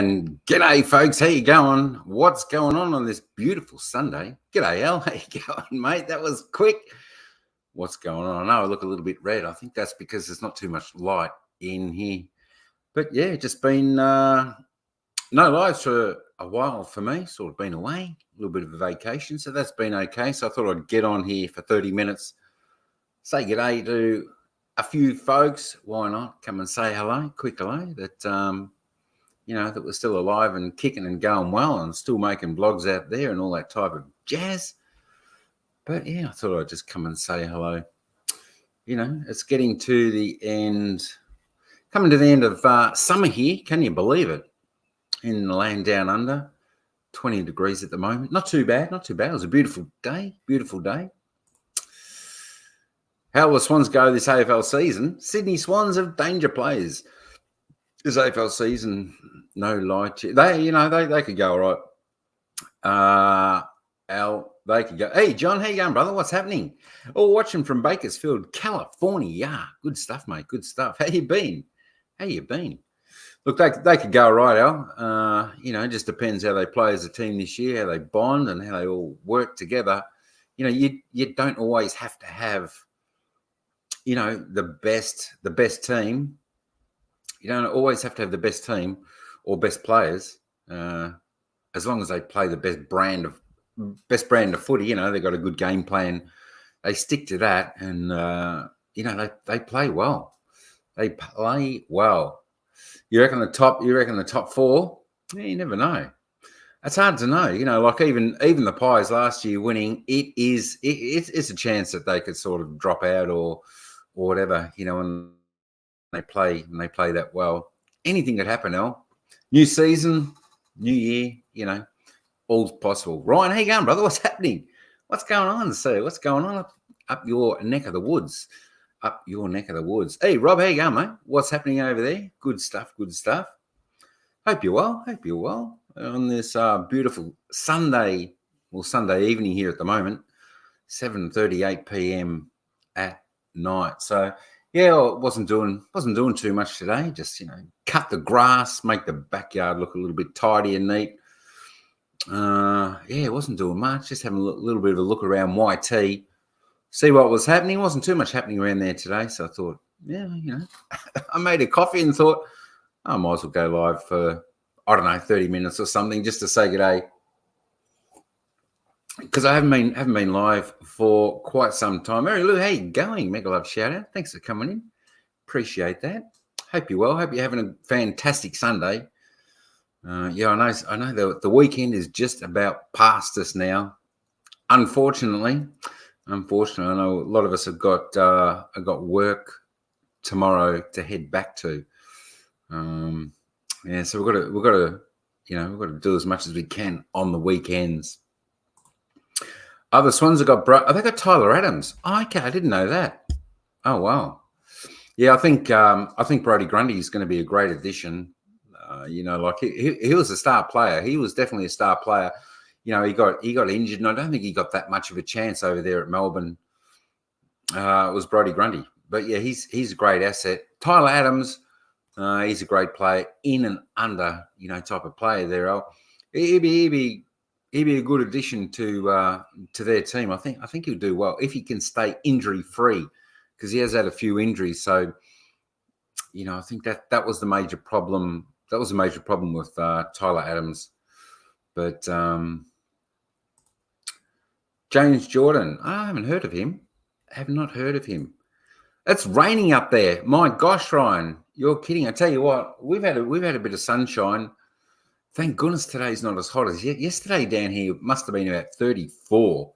And g'day, folks. How you going? What's going on this beautiful Sunday? G'day, Al. How you going, mate? That was quick. What's going on? I know I look a little bit red. I think that's because there's not too much light in here. But yeah, just been no lives for a while for me. Sort of been away, a little bit of a vacation. So that's been okay. So I thought I'd get on here for 30 minutes, say g'day to a few folks. Why not? Come and say hello, quick hello. That, that we're still alive and kicking and going well and still making blogs out there and all that type of jazz. But yeah, I thought I'd just come and say hello. It's getting to the end, coming to the end of summer here. Can you believe it? In the land down under, 20 degrees at the moment. Not too bad, not too bad. It was a beautiful day, beautiful day. How will the Swans go this AFL season? Sydney Swans have danger players. This AFL season, no lie to you. They could go all right. Al, they could go. Hey, John, how you going, brother? What's happening? Oh, watching from Bakersfield, California. Yeah, good stuff, mate. Good stuff. How you been? Look, they could go all right, Al. It just depends how they play as a team this year, how they bond and how they all work together. You don't always have to have, the best team. You don't always have to have the best team or best players, as long as they play the best brand of footy. They've got a good game plan. They stick to that, and they play well. They play well. You reckon the top four? Yeah, you never know. It's hard to know. Like even the Pies last year winning, it's a chance that they could sort of drop out or whatever. And they play that well. Anything could happen, Al. New season, new year, all's possible. Ryan, how you going, brother? What's happening? What's going on, sir? What's going on up your neck of the woods? Hey, Rob, how you going, mate? What's happening over there? Good stuff. Hope you're well. On this beautiful Sunday evening here at the moment, 7:38 p.m. at night. So yeah, I wasn't doing too much today. Just cut the grass, make the backyard look a little bit tidy and neat. Wasn't doing much. Just having a little bit of a look around YT, see what was happening. Wasn't too much happening around there today. So I thought, I made a coffee and thought I might as well go live for 30 minutes or something just to say good day. Because I haven't been live for quite some time. Mary Lou, how you going? Mega love shout out. Thanks for coming in. Appreciate that. Hope you're well. Hope you're having a fantastic Sunday. I know the weekend is just about past us now. Unfortunately, I know a lot of us have got work tomorrow to head back to. So we've got to do as much as we can on the weekends. The Swans have got they got Tyler Adams. Oh, okay, I didn't know that. Oh wow. Yeah, I think Brodie Grundy is going to be a great addition. Like he was a star player. He was definitely a star player. He got injured, and I don't think he got that much of a chance over there at Melbourne. It was Brodie Grundy, but yeah, he's a great asset. Tyler Adams, he's a great player, in and under type of player there. He'd be a good addition to their team. I think he'll do well if he can stay injury free, because he has had a few injuries. So, I think that was the major problem. That was a major problem with Tyler Adams. But James Jordan, I haven't heard of him. Have not heard of him. It's raining up there. My gosh, Ryan, you're kidding. I tell you what, we've had a bit of sunshine. Thank goodness today's not as hot as yesterday down here. Must have been about 34,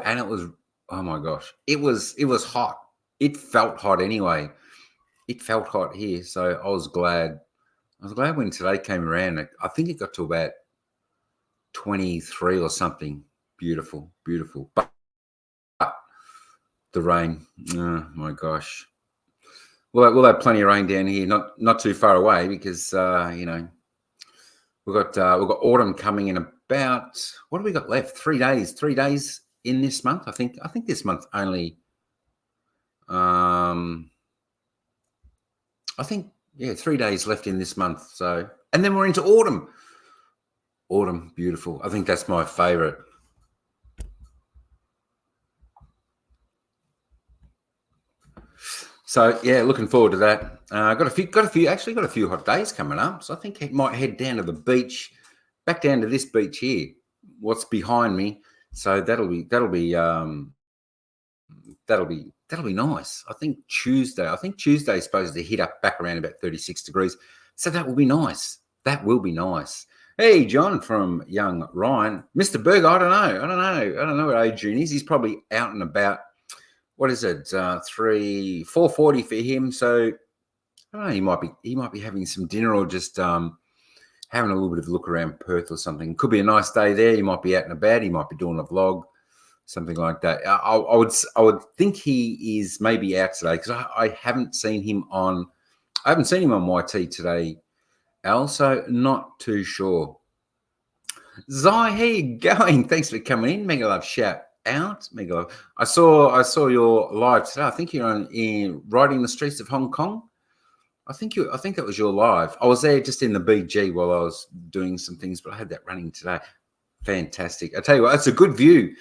and it was, oh my gosh, it was hot. It felt hot anyway. It felt hot here, so I was glad. When today came around. I think it got to about 23 or something. Beautiful. But the rain, oh my gosh. We'll have plenty of rain down here, not too far away, because we've got autumn coming in about, what have we got left? 3 days. 3 days in this month. I think this month only. I think Yeah, 3 days left in this month. So, and then we're into autumn. Autumn, beautiful. I think that's my favourite. So yeah, looking forward to that. Got a few hot days coming up. So I think I might head down to the beach, back down to this beach here. What's behind me? So that'll be nice. I think Tuesday. I think Tuesday is supposed to hit up back around about 36 degrees. So that will be nice. That will be nice. Hey, John from young Ryan, Mr. Berger. I don't know what age June is. He's probably out and about. What is it? 4:40 for him. So I don't know. He might be having some dinner or just having a little bit of a look around Perth or something. Could be a nice day there. He might be out and about. He might be doing a vlog, something like that. I would think he is maybe out today because I haven't seen him on. I haven't seen him on YT today, Al. So not too sure. Zai, how you going? Thanks for coming in. Mega love shout out. Mega love. I saw your live today. I think you're riding the streets of Hong Kong. I think it was your live. I was there just in the BG while I was doing some things, but I had that running today. Fantastic. I tell you what, it's a good view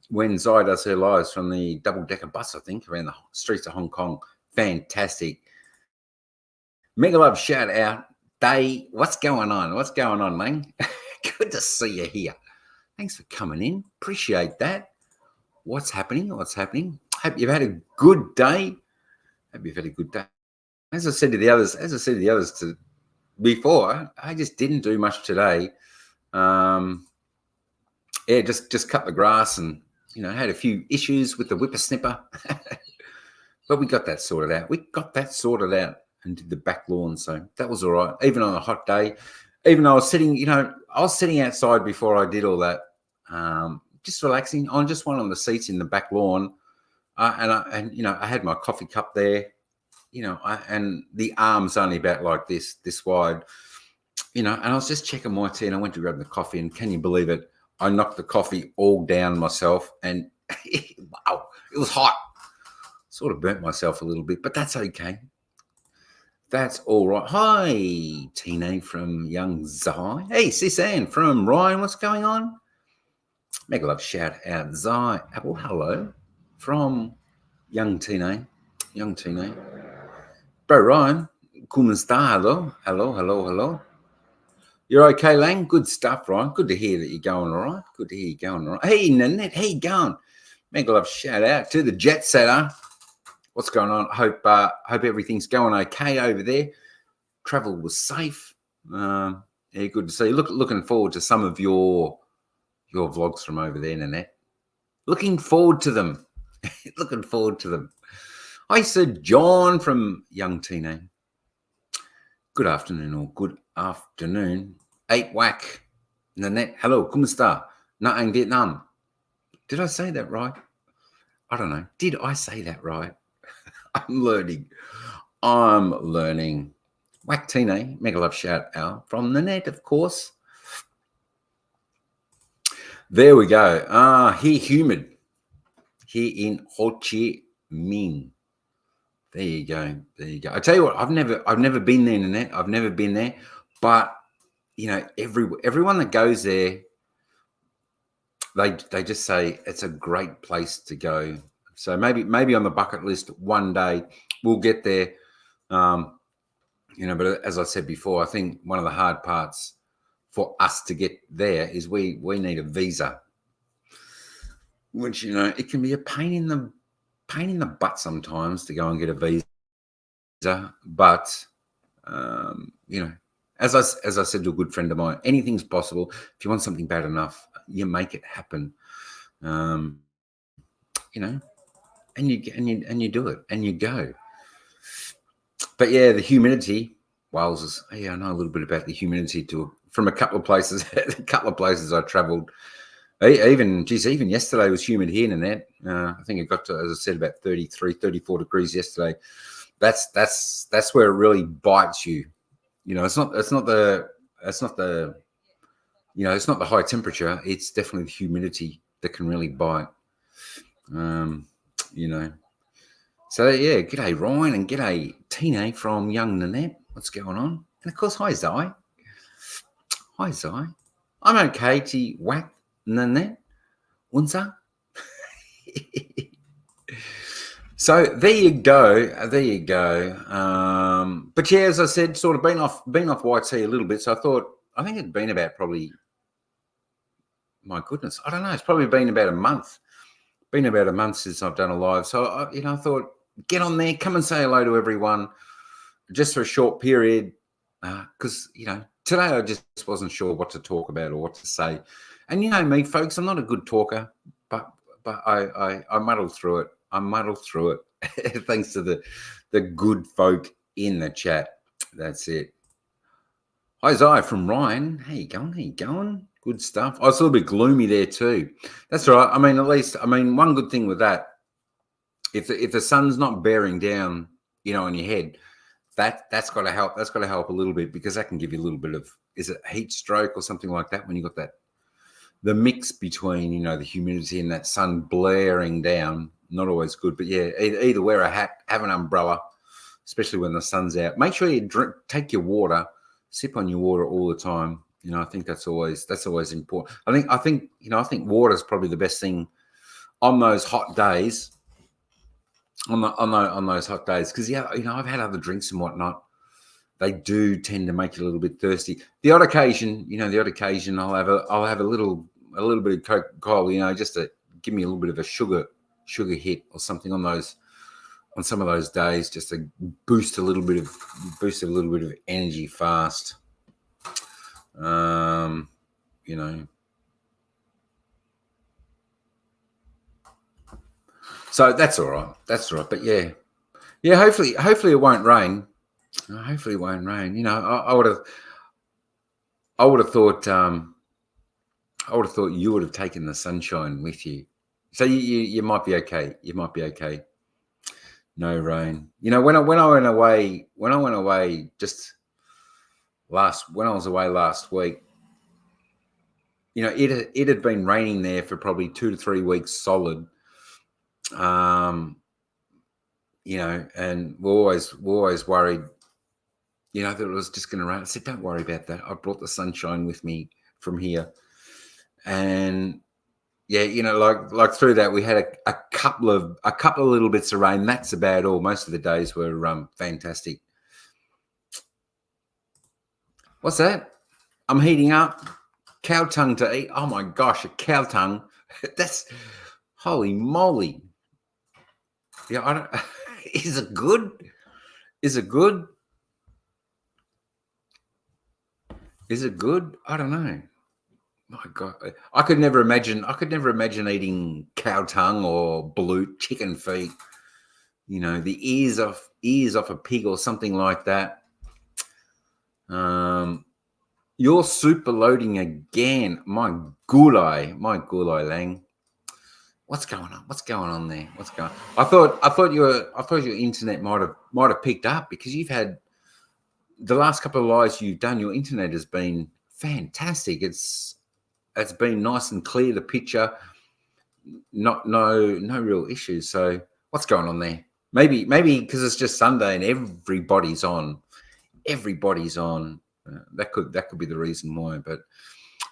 when Zai does her lives from the double-decker bus, I think, around the streets of Hong Kong. Fantastic. Mega love shout out. Day, what's going on? What's going on, Lang? Good to see you here. Thanks for coming in. Appreciate that. What's happening? What's happening? Hope you've had a good day. Hope you've had a good day. As I said to the others before, I just didn't do much today. Yeah, just cut the grass and had a few issues with the whippersnipper, but we got that sorted out. And did the back lawn, so that was all right. Even on a hot day, even though I was sitting outside before I did all that, just relaxing on just one of the seats in the back lawn, and I had my coffee cup there. And the arm's only about like this wide, and I was just checking my tea and I went to grab the coffee, and can you believe it? I knocked the coffee all down myself, and wow, it was hot. Sort of burnt myself a little bit, but that's okay. That's all right. Hi, Tina from Young Zai. Hey, Sis Ann from Ryan. What's going on? Mega love shout out Zai Apple. Hello from Young Tina. Bro, Ryan, como está? Hello. You're okay, Lang? Good stuff, Ryan. Good to hear that you're going all right. Hey, Nanette, how you going? Mega love shout out to the jet setter. What's going on? Hope everything's going okay over there. Travel was safe. Yeah, good to see. Looking forward to some of your vlogs from over there, Nanette. Looking forward to them. Hi, Sir John from Young Tina. Good afternoon. 8 whack. Nanette, hello, como está? Not in Vietnam. Did I say that right? I don't know. Did I say that right? I'm learning. Whack Tina, mega love shout out from Nanette, of course. There we go. Here humid. Here in Ho Chi Minh. There you go. I tell you what, I've never been there, Nanette. I've never been there, but everyone that goes there, they just say it's a great place to go. So maybe on the bucket list one day we'll get there. But as I said before, I think one of the hard parts for us to get there is we need a visa, which it can be a pain in the butt sometimes to go and get a visa. But as I said to a good friend of mine, anything's possible. If you want something bad enough, you make it happen. And you do it and you go. But yeah, the humidity, Wales is. Yeah, I know a little bit about the humidity from a couple of places. I travelled. Even yesterday was humid here in that. I think it got to, as I said, about 33, 34 degrees yesterday. That's where it really bites you. It's not the high temperature. It's definitely the humidity that can really bite. So yeah, g'day Ryan and g'day Tina from Young Nanette. What's going on? And of course, hi, Zai. Hi, Zai. I'm okay to whack Nanette. Unsa. So there you go. There you go. But yeah, as I said, sort of been off YT a little bit. So I think it'd been about probably, my goodness, I don't know. It's probably been about a month. Been about a month since I've done a live. So I thought, get on there, come and say hello to everyone, just for a short period, because today I just wasn't sure what to talk about or what to say. And you know me, folks, I'm not a good talker, but I muddle through it. I muddle through it, thanks to the good folk in the chat. That's it. Hi, Zai from Ryan. How you going? How you going? Good stuff. I was a little bit gloomy there too. That's all right. I mean, at least, one good thing with that, if the sun's not bearing down, on your head, that's got to help. That's got to help a little bit, because that can give you a little bit of, is it heat stroke or something like that, when you got the mix between the humidity and that sun blaring down. Not always good. But yeah, either wear a hat, have an umbrella, especially when the sun's out. Make sure you take your water, sip on your water all the time. I think that's always important. I think water is probably the best thing on those hot days. On those hot days, because I've had other drinks and whatnot. They do tend to make you a little bit thirsty. The odd occasion, I'll have a little bit of Coca-Cola, just to give me a little bit of a sugar hit or something on some of those days, just to boost a little bit of energy fast. So that's all right. But yeah. Hopefully it won't rain. Hopefully it won't rain. I would have thought. I would have thought you would have taken the sunshine with you. So you might be okay. You might be okay. No rain. When I went away just when I was away last week, it had been raining there for probably 2 to 3 weeks solid. And we're always worried, that it was just going to rain. I said, don't worry about that. I brought the sunshine with me from here. And yeah, like through that, we had a couple of little bits of rain. That's about all. Most of the days were fantastic. What's that? I'm heating up. Cow tongue to eat. Oh my gosh, a cow tongue. That's holy moly. Yeah, I don't. Is it good? Is it good? Is it good? I don't know. My God, I could never imagine eating cow tongue or balut, chicken feet. The ears off a pig or something like that. You're super loading again. My gulai lang. What's going on? What's going on there? What's going on? I thought your internet might have picked up, because you've had the last couple of lives you've done. Your internet has been fantastic. It's been nice and clear, the picture. No real issues. So what's going on there? Maybe because it's just Sunday and everybody's on. That could be the reason why. But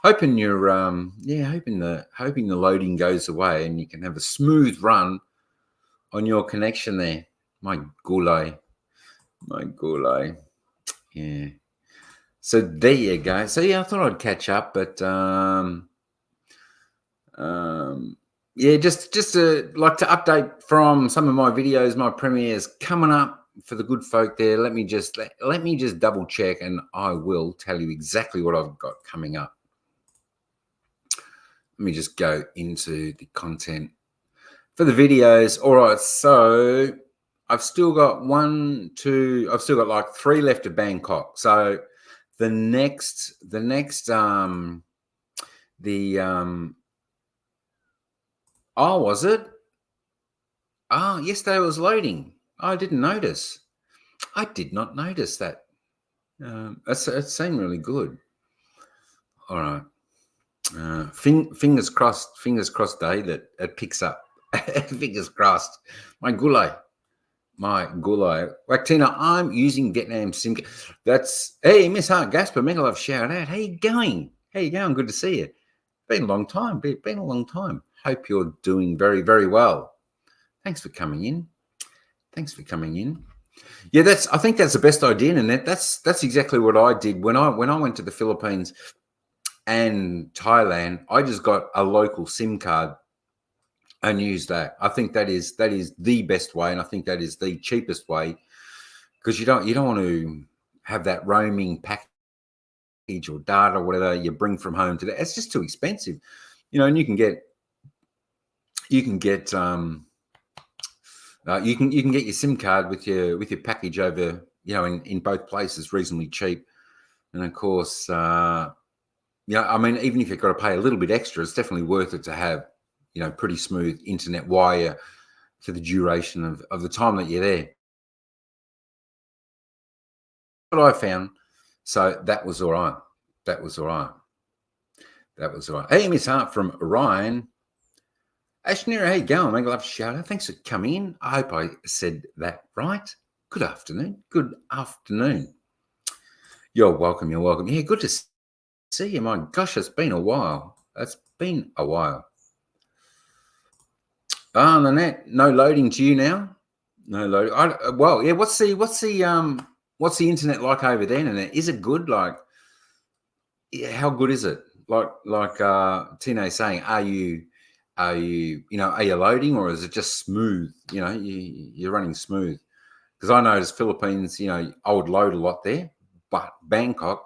hoping you're hoping the loading goes away and you can have a smooth run on your connection there. My gulai. Yeah. So there you go. So yeah, I thought I'd catch up, but yeah, just to update from some of my videos, my premieres coming up for the good folk there. Let me just double check, and I will tell you exactly what I've got coming up. Let me just go into the content for the videos. All right, so I've still got I've still got like 3 left of Bangkok. So the next oh, was it? Oh, yesterday it was loading. I didn't notice. I did not notice that. It seemed really good. All right. Fingers crossed, day that it picks up. Fingers crossed. My gulai. My gullo. Waktina, I'm using Vietnam SIM. That's, hey, Miss Hart Gasper, mega love shout out. How you going? How you going? Good to see you. Been a long time. Been a long time. Hope you're doing very, very well. Thanks for coming in. Thanks for coming in. Yeah, I think that's the best idea, Nanette. That's exactly what I did when I went to the Philippines and Thailand. I just got a local SIM card and used that. I think that is the best way, and I think that is the cheapest way, because you don't want to have that roaming package or data or whatever you bring from home to that. It's just too expensive, and you can get you can get your SIM card with your package over, in both places reasonably cheap. And of course, I mean, even if you've got to pay a little bit extra, it's definitely worth it to have, pretty smooth internet wire for the duration of the time that you're there. What I found, so that was all right. That was all right. Hey, Miss Hart from Ryan. Ashnira, how you going? Make love shout out. Thanks for coming in. I hope I said that right. Good afternoon. Good afternoon. You're welcome. You're welcome. Yeah, good to see you. My gosh, it's been a while. It's been a while. Nanette, no loading to you now. No loading. Well, yeah. What's the internet like over there, Nanette? Is it good? Like, yeah, how good is it? Like Tino's saying, are you loading, or is it just smooth? You're running smooth. Because I noticed Philippines, I would load a lot there, but Bangkok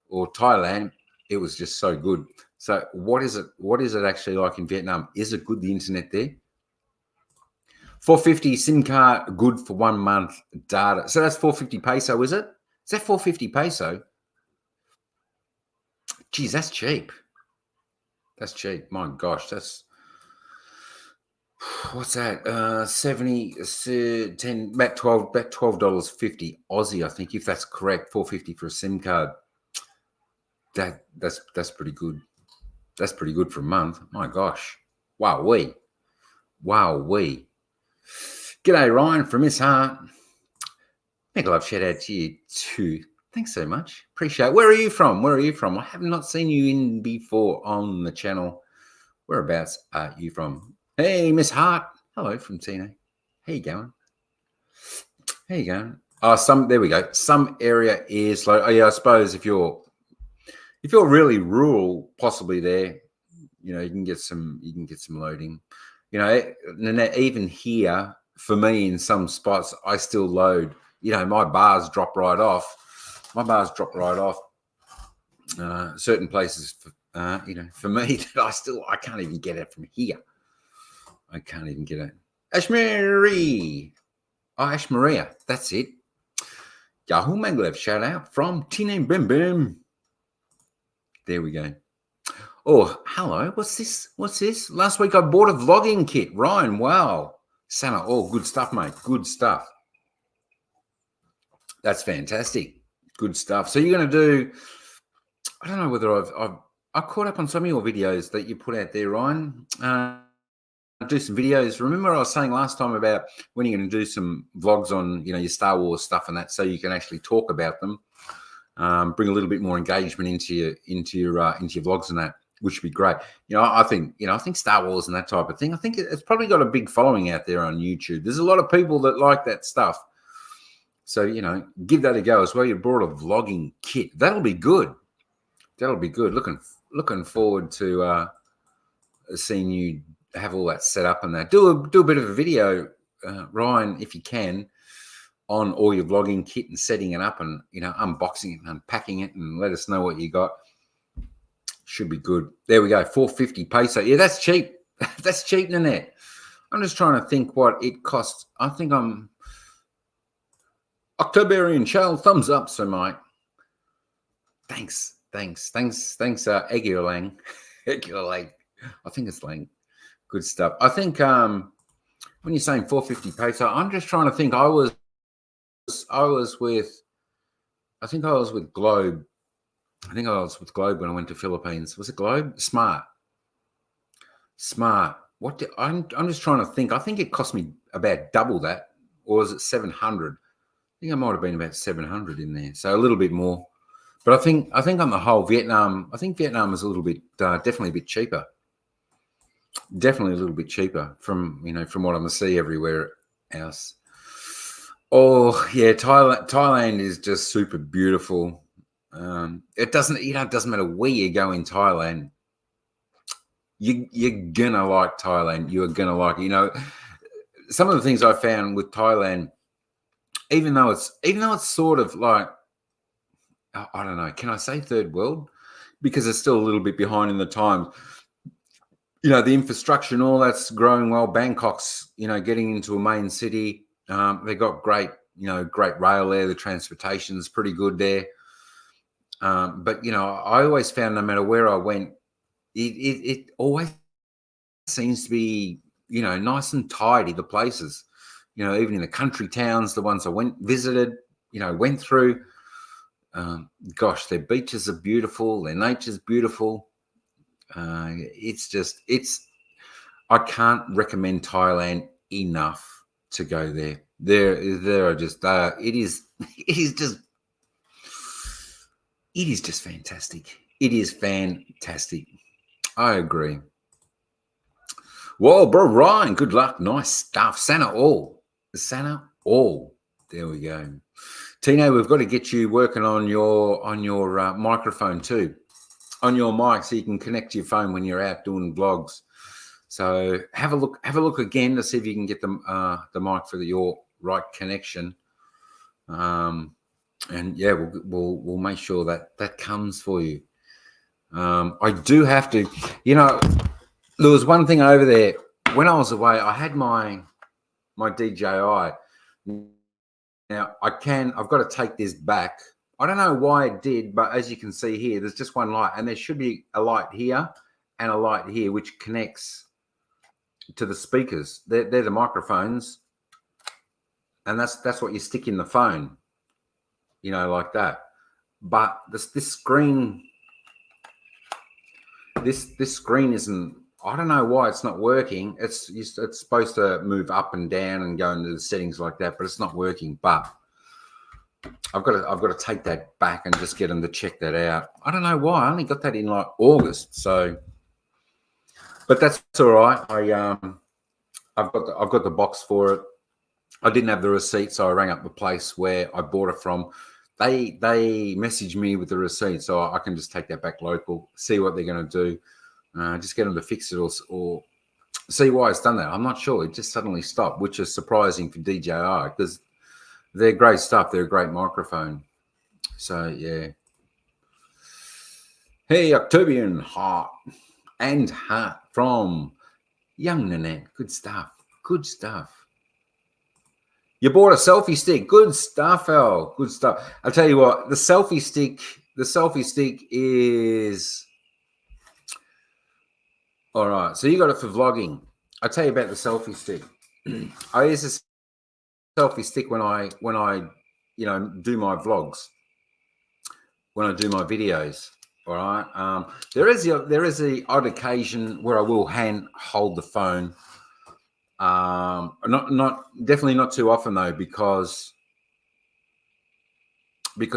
or Thailand, it was just so good. So what is it actually like in Vietnam? Is it good, the internet there? 450 SIM card, good for 1 month data. So that's 450 peso, is it? Is that 450 peso? Geez, that's cheap. That's cheap. My gosh, what's that? 70, 10, about $12.50 Aussie, I think, if that's correct. 450 for a SIM card. That's pretty good. That's pretty good for a month. My gosh. Wow-wee. Wow-wee. G'day, Ryan from Miss Hart. Make a love shout out to you too. Thanks so much. Appreciate it. Where are you from? I have not seen you in before on the channel. Whereabouts are you from? Hey, Miss Hart. Hello from Tina. How you going? Oh, there we go. Some area is like, I suppose if you're really rural, possibly there, you can get some loading. Nanette, even here for me in some spots, I still load. My bars drop right off. Certain places, for me, that I can't even get it from here. I can't even get it. Ashmarie. Oh, Ashmaria. That's it. Yahoo Maglev shout out from Tina Bim Bim. There we go. Oh, hello. What's this? Last week I bought a vlogging kit. Ryan, wow. Santa, oh, good stuff, mate. Good stuff. That's fantastic. Good stuff. So you're going to do, I don't know whether I caught up on some of your videos that you put out there, Ryan. Do some videos. Remember I was saying last time about when you're going to do some vlogs on, your Star Wars stuff and that, so you can actually talk about them, bring a little bit more engagement into your vlogs and that, which would be great. I think Star Wars and that type of thing, I think it's probably got a big following out there on YouTube. There's a lot of people that like that stuff. So, give that a go as well. You brought a vlogging kit. That'll be good. Looking forward to seeing you have all that set up and that. Do a bit of a video, Ryan, if you can, on all your vlogging kit and setting it up and, unboxing it and unpacking it, and let us know what you got. Should be good. There we go. 450 peso. Yeah, that's cheap. That's cheap, Nanette. I'm just trying to think what it costs. I think I'm Octoberian Shell, thumbs up, so Mike. Thanks, Egulang. Egulang. I think it's Lang. Good stuff. I think when you're saying 450 peso, I'm just trying to think. I was with Globe. I think I was with Globe when I went to Philippines. Was it Globe? Smart. I'm just trying to think. I think it cost me about double that, or was it 700? I think I might have been about 700 in there, so a little bit more. But I think on the whole, Vietnam is a little bit definitely a bit cheaper. Definitely a little bit cheaper from what I'm see everywhere else. Oh yeah, Thailand is just super beautiful. It doesn't matter where you go in Thailand. You're gonna like Thailand. You're gonna like some of the things I found with Thailand, even though it's sort of like, I don't know, can I say third world? Because it's still a little bit behind in the times. The infrastructure and all that's growing well. Bangkok's, getting into a main city. They got great rail there. The transportation's pretty good there. But I always found no matter where I went, it always seems to be, nice and tidy, the places, even in the country towns, the ones I visited, went through. Gosh, their beaches are beautiful. Their nature's beautiful. I can't recommend Thailand enough to go there. There are just it is just fantastic. It is fantastic. I agree. Whoa, bro, Ryan, good luck. Nice stuff. Santa all. There we go. Tino, we've got to get you working on your microphone too, on your mic, so you can connect to your phone when you're out doing vlogs. So have a look again to see if you can get the mic for your right connection. And yeah, we'll make sure that comes for you. I do have to, there was one thing over there when I was away. I had my DJI. Now I've got to take this back. I don't know why it did, but as you can see here, there's just one light, and there should be a light here and a light here, which connects to the speakers. They're the microphones, and that's what you stick in the phone, like that. But this screen, this screen isn't. I don't know why it's not working. It's supposed to move up and down and go into the settings like that, but it's not working. But I've got to take that back and just get them to check that out. I don't know why. I only got that in like August, so. But that's all right. I've got the box for it. I didn't have the receipt, so I rang up the place where I bought it from. They messaged me with the receipt, so I can just take that back local, see what they're going to do. Just get them to fix it or see why it's done that. I'm not sure. It just suddenly stopped, which is surprising for DJI because they're great stuff. They're a great microphone. So, yeah. Hey, Octobian Heart and Heart from Young Nanette. Good stuff. Good stuff. You bought a selfie stick. Good stuff, Al. Good stuff. I'll tell you what, the selfie stick is... All right, so you got it for vlogging. I'll tell you about the selfie stick. I use a selfie stick when I do my vlogs, when I do my videos. All right. There is the odd occasion where I will hold the phone. Definitely not too often though, because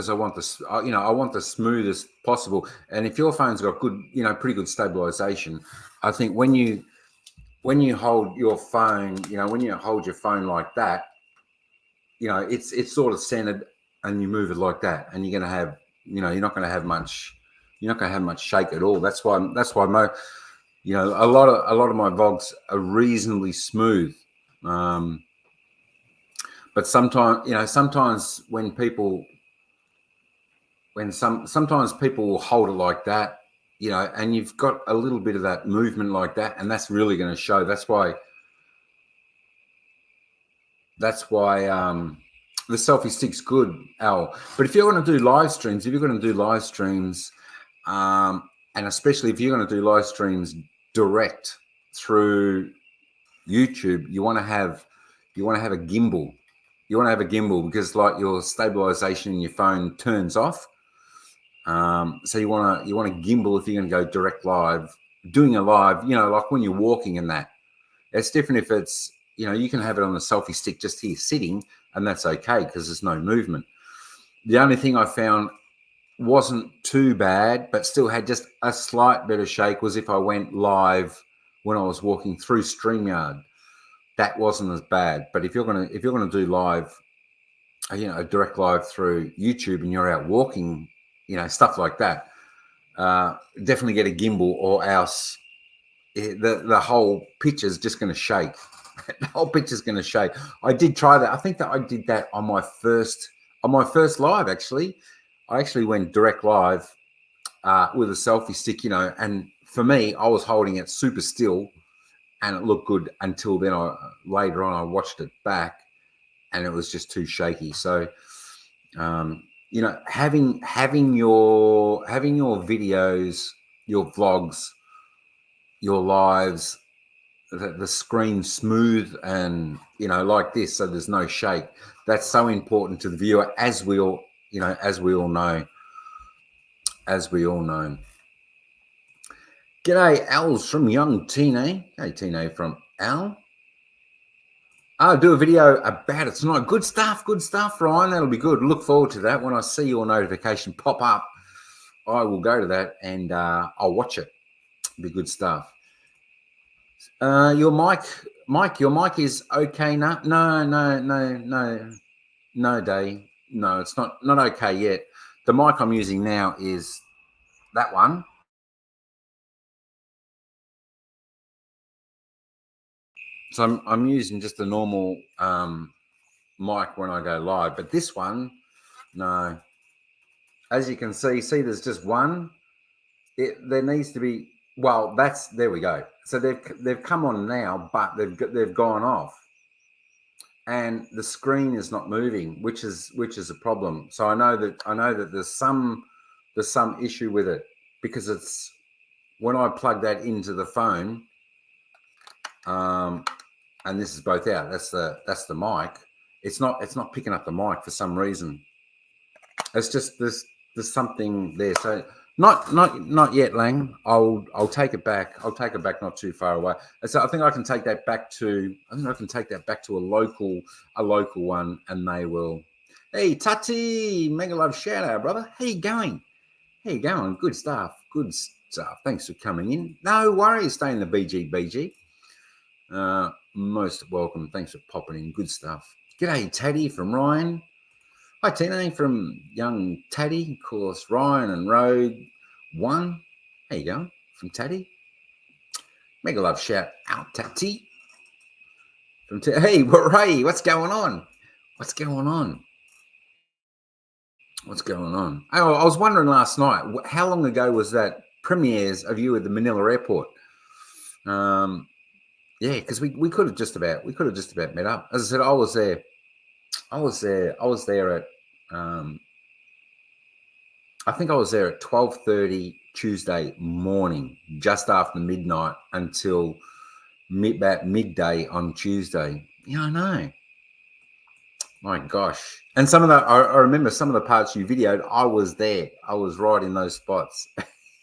I want this, I want the smoothest possible. And if your phone's got good, pretty good stabilization, I think when you hold your phone, when you hold your phone like that, it's sort of centered, and you move it like that, and you're going to have, you're not going to have much shake at all. That's why a lot of my vlogs are reasonably smooth. But sometimes when people will hold it like that, and you've got a little bit of that movement like that, and that's really going to show. That's why the selfie stick's good, Al. But if you're going to do live streams, and especially if you're going to do live streams direct through YouTube, you want to have a gimbal. You want to have a gimbal because like your stabilization in your phone turns off. So you want a gimbal if you're going to go direct live, doing a live, like when you're walking and that. It's different if it's, you can have it on a selfie stick just here sitting, and that's okay because there's no movement. The only thing I found wasn't too bad, but still had just a slight bit of shake, was if I went live when I was walking through StreamYard. That wasn't as bad. But if you're gonna do live, a direct live through YouTube, and you're out walking, stuff like that, definitely get a gimbal, or else the whole picture's just going to shake. The whole picture's going to shake. I did try that. I think that I did that on my first live. Actually, I actually went direct live with a selfie stick, and for me, I was holding it super still, and it looked good until then. Later on, I watched it back, and it was just too shaky. So, having your videos, your vlogs, your lives, the screen smooth and like this, so there's no shake. That's so important to the viewer, as we all know. G'day, Al's from Young Tine. Hey, Tine from Al. I'll do a video about it tonight. Good stuff, Ryan. That'll be good. Look forward to that. When I see your notification pop up, I will go to that and I'll watch it. It'll be good stuff. Your mic, your mic is okay now. No, Day. No, it's not okay yet. The mic I'm using now is that one. So I'm using just a normal mic when I go live, but this one, no. As you can see, there's just one. There needs to be. Well, there we go. So they've come on now, but they've gone off, and the screen is not moving, which is a problem. So I know that there's some issue with it, because it's when I plug that into the phone, and this is both out. That's the mic. It's not picking up the mic for some reason. It's just there's something there. So not yet, Lang. I'll take it back. I'll take it back not too far away. So I think I can take that back to. A local one, and they will. Hey, Tati, mega love shout out, brother. How you going? Good stuff. Thanks for coming in. No worries. Stay in the BG. Most welcome. Thanks for popping in. Good stuff. G'day, Taddy from Ryan. Hi, Tina from Young Taddy. Of course, Ryan and Road 1. How you going? From Taddy. Mega love shout out, Tati. Hey, Ray, what's going on? Oh, I was wondering last night, how long ago was that premieres of you at the Manila airport? Yeah, because we could have just about met up. As I said, I was there at I think I was there at 12:30 Tuesday morning, just after midnight, until about midday on Tuesday. Yeah, I know. My gosh. And some of I remember some of the parts you videoed, I was there. I was right in those spots.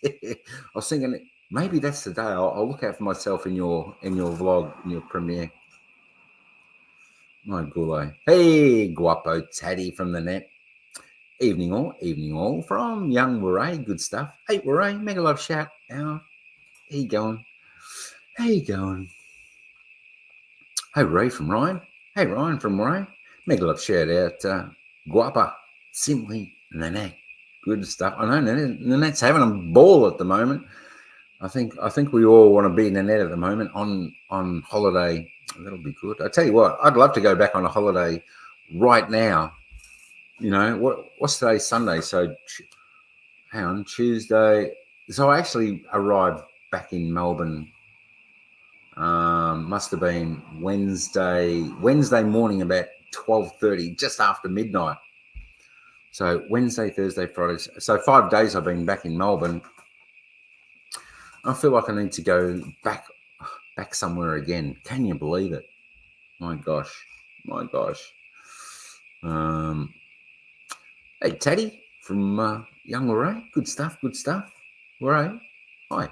I was thinking, maybe that's the day. I'll look out for myself in your vlog, in your premiere. My gulay. Hey, guapo Taddy from the net. Evening all from young Waray. Good stuff. Hey, Waray, mega love shout out. How you going? Hey, Ray from Ryan. Hey, Ryan from Waray. Mega love shout out. Guapa, simply Nanette. Good stuff. I know Nanette's having a ball at the moment. I think we all want to be Nanette at the moment on holiday. That'll be good. I tell you what, I'd love to go back on a holiday right now. What's today? Sunday. So hang on, Tuesday. So I actually arrived back in Melbourne. Must have been Wednesday morning, about 12:30, just after midnight. So Wednesday, Thursday, Friday. So 5 days I've been back in Melbourne. I feel like I need to go back somewhere again. Can you believe it? My gosh. Hey, Teddy from Young Waray. Good stuff. Waray. Hi.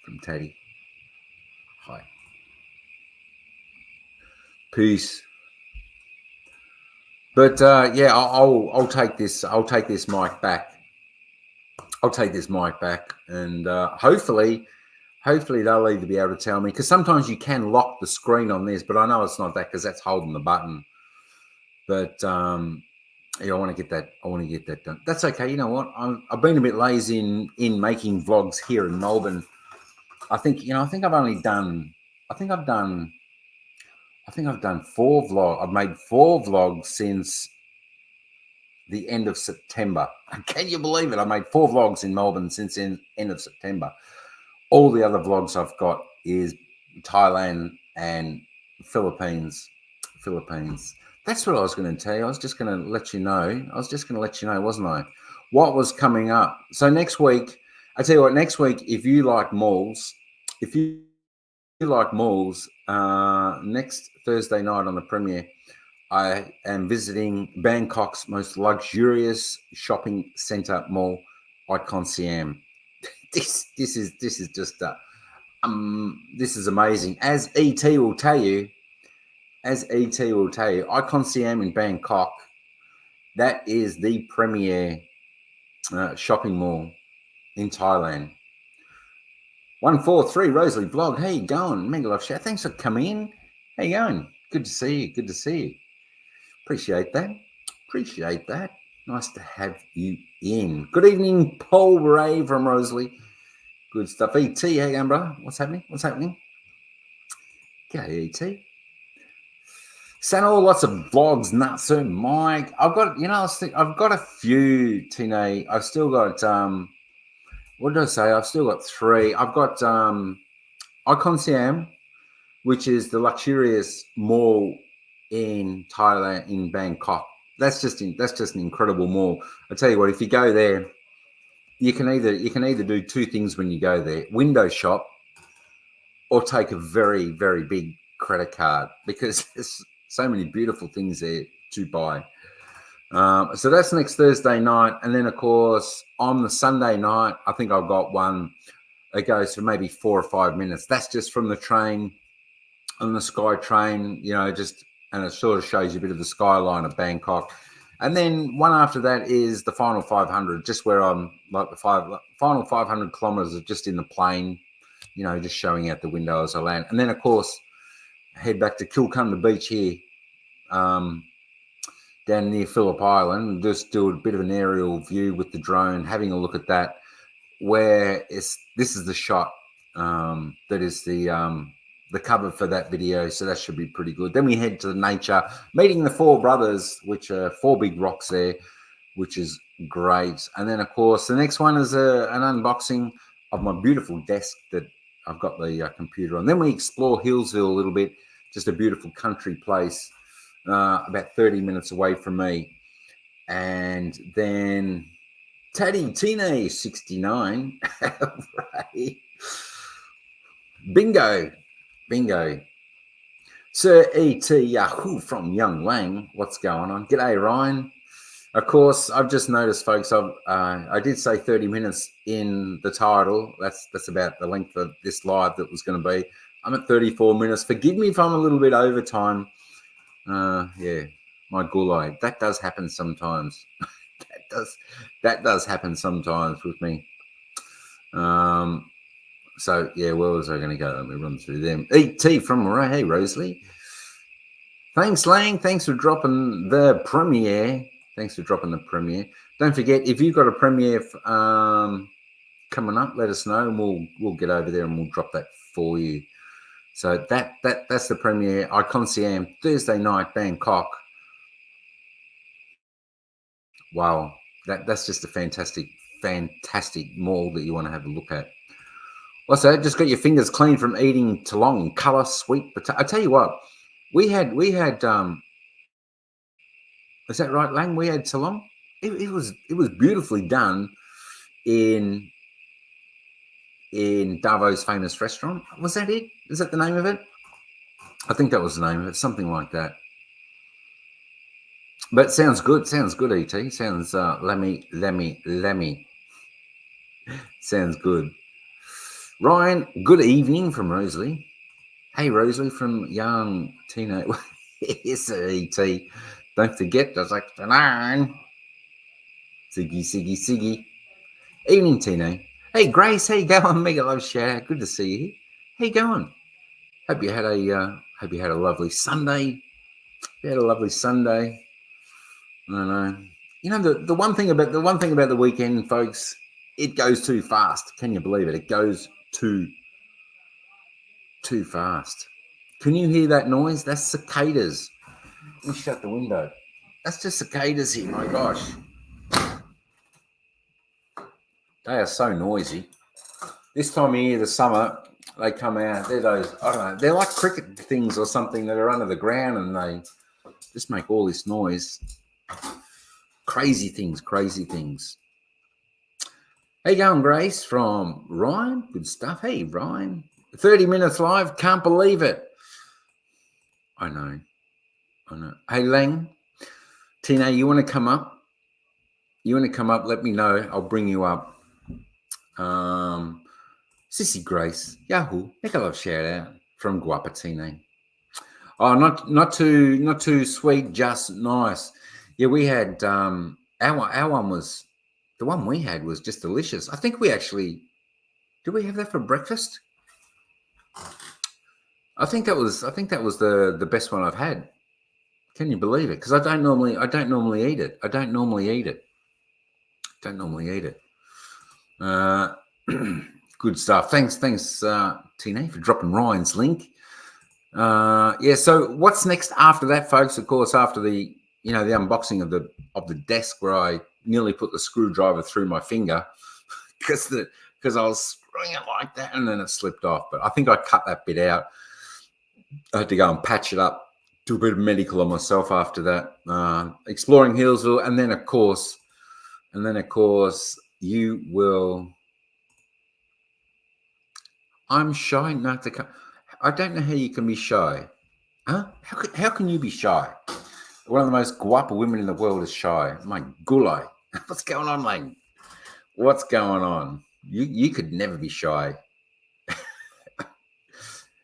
From Teddy. Hi. Peace. But yeah, I'll take this. I'll take this mic back. I'll take this mic back, and hopefully they'll either be able to tell me, because sometimes you can lock the screen on this, but I know it's not that because that's holding the button. But yeah, I want to get that. I want to get that done. That's okay. You know what? I've been a bit lazy in making vlogs here in Melbourne. I think I've only done. I think I've done 4 vlogs. I've made 4 vlogs since the end of September. Can you believe it? I made 4 vlogs in Melbourne since the end of September. All the other vlogs I've got is Thailand and Philippines. That's what I was going to tell you. I was just going to let you know. Wasn't I? What was coming up. So next week, I tell you what, next week, if you like malls, next Thursday night on the premiere, I am visiting Bangkok's most luxurious shopping centre mall, Icon Siam. This is just this is amazing. As ET will tell you, Icon Siam in Bangkok, that is the premier shopping mall in Thailand. 143 Rosalie vlog. How you going? Mega Love Show. Thanks for coming in. How you going? Good to see you. Appreciate that. Nice to have you in. Good evening, Paul Ray from Rosalie. Good stuff. ET, how you going, bro? What's happening? G'day, ET. Sanal, lots of vlogs, Natsu, Mike. I've got, I've got a few, Tine. I've still got, what did I say? I've still got 3. I've got Icon Siam, which is the luxurious mall in Thailand, in Bangkok. That's just an incredible mall. I tell you what, if you go there, you can either do 2 things when you go there: window shop, or take a very, very big credit card, because there's so many beautiful things there to buy. So that's next Thursday night, and then of course on the Sunday night, I think I've got one that goes for maybe 4 or 5 minutes. That's just from the train, on the Sky Train, and it sort of shows you a bit of the skyline of Bangkok. And then one after that is the final 500, just where I'm like the final 500 kilometers are just in the plane, just showing out the window as I land. And then of course, head back to Kilcunda Beach here, down near Phillip Island, just do a bit of an aerial view with the drone, having a look at that, this is the shot that is the cover for that video, so that should be pretty good. Then we head to the nature, meeting the 4 brothers, which are 4 big rocks there, which is great. And then of course the next one is an unboxing of my beautiful desk that I've got the computer on. Then we explore Hillsville a little bit, just a beautiful country place, about 30 minutes away from me. And then Taddy Tine 69, right? Bingo. Sir E.T. Yahoo from Young Lang. What's going on? G'day, Ryan. Of course, I've just noticed, folks, I did say 30 minutes in the title. That's about the length of this live that was going to be. I'm at 34 minutes. Forgive me if I'm a little bit over time. Yeah, my gulai. That does happen sometimes. that does happen sometimes with me. So yeah, where was I going to go? Let me run through them. E.T. from Moray. Hey, Rosalie. Thanks, Lang. Thanks for dropping the premiere. Don't forget, if you've got a premiere coming up, let us know, and we'll get over there and we'll drop that for you. So that's the premiere. Icon Siam, Thursday night, Bangkok. Wow, that's just a fantastic mall that you want to have a look at. What's that? Just got your fingers clean from eating Toulon colour sweet potato. I tell you what, we had. Is that right, Lang? We had Toulon. It was beautifully done in Davo's famous restaurant. Was that it? Is that the name of it? I think that was the name of it, something like that. But sounds good. Et sounds lemmy. Sounds good. Ryan, good evening from Rosalie. Hey, Rosalie from Young Tino. Yes, ET. Don't forget the 69. Siggy, Siggy, Siggy. Evening, Tino. Hey, Grace, how you going? Mega love shout out. Good to see you. How you going? Hope you had a lovely Sunday. You had a lovely Sunday. I don't know. You know the one thing about the weekend, folks, it goes too fast. Can you believe it? It goes too fast. Can you hear that noise? That's cicadas. Let me shut the window. That's just cicadas here. My gosh, they are so noisy. This time of year, the summer, they come out. They're those, I don't know, they're like cricket things or something that are under the ground and they just make all this noise. Crazy things. How you going, Grace? From Ryan? Good stuff. Hey, Ryan. 30 minutes live. Can't believe it. I know. Hey, Lang. Tina, you want to come up? Let me know. I'll bring you up. Sissy Grace. Yahoo. Make a love shout out from Guapatine. Oh, not too sweet, just nice. Yeah, we had our one was the one we had was just delicious. I think we actually did we have that for breakfast? I think that was the best one I've had. Can you believe it? Because I don't normally eat it. Good stuff. Thanks, Tina, for dropping Ryan's link. Yeah. So what's next after that, folks? Of course, after the unboxing of the desk where I nearly put the screwdriver through my finger because I was screwing it like that and then it slipped off. But I think I cut that bit out. I had to go and patch it up, do a bit of medical on myself after that. Exploring Hillsville, and then of course, you will. I'm shy not to come. I don't know how you can be shy. Huh? How can you be shy? One of the most guapa women in the world is shy. My gulai. What's going on, Lang? What's going on? You could never be shy.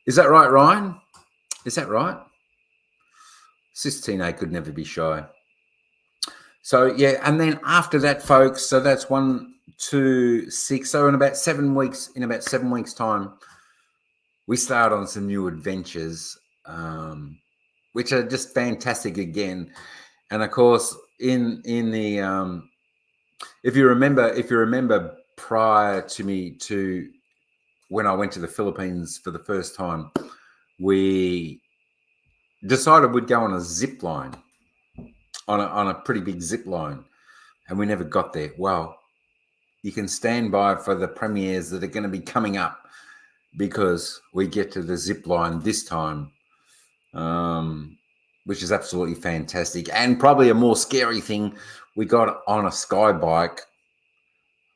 Is that right, Ryan? Is that right? Sis Tina could never be shy. So yeah, and then after that, folks, so that's 1, 2, 6. So in about 7 weeks' time, we start on some new adventures, which are just fantastic again. And of course, in the if you remember prior to when I went to the Philippines for the first time, we decided we'd go on a zip line, on a pretty big zip line, and we never got there. Well, you can stand by for the premieres that are going to be coming up because we get to the zip line this time, which is absolutely fantastic. And probably a more scary thing, we got on a sky bike.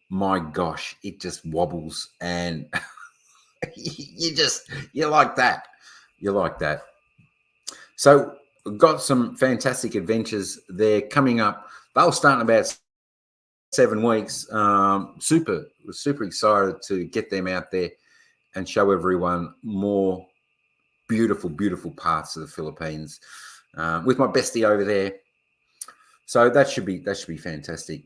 My gosh, it just wobbles and you like that. So we've got some fantastic adventures there coming up. They'll start in about 7 weeks. Super excited to get them out there and show everyone more beautiful parts of the Philippines with my bestie over there. So that should be fantastic.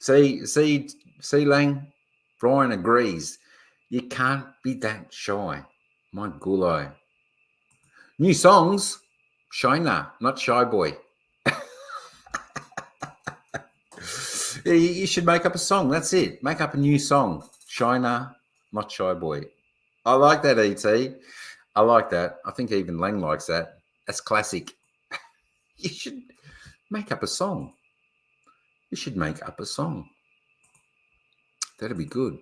See, Lang. Brian agrees. You can't be that shy. My gulai. New songs, Shina, not Shy Boy. You should make up a song. That's it. Make up a new song. Shina, not Shy Boy. I like that, ET. I like that. I think even Lang likes that. That's classic. You should make up a song. That'd be good.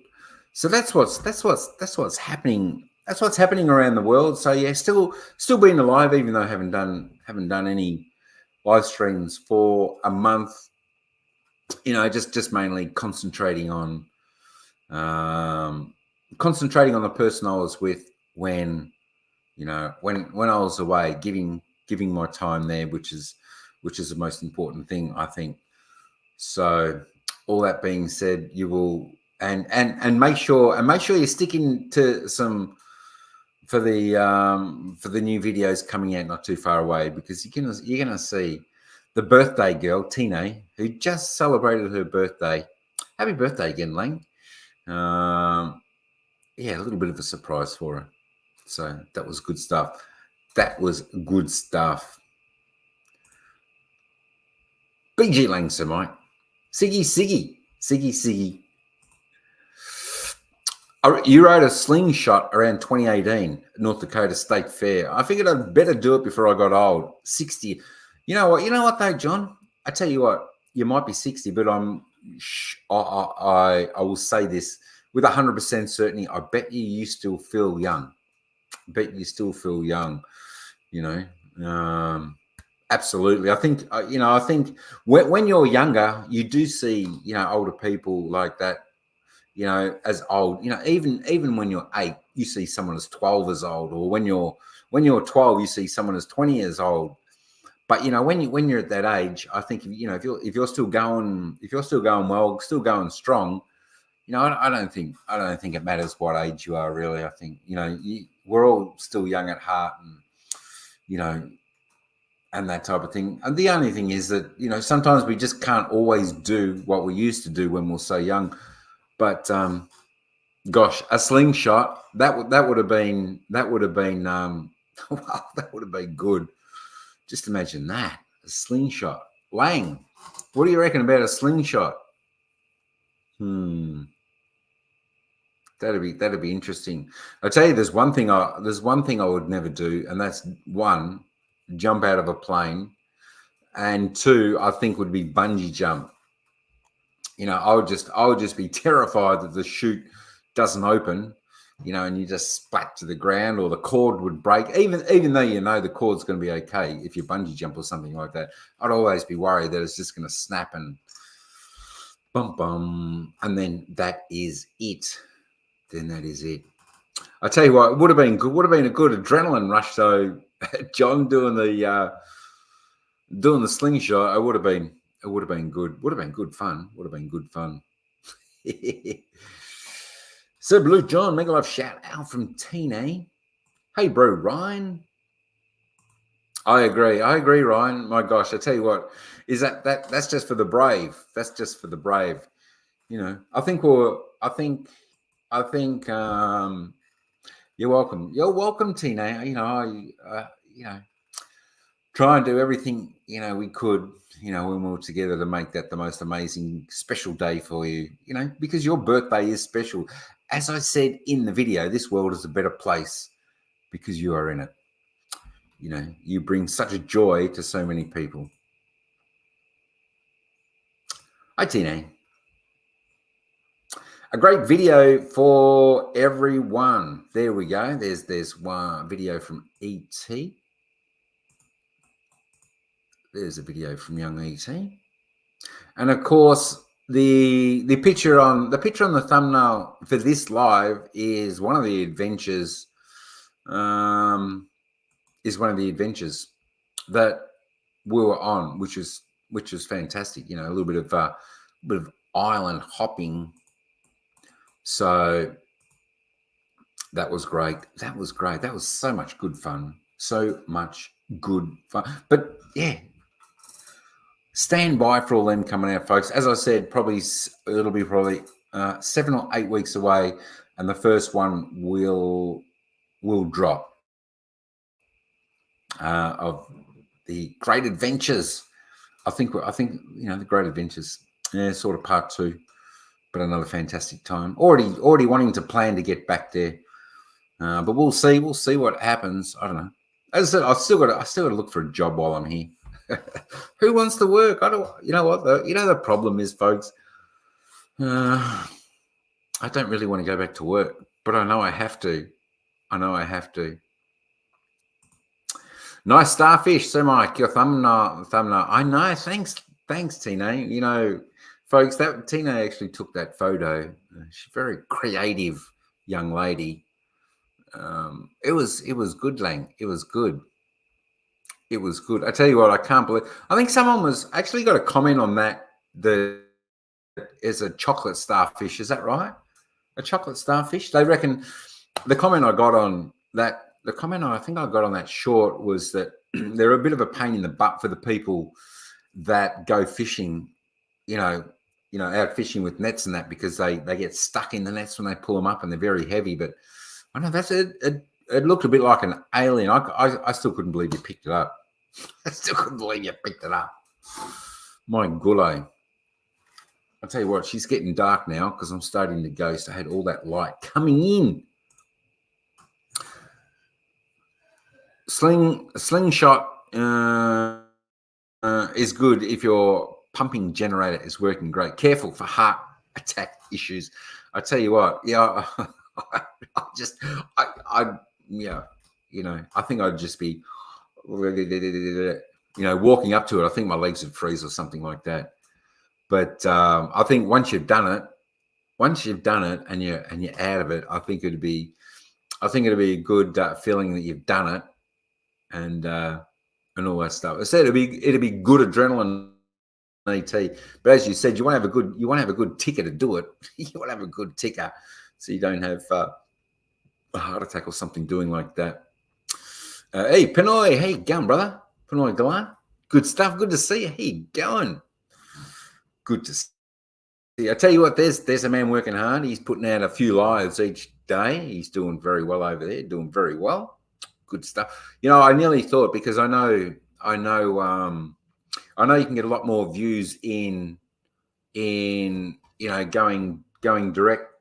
So that's what's happening. That's what's happening around the world. So yeah, still being alive, even though I haven't done any live streams for a month. Just mainly concentrating on the person I was with when I was away, giving my time there, which is the most important thing, I think. So all that being said, you will and make sure you're sticking to some for the new videos coming out not too far away, because you're gonna see the birthday girl Tina, who just celebrated her birthday. Happy birthday again, Lang. Yeah, a little bit of a surprise for her. So that was good stuff. That was good stuff. BG Lang, Sir Mike. Siggy. You rode a slingshot around 2018 North Dakota State Fair. I figured I'd better do it before I got old. 60. You know what though, John? I tell you what, you might be 60, but I will say this with 100% certainty. I bet you still feel young. You know. Absolutely. I think when you're younger, you do see older people like that. As old, even when you're 8, you see someone as 12 years old, or when you're 12, you see someone as 20 years old. But when you're at that age, I think if you're still going well, still going strong, I don't think it matters what age you are, really. I think we're all still young at heart, and and that type of thing. And the only thing is that sometimes we just can't always do what we used to do when we were so young. But gosh, a slingshot that would have been well, that would have been good. Just imagine that, a slingshot. Lang, what do you reckon about a slingshot? That'd be interesting. I tell you, there's one thing I would never do, and that's one, jump out of a plane, and two, I think would be bungee jump. I would just be terrified that the chute doesn't open, and you just splat to the ground, or the cord would break. Even though the cord's going to be okay if you bungee jump or something like that, I'd always be worried that it's just going to snap and bum, and then that is it. I tell you what, it would have been good. Would have been a good adrenaline rush, though. John doing the slingshot. It would have been good. Would have been good fun. So Blue John, mega love shout out from Tina. Hey bro, Ryan. I agree, Ryan. My gosh, I tell you what, is that's just for the brave. That's just for the brave. I think you're welcome. You're welcome, Tina. Try and do everything we could when we were together to make that the most amazing special day for you, because your birthday is special. As I said in the video, this world is a better place because you are in it. You bring such a joy to so many people. Hi, Tina. A great video for everyone. There we go. There's one video from ET. There's a video from young ET. And of course, the picture on the thumbnail for this live is one of the adventures. Is one of the adventures that we were on, which was fantastic. A little bit of island hopping. So that was great. That was so much good fun. But yeah, stand by for all them coming out, folks. As I said, it'll be 7 or 8 weeks away, and the first one will drop of the Great Adventures. I think the Great Adventures. Yeah, sort of part 2, but another fantastic time. Already wanting to plan to get back there, but we'll see. We'll see what happens. I don't know. As I said, I still got to look for a job while I'm here. Who wants to work? I don't. You know what? The problem is, folks. I don't really want to go back to work, but I know I have to. Nice starfish. So, Mike, your thumbnail. I know. Thanks, Tina. Folks, that Tina actually took that photo. She's a very creative young lady. It was good, Lang. It was good. I tell you what, I can't believe. I think someone was actually got a comment on that. Is a chocolate starfish. Is that right? A chocolate starfish? They reckon. The comment I got on the comment I think I got on that short was that they're a bit of a pain in the butt for the people that go fishing, out fishing with nets and that, because they get stuck in the nets when they pull them up and they're very heavy. But I know that's it. It looked a bit like an alien. I still couldn't believe you picked it up. I still couldn't believe you picked it up. My gullo. I'll tell you what, she's getting dark now because I'm starting to ghost. I had all that light coming in. Slingshot is good if your pumping generator is working great. Careful for heart attack issues. I tell you what, yeah, I think I'd just be, walking up to it. I think my legs would freeze or something like that. But I think once you've done it and you're out of it, I think it'd be a good feeling that you've done it and all that stuff. I said it'd be good adrenaline, ET. But as you said, you want to have a good ticker to do it. You want to have a good ticker so you don't have a heart attack or something doing like that. Hey, Pinoy, how you going, brother? Pinoy Galan, good stuff. Good to see you. How you going? Good to see you. I tell you what, there's a man working hard. He's putting out a few lives each day. He's doing very well over there. Doing very well. Good stuff. I nearly thought, because I know you can get a lot more views in going direct,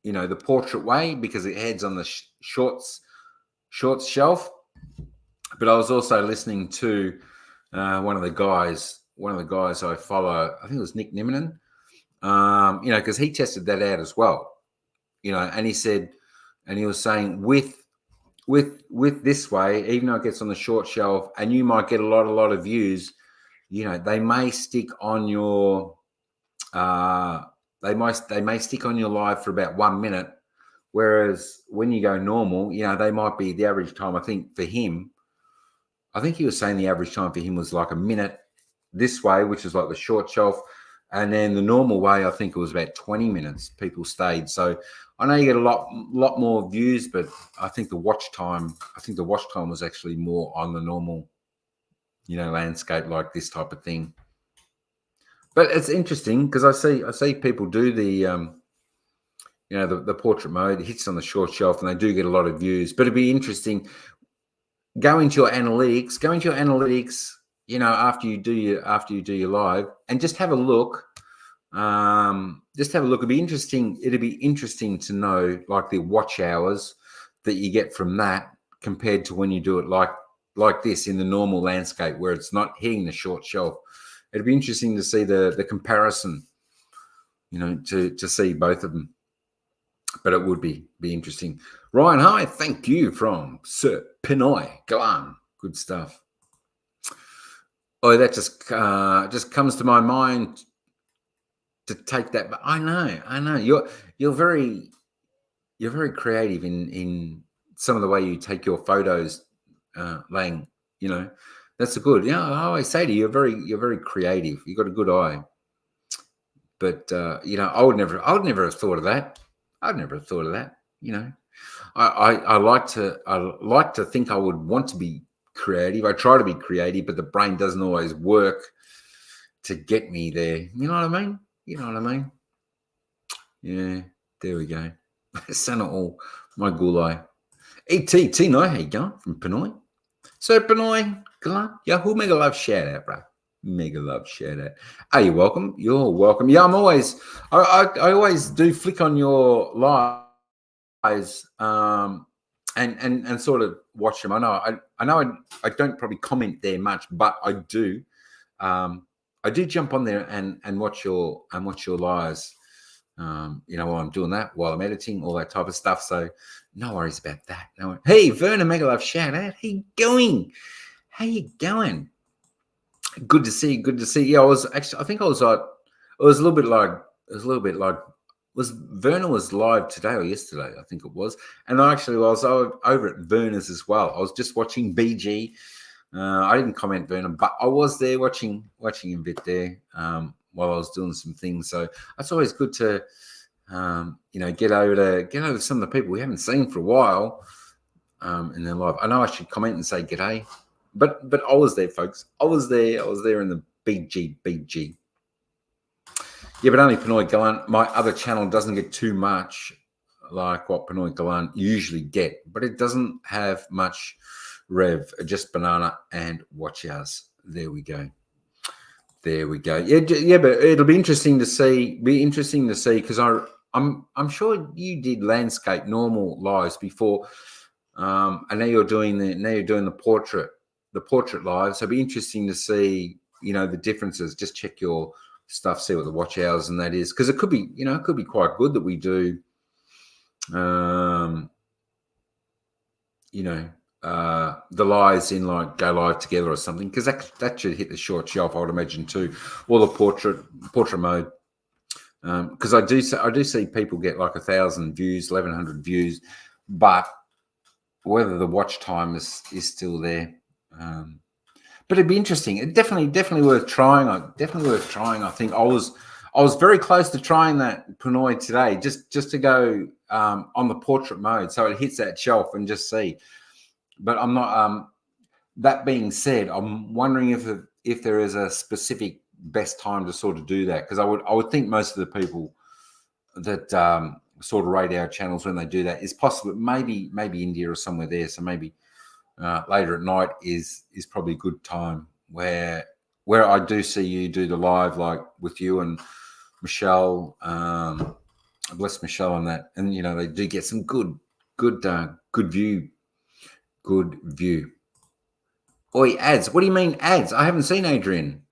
the portrait way, because it heads on the shorts shelf. But I was also listening to one of the guys I follow. I think it was Nick Niminen. Because he tested that out as well. And he said, and he was saying with this way, even though it gets on the short shelf and you might get a lot of views, they may stick on your they may stick on your live for about 1 minute, whereas when you go normal, they might be, the average time, I think for him, I think he was saying the average time for him was like a minute this way, which is like the short shelf, and then the normal way, I think it was about 20 minutes people stayed. So I know you get a lot more views, but I think the watch time was actually more on the normal, landscape like this type of thing. But it's interesting because I see people do the the portrait mode, it hits on the short shelf, and they do get a lot of views. But it'd be interesting going to your analytics, after you do your live, and just have a look. It'd be interesting to know, like, the watch hours that you get from that compared to when you do it like this in the normal landscape where it's not hitting the short shelf. It'd be interesting to see the comparison, to see both of them. But it would be interesting. Ryan, hi, thank you from Sir Pinoy Galan. Good stuff. Oh, that just comes to my mind to take that. But I know. You're very creative in some of the way you take your photos, Lang. That's a good. I always say to you, you're very creative. You got a good eye. But I would never have thought of that. I'd never have thought of that. I like to think I would want to be creative. I try to be creative, but the brain doesn't always work to get me there. You know what I mean? Yeah, there we go. Sana all my gulai. Tino, how you going from Pinoy? So Pinoy, Yahoo, mega love shout out, bro. Mega love shout out. Are you welcome? You're welcome. Yeah, I always do flick on your lives and sort of watch them. I know I don't probably comment there much, but I do. I do jump on there and watch your lives. While I'm doing that, while I'm editing, all that type of stuff. So no worries about that. No. Hey, Verna, mega love shout out. How you going? Good to see you. Yeah, Verna was live today or yesterday, I think it was. And I was over at Verna's as well. I was just watching BG. I didn't comment Verna, but I was there watching a bit there while I was doing some things. So that's always good to get over some of the people we haven't seen for a while. in their life. I know I should comment and say g'day, but I was there, folks. I was there in the BG. Yeah, but only Pinoy Gallant. My other channel doesn't get too much like what Pinoy Gallant usually get, but it doesn't have much rev, just banana and watch hours. There we go. There we go. Yeah, but it'll be interesting to see. Because I'm sure you did landscape normal lives before, and now you're doing the portrait lives. So it'll be interesting to see the differences. Just check your stuff, see what the watch hours and that is, because it could be quite good that we do. The lives in like go live together or something, because that should hit the short shelf, I would imagine too, or the portrait mode, because I do see people get like 1,000 views, 1,100 views, but whether the watch time is still there, but it'd be interesting. It definitely worth trying. I think I was very close to trying that Pinoy today, just to go on the portrait mode, so it hits that shelf and just see. But I'm not. That being said, I'm wondering if there is a specific best time to sort of do that, because I would think most of the people that sort of rate our channels when they do that is possible. Maybe India or somewhere there. So maybe later at night is probably a good time where I do see you do the live, like with you and Michelle. Bless Michelle on that, and they do get some good view. Good view. Oi, ads. What do you mean ads? I haven't seen Adrian.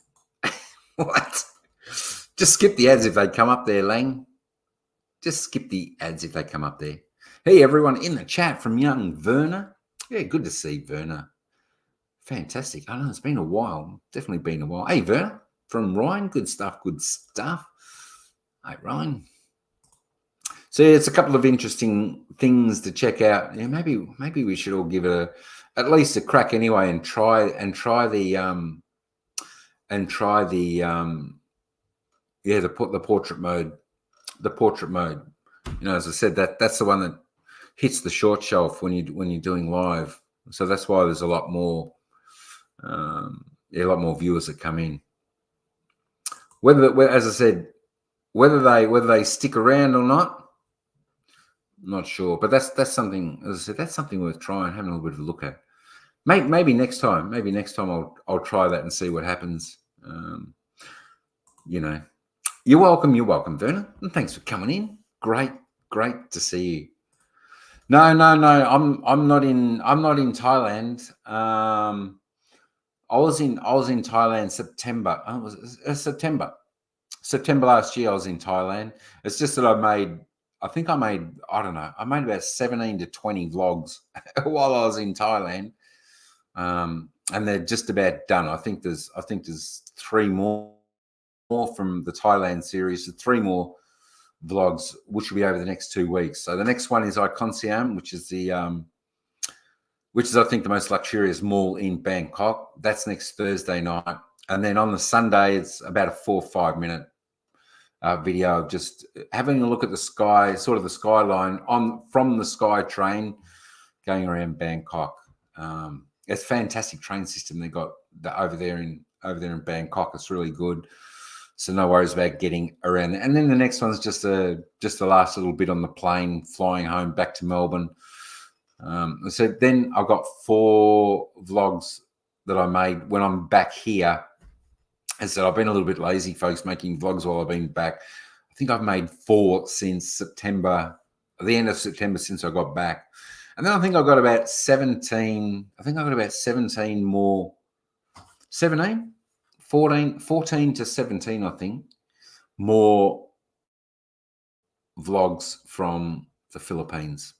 What? Just skip the ads if they come up there, Lang. Just skip the ads if they come up there. Hey, everyone in the chat from young Werner. Yeah, good to see Werner. Fantastic. I know it's been a while. Definitely been a while. Hey, Werner from Ryan. Good stuff. Hey, Ryan. So yeah, it's a couple of interesting things to check out. Yeah, maybe we should all give it at least a crack anyway, and try the the portrait mode. The portrait mode. As I said, that's the one that hits the short shelf when you're doing live. So that's why there's a lot more viewers that come in. As I said, whether they stick around or not, I'm not sure. But that's something, as I said, that's something worth trying, having a little bit of a look at. Maybe next time. I'll try that and see what happens. You're welcome, Werner, and thanks for coming in. Great to see you. No. I'm not in Thailand. I was in Thailand September. Oh, was it September last year. I was in Thailand. It's just that I made about 17 to 20 vlogs while I was in Thailand, and they're just about done. I think there's 3 more from the Thailand series. So 3 more vlogs, which will be over the next 2 weeks. So the next one is Icon Siam, which is I think the most luxurious mall in Bangkok. That's next Thursday night, and then on the Sunday it's about a 4 or 5 minute video of just having a look at the sky, sort of the skyline from the Sky Train going around Bangkok. It's a fantastic train system they got over there in Bangkok. It's really good. So no worries about getting around there. And then the next one's just the last little bit on the plane flying home back to Melbourne. So then I've got 4 vlogs that I made when I'm back here. As I said, I've been a little bit lazy, folks, making vlogs while I've been back. I think I've made 4 since September, the end of September, since I got back. And then I think I've got about 17. I think I've got about 17 more. 17? 14 to 17, I think, more vlogs from the Philippines,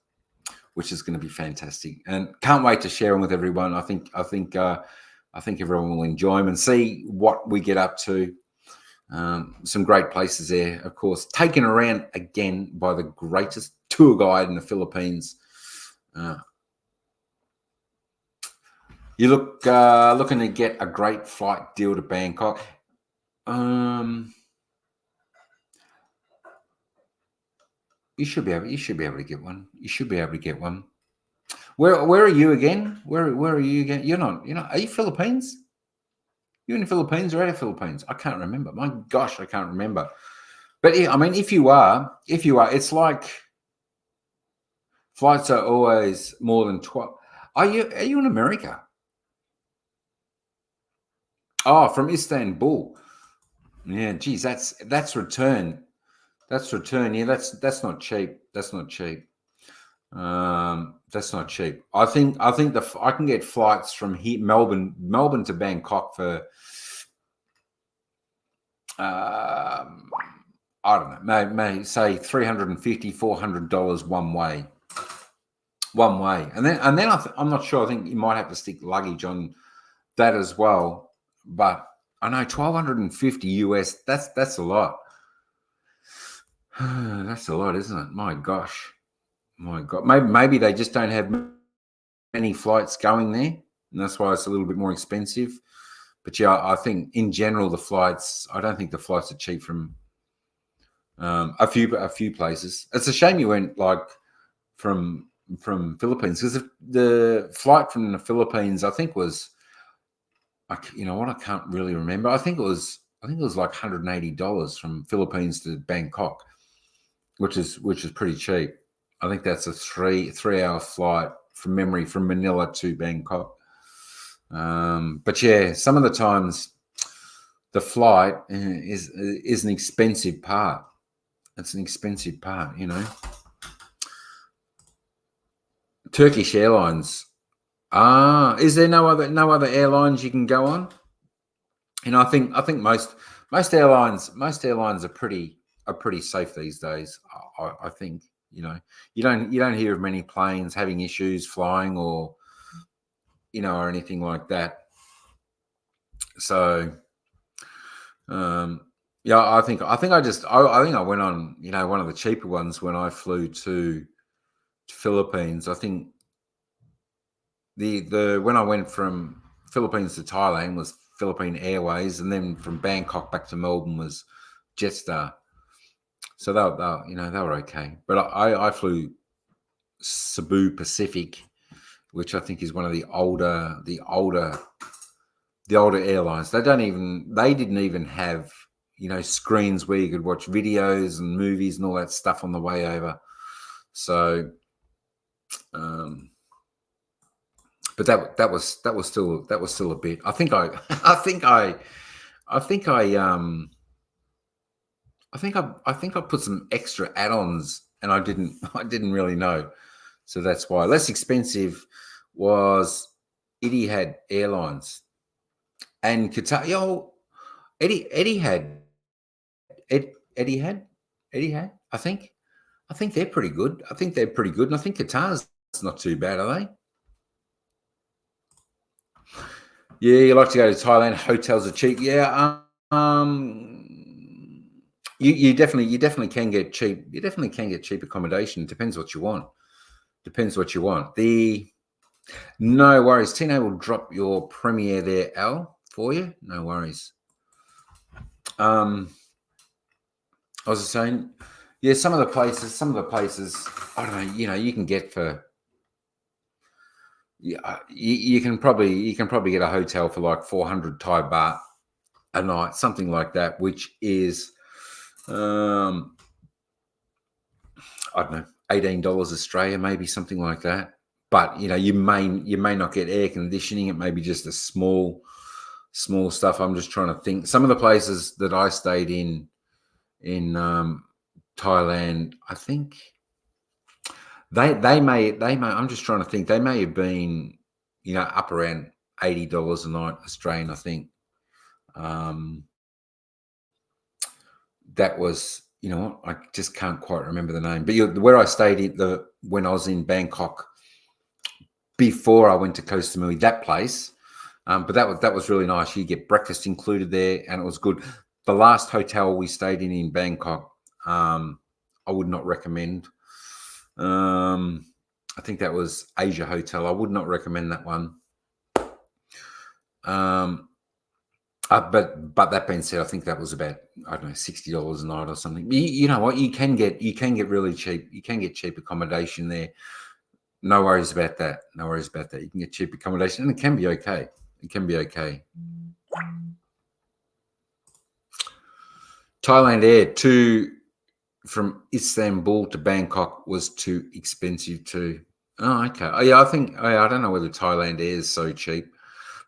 which is going to be fantastic, and can't wait to share them with everyone. I think everyone will enjoy them and see what we get up to. Some great places there, of course, taken around again by the greatest tour guide in the Philippines. You looking to get a great flight deal to Bangkok. You should be able to get one. Where are you again? Where are you again? You're not. Are you Philippines? You in the Philippines or out of Philippines? I can't remember. My gosh, I can't remember. But I mean, if you are, it's like flights are always more than 12. Are you in America? Oh, from Istanbul. Yeah, geez, that's return. That's return. Yeah, that's not cheap. That's not cheap. That's not cheap. I think I can get flights from here, Melbourne to Bangkok for I don't know, may say $350, $400 one way, and then I'm not sure. I think you might have to stick luggage on that as well. But I know 1,250 US. That's a lot. That's a lot, isn't it? My gosh, my God. Maybe they just don't have many flights going there, and that's why it's a little bit more expensive. But yeah, I think in general the flights. I don't think the flights are cheap from a few places. It's a shame you went like from Philippines, because the flight from the Philippines, I think was, you know what, I can't really remember. I think it was like $180 from Philippines to Bangkok, which is pretty cheap. I think that's a three-hour flight from memory from Manila to Bangkok. But yeah, some of the times the flight is an expensive part. It's an expensive part, you know. Turkish Airlines. Is there no other airlines you can go on? You know, I think most airlines are pretty safe these days. I think, you know, you don't hear of many planes having issues flying, or you know, or anything like that. So yeah, I think I went on, you know, one of the cheaper ones when I flew to Philippines. I think the when I went from Philippines to Thailand was Philippine Airways, and then from Bangkok back to Melbourne was Jetstar. So they were okay. But I flew Cebu Pacific, which I think is one of the older airlines. They didn't even have, you know, screens where you could watch videos and movies and all that stuff on the way over. So but that was still a bit. I think I put some extra add-ons, and I didn't really know. So that's why. Less expensive was Etihad Airlines and Qatar. Yo, Etihad. I think they're pretty good. And I think Qatar's not too bad, are they? Yeah, you like to go to Thailand. Hotels are cheap. Yeah. You definitely can get cheap. You definitely can get cheap accommodation. Depends what you want. No worries. Tino will drop your premiere there, Al, for you. No worries. I was just saying, yeah, some of the places, I don't know, you know, you can get for, yeah, you can probably get a hotel for like 400 Thai baht a night, something like that, which is, I don't know, $18 Australia, maybe something like that. But you know, you may not get air conditioning. It may be just a small stuff. I'm just trying to think. Some of the places that I stayed in Thailand, I think they may. I'm just trying to think. They may have been, you know, up around $80 a night Australian, I think. That was, you know, I just can't quite remember the name. But where I stayed when I was in Bangkok before I went to Koh Samui, that place. But that was really nice. You get breakfast included there, and it was good. The last hotel we stayed in Bangkok, I would not recommend. I think that was Asia Hotel. I would not recommend that one. But that being said, I think that was about, I don't know, $60 a night or something. You know what? You can get really cheap. You can get cheap accommodation there. No worries about that. No worries about that. You can get cheap accommodation, and it can be okay. It can be okay. Thailand Air from Istanbul to Bangkok was too expensive too. Oh, okay. Oh, yeah, I don't know whether Thailand Air is so cheap,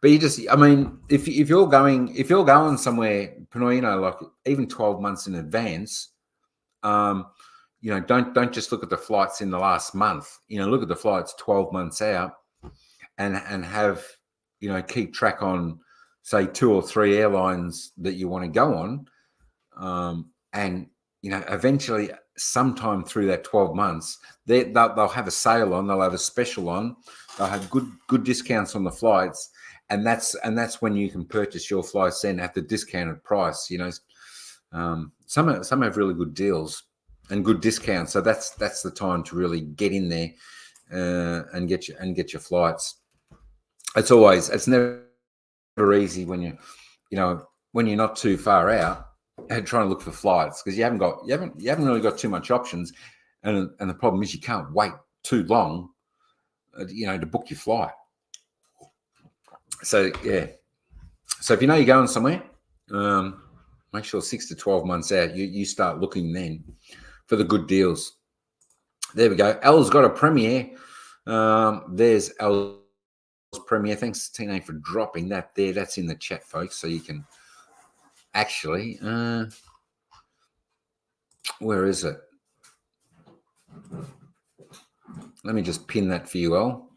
but I mean, if you're going somewhere, like even 12 months in advance, don't just look at the flights in the last month. Look at the flights 12 months out, and have keep track on, say, 2 or 3 airlines that you want to go on, and eventually, sometime through that 12 months, they'll have a sale on, they'll have a special on, they'll have good discounts on the flights, and that's when you can purchase your flights then at the discounted price. Some have really good deals and good discounts, so that's the time to really get in there and get your flights. It's never easy when when you're not too far out and trying to look for flights, because you haven't really got too much options, and the problem is you can't wait too long to book your flight. So yeah, so if you're going somewhere, make sure 6 to 12 months out you start looking then for the good deals. There we go. El's got a premiere. There's El's premiere. Thanks, Tino, for dropping that there. That's in the chat, folks, so you can actually where is it? Let me just pin that for you, El.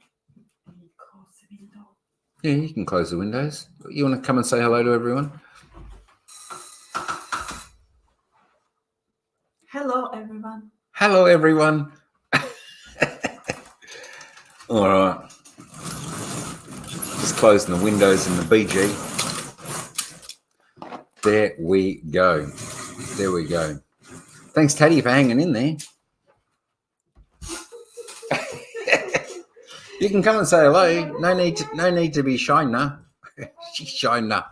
Yeah, you can close the windows. You want to come and say hello to everyone? Hello, everyone. Hello, everyone. All right. Just closing the windows in the BG. There we go. There we go. Thanks, Teddy, for hanging in there. You can come and say hello. No need to be shy now. She's shy now.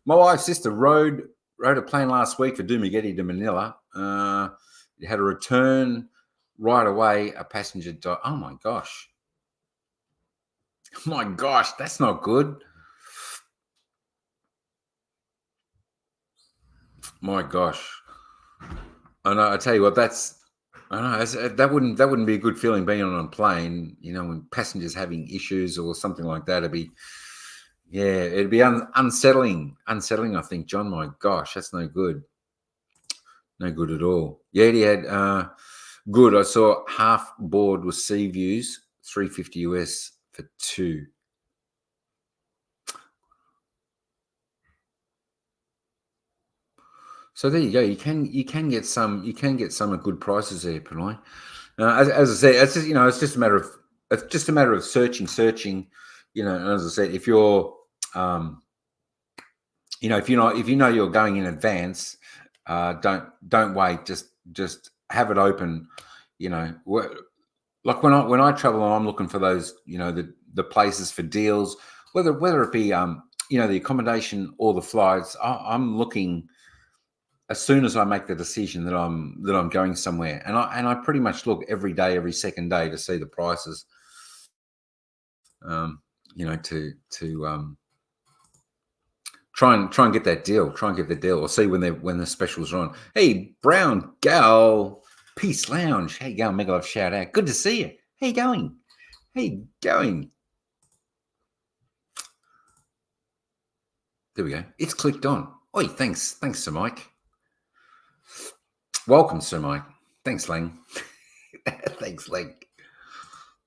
My wife's sister rode a plane last week for Dumaguete to Manila. It had a return right away. A passenger died. Oh my gosh. My gosh, that's not good. My gosh. I know. I tell you what, I know that wouldn't be a good feeling being on a plane. When passengers having issues or something like that. It'd be unsettling. Unsettling, I think, John. My gosh, that's no good. No good at all. Yeah, he had good. I saw half board with sea views, $350 US for 2. So there you go. You can get some at good prices there, Pinoy. As I said, it's just a matter of searching. And as I said, if you're if you're going in advance, don't wait. Just have it open. Like when I travel, I'm looking for those the places for deals, whether it be the accommodation or the flights. I'm looking as soon as I make the decision that I'm going somewhere, and I pretty much look every day, every second day, to see the prices. To try and get that deal. Try and get the deal, or see when the specials are on. Hey, Brown Gal, Peace Lounge. How you going? Mega love shout out. Good to see you. How you going? How you going? There we go. It's clicked on. Oi, thanks, Sir Mike. Welcome, Sir Mike. Thanks, Lang. Thanks, Lang.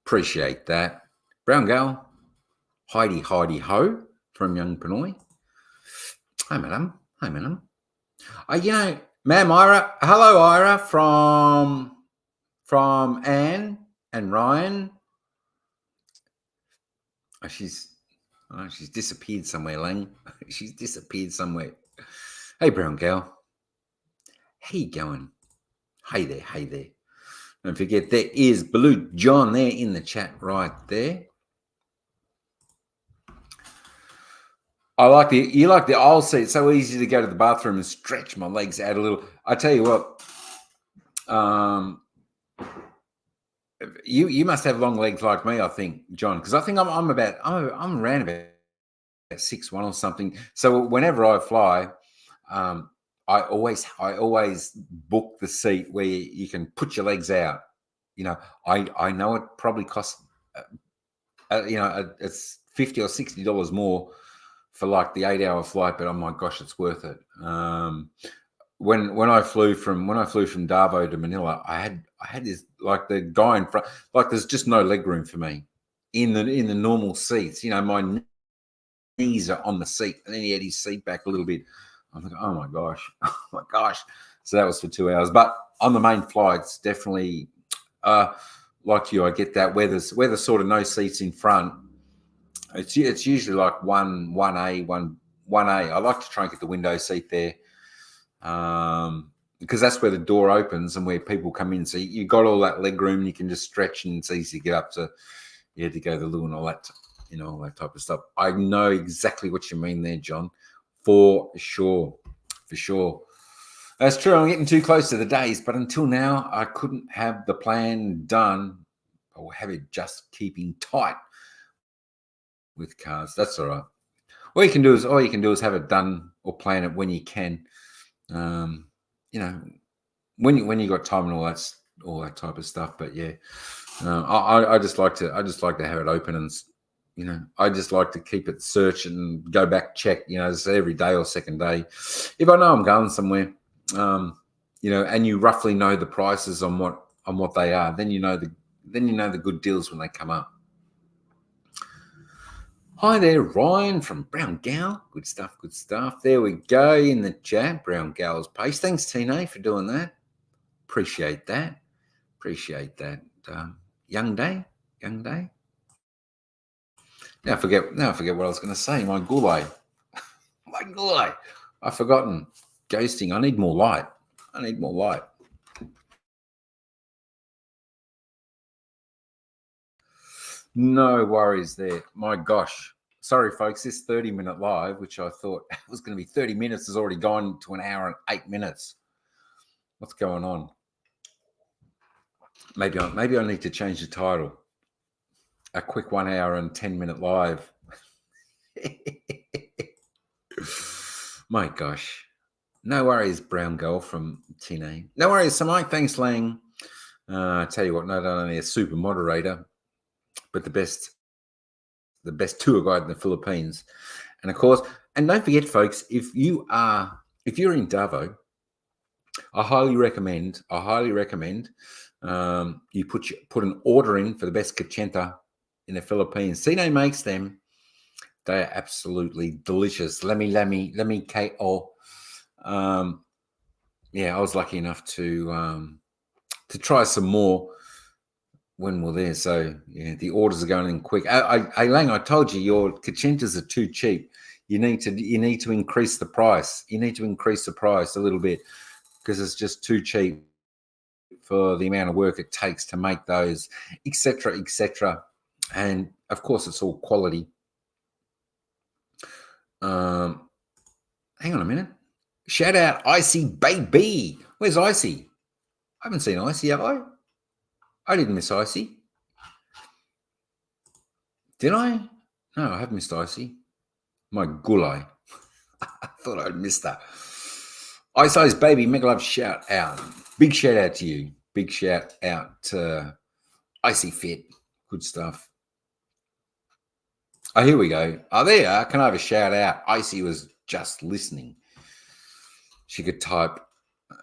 Appreciate that. Brown Gal, Heidi Ho from Young Pinoy. Hi, madam. Ma'am Ira. Hello, Ira from Anne and Ryan. She's disappeared somewhere, Lang. She's disappeared somewhere. Hey, Brown Gal. How you going? Hey there. Don't forget, there is Blue John there in the chat right there. You like the aisle seat. It's so easy to go to the bathroom and stretch my legs out a little. I tell you what, You must have long legs like me, I think, John, because I think I'm around about 6'1" or something. So whenever I fly, um, I always book the seat where you can put your legs out. You know, I know it probably costs, it's $50 or $60 more for like the 8 hour flight, but oh my gosh, it's worth it. When I flew from Davao to Manila, I had this, like, the guy in front, like, there's just no leg room for me in the normal seats. My knees are on the seat, and then he had his seat back a little bit. I'm like, oh my gosh, oh my gosh. So that was for 2 hours. But on the main flights, definitely, uh, like you, I get that where there's sort of no seats in front. It's usually like one A. I like to try and get the window seat there, because that's where the door opens and where people come in. So you got all that leg room. You can just stretch, and it's easy to get up to, to go to the loo and all that, all that type of stuff. I know exactly what you mean there, John, for sure, for sure. That's true. I'm getting too close to the days, but until now, I couldn't have the plan done or have it just keeping tight with cars. That's all right. All you can do is have it done or plan it when you can. Um, you know, when you got time and all that type of stuff. But yeah, I just like to have it open, and I just like to keep it search and go back check. So every day or second day, if I know I'm going somewhere, and you roughly know the prices on what they are, then the good deals when they come up. Hi there, Ryan from Brown Gal. Good stuff, good stuff. There we go in the chat. Brown Gal's pace. Thanks, Tina, for doing that. Appreciate that. Appreciate that. Young day. Now I forget what I was going to say. My gulay. I've forgotten. Ghosting. I need more light. No worries there. My gosh. Sorry, folks. This 30-minute live, which I thought was going to be 30 minutes, has already gone to an hour and 8 minutes. What's going on? Maybe I need to change the title. A quick 1 hour and 10-minute live. My gosh. No worries, Brown Girl from Tina. No worries, so Mike. Thanks, Lang. I tell you what, not only a super moderator, but the best tour guide in the Philippines. And of course, and don't forget, folks, if you're in Davao, I highly recommend you put an order in for the best cachenta in the Philippines. Cine makes them. They are absolutely delicious. Let me KO. Yeah, I was lucky enough to try some more when we're there. So yeah, the orders are going in quick. Lang, I told you your cacentas are too cheap. You need to increase the price. You need to increase the price a little bit, because it's just too cheap for the amount of work it takes to make those, etc. And of course, it's all quality. Hang on a minute. Shout out Icy Baby. Where's Icy? I haven't seen Icy, have I? I didn't miss Icy. Did I? No, I have missed Icy. My gulai. I thought I'd missed that. Icy's Baby, mega love shout out. Big shout out to you. Big shout out to Icy Fit. Good stuff. Oh, here we go. Oh, there you are. Can I have a shout out? Icy was just listening. She could type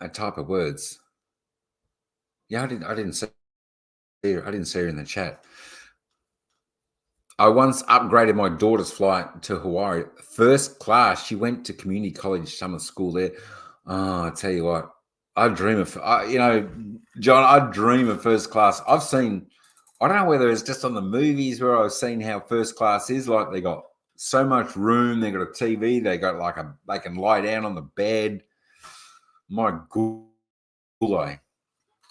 a type of words. Yeah, I didn't see her. I didn't see her in the chat. I once upgraded my daughter's flight to Hawaii, first class. She went to community college summer school there. Oh, I tell you what, I dream of, John, I dream of first class. I don't know whether it's just on the movies where I've seen how first class is. Like, they got so much room. They got a TV. They got they can lie down on the bed. My gulay.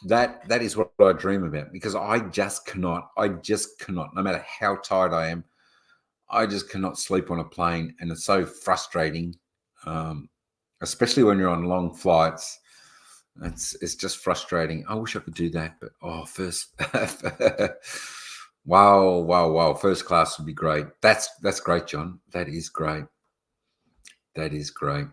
That is what I dream about, because I just cannot, no matter how tired I am, I just cannot sleep on a plane. And it's so frustrating, especially when you're on long flights. It's just frustrating. I wish I could do that, but first, wow! First class would be great. That's great, John. That is great. That is great.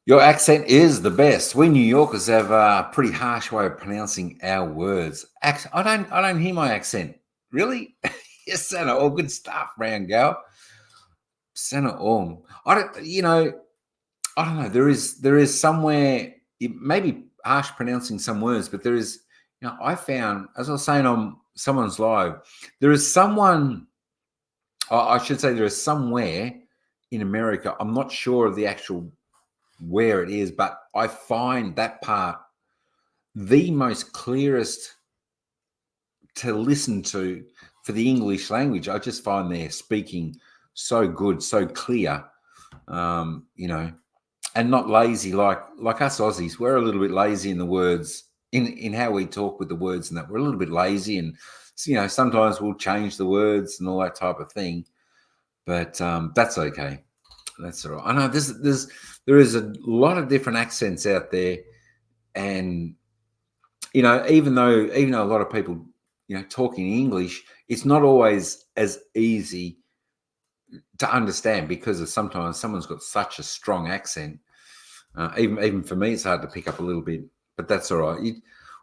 Your accent is the best. We New Yorkers have a pretty harsh way of pronouncing our words. I don't hear my accent. Really? Yes, Santa. All good stuff, round gal. Santa Orm. I don't. I don't know. There is somewhere. It may be harsh pronouncing some words, but there is. I found, as I was saying on someone's live, there is someone. I should say there is somewhere in America. I'm not sure of the actual where it is, but I find that part the most clearest to listen to for the English language. I just find their speaking so good, so clear, and not lazy like us Aussies. We're a little bit lazy in the words, in how we talk with the words, and that we're a little bit lazy, and sometimes we'll change the words and all that type of thing. But that's okay. That's all right. I know there is a lot of different accents out there, and even though a lot of people talking English, it's not always as easy to understand because of sometimes someone's got such a strong accent. Even for me, it's hard to pick up a little bit, but that's all right.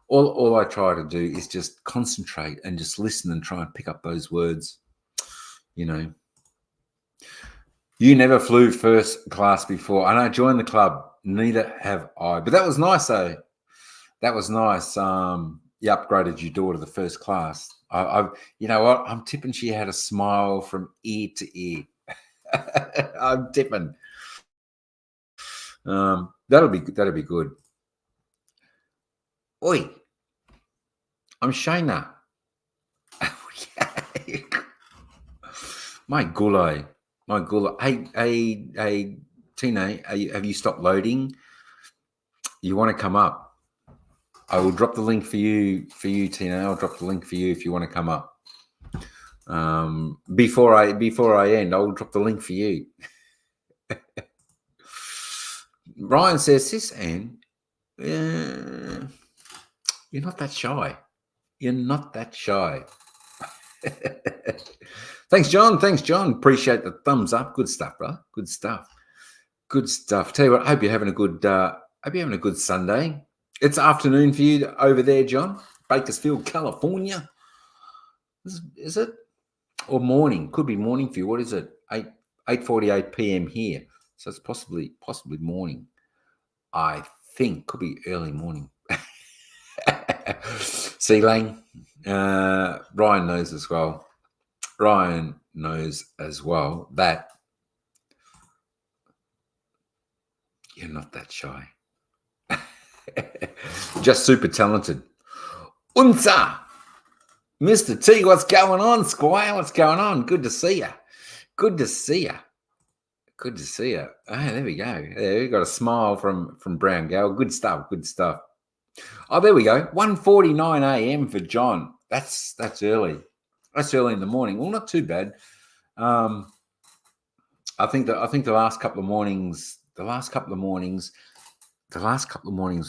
All I try to do is just concentrate and just listen and try and pick up those words. You never flew first class before. I know, join the club. Neither have I. But that was nice, though. That was nice. You upgraded your daughter to the first class. You know what? I'm tipping she had a smile from ear to ear. I'm tipping. That'll be good. Oi, I'm Shayna. My gulai. Hey, Tina, have you stopped loading? You want to come up? I will drop the link for you, Tina. I'll drop the link for you if you want to come up. Before I end, I'll drop the link for you. Ryan says, "Sis Anne, you're not that shy. You're not that shy." Thanks, John. Appreciate the thumbs up. Good stuff, bro. Good stuff. Tell you what, I hope you're having a good Sunday. It's afternoon for you over there, John. Bakersfield, California. Is it? Or morning? Could be morning for you. What is it? 8:48 p.m. here. So it's possibly morning. I think could be early morning. See, Lang. Ryan knows as well. Ryan knows as well that you're not that shy. Just super talented. Unsa Mr. T, what's going on, Squire? What's going on? Good to see you. Good to see you. Oh, there we go. There we got a smile from Brown Gal. Good stuff. Oh, there we go. 1:49 a.m. for John. That's early. That's early in the morning. Well, not too bad. I think the last couple of mornings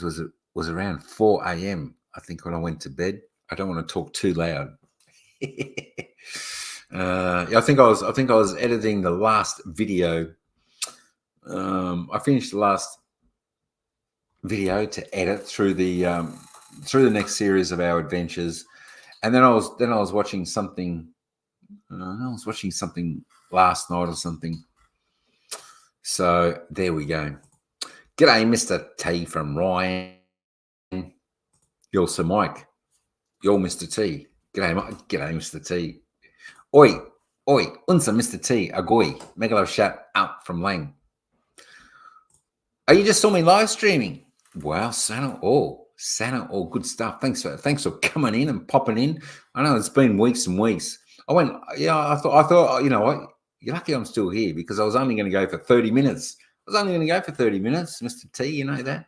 was around 4 a.m. I think when I went to bed. I don't want to talk too loud. I think I was editing the last video. I finished the last video to edit through the next series of our adventures, and then I was watching something. I was watching something last night or something. So there we go. G'day, Mr. T from Ryan. Yo, Sir Mike. Yo, Mr. T. G'day, Mike. G'day, Mr. T. Oi, unsa Mr. T, agoi. Megalo shout out from Lang. Oh, you just saw me live streaming. Wow, Santa all good stuff. Thanks for coming in and popping in. I know it's been weeks and weeks. I thought, you know what? You're lucky I'm still here because I was only going to go for 30 minutes. Mr. T, you know that.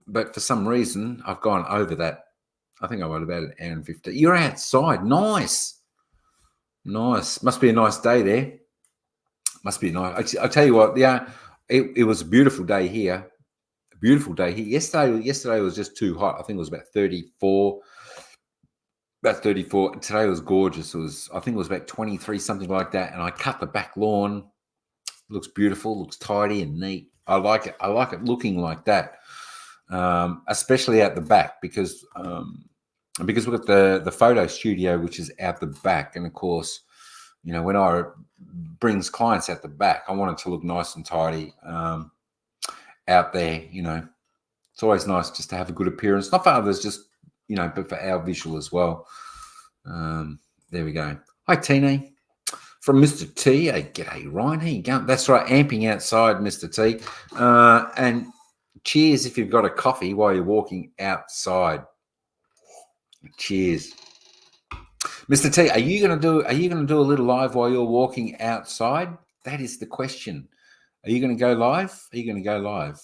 But for some reason, I've gone over that. I think I went about an hour and 50. You're outside. Nice. Must be a nice day there. Must be nice. I tell you what, yeah, It was a beautiful day here. A beautiful day here. Yesterday was just too hot. I think it was about 34. About 34. Today was gorgeous. I think it was about 23, something like that. And I cut the back lawn. Looks beautiful, looks tidy and neat. I like it. I like it looking like that, especially out the back because we've got the photo studio, which is out the back. And of course, when I brings clients out the back, I want it to look nice and tidy out there. It's always nice just to have a good appearance, not for others, just, but for our visual as well. There we go. Hi, Tina. From Mr. T. Hey, g'day, Ryan. How you going? That's right, amping outside, Mr. T. And cheers if you've got a coffee while you're walking outside. Cheers. Mr. T, are you gonna do a little live while you're walking outside? That is the question. Are you gonna go live? Are you gonna go live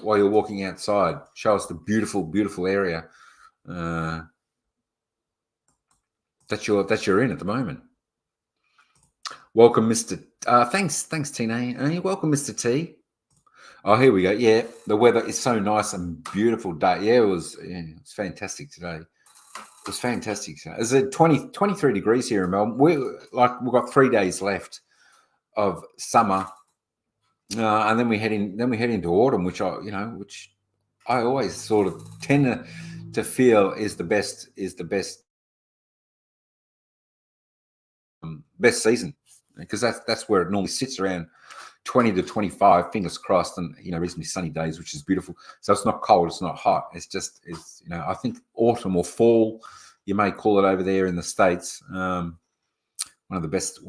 while you're walking outside? Show us the beautiful, beautiful area that you're in at the moment. Welcome, Mr. Thanks, Tina. Welcome, Mr. T. Oh, here we go. Yeah, the weather is so nice and beautiful day. Yeah, it was fantastic today. It was fantastic. It's at 23 degrees here in Melbourne. We've got 3 days left of summer, and then we head into autumn, which I always sort of tend to feel is the best best season, because that's where it normally sits, around 20 to 25, fingers crossed, and reasonably sunny days, which is beautiful. So it's not cold, it's not hot. It's I think autumn or fall, you may call it over there in the States. One of the best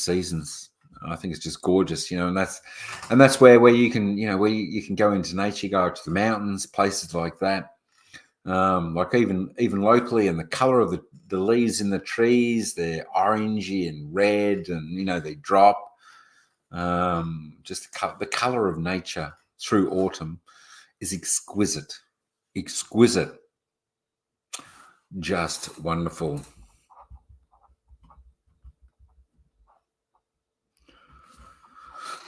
seasons. I think it's just gorgeous, and that's where you can where you can go into nature, go to the mountains, places like that. Like even locally, and the color of the leaves in the trees, they're orangey and red, and they drop. Just the color of nature through autumn is exquisite, just wonderful.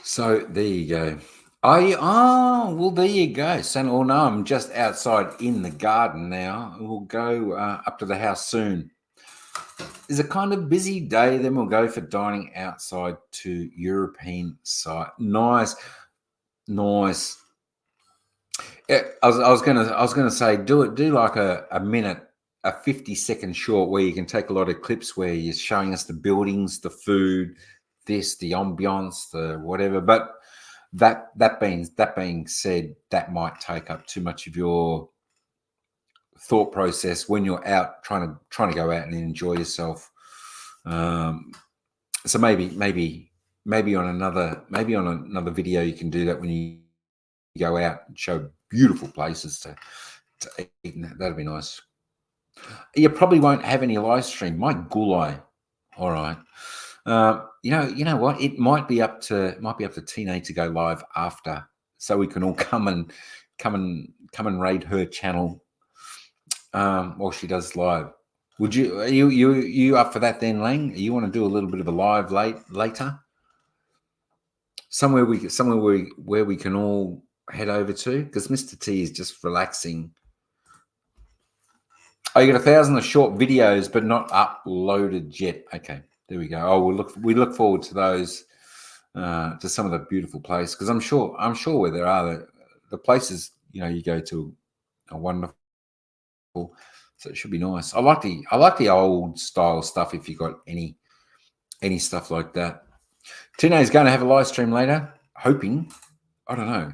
So there you go. Well, there you go. So, no, I'm just outside in the garden now. We'll go up to the house soon. It's a kind of busy day. Then we'll go for dining outside to European site. Nice. Yeah, I was gonna say, do like a minute, a 50-second short where you can take a lot of clips where you're showing us the buildings, the food, the ambiance, the whatever. But that being said, that might take up too much of your thought process when you're out trying to go out and enjoy yourself. So maybe on another video you can do that when you go out and show beautiful places to eat. That'd be nice. You probably won't have any live stream. My gulai. All right. You know what? It might be up to Tina to go live after, so we can all come and raid her channel while she does live. Would you? Are you up for that then, Lang? You want to do a little bit of a live later? Somewhere where we can all head over to, because Mr. T is just relaxing. Oh, you got 1,000 of short videos, but not uploaded yet. Okay, there we go. Oh, we look forward to those, to some of the beautiful places, because I'm sure where there are the places you go to are wonderful. So it should be nice. I like the old style stuff. If you got any stuff like that, Tina is going to have a live stream later. Hoping, I don't know,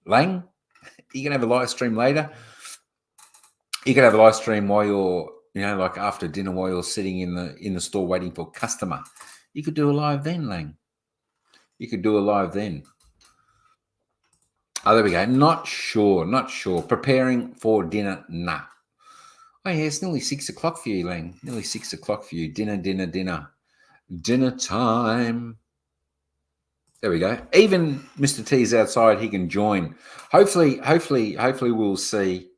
Lang, you can have a live stream later. You can have a live stream while you're, like after dinner, while you're sitting in the store waiting for a customer. You could do a live then, Lang. You could do a live then. Oh, there we go. Not sure. Preparing for dinner. Nah. Oh, yeah, it's nearly 6 o'clock for you, Lang. Nearly 6 o'clock for you. Dinner. Dinner time. There we go. Even Mr. T's outside. He can join. Hopefully we'll see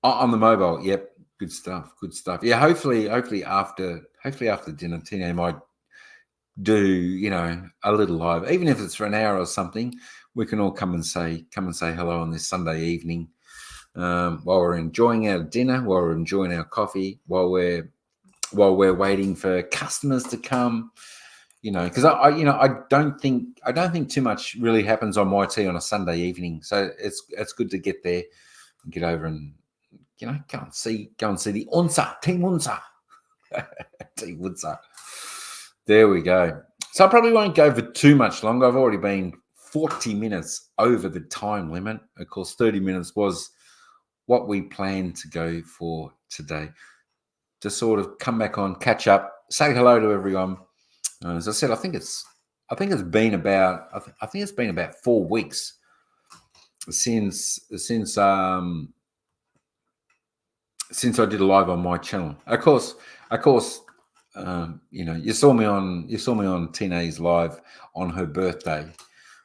on the mobile. Yep. Good stuff. Yeah. Hopefully after dinner, Tina might do a little live, even if it's for an hour or something. We can all come and say hello on this Sunday evening, while we're enjoying our dinner, while we're enjoying our coffee, while we're waiting for customers to come. Because I don't think too much really happens on YT on a Sunday evening, so it's good to get there and get over and go and see the Unsa Team Unsa. Team Unsa. There we go. So I probably won't go for too much longer. I've already been 40 minutes over the time limit. Of course, 30 minutes was what we planned to go for today. To sort of come back on, catch up, say hello to everyone. As I said, I think it's been about 4 weeks since I did a live on my channel. Of course, you saw me on Tina's live on her birthday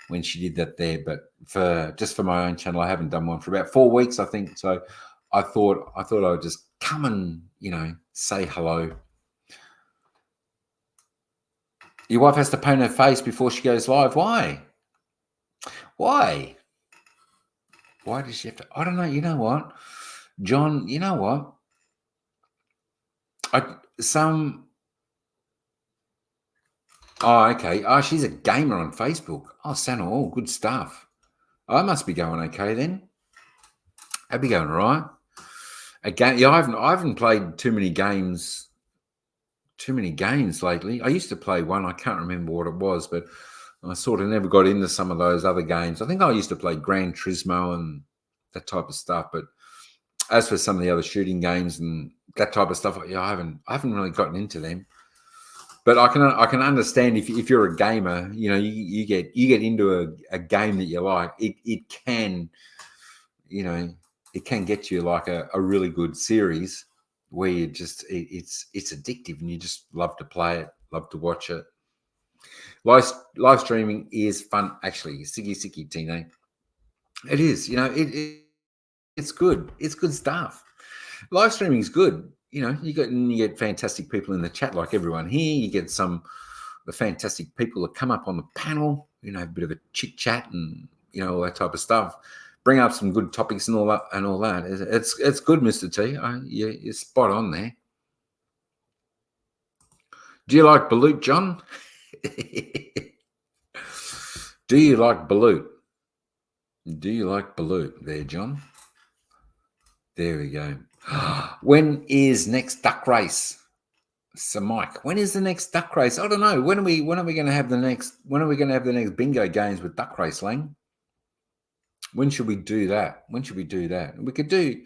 when she did that there. But for my own channel, I haven't done one for about 4 weeks, I think. So I thought I would just come and say hello. Your wife has to paint her face before she goes live. Why? Why does she have to? I don't know. You know what, John? You know what? Oh, okay. Oh, she's a gamer on Facebook. Oh, Santa, all good stuff. Oh, I must be going okay then. I'd be going all right. Again, yeah, I haven't played too many games lately. I used to play one. I can't remember what it was, but I sort of never got into some of those other games. I think I used to play Gran Turismo and that type of stuff. But as for some of the other shooting games and that type of stuff, yeah, I haven't really gotten into them. But I can understand if you're a gamer, you get into a game that you like, it can get you like a really good series where you just it's addictive and you just love to play it, love to watch it. Live streaming is fun, actually. Sicky Tino. It is, it's good. It's good stuff. Live streaming is good. You get fantastic people in the chat, like everyone here. You get the fantastic people that come up on the panel. A bit of a chit chat and all that type of stuff. Bring up some good topics and all that. It's good, Mr. T. You're spot on there. Do you like balut, John? Do you like balut? Do you like balut there, John? There we go. When is next duck race? So, Mike, when is the next duck race? I don't know. When are we going to have the next bingo games with duck race, Lang? When should we do that? We could do.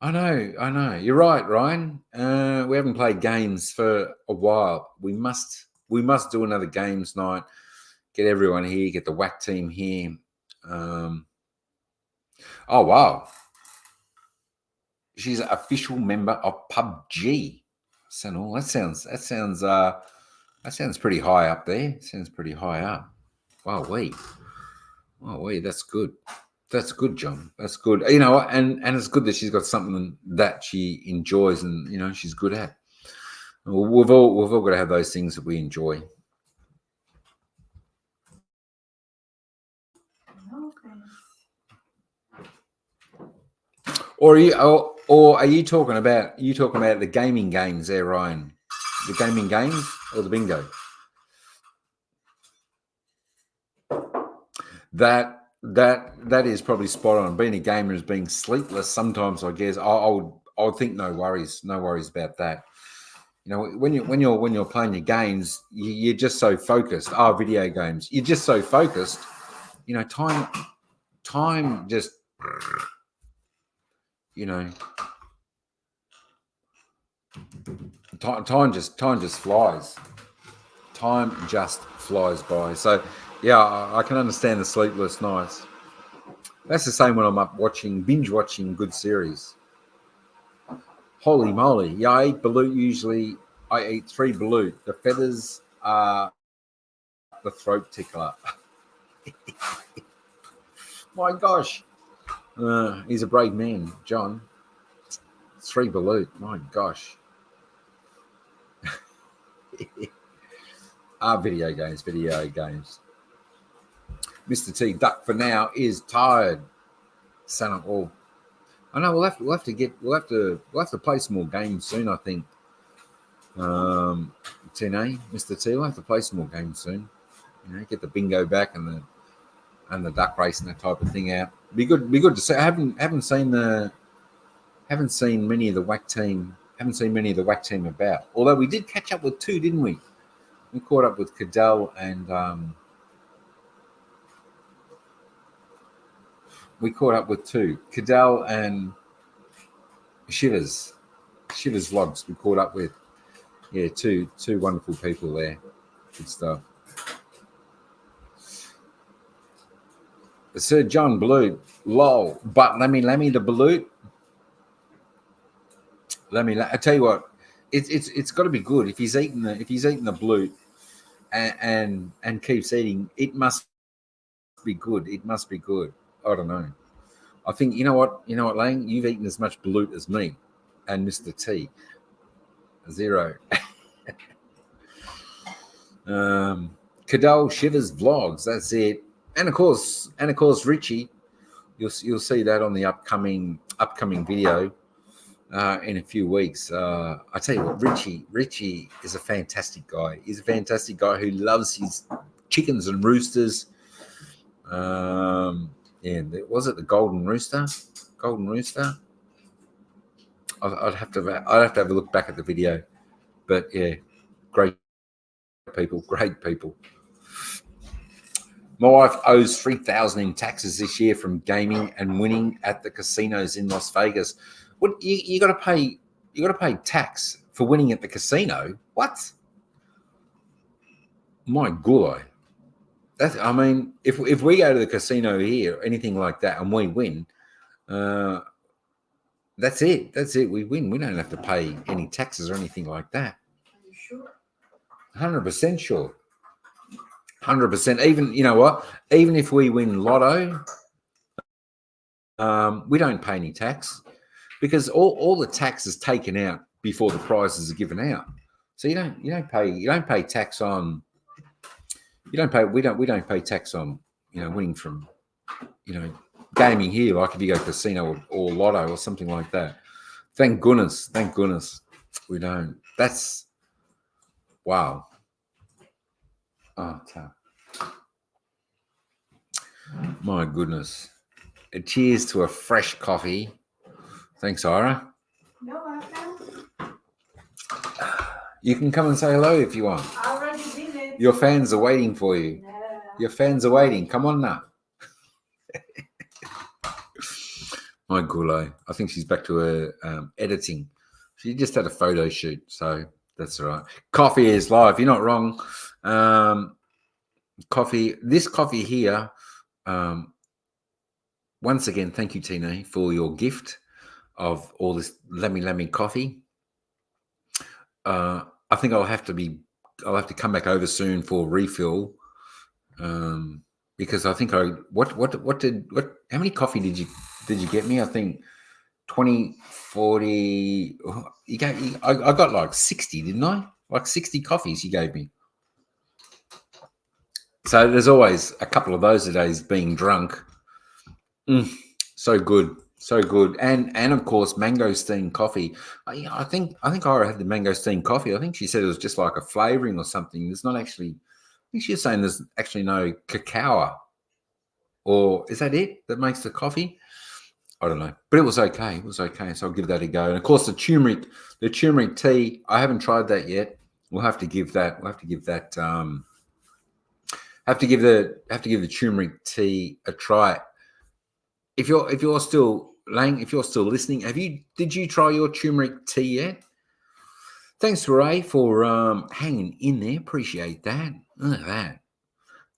I know. You're right, Ryan. We haven't played games for a while. We must do another games night. Get everyone here. Get the WAC team here. Oh wow. She's an official member of PUBG. Sentinel. That sounds pretty high up there. Sounds pretty high up. Wow, that's good. That's good, John. That's good. And it's good that she's got something that she enjoys and she's good at. We've all got to have those things that we enjoy. Or are you talking about the gaming games there, Ryan? The gaming games or the bingo? That is probably spot on. Being a gamer is being sleepless sometimes, I guess. I would think no worries about that. When you're playing your games, you're just so focused. Video games, you're just so focused. Time just time just flies. Time just flies by. So yeah, I can understand the sleepless nights. That's the same when I'm up binge watching good series. Holy moly. Yeah, I eat balut usually. I eat 3 balut. The feathers are the throat tickler. My gosh. He's a brave man, John. 3 balut. My gosh. Video games. Mr. T Duck for now is tired. Son of all. I know we'll have to play some more games soon. I think. TNA, Mr. T, we'll have to play some more games soon. You know, get the bingo back and the duck race and that type of thing out. Be good to see. I haven't seen many of the whack team. Haven't seen many of the whack team about. Although we did catch up with two, didn't we? We caught up with Cadell and we caught up with two. Cadell and Shivers vlogs. We caught up with. Yeah, two wonderful people there. Good stuff. Sir John Balut, lol. But let me the Balut. I tell you what, it's got to be good if he's eating the Balut and keeps eating. It must be good. It must be good. I don't know. I think you know what, Lang. You've eaten as much Balut as me and Mr. T. 0. Cadell Shivers vlogs. That's it. And of course, Richie. You'll see that on the upcoming video in a few weeks. I tell you what, Richie is a fantastic guy. He's a fantastic guy who loves his chickens and roosters. Yeah, was it the Golden Rooster? I'd have to have a look back at the video, but yeah, great people. My wife owes $3,000 in taxes this year from gaming and winning at the casinos in Las Vegas. What you got to pay? You got to pay tax for winning at the casino? What? My gullo. I mean, if we go to the casino here, anything like that, and we win, that's it. We win. We don't have to pay any taxes or anything like that. Are you sure? 100% sure. 100%. Even, you know what? Even if we win lotto, we don't pay any tax because all the tax is taken out before the prizes are given out. So we don't pay tax on. We don't pay tax on winning from gaming here, like if you go casino or lotto or something like that. Thank goodness we don't. That's wow. Oh, tough. My goodness. Cheers to a fresh coffee. Thanks, Ira. You're welcome. You can come and say hello if you want. I already did it. Your fans are waiting for you. Yeah. Your fans are waiting. Come on now. My gullo. I think she's back to her editing. She just had a photo shoot, so that's all right. Coffee is live. You're not wrong. This coffee here. Once again, thank you, Tina, for your gift of all this lemmy coffee. I think I'll have to come back over soon for a refill. Because I think how many coffee did you get me? I think 20, 40. I got like 60, didn't I? Like 60 coffees you gave me. So there's always a couple of those a day being drunk. So good. And of course, mangosteen coffee. I think Ira had the mangosteen coffee. I think she said it was just like a flavoring or something. There's not actually. I think she was saying there's actually no cacao, or is that it that makes the coffee? I don't know, but it was okay. So I'll give that a go. And of course, the turmeric tea. I haven't tried that yet. We'll have to give that. Have to give the turmeric tea a try. If you're still listening, did you try your turmeric tea yet? Thanks, Ray, for hanging in there. Appreciate that. Look at that.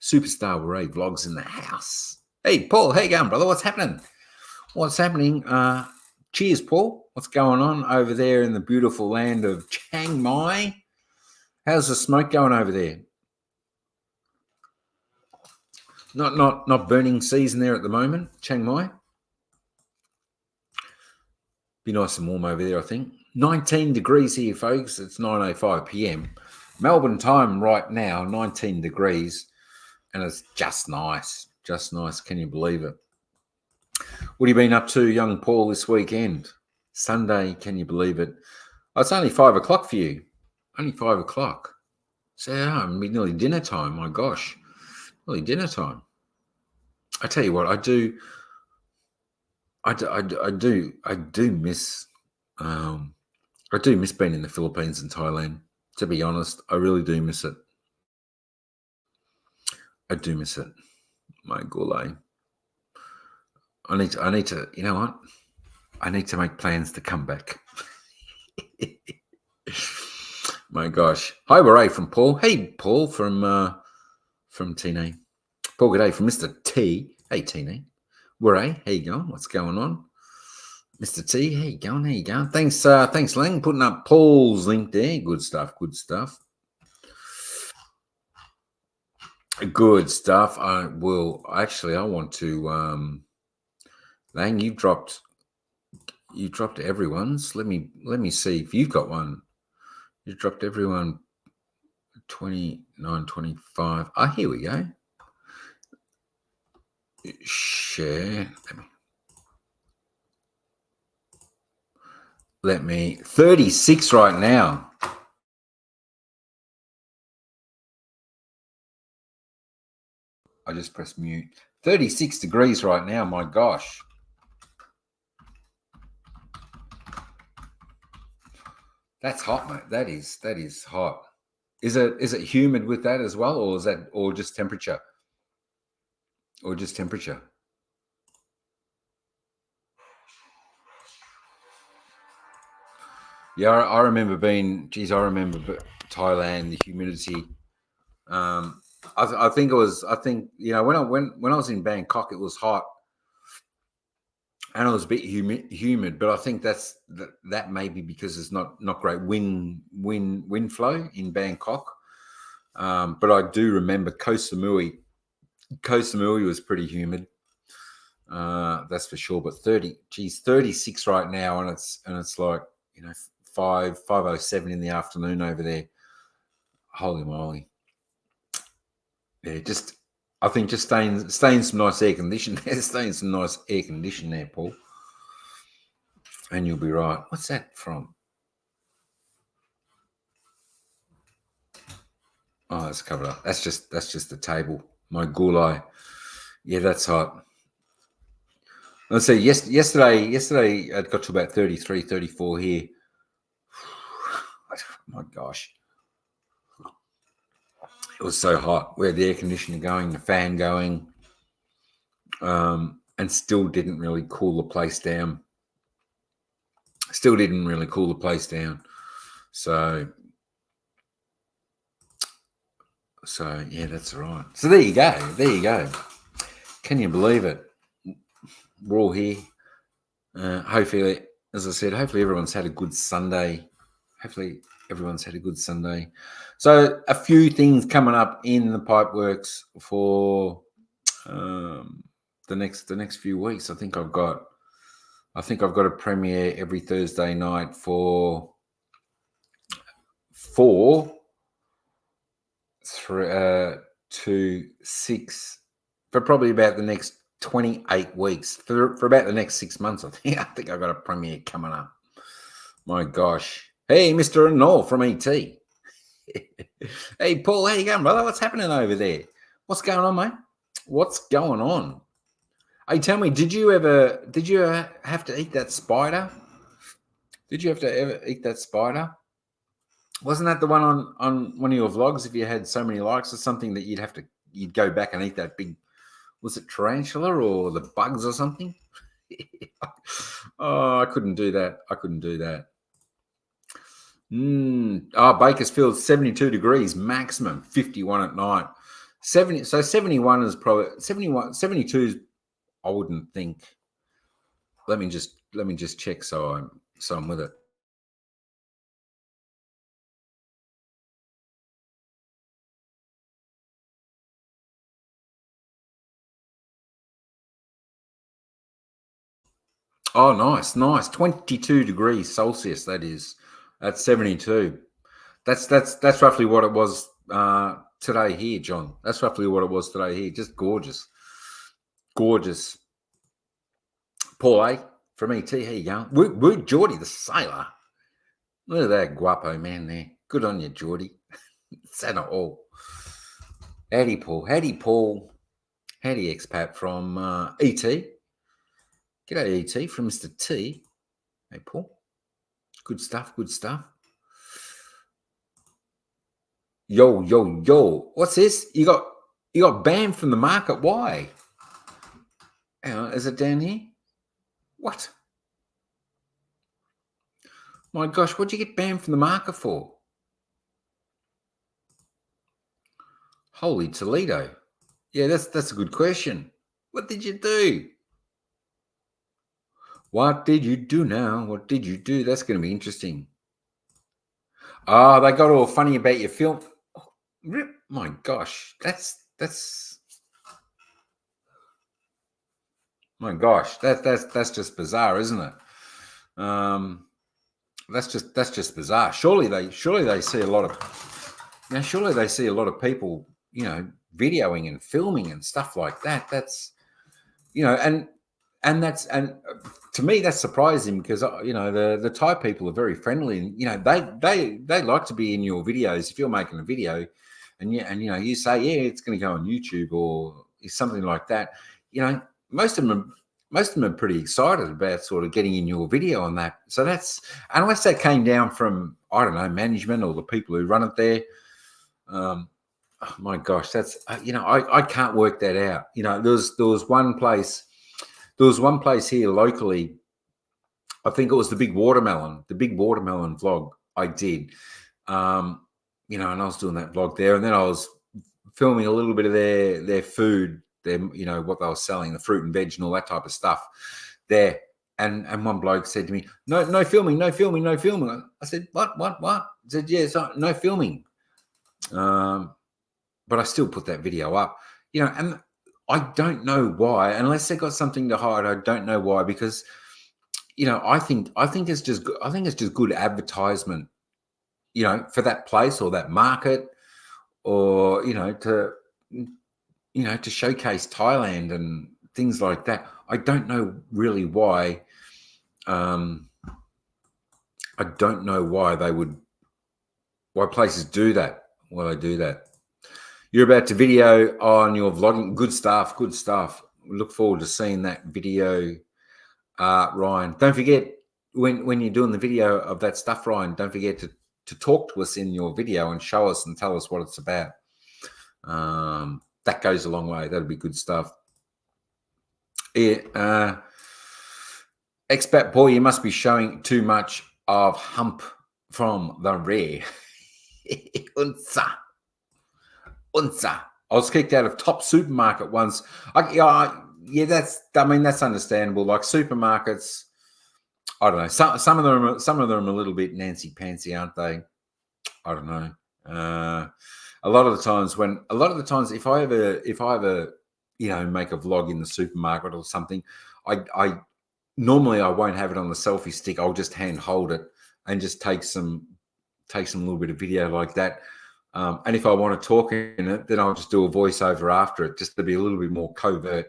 Superstar Ray vlogs in the house. Hey, Paul, how you going, brother? What's happening? Cheers, Paul. What's going on over there in the beautiful land of Chiang Mai? How's the smoke going over there? Not burning season there at the moment, Chiang Mai. Be nice and warm over there, I think. 19 degrees here, folks. It's 9:05 p.m. Melbourne time right now, 19 degrees, and it's just nice. Just nice. Can you believe it? What have you been up to, young Paul, this weekend? Sunday, can you believe it? Oh, it's only 5 o'clock for you. Only 5 o'clock. So, nearly dinner time. My gosh. Nearly dinner time. I tell you what, I do miss I do miss being in the Philippines and Thailand. To be honest, I really do miss it. I do miss it. My gulay. I need to, you know what? I need to make plans to come back. My gosh. Hi, Ray from Paul. Hey, Paul from Tina. Paul, good day from Mr. T. Hey, Tina. Ray, how you going? What's going on? Mr. T, how you going? How you going? Thanks, Lang, putting up Paul's link there. Good stuff. Good stuff. Good stuff. I want to. Lang, you dropped everyone's. Let me see if you've got one. You dropped everyone 29, 25. Ah, here we go. Share. Let me 36 right now. I just pressed mute. 36 degrees right now. My gosh. That's hot, mate. That is hot. Is it humid with that as well, or just temperature? Or just temperature? Yeah, I remember Thailand, the humidity. I think when I was in Bangkok, it was hot and it was a bit humid, but I think that may be because it's not great wind flow in Bangkok. But I do remember Koh Samui. Koh Samui was pretty humid. That's for sure. But 36 right now, and it's like 5:07 in the afternoon over there. Holy moly! Yeah, I think stay in some nice air condition there. Stay in some nice air condition there, Paul, and you'll be right. What's that from? Oh, that's covered up. That's just the table. My gulai. Yeah, that's hot. Let's see. Yesterday it got to about 33, 34 here. My gosh. It was so hot. We had the air conditioner going, the fan going, and still didn't really cool the place down. So yeah, that's right. So there you go. Can you believe it? We're all here. Hopefully, as I said, hopefully everyone's had a good Sunday. So a few things coming up in the pipeworks for the next few weeks. I think I've got a premiere every Thursday night for 4 to 6 for probably about the next 28 weeks for about the next 6 months. I think I've got a premiere coming up. My gosh. Hey, Mr. Noel from ET. Hey, Paul, how you going, brother? What's happening over there? What's going on, mate? What's going on? Hey, tell me, did you ever have to eat that spider? Did you have to ever eat that spider? Wasn't that the one on one of your vlogs? If you had so many likes or something that you'd go back and eat that big, was it tarantula or the bugs or something? Oh, I couldn't do that. Bakersfield, 72 degrees maximum, 51 at night. 71 is probably 71, 72 is, I wouldn't think. Let me just check so I'm with it. Oh, nice. 22 degrees Celsius, that's 72. That's roughly what it was today here, John. That's roughly what it was today here. Just gorgeous. Gorgeous. Paul A from ET. Here you go. Woot Geordie, the sailor. Look at that guapo man there. Good on you, Geordie. Santa all. Howdy, Paul. Howdy, Paul. Howdy, expat from ET. G'day, ET, from Mr. T. Hey, Paul. Good stuff, good stuff. Yo. What's this? You got banned from the market. Why? Is it down here? What? My gosh, what'd you get banned from the market for? Holy Toledo. Yeah, that's a good question. What did you do? What did you do now? What did you do? That's going to be interesting. Oh, they got all funny about your film. Oh, my gosh, that's my gosh, that's just bizarre, isn't it? That's just bizarre. Surely they see a lot of surely they see a lot of people, videoing and filming and stuff like that. That's and to me that's surprising because the Thai people are very friendly and they like to be in your videos if you're making a video and you say it's going to go on YouTube or something like that. Most of them are pretty excited about sort of getting in your video on that. So that's, unless that came down from, I don't know, management or the people who run it there. Oh my gosh, that's, I can't work that out. There was one place here locally. I think it was the big watermelon vlog I did. And I was doing that vlog there, and then I was filming a little bit of their food, what they were selling, the fruit and veg and all that type of stuff there. And one bloke said to me, no filming. I said, what? I said, yeah, so no filming. But I still put that video up, and I don't know why, unless they got something to hide. I don't know why, because, I think it's just good advertisement, for that place or that market, or, to showcase Thailand and things like that. I don't know really why. I don't know why why places do that. Why they do that. You're about to video on your vlogging. Good stuff. Look forward to seeing that video, Ryan. Don't forget, when you're doing the video of that stuff, Ryan, don't forget to talk to us in your video and show us and tell us what it's about. That goes a long way. That'll be good stuff. Yeah, expat boy, you must be showing too much of hump from the rear. Unsa. I was kicked out of Top Supermarket once. That's understandable. Like supermarkets, I don't know. Some of them are a little bit Nancy Pantsy, aren't they? I don't know. A lot of the times, if I ever make a vlog in the supermarket or something, I normally I won't have it on the selfie stick. I'll just hand hold it and just take some little bit of video like that. And if I want to talk in it, then I'll just do a voiceover after it, just to be a little bit more covert,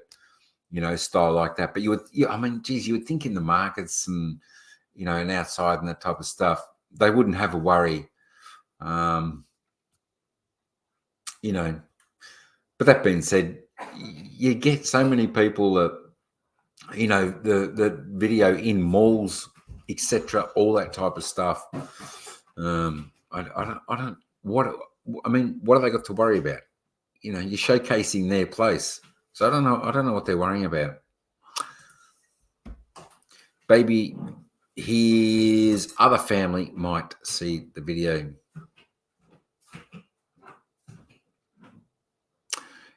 style like that. But you would think in the markets and, and outside and that type of stuff, they wouldn't have a worry. But that being said, you get so many people that, the video in malls, etc., all that type of stuff. What have they got to worry about? You're showcasing their place. So I don't know what they're worrying about. Baby, his other family might see the video.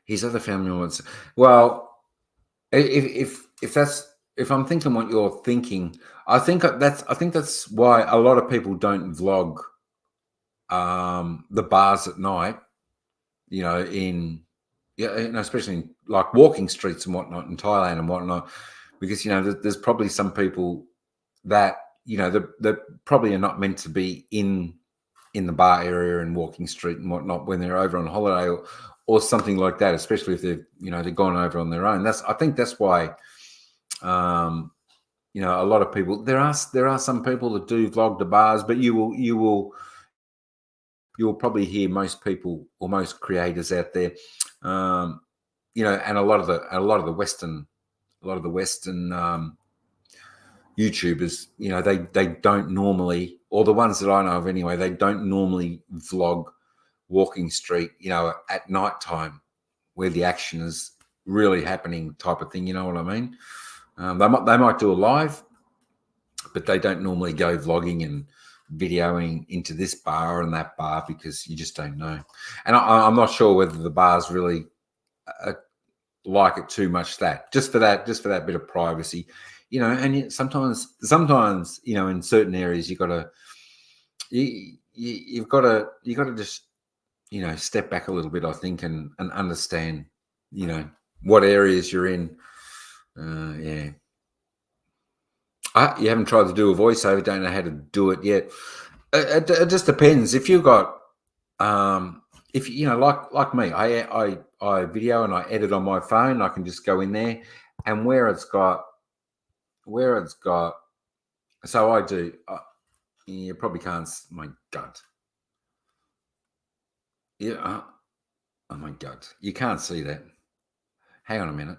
His other family wants. Well, if I'm thinking what you're thinking, I think that's why a lot of people don't vlog the bars at night, especially in, like, walking streets and whatnot in Thailand and whatnot, because there's probably some people that that probably are not meant to be in in the bar area and walking street and whatnot when they're over on holiday or something like that, especially if they've gone over on their own. I think that's why, a lot of people, there are some people that do vlog the bars, but you'll probably hear most people or most creators out there, and a lot of the Western YouTubers, they don't normally, or the ones that I know of anyway, they don't normally vlog walking street, at night time where the action is really happening type of thing. You know what I mean? They might do a live, but they don't normally go vlogging and videoing into this bar and that bar because you just don't know. And I'm not sure whether the bars really like it too much, just for that bit of privacy, and sometimes in certain areas you've got to just step back a little bit, I think, and understand what areas you're in. Yeah, you haven't tried to do a voiceover, don't know how to do it yet. It just depends. If you've got if like me, I video and I edit on my phone, I can just go in there, and where it's got so I do, you probably can't, my God. Yeah, oh my God, you can't see that. Hang on a minute.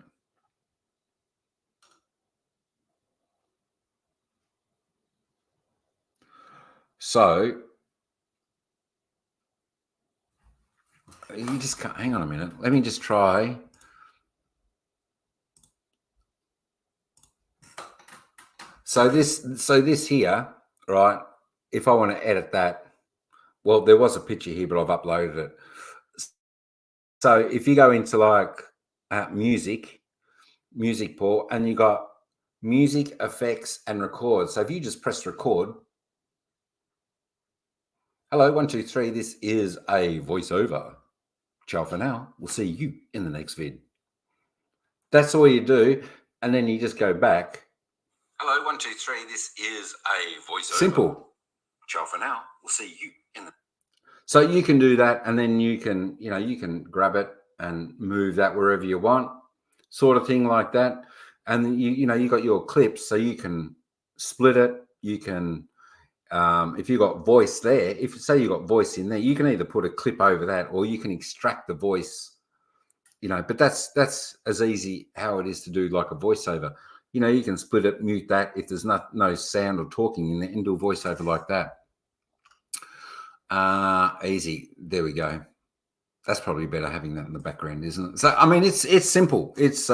So you just can't, hang on a minute. Let me just try. So this here, right? If I want to edit that, well, there was a picture here, but I've uploaded it. So if you go into like music port, and you got music, effects, and record. So if you just press record, hello, 1, 2, 3. This is a voiceover. Ciao for now. We'll see you in the next vid. That's all you do, and then you just go back. Hello, 1, 2, 3. This is a voiceover. Simple. Ciao for now. We'll see you in the. So you can do that, and then you can grab it and move that wherever you want, sort of thing like that. And you got your clips, so you can split it. You can, if you got voice there, if say you got voice in there, you can either put a clip over that, or you can extract the voice. But that's as easy how it is to do like a voiceover. You can split it, mute that if there's no sound or talking in there, and do a voiceover like that. Easy. There we go. That's probably better having that in the background, isn't it? So I mean, it's simple. It's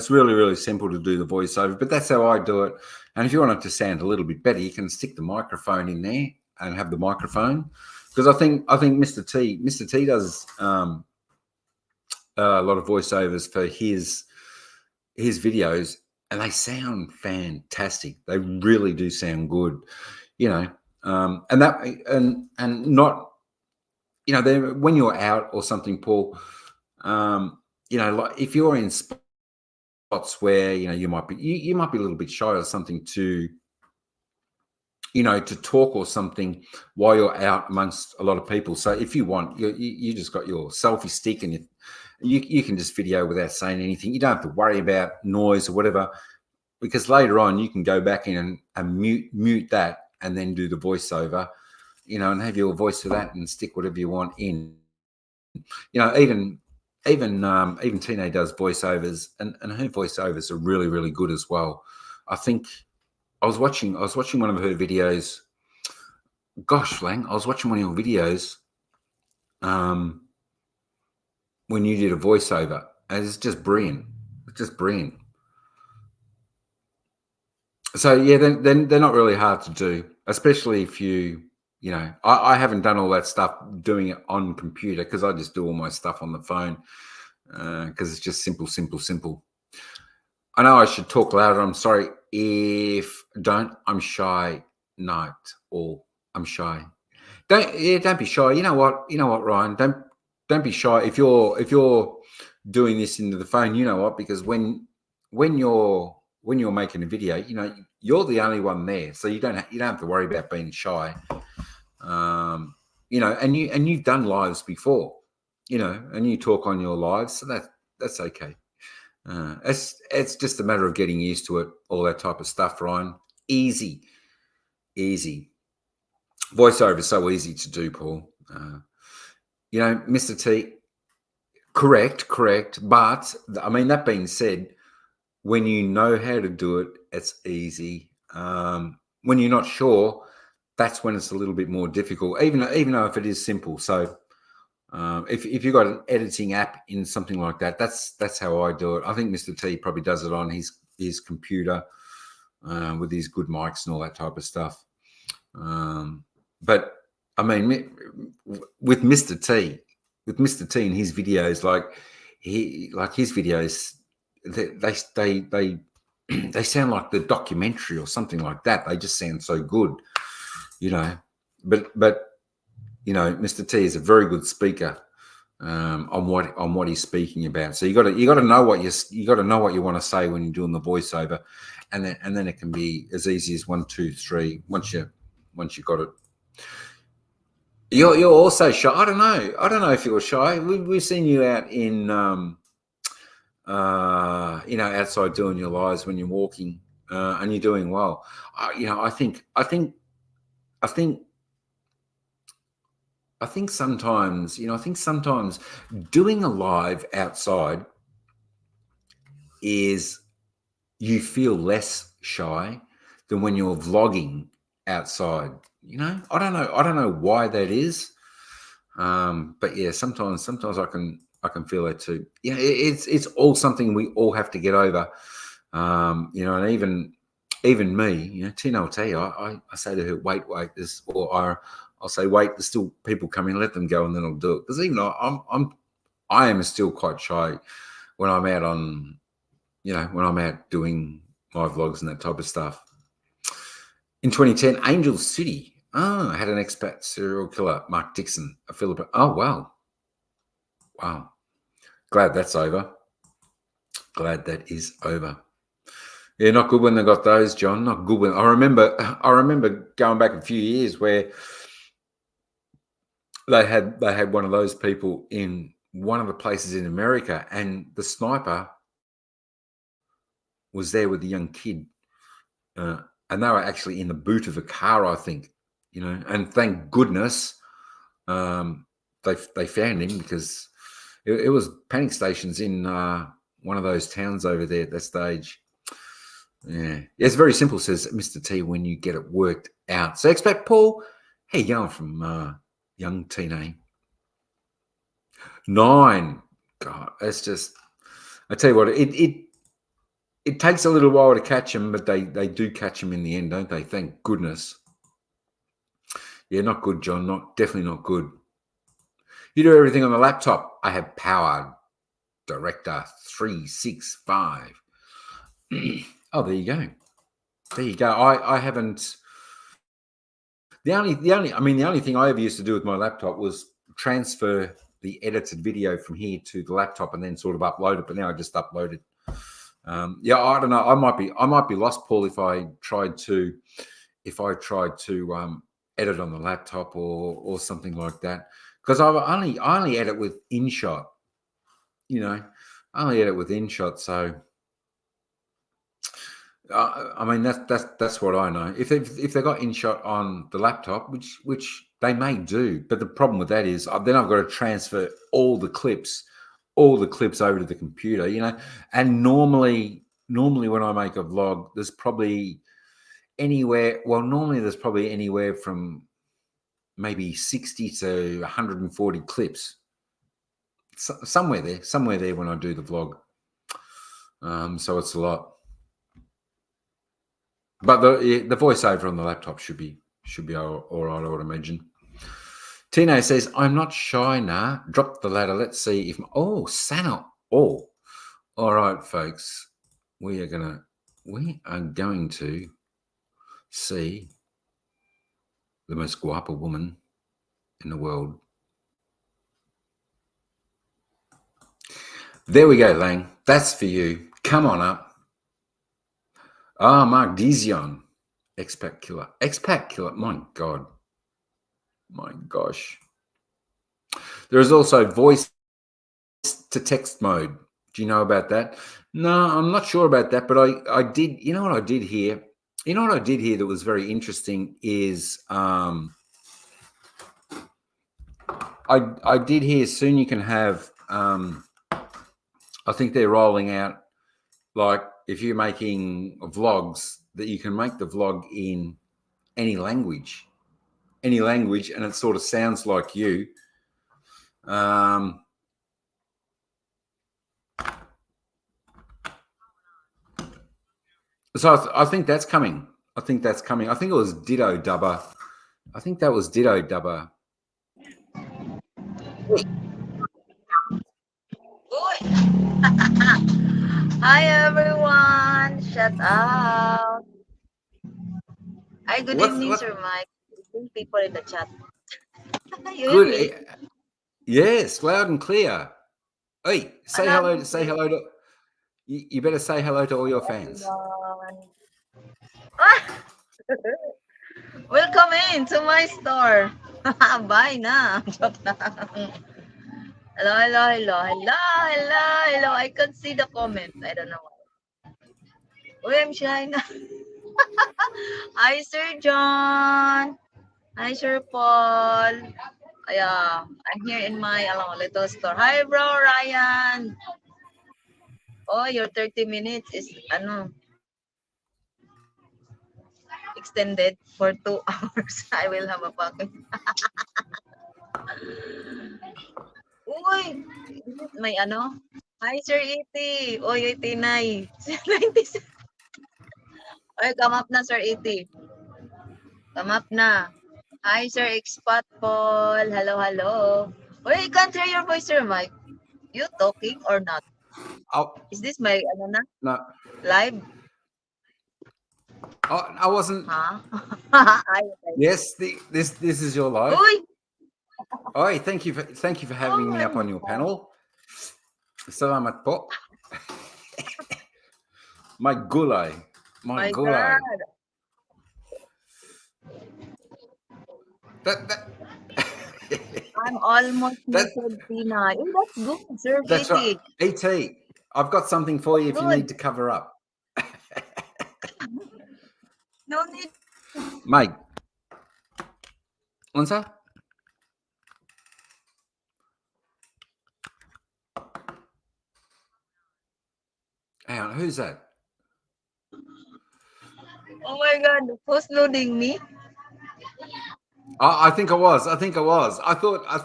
really, really simple to do the voiceover, but that's how I do it. And if you want it to sound a little bit better, you can stick the microphone in there and have the microphone, because I think Mr. T does a lot of voiceovers for his videos, and they sound fantastic. They really do sound good, and not, when you're out or something, Paul, like if you're in spots where you might be a little bit shy or something to talk or something while you're out amongst a lot of people. So if you want, you just got your selfie stick, and you can just video without saying anything. You don't have to worry about noise or whatever, because later on you can go back in and mute that, and then do the voiceover, and have your voice for that, and stick whatever you want in. Even Tine does voiceovers, and her voiceovers are really, really good as well. I think I was watching one of her videos. Gosh, Lang, I was watching one of your videos when you did a voiceover, and it's just brilliant. It's just brilliant. So yeah, then they're not really hard to do, especially if I haven't done all that stuff doing it on computer, because I just do all my stuff on the phone, because it's just simple. I know I should talk louder. I'm sorry if don't. I'm shy, night, or I'm shy. Don't be shy. You know what, Ryan? Don't be shy if you're doing this into the phone. You know what? Because when you're making a video, you're the only one there, so you don't have to worry about being shy. you know, and you've done lives before, you know, and you talk on your lives, so that's okay. It's just a matter of getting used to it, all that type of stuff, Ryan. Easy. Voiceover is so easy to do, Paul. You know, Mr. T, correct. But I mean, that being said, when you know how to do it, it's easy. When you're not sure, that's when it's a little bit more difficult, even though if it is simple. So if you've got an editing app in something like that, that's how I do it. I think Mr. T probably does it on his computer with his good mics and all that type of stuff. But I mean, with Mr. T and his videos, like his videos, they sound like the documentary or something like that. They just sound so good, you know. But you know, Mr. T is a very good speaker on what he's speaking about. So you got to know what you want to say when you're doing the voiceover, and then it can be as easy as 1, 2, 3. Once you got it. You're also shy. I don't know if you're shy. We've seen you out in you know, outside doing your lives when you're walking, and you're doing well. You know, I think sometimes, you know, doing a live outside is, you feel less shy than when you're vlogging outside. You know, I don't know why that is. But yeah, sometimes I can feel that too. Yeah, it's all something we all have to get over. You know, and even me, you know, Tina will tell you, I say to her, wait, this, or I'll say, wait, there's still people coming, let them go, and then I'll do it. Because even though I am still quite shy when I'm out on, you know, when I'm out doing my vlogs and that type of stuff. In 2010, Angel City. I had an expat serial killer, Mark Dixon, a Philippine. Oh, wow. Glad that's over. Glad that is over. Yeah, not good when they got those, John. Not good when I remember going back a few years where they had one of those people in one of the places in America, and the sniper was there with the young kid, and they were actually in the boot of a car, I think. You know, and thank goodness they found him, because it was panic stations in one of those towns over there at that stage. Yeah, it's very simple, says Mr. T, when you get it worked out. So expect Paul, how you going from young teenage? 9. God, that's just, I tell you what, it takes a little while to catch them, but they do catch them in the end, don't they? Thank goodness. Yeah, not good, John. Definitely not good. You do everything on the laptop. I have Power Director 365. Oh, there you go. I haven't. The only thing I ever used to do with my laptop was transfer the edited video from here to the laptop and then sort of upload it. But now I just upload it. Yeah, I don't know. I might be lost, Paul, if I tried to edit on the laptop or something like that, because I only edit with InShot. You know, I only edit with InShot, so. I mean, that's what I know. If they got InShot on the laptop, which they may do, but the problem with that is then I've got to transfer all the clips over to the computer. You know, and normally when I make a vlog, there's probably anywhere from maybe 60 to 140 clips, somewhere there when I do the vlog. So it's a lot. But the voiceover on the laptop should be all right, I would imagine. Tino says, I'm not shy now. Drop the ladder. Let's see if... Oh, Santa. Oh. All right, folks. We are going to see the most guapa woman in the world. There we go, Lang. That's for you. Come on up. Mark Dizion. Expat killer. My God. My gosh. There is also voice to text mode. Do you know about that? No, I'm not sure about that, but I did. You know what I did here? You know what I did here that was very interesting is I did hear soon you can have. I think they're rolling out like if you're making vlogs that you can make the vlog in any language, and it sort of sounds like you. Um, so I think that's coming. I think that's coming. I think it was Ditto Dubber. I think that was Ditto Dubber. Uy! Hi everyone! Shout out! Hi, good evening, What? Sir Mike. Good people in the chat. You hear Good. me? Yes, loud and clear. Hey, say Alam hello. mo Say hello to. You better say hello to all your fans. everyone. Ah! Welcome in to my store. Bye na. Joke lang. Hello, hello, hello, hello, hello, hello. I can see the comment. I don't know why. Uy, I'm shy na. Hi, Sir John. Hi, Sir Paul. I'm here in my little store. Hi, bro, Ryan. Oh, your 30 minutes is extended for 2 hours. I will have a pocket. Uy, is it may Hi, Sir Iti. Oy, 89. 96. Oy, come up na, Sir Iti. Come up na. Hi, Sir Expat Paul. Hello, hello. Oy, I can't hear your voice, Sir Mike. You talking or not? Oh Is this my, no, live? I wasn't. Huh? I. Yes, this is your live. Uy! Oh, thank you for Oh having me my up on your God. panel. Salamat po. My gulay. My My gulay. God. That I'm almost that measured Tina. Oh, that's good, Sir that's right. Katie. ET, I've got something for you if you Good. need to cover up. No need. Mate, Unsa? Hang on, who's that? Oh my God. Who's loading me? I think I was. I think I was. I thought I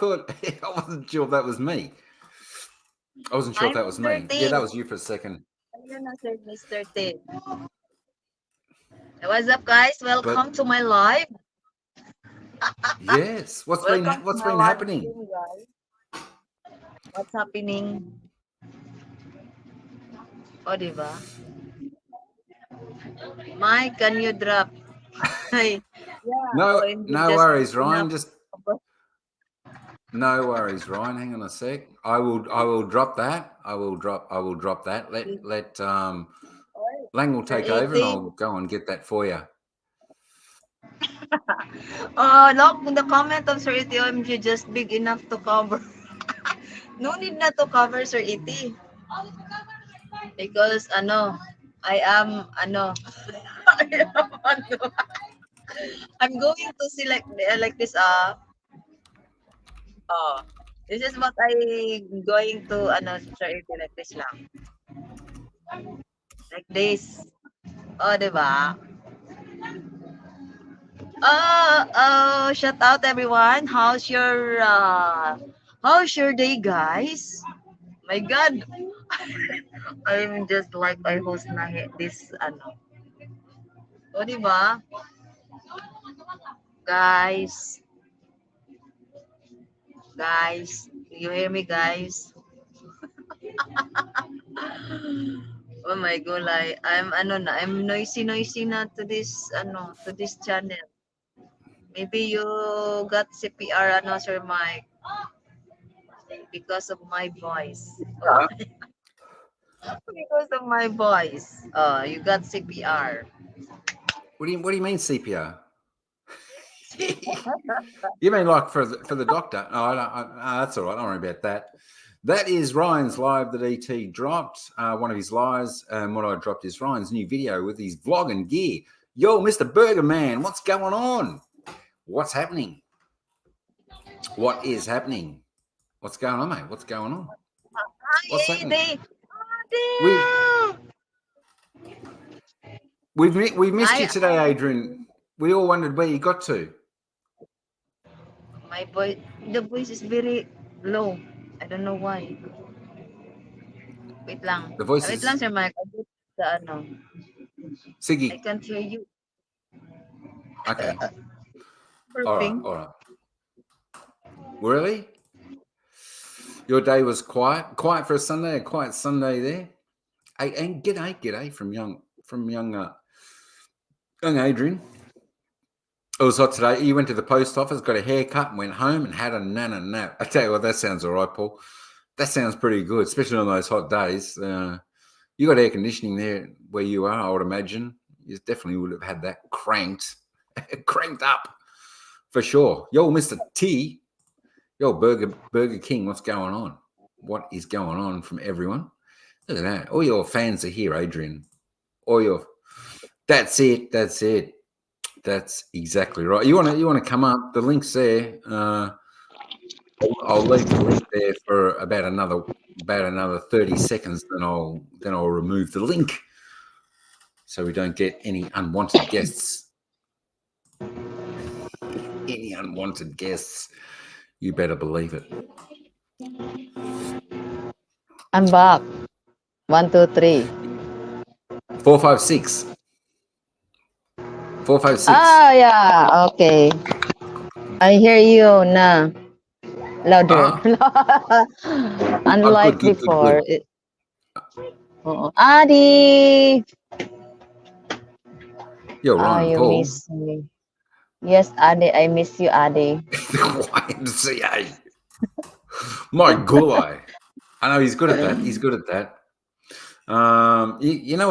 wasn't sure if that was me. I wasn't sure if I'm that was me. Mr. Yeah, that T. was you for a second. Ayun na, Sir Mr. T. What's up, guys? But Welcome to my live. yes, Welcome to what's my been live happening? stream, guys. What's happening? O, di ba? Mike, can you drop? Hey. Yeah. No, OMG, no just worries, enough. Ryan. Just no worries, Ryan. Hang on a sec. I will drop that. I will drop that. Let Lang will Sir take over and 80. I'll go and get that for you. Look, the comment of Sir Iti OMG just big enough to cover. No need na to cover Sir Iti. Because I am I am I'm going to select like this oh this is what I going to Sir Iti like this lang. Like this. Oh, di ba? Shout out everyone. How's your day, guys? My God, I'm just like I host na this O, di ba? Guys, guys, you hear me, guys? Oh my God, like I'm noisy na to this channel. Maybe you got CPR Sir Mike, because of my voice. Oh, because of my voice. You got CPR. What do you mean CPR? You mean like for the doctor? Oh, that's all right. Don't worry about that. That is Ryan's live that ET dropped. One of his lives. What I dropped is Ryan's new video with his vlog and gear. Yo, Mr. Burger Man, what's going on? What's happening? What is happening? What's going on, mate? What's going on? What's happening? We've missed you today, Adrian. We all wondered where you got to. My voice, the voice is very low. I don't know why. Wait lang. The voice Wait is... lang, Sir Mike. I Siggy. can't hear you. Okay. All right. Really? Your day was quiet for a Sunday, a quiet Sunday there. And g'day from young Adrian. It was hot today. He went to the post office, got a haircut, and went home and had a nana nap. I tell you what, that sounds all right, Paul. That sounds pretty good, especially on those hot days. You got air conditioning there where you are, I would imagine. You definitely would have had that cranked up for sure. Yo, Mr. T. Yo, Burger King, what's going on? What is going on from everyone? Look at that. All your fans are here, Adrian. That's it. That's exactly right. You want to come up? The link's there. I'll leave the link there for about another 30 seconds. Then I'll remove the link so we don't get any unwanted guests. Any unwanted guests. You better believe it. I'm back. 1, 2, 3. 4, 5, 6. 4, 5, 6. Ah, yeah. Okay. I hear you na. Louder. Unlike Good. before. Adi! You're right, you Paul. miss me. Yes, Adi. I miss you, Adi. YMCA. My gulai. I know he's good at that. You know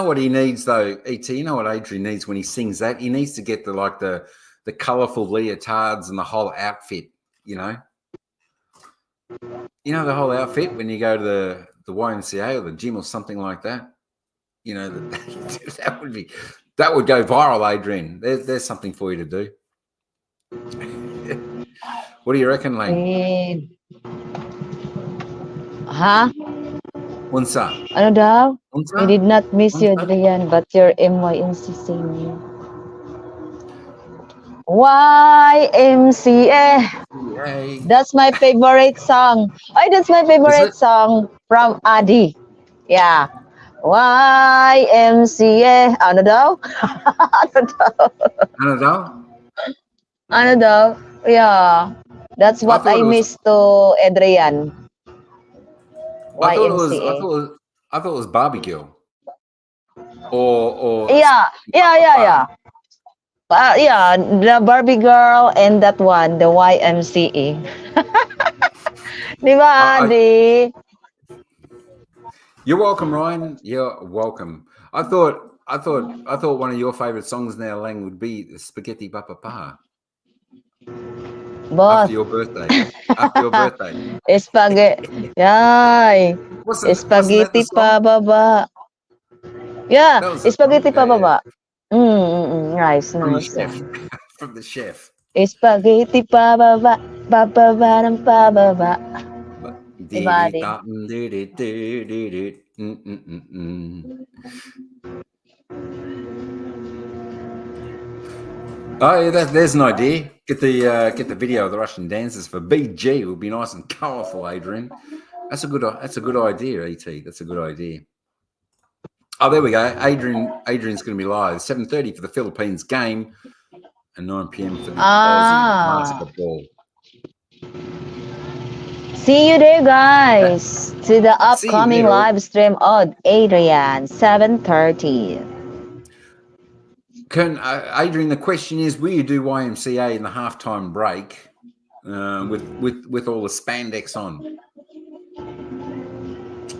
what he needs though, ET. You know what Adrian needs when he sings that? He needs to get the colourful leotards and the whole outfit. You know the whole outfit when you go to the YMCA or the gym or something like that. You know that would go viral, Adrian. There's something for you to do. What do you reckon, Lane? Huh? Unsa. Ano daw? Unsa? We did not miss you, Unsa? Adrian, but your MYMC singing. YMCA. Yay. That's my favorite song. That's my favorite song from Adi. Yeah. YMCA. Ano daw? Ano daw? Yeah. That's what I miss to Adrian. YMCA. I thought it was Barbie Girl. Or yeah. Yeah, the Barbie Girl and that one, the YMCA. Di ba, Adi? You're welcome, Ryan. You're welcome. I thought one of your favorite songs now, Lang, would be Spaghetti Papa. Boss. After your birthday. Spaghetti. Yay. Spaghetti pa baba. Yeah, spaghetti pa baba. Nice. From the chef. Spaghetti pa baba. Bababa ng pa baba. Oh, yeah, there's an idea. Get the video of the Russian dancers for BG. It would be nice and colourful, Adrian. That's a good idea, ET. That's a good idea. Oh, there we go. Adrian's going to be live 7:30 for the Philippines game and 9 p.m. for the Aussie basketball. See you there, guys. To the upcoming live stream of Adrian, 7:30. Adrian, the question is, will you do YMCA in the halftime break with all the spandex on?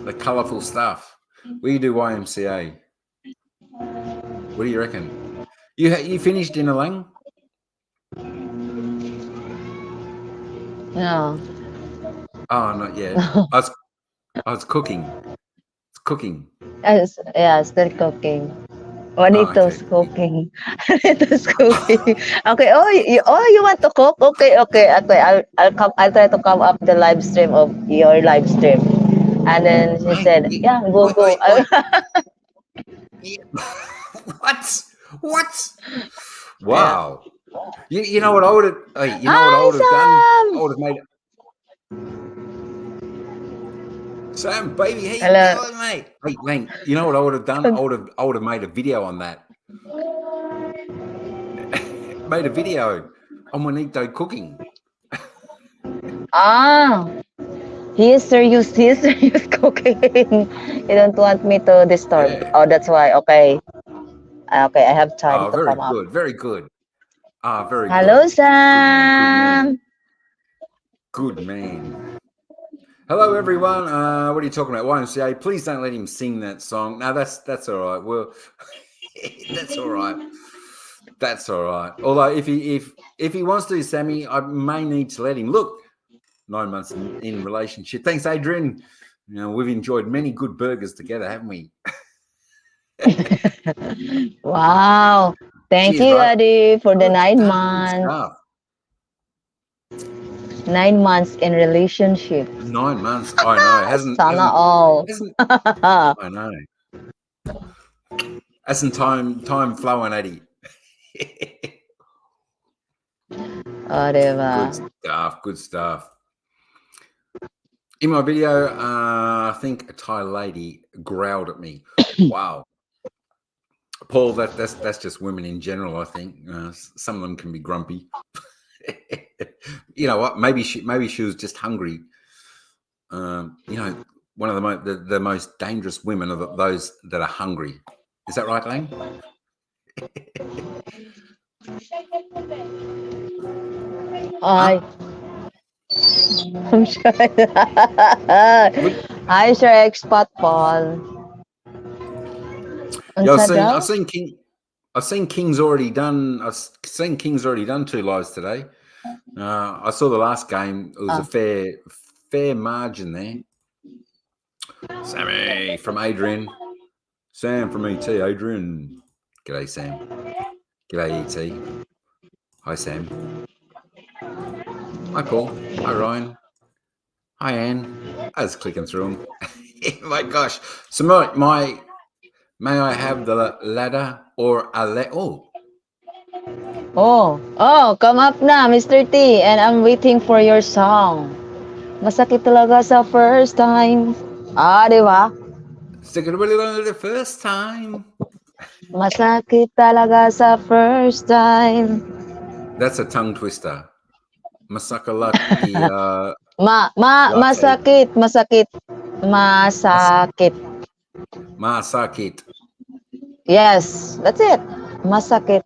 The colourful stuff. Will you do YMCA? What do you reckon? You finished dinner, Lang? No. Oh, not yet. I was cooking. It's cooking. Yeah, still cooking. Oh, okay. Juanito's cooking. Juanito's cooking. Okay. You want to cook? Okay. I'll come. I'll try to come up the live stream of your live stream. And then she Mate, said, "Yeah, go wait, go." wait, wait. Yeah. What? What? Yeah. Wow. You know what I would have? Hey, you know what I Hi, would have done? I Sam. would have made Sam, baby, how you Hello. going, mate? Hey, Lang, you know what I would have done? I would have made a video on that. Made a video on Juanito cooking. Ah, he is serious. He is serious cooking. You don't want me to disturb. Yeah. Oh, that's why. Okay. Okay, I have time Oh, to very come up. good. Very good. Ah, very good. Hello, Good man. Good man. Sam. Good man. Hello, everyone. What are you talking about? YMCA. Please don't let him sing that song. No, that's all right. Well, that's all right. That's all right. Although if he wants to, Sammy, I may need to let him. Look, 9 months in relationship. Thanks, Adrian. You know, we've enjoyed many good burgers together, haven't we? Wow. Thank Cheers, you, bro. Eddie, for the Good nine stuff. Good months. stuff. 9 months in relationship. 9 months. I know. Sana all. Hasn't. I know. Hasn't time flown, Eddie? Oh, diba? Good stuff. Good stuff. In my video, I think a Thai lady growled at me. Wow, Paul, that's just women in general. I think some of them can be grumpy. You know what? Maybe she was just hungry. You know, one of the most dangerous women are those that are hungry. Is that right, Lang? Hi. Huh? I'm sure. Good. Hi, Sir Expat Paul. Yeah, Unsa daw? I've seen King's already done. I've seen King's already done 2 lives today. I saw the last game. It was a fair margin there. Sammy from Adrian. Sam from ET. Adrian. G'day, Sam. G'day, ET. Hi, Sam. Hi, Paul. Hi, Ryan. Hi, Anne. I was clicking through them. My gosh. So, may I have the ladder or a oh. Come up na, Mr. T. And I'm waiting for your song. Masakit talaga sa first time. Di ba? Stick it the first time. Masakit talaga sa first time. That's a tongue twister. Masakalaki latte. Masakit. Masakit. Masakit. Yes, that's it. Masakit.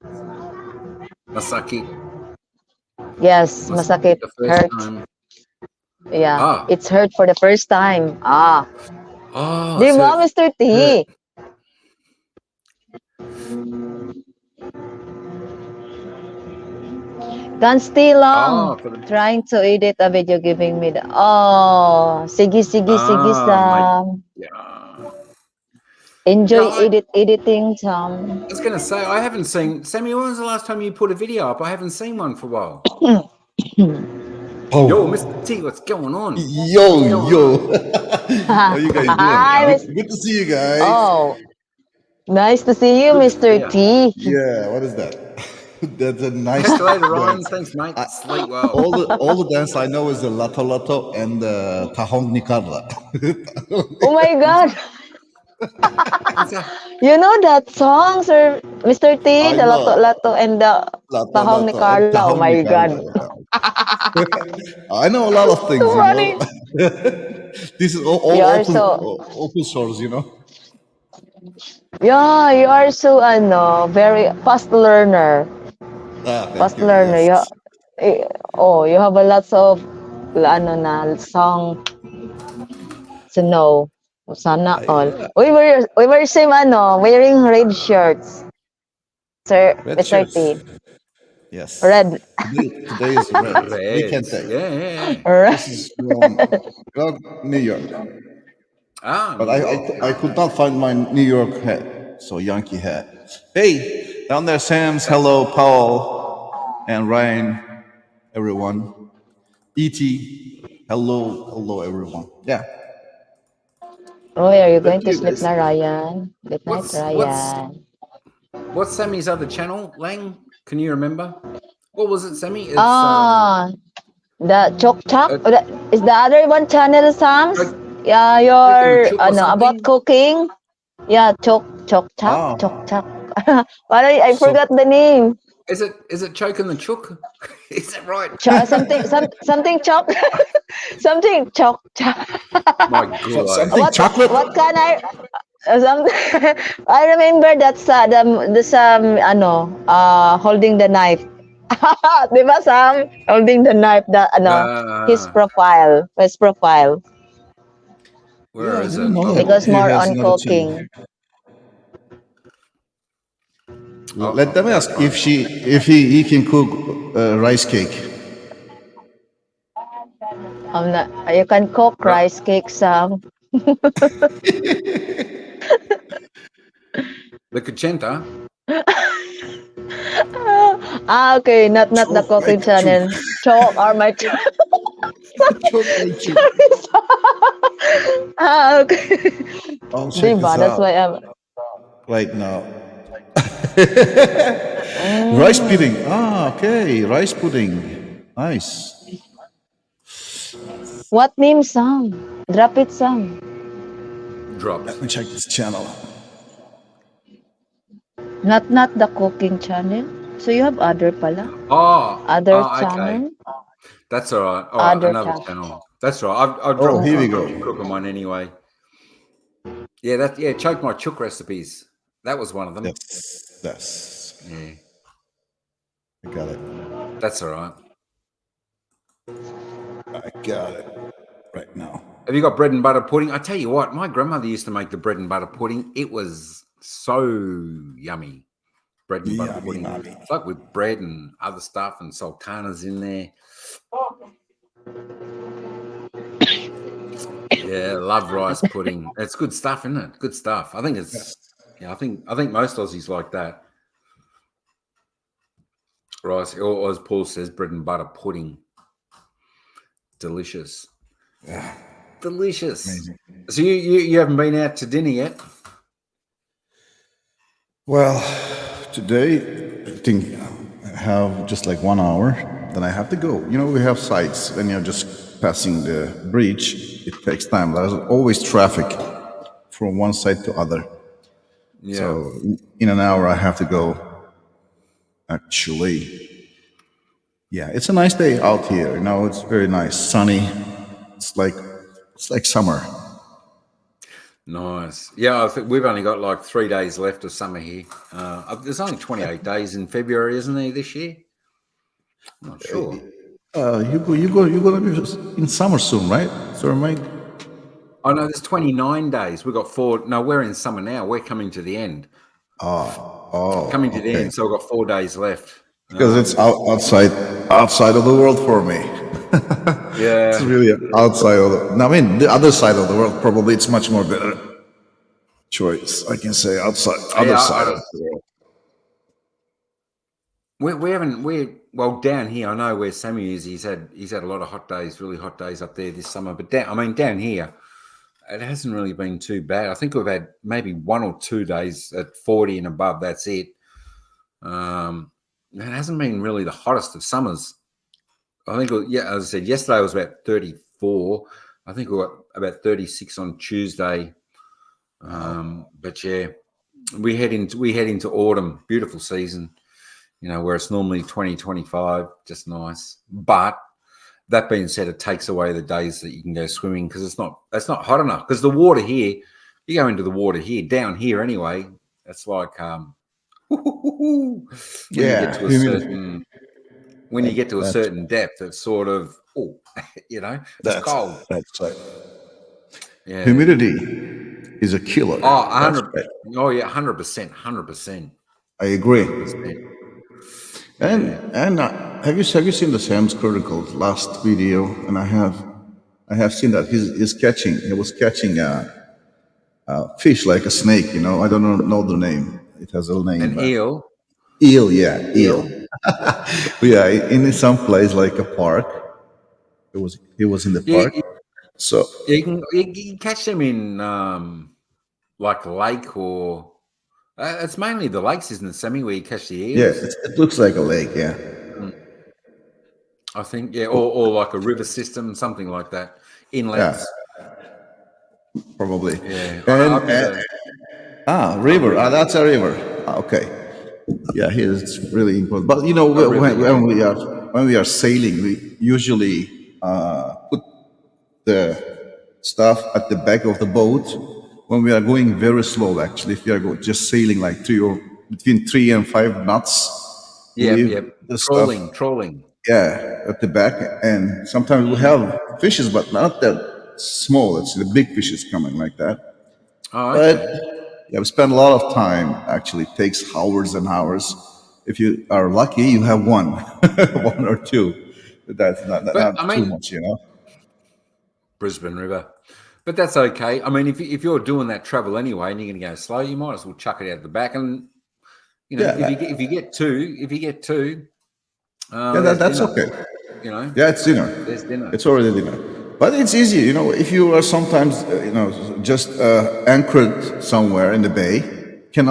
Masakit. Yes, masakit. Masakit the first Hurt. time. Yeah, it's hurt for the first time. Oh, Di so ba, Mr. T? hurt. Can't stay long. For the Trying to edit a video giving me the... sige, my Sam. yeah. Enjoy Yeah, editing, Sam. I was going to say, I haven't seen Sammy. When was the last time you put a video up? I haven't seen one for a while. Yo, Mr. T, what's going on? Yo. How you guys Hi, doing? Good to see you guys. Oh, nice to see you, Good to see Mr. ya. T. Yeah, what is that? That's a nice Catch you later, Ryan. dance. Thanks, mate. Sleep well. All the dance I know is the Lato Lato and the Tahong Nikarla. Oh my God. What's that? You know that song, Sir Mr. T? I The Lato know. Lato and the Lato Tahong ni Lato and Carla. Oh Tahong my God. Nikarla. I know a lot of things, So you know. funny. This is You all are so... open source, you know. Yeah, you are so, very fast learner. Thank Fast you. learner. Yes. You have a lots of, song to know. Sana all. Yeah. We were same, wearing red shirts. Sir, Red Mr. shirts. T. Yes. Red. Today is red. Weekend Reds. day. Yeah. Red. This is from well, New York. Ah, But New York. I could not find my New York hat. So Yankee hat. Hey, down there, Sam's. Hello, Paul and Ryan. Everyone. E.T. Hello, hello, everyone. Yeah. Roy, are you But going to sleep na, Ryan? Good night, what's Ryan. what's Sammy's other channel, Lang? Can you remember? What was it, Sammy? It's Ah, the Chok Chok. uh, Is the other one channel, Sams? Choke- Yeah, Choke and the your Chook or about something. cooking. Yeah, Chok Chok, Chok Oh, Chok. I so forgot the name. Is it Choke and the Chook? Is that right? Something chop, something chok chok. My God. something chocolate. What can I? Something. I remember that's the Sam holding the knife. Di ba Sam? Holding the knife, Uh, his profile. where Yeah, I is didn't it? know He Oh, goes that he more has on another channel. cooking. Let them that's ask right. if he can cook rice cake. You can cook Right. rice cake, Sam. The Kachenta. Okay, not the Choke cooking like chook. channel. Chok or my Choke like chook. okay. Oh, check this Diba? That's out why I'm. right now. Rice Mm. pudding. Ah, okay. Rice pudding. Nice. What name, Sam? Drop it, Sam. Let Dropped. me check this channel. Not the cooking channel. So you have other pala? Other Okay. channel? That's all right. All right, Other another channel. channel. That's right. I've Oh, dropped here we I've go. dropped your cooking one anyway. Choke my chook recipes. That was one of them. That's. Yeah, I got it. that's all right. I got it right now. Have you got bread and butter pudding? I tell you what, my grandmother used to make the bread and butter pudding. It was so yummy. Bread and butter Yummy, pudding. mommy. It's like with bread and other stuff and sultanas in there. Yeah, love rice pudding. It's good stuff, isn't it? Good stuff. I think it's I think most Aussies like that. Rice, or as Paul says, bread and butter pudding. Delicious. Delicious. Amazing. So you haven't been out to dinner yet? Well, today I think I have just like 1 hour. Then I have to go. You know, we have sites. When you're just passing the bridge, it takes time. There's always traffic from one side to other. Yeah. So in an hour, I have to go. Actually, yeah, it's a nice day out here. You know, it's very nice, sunny. It's like it's like summer. Nice. Yeah, I think we've only got like 3 days left of summer here. There's only 28 days in February, isn't there, this year? I'm not sure. You're gonna be in summer soon, right, Sir Mike? Oh no, there's 29 days. We've got four. No, we're in summer now. We're coming to the end. Coming to the Okay. end, so we've got 4 days left. Because it's outside of the world for me. It's Yeah. really outside of the. I mean, the other side of the world. Probably it's much more better choice. I can say outside, other Yeah, side of the world. we haven't well down here. I know where Sammy is. He's had a lot of hot days, really hot days up there this summer. But down here, it hasn't really been too bad. I think we've had maybe 1 or 2 days at 40 and above. That's it. It hasn't been really the hottest of summers. I think, as I said, yesterday was about 34. I think we got about 36 on Tuesday. But yeah, we head into autumn. Beautiful season. You know, where it's normally 20, 25, just nice. But that being said, it takes away the days that you can go swimming because it's not hot enough. Because the water here, you go into the water here, down here anyway, it's like when you get Yeah, to a humidity. certain when you get to a That's certain depth, it's sort of it's that's cold. that's right. Yeah. Humidity is a killer. Oh, That's 100. right. Oh yeah, 100%, 100%, I agree. 100%. And have you seen the Sam's Critical last video? And I have seen that he was catching a fish like a snake. I don't know the name. It has a name, An but eel. eel. Yeah, eel. Eel. Yeah, in some place like a park. He was in the You, park. So you can catch them in like a lake or it's mainly the lakes, isn't it, Sammy, where you catch the yeah, eels? it looks like a lake. Yeah, I think, yeah, or like a river system, something like that. yeah, Inlets. probably. Yeah, And, I've never. A river. river. That's a river. Okay. Yeah, here it's really important. But A river, yeah. when we are sailing, we usually put the stuff at the back of the boat when we are going very slow. Actually, if we are just sailing like between 3 and 5 knots, we Yep, leave yep. the stuff, Trawling. at the back. And sometimes we have fishes, but not that small. It's the big fishes coming like that. Oh, But okay. yeah, we spend a lot of time. Actually, it takes hours and hours. If you are lucky, you have one, one or two. But that's But not I too mean, much. Brisbane River. But that's okay. I mean, if you're doing that travel anyway and you're going to go slow, you might as well chuck it out the back. And Yeah, if you get two, yeah, there's that's dinner. okay. You Yeah, it's dinner. there's dinner. It's already dinner. But it's easy, if you are sometimes, just anchored somewhere in the bay, can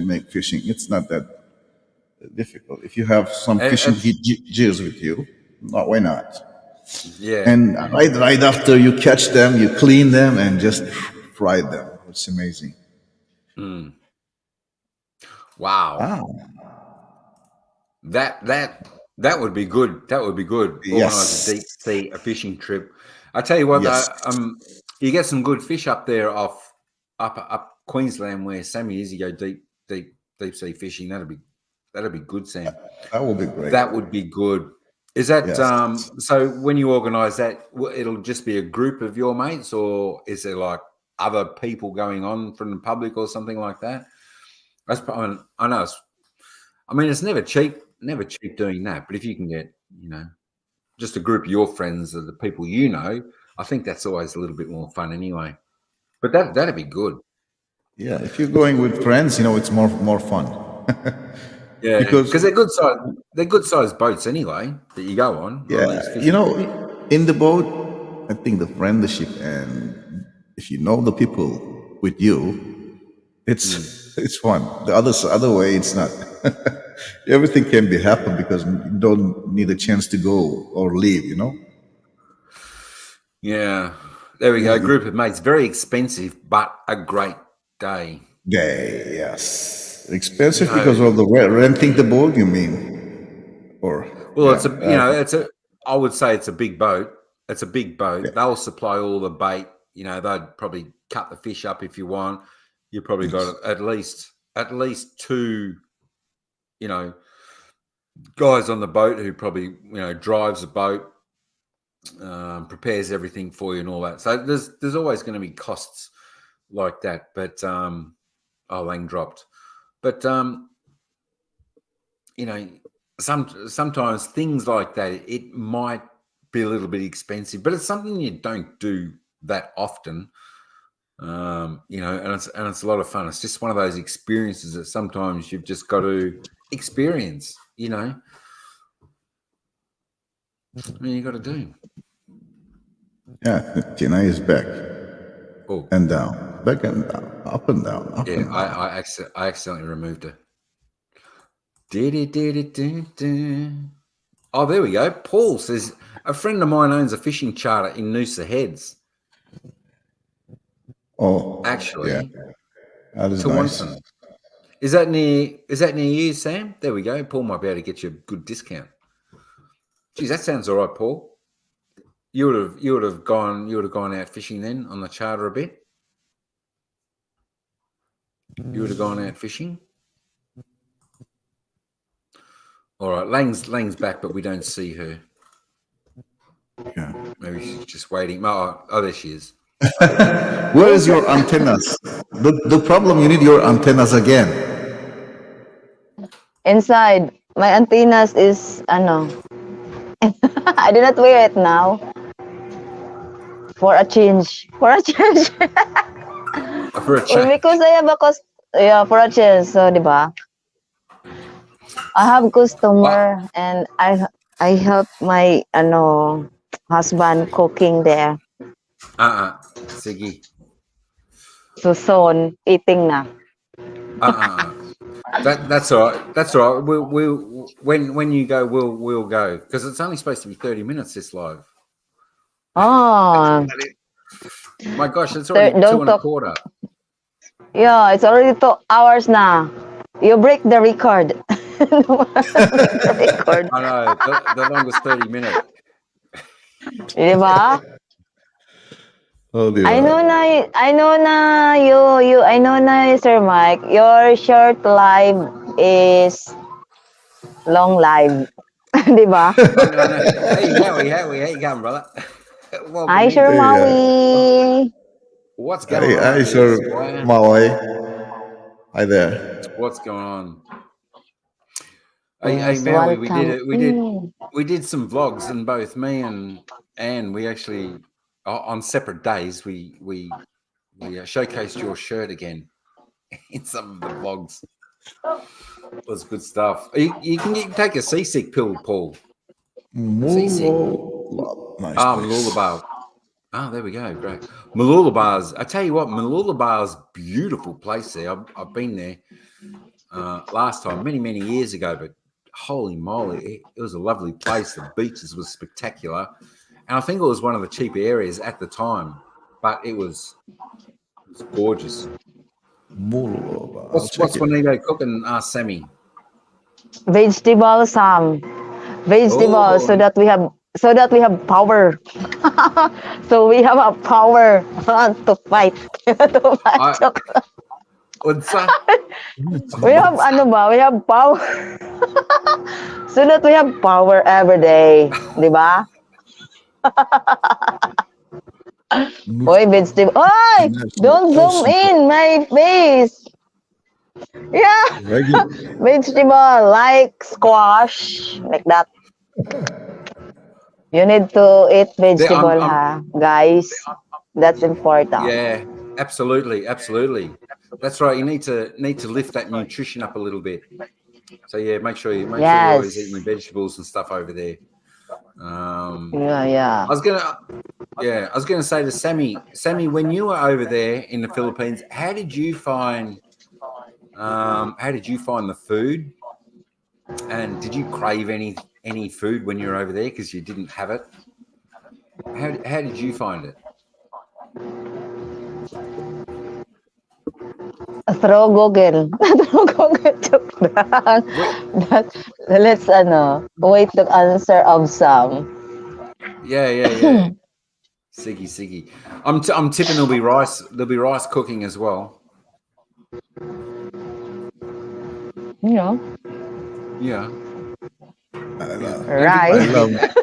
make fishing. It's not that difficult. If you have some fishing It's, gears with you, why not? yeah. And right after you catch them, you clean them and just fry them. It's amazing. Wow. Ah, That would be good. That would be good. Organize a deep yes, sea a fishing trip. I tell you what, yes. you get some good fish up there up Queensland where Sammy is. You go deep sea fishing. That'd be good, Sam. That will be great. That would be good. Is that Yes. so? When you organise that, it'll just be a group of your mates, or is there like other people going on from the public or something like that? I know. It's never cheap doing that. But if you can get, just a group of your friends or the people I think that's always a little bit more fun anyway. But that'd be good. Yeah, if you're going with friends, it's more fun. Yeah, Because because they're good sized boats anyway that you go on these yeah, fishing. in the boat, I think the friendship, and if you know the people with you, it's fun. The other way, it's not. Everything can be happen because you don't need a chance to go or leave. Yeah, there we Yeah, go. Group of mates, very expensive, but a great day. yes, expensive So, because of the renting the boat. You mean, or well, yeah, I would say it's a big boat. It's a big yeah, boat. They'll supply all the bait. They'd probably cut the fish up if you want. You probably yes, got at least two, guys on the boat who probably drives the boat, prepares everything for you and all that. So there's always going to be costs like that. But Lang dropped. But sometimes things like that, it might be a little bit expensive, but it's something you don't do that often. And it's a lot of fun. It's just one of those experiences that sometimes you've just got to experience. You got to do. yeah. Tina is back Oh, and down, back and down, up and down, up yeah. and down. I accidentally removed her. Did. Oh, there we go. Paul says a friend of mine owns a fishing charter in Noosa Heads. Oh, yeah, Actually, that is to nice. Wonson. Is that near you, Sam? There we go. Paul might be able to get you a good discount. Geez, that sounds all right, Paul. You would have gone out fishing then on the charter a bit. You would have gone out fishing. All right, Lang's back, but we don't see her. Yeah. Maybe she's just waiting. Oh, there she is. Where is your antennas? The problem, you need your antennas again. Inside. My antennas is ano. I do not wear it now for a change. For a change. For a Well, change. because I have a yeah, for a change. So, di ba? I have Oh, customer and I help my husband cooking there. uh-uh. Siggy. So soon eating na. Uh-uh. That's all right. That's all right. We'll when you go, we'll go because it's only supposed to be 30 minutes. This live. Oh, My gosh, it's already two don't and a talk. quarter. Yeah, it's already 2 hours na. You break the record. Break the record. I know the longest 30 minute. Di ba? Oh, di I ba? know na, I know na, Sir Mike, your short live is long live. Di ba? I know. Hey, Howie, how you going, brother? Welcome Hi, in. Sir Hey, Maui. What's hey, going on hi, over there, Sir Squire? Maui. Hi there. What's going on? Hey, Most Maui, we did welcome it. in. We did some vlogs, and both me and Anne, we actually on separate days we showcased your shirt again in some of the vlogs. It was good stuff. You can take a seasick pill, Paul. Seasick. Mulo. Nice place. Malulabar. There we go. Great. Malulabar's. I tell you what, Malulabar's beautiful place there. I've been there last time, many years ago, but holy moly, it was a lovely place. The beaches were spectacular, and I think it was one of the cheaper areas at the time, but it was gorgeous. Mulo. I'll check What's it. Juanito cooking? Sammy. Vegetable, Sam. Vegetable, Oh, so that we have power. So we have a power to fight. To I fight. Unsa. We have ano ba? We have power. So that we have power every day. Di ba? Oy, vegetable. Oy! National Don't zoom Awesome. in my face. Yeah. Regular. Vegetable like squash, like that. You need to eat vegetable, I'm ha, guys. That's important. Yeah, absolutely. That's right. You need to lift that nutrition up a little bit. So yeah, make sure you're always eating Yes. your vegetables and stuff over there. Yeah, yeah. I was gonna say to Sammy, when you were over there in the Philippines, how did you find the food? And did you crave any food when you were over there because you didn't have it? How did you find it? Throw Google. Throw Google joke lang. Wait, Let's wait the answer of some. yeah. Siggy. I'm tipping there'll be rice. There'll be rice cooking as well. You know, Yeah, yeah. I rice. Don't forget love. to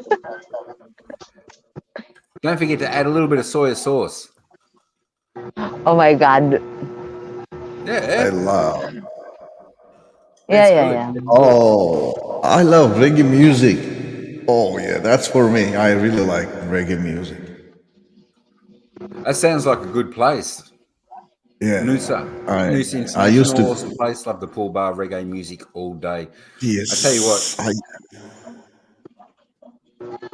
don't forget to add a little bit of soy sauce. Oh my God. I Yeah, love. Yeah, it's yeah, good. yeah. It's good. Oh, I love reggae music. Oh yeah, that's for me. I really like reggae music. That sounds like a good place. Yeah, Noosa, I Noosa I used International, to. awesome place. Love the pool bar, reggae music all day. I tell you what,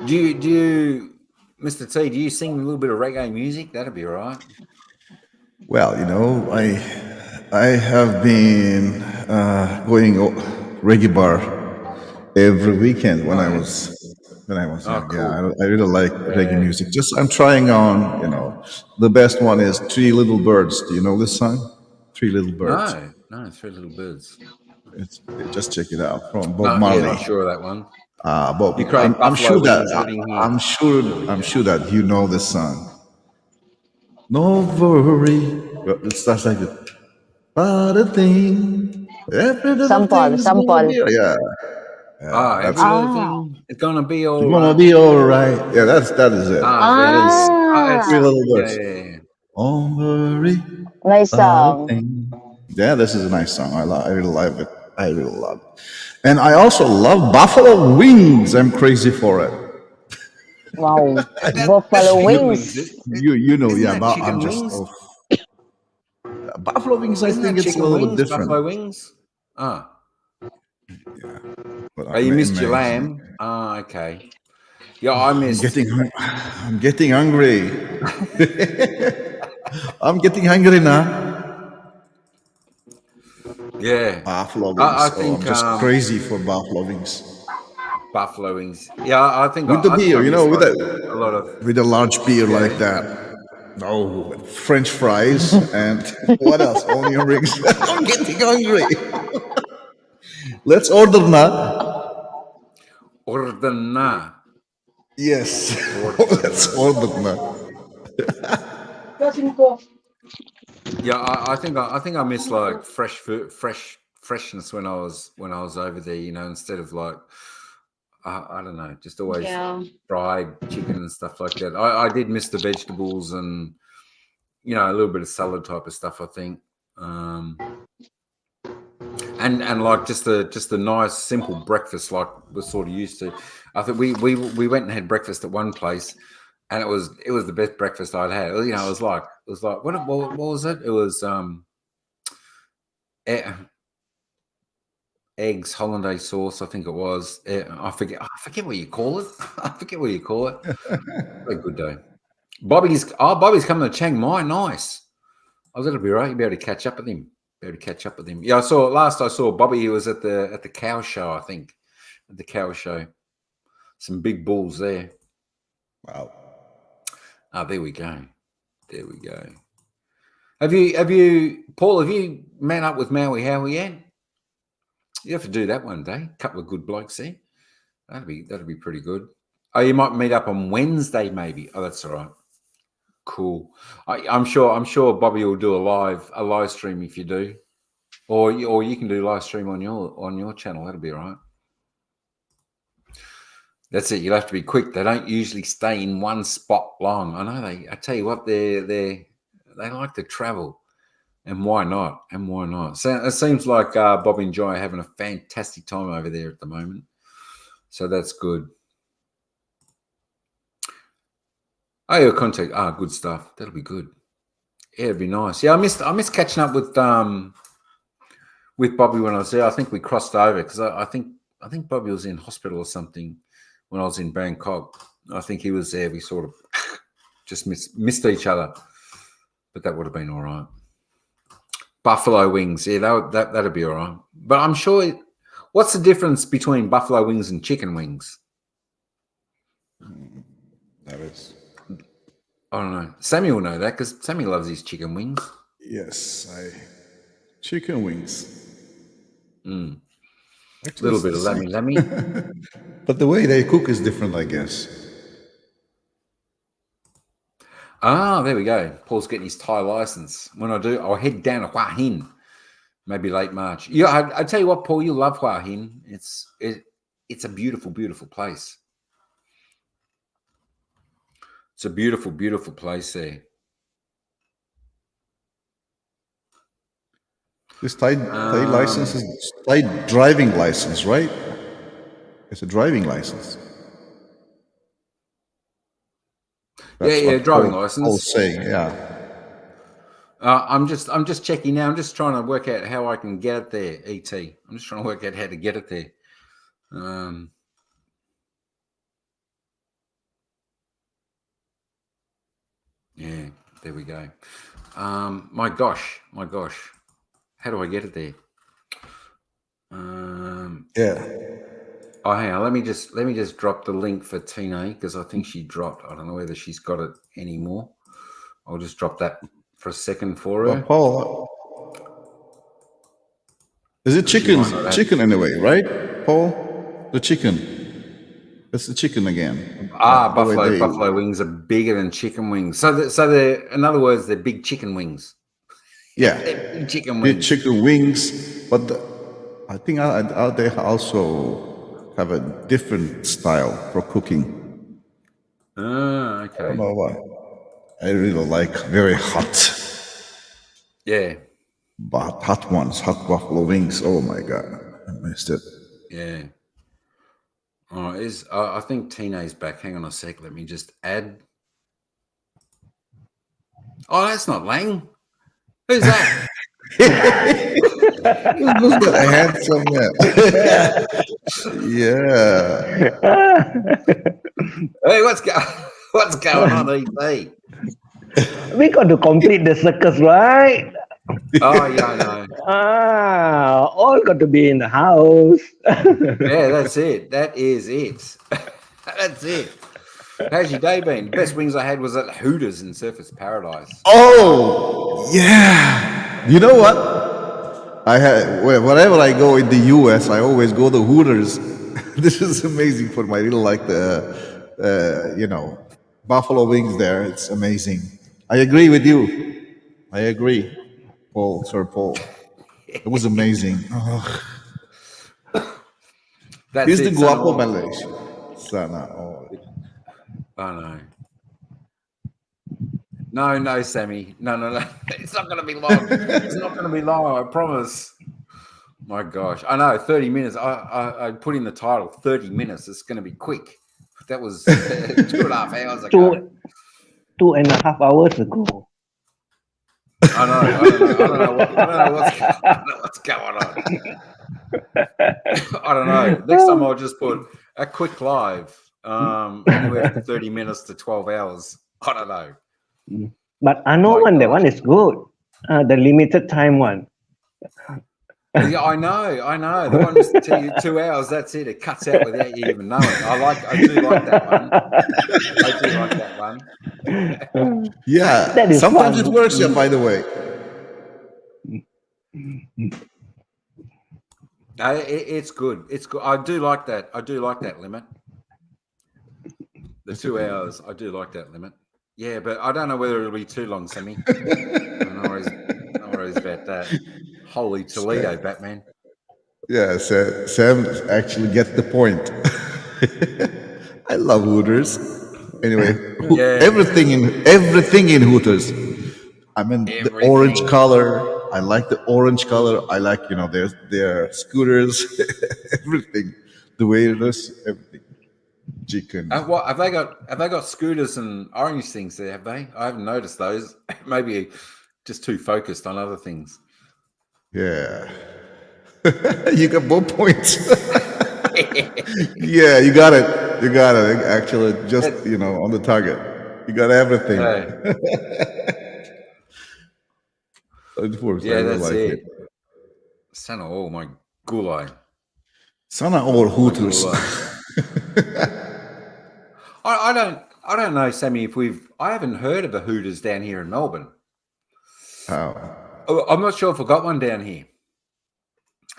Yes, Mr. T, do you sing a little bit of reggae music? That'd be all right. well, I have been going reggae bar every weekend Oh yeah. when I was Oh young. Yeah, cool. I really like reggae Yeah. music. Just I'm trying on. The best one is Three Little Birds. Do you know this song? Three Little Birds. No, Three Little Birds. It's, just check it out from Bob No, yeah, Marley. not sure of that one. Bob, Ukraine I'm buffalo sure that wings living here. There we I'm go. sure that you know this song. No worry. Well, it starts like this. But a thing, every little Sample, thing's gonna sample. be. Yeah, Every that's it. little Ah. thing is gonna be all You're gonna right. be all right. Yeah, that is it. There That you is go. Three Ah. Little Yeah, Birds. yeah, yeah. Don't worry Nice about a song. thing. Yeah, this is a nice song. I really like it. I really love it. And I also love buffalo wings. I'm crazy for it. Wow. That's Buffalo chicken wings. wings. You know, Isn't yeah, that but I'm chicken just wings? buffalo wings. I Isn't think that it's a chicken little bit wings? different. Buffalo wings? Ah, But oh, I'm you missed your amazing. lamb. Ah, okay. Yeah, I missed. I'm getting hungry. I'm getting hungry now. Yeah, Buffalo I wings. Oh, I'm think just crazy for buffalo wings. buffalo wings. Yeah, I think With the I think I beer, missed like a lot of. with a large beer Yeah. like that. Oh, French fries and what else? Onion rings. I'm getting hungry. Let's order now. Ordena. Yes, let's Ordena. order now. Cousin ko. Yeah, I think I miss like fresh food, freshness when I was over there. You know, instead of like I don't know, just always Yeah. fried chicken and stuff like that. I did miss the vegetables and a little bit of salad type of stuff. I think, and like just a nice simple breakfast like we're sort of used to. I think we went and had breakfast at one place, and it was the best breakfast I'd had. You know, it was like what was it? It was e- eggs hollandaise sauce. I think it was. I forget what you call it. I forget what you call it. A good day. Bobby's coming to Chiang Mai. Nice. I was going to be right. You be able to catch up with him. Yeah, I saw Bobby. He was at the cow show. I think at the cow show. Some big bulls there. Wow. Ah, there we go. There we go. Have you, Paul? Have you met up with Maui Howie yet? You have to do that one day. A couple of good blokes there. That'd be pretty good. Oh, you might meet up on Wednesday, maybe. Oh, that's all right. Cool. I'm sure Bobby will do a live stream if you do, or you can do live stream on your channel. That'll be all right. That's it. You'll have to be quick. They don't usually stay in one spot long. I know they. I tell you what, they like to travel, and why not? So it seems like Bobby and Joy are having a fantastic time over there at the moment. So that's good. Oh, your contact. Ah, good stuff. That'll be good. Yeah, it'd be nice. Yeah, I missed catching up with Bobby when I was there. I think we crossed over because I think Bobby was in hospital or something when I was in Bangkok. I think he was there. We sort of just missed each other, but that would have been all right. Buffalo wings, yeah, that'd be all right. But I'm sure. What's the difference between buffalo wings and chicken wings? That is. I don't know. Sammy will know that because Sammy loves his chicken wings. Yes, chicken wings. A Actually, little it's bit the of same. lammy. But the way they cook is different, I guess. Ah, there we go. Paul's getting his Thai license. When I do, I'll head down to Hua Hin, maybe late March. Yeah, I tell you what, Paul, you love Hua Hin. It's a beautiful, beautiful place. It's a beautiful, beautiful place there. This Thai license is Thai driving license, right? It's a driving license. That's Yeah, what driving Paul's license. saying. Yeah. I'm just checking now. I'm just trying to work out how I can get it there. ET. I'm just trying to work out how to get it there. Yeah, there we go. My gosh, how do I get it there? Yeah. Oh, hang on. Let me just drop the link for Tina because I think she dropped. I don't know whether she's got it anymore. I'll just drop that for a second for her. But Paul, is it chicken anyway, right, Paul? The chicken. It's the chicken again. The way Buffalo wings are bigger than chicken wings. So they're, in other words, they're big chicken wings. Yeah, They're big chicken big wings. chicken wings. But I think they also have a different style for cooking. Ah, I don't okay. know why. I really like very hot. Yeah. But hot ones, hot buffalo wings. Oh my god, I missed it. Yeah. Oh, I think Tina's back. Hang on a sec. Let me just add. Oh, that's not Lang. Who's that? Who's that handsome man? Yeah. Hey, what's going on, EP? We got to complete the circus, right? Oh yeah, I know. All got to be in the house. Yeah, that's it. That is it. That's it. How's your day been? Best wings I had was at Hooters in Surfers Paradise. Oh, yeah. You know what? I had wherever I go in the U.S., I always go to Hooters. This is amazing for my little like the buffalo wings there. It's amazing. I agree with you. I agree, Sir Paul. It was amazing. That's Here's the it. guapo Malaysia. Sana. Oh. Oh no. No, Sammy. No. It's not going to be long. It's not going to be long. I promise. My gosh, I know. 30 minutes. I put in the title. 30 minutes. It's going to be quick. That was 2.5 hours ago. 2.5 hours ago. I know. I don't know what's going on. I don't know. Next time I'll just put a quick live. Anywhere from 30 minutes to 12 hours. I don't know. But I know that one is good. The limited time one. Yeah, I know. The one was to tell you 2 hours. That's it. It cuts out without you even knowing. I do like that one. Yeah, That is sometimes fun. it works. Yeah, by the way. No, it's good. It's good. I do like that. I do like that limit. The 2 hours. I do like that limit. Yeah, but I don't know whether it'll be too long, Sammy. No worries about that. Holy Toledo, Batman. Yeah, Sam actually gets the point. I love Hooters. Anyway, Yeah. everything in Hooters. I mean, the orange color. I like the orange color. I like their scooters, everything. The waiters, everything. Chicken. What have they got? Have they got scooters and orange things there? Have they? I haven't noticed those. Maybe just too focused on other things. Yeah. You got both points. Yeah, you got it. You got it. Actually, just on the target. You got everything. It works. Yeah, I really that's like it. it. Sana, oh my gulai. Sana or Hooters. I don't know, Sammy. I haven't heard of a Hooters down here in Melbourne. Oh. I'm not sure if I got one down here.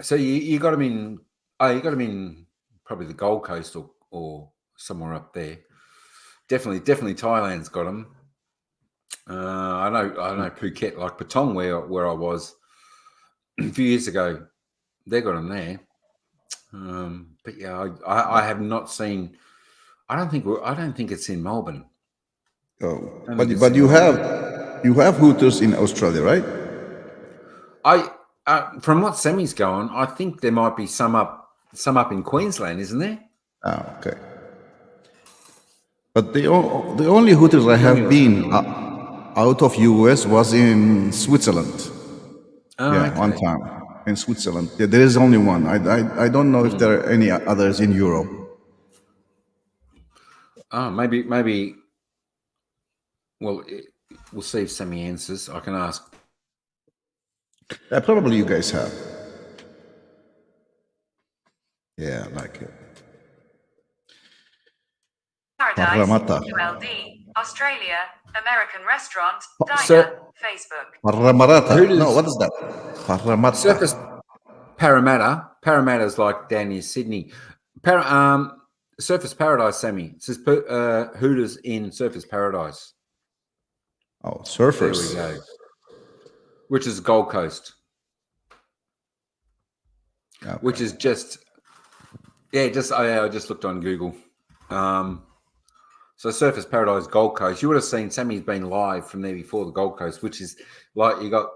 So you got them in. Oh, you got them in probably the Gold Coast or somewhere up there. Definitely Thailand's got them. I know Phuket, like Patong, where I was a few years ago. They got them there. But yeah, I have not seen. I don't think it's in Melbourne. Oh, but you have Hooters in Australia, right? From what Sammy's going, I think there might be some up in Queensland, isn't there? Oh, okay. But the only Hooters I have been out of US was in Switzerland. Okay. One time in Switzerland. Yeah, there is only one. I don't know if there are any others in Europe. Oh, maybe. Well, we'll see if Sammy answers. I can ask. Probably you guys have. Yeah, I like it. Paradise, ULD, Australia, American Restaurant, Diner, Facebook. Parramatta. No, what is that? Parramatta. Surface Parramatta. Parramatta's like down near Sydney. Surface Paradise, Sammy. It says Hooters in Surface Paradise. Oh, surfers. There we go. Which is Gold Coast. Okay. Which is just I just looked on Google. So Surface Paradise Gold Coast. You would have seen Sammy's been live from there before the Gold Coast, which is like you got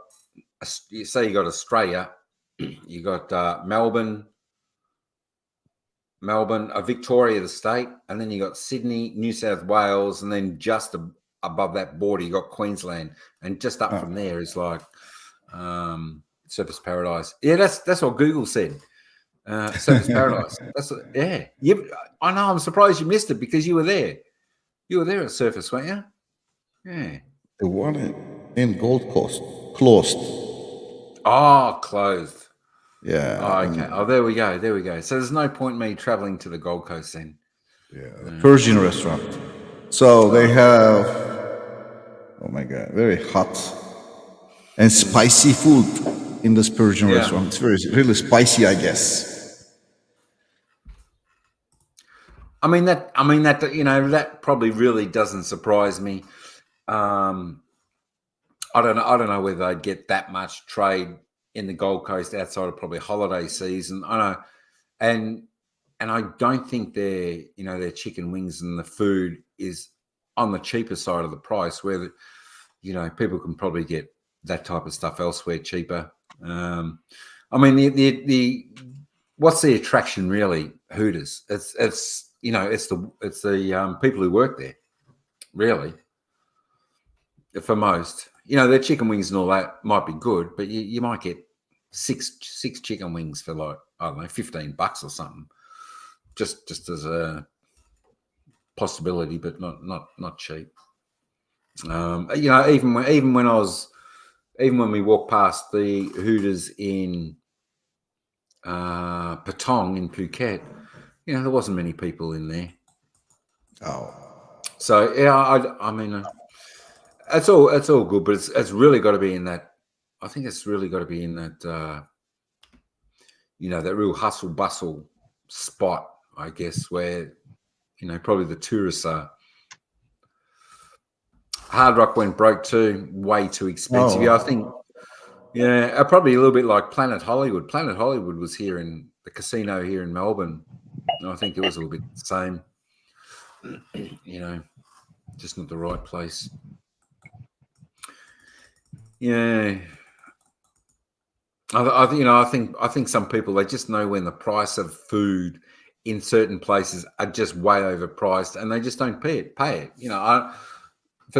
you say you got Australia, you got Melbourne, Victoria, the state, and then you got Sydney, New South Wales, and then just above that border you got Queensland, and just up from there is like Surfers Paradise. Yeah, that's what Google said. Surfers Paradise. I know. I'm surprised you missed it because you were there. You were there at Surfers, weren't you? Yeah. The one in Gold Coast closed. Oh, closed. Yeah. Oh, okay. Oh, there we go. There we go. So there's no point me traveling to the Gold Coast then. Yeah. Persian restaurant. So they have, oh my God, very hot and spicy food in this Persian restaurant. It's really spicy, I guess. I mean that that probably really doesn't surprise me. I don't know whether they'd get that much trade in the Gold Coast outside of probably holiday season. I know, and I don't think their chicken wings and the food is on the cheaper side of the price, where people can probably get that type of stuff elsewhere cheaper. I mean, the what's the attraction really? Hooters. It's the people who work there, really. For most, their chicken wings and all that might be good, but you might get six chicken wings for like, I don't know, $15 or something, just as a possibility, but not cheap. Even when we walked past the Hooters in Patong in Phuket, there wasn't many people in there. Oh, so yeah, I mean. It's all good, but it's really got to be in that. I think it's really got to be in that. That real hustle bustle spot, I guess, where probably the tourists are. Hard Rock went broke too, way too expensive. I think, probably a little bit like Planet Hollywood. Planet Hollywood was here in the casino here in Melbourne. And I think it was a little bit the same. Just not the right place. Yeah, I think some people, they just know when the price of food in certain places are just way overpriced, and they just don't pay it. For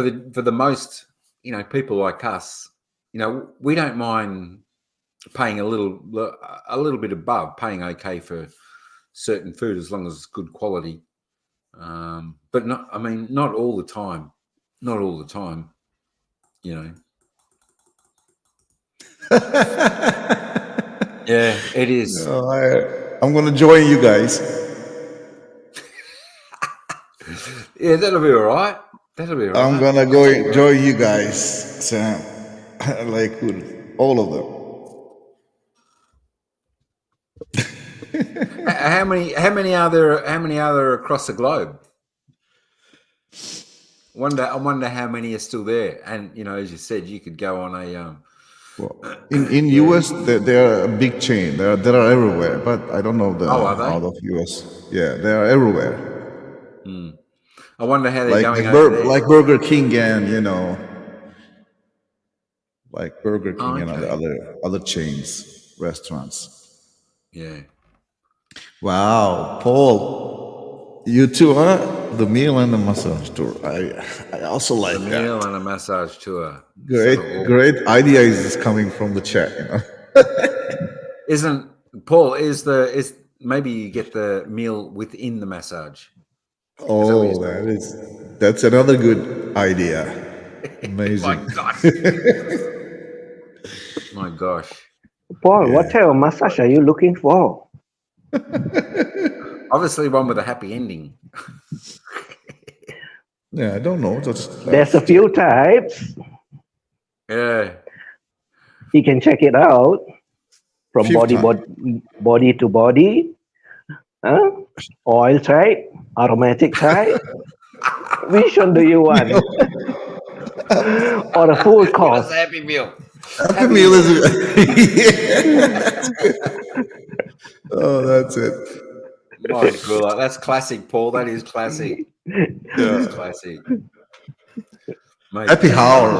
the most, people like us, we don't mind paying a little bit above, paying okay for certain food as long as it's good quality. But not all the time. Not all the time. Yeah, it is. I'm gonna join you guys. Yeah, that'll be all right. I'm gonna go join you guys, Sam. Like with all of them. How many are there across the globe? I wonder how many are still there. And as you said, you could go on a. In US, they are a big chain. They are everywhere, but I don't know are they? out of US. Yeah, they are everywhere. I wonder how they're going over there. Like Burger King and like Burger King and other chains, restaurants. Yeah. Wow, Paul, you too, huh? The meal and the massage tour. I also like that. The meal and a massage tour. Great idea is coming from the chat. Isn't Paul? Is maybe you get the meal within the massage? Oh, that's another good idea. Amazing. My gosh. Paul, what type of massage are you looking for? Obviously, one with a happy ending. Yeah, I don't know. There's a few types. Yeah. You can check it out from body to body. Oil type, aromatic type. Which one do you want? Or a full course? Give us a happy meal. Happy meal is. Oh, that's it. My God, that's classic, Paul. That is classic. That is classic. Mate, Happy hour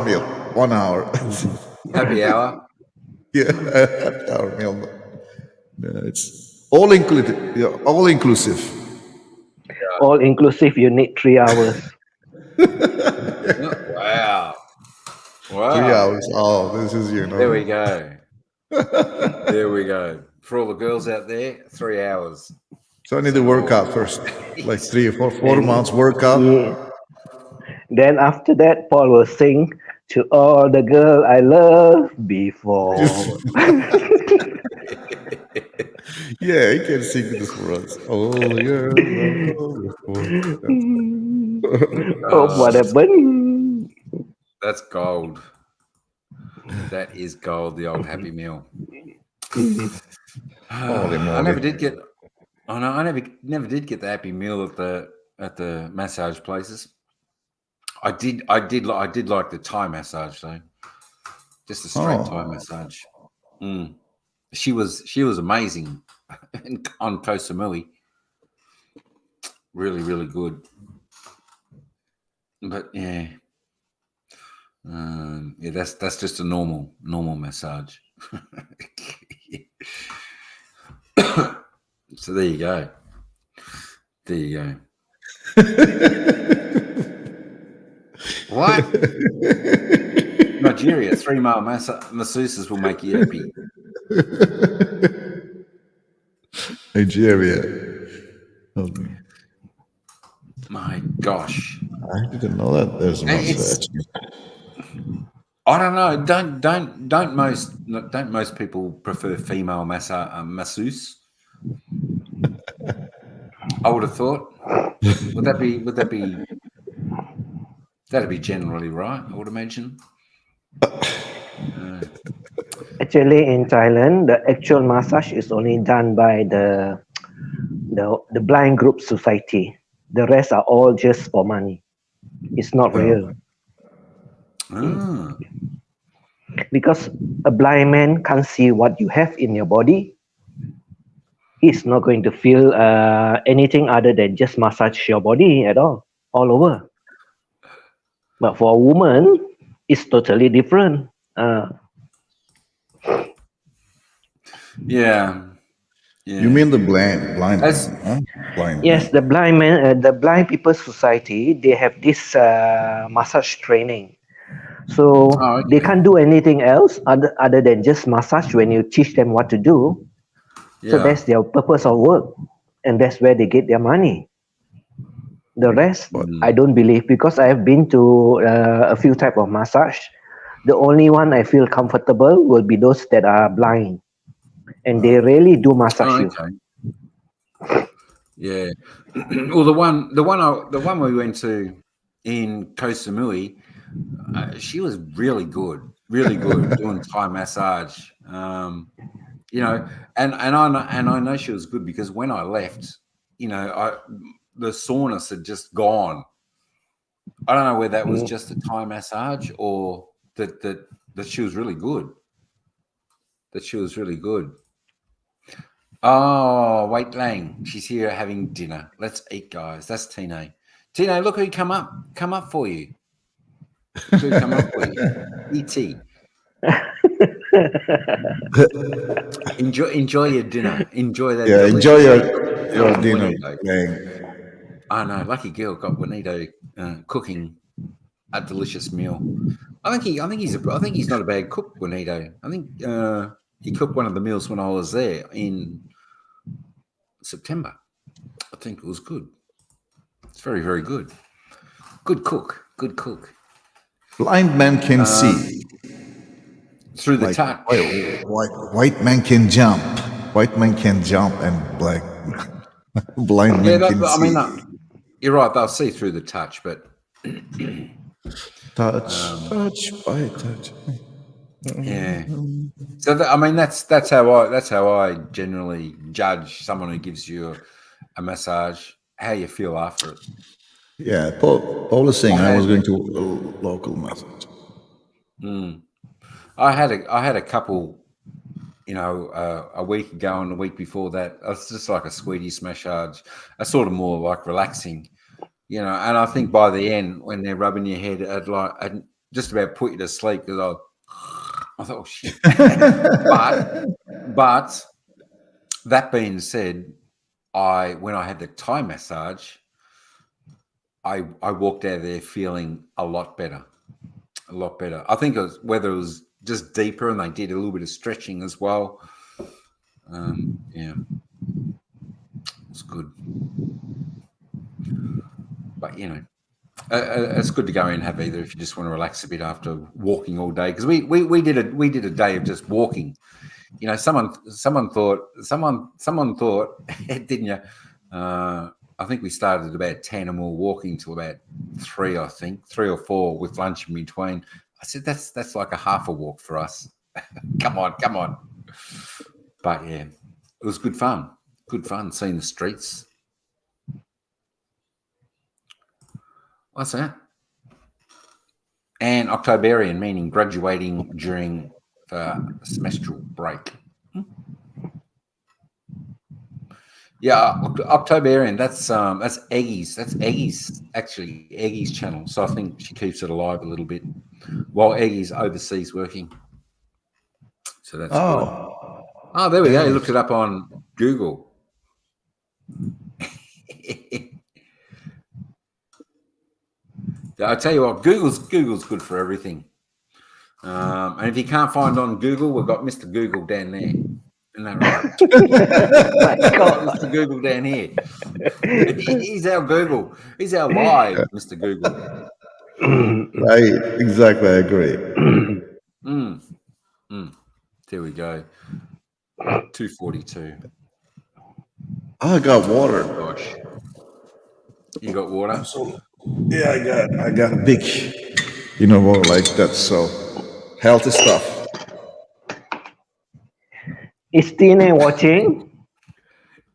meal. 1 hour. Happy hour. Yeah, happy hour meal. Yeah, it's all included. Yeah, all inclusive. All inclusive, you need 3 hours. Wow. 3 hours. Oh, this is There we go. There we go. For all the girls out there, 3 hours. So I need to work out first, like 3 or 4 And months workout. yeah, then after that, Paul will sing to all the girl I love before. Yeah, he can sing this for us. All the girls. Oh, what happened? That's gold. That is gold, the old Happy Meal. Holy I never moly. did get I never did get the Happy Meal at the massage places. I did like the Thai massage though. Just a straight Thai massage. She was amazing on Koh Samui. Really, really good. But yeah. Yeah, that's just a normal massage. So there you go. There you go. What? Nigeria, 3 male masseuses will make you happy. Nigeria. My gosh. I didn't know that there's a massage. I don't know. Don't most people prefer female masseuse? I would have thought. That'd be generally right, I would imagine. Actually, in Thailand, the actual massage is only done by the blind group society. The rest are all just for money. It's not real. Because a blind man can't see what you have in your body. He's not going to feel anything other than just massage your body at all over. But for a woman, it's totally different. Yeah. You mean the blind man, huh? Yes, the blind man, the blind people society, they have this massage training. So they can't do anything else other than just massage when you teach them what to do. So that's their purpose of work, and that's where they get their money. The rest, I don't believe, because I have been to a few type of massage. The only one I feel comfortable will be those that are blind, and they really do massage you. Yeah. Well, the one we went to in Koh Samui, she was really good doing Thai massage. You know, and I know she was good because when I left, you know, the soreness had just gone. I don't know whether that was just a Thai massage or that she was really good. That she was really good. Oh, wait, Lang. She's here having dinner. Let's eat, guys. That's Tino. Tino, look who come up for you. Look who come up for you. E.T. Enjoy your dinner. Enjoy that. Yeah, enjoy your dinner. I know. Lucky girl got Juanito cooking a delicious meal. I think he's not a bad cook, Juanito. I think he cooked one of the meals when I was there in September. I think it was good. It's very, very good. Good cook. Good cook. Blind man can see. Through the touch. White man can jump. White man can jump and blind man can see. I mean, you're right. They'll see through the touch, but touch by touch. Yeah. So I mean, that's how I generally judge someone who gives you a massage, how you feel after it. Yeah, Paul is saying I was going to a local massage. I had a couple, you know, a week ago and a week before that. It's just like a sweetie massage, a sort of more like relaxing, you know. And I think by the end, when they're rubbing your head, just about put you to sleep because I thought, oh shit. but that being said, when I had the Thai massage, I walked out of there feeling a lot better. A lot better. I think it was whether it was just deeper and they did a little bit of stretching as well. Yeah, it's good. But you know, it's good to go in and have either if you just want to relax a bit after walking all day. Because we did a day of just walking. You know, someone thought, didn't you? I think we started at about 10 and we were walking till about 3, I think, 3 or 4 with lunch in between. I said, that's like a half a walk for us. Come on. But yeah, it was good fun. Good fun seeing the streets. What's that? And Octoberian, meaning graduating during the semestral break. Yeah, Octoberian. That's Eggy's. That's Eggy's, actually, Eggy's channel. So I think she keeps it alive a little bit while Eggy's overseas working. So that's good. Oh, there we go. You looked it up on Google. I tell you what, Google's good for everything. And if you can't find on Google, we've got Mr. Google down there. Isn't that right? Mr. Google down here. He's our Google. He's our live Mr. Google. Exactly, I agree. There we go. 2:42. I got water. Gosh. You got water? Absolutely. Yeah, I got a big, like that. So healthy stuff. Is Tina watching?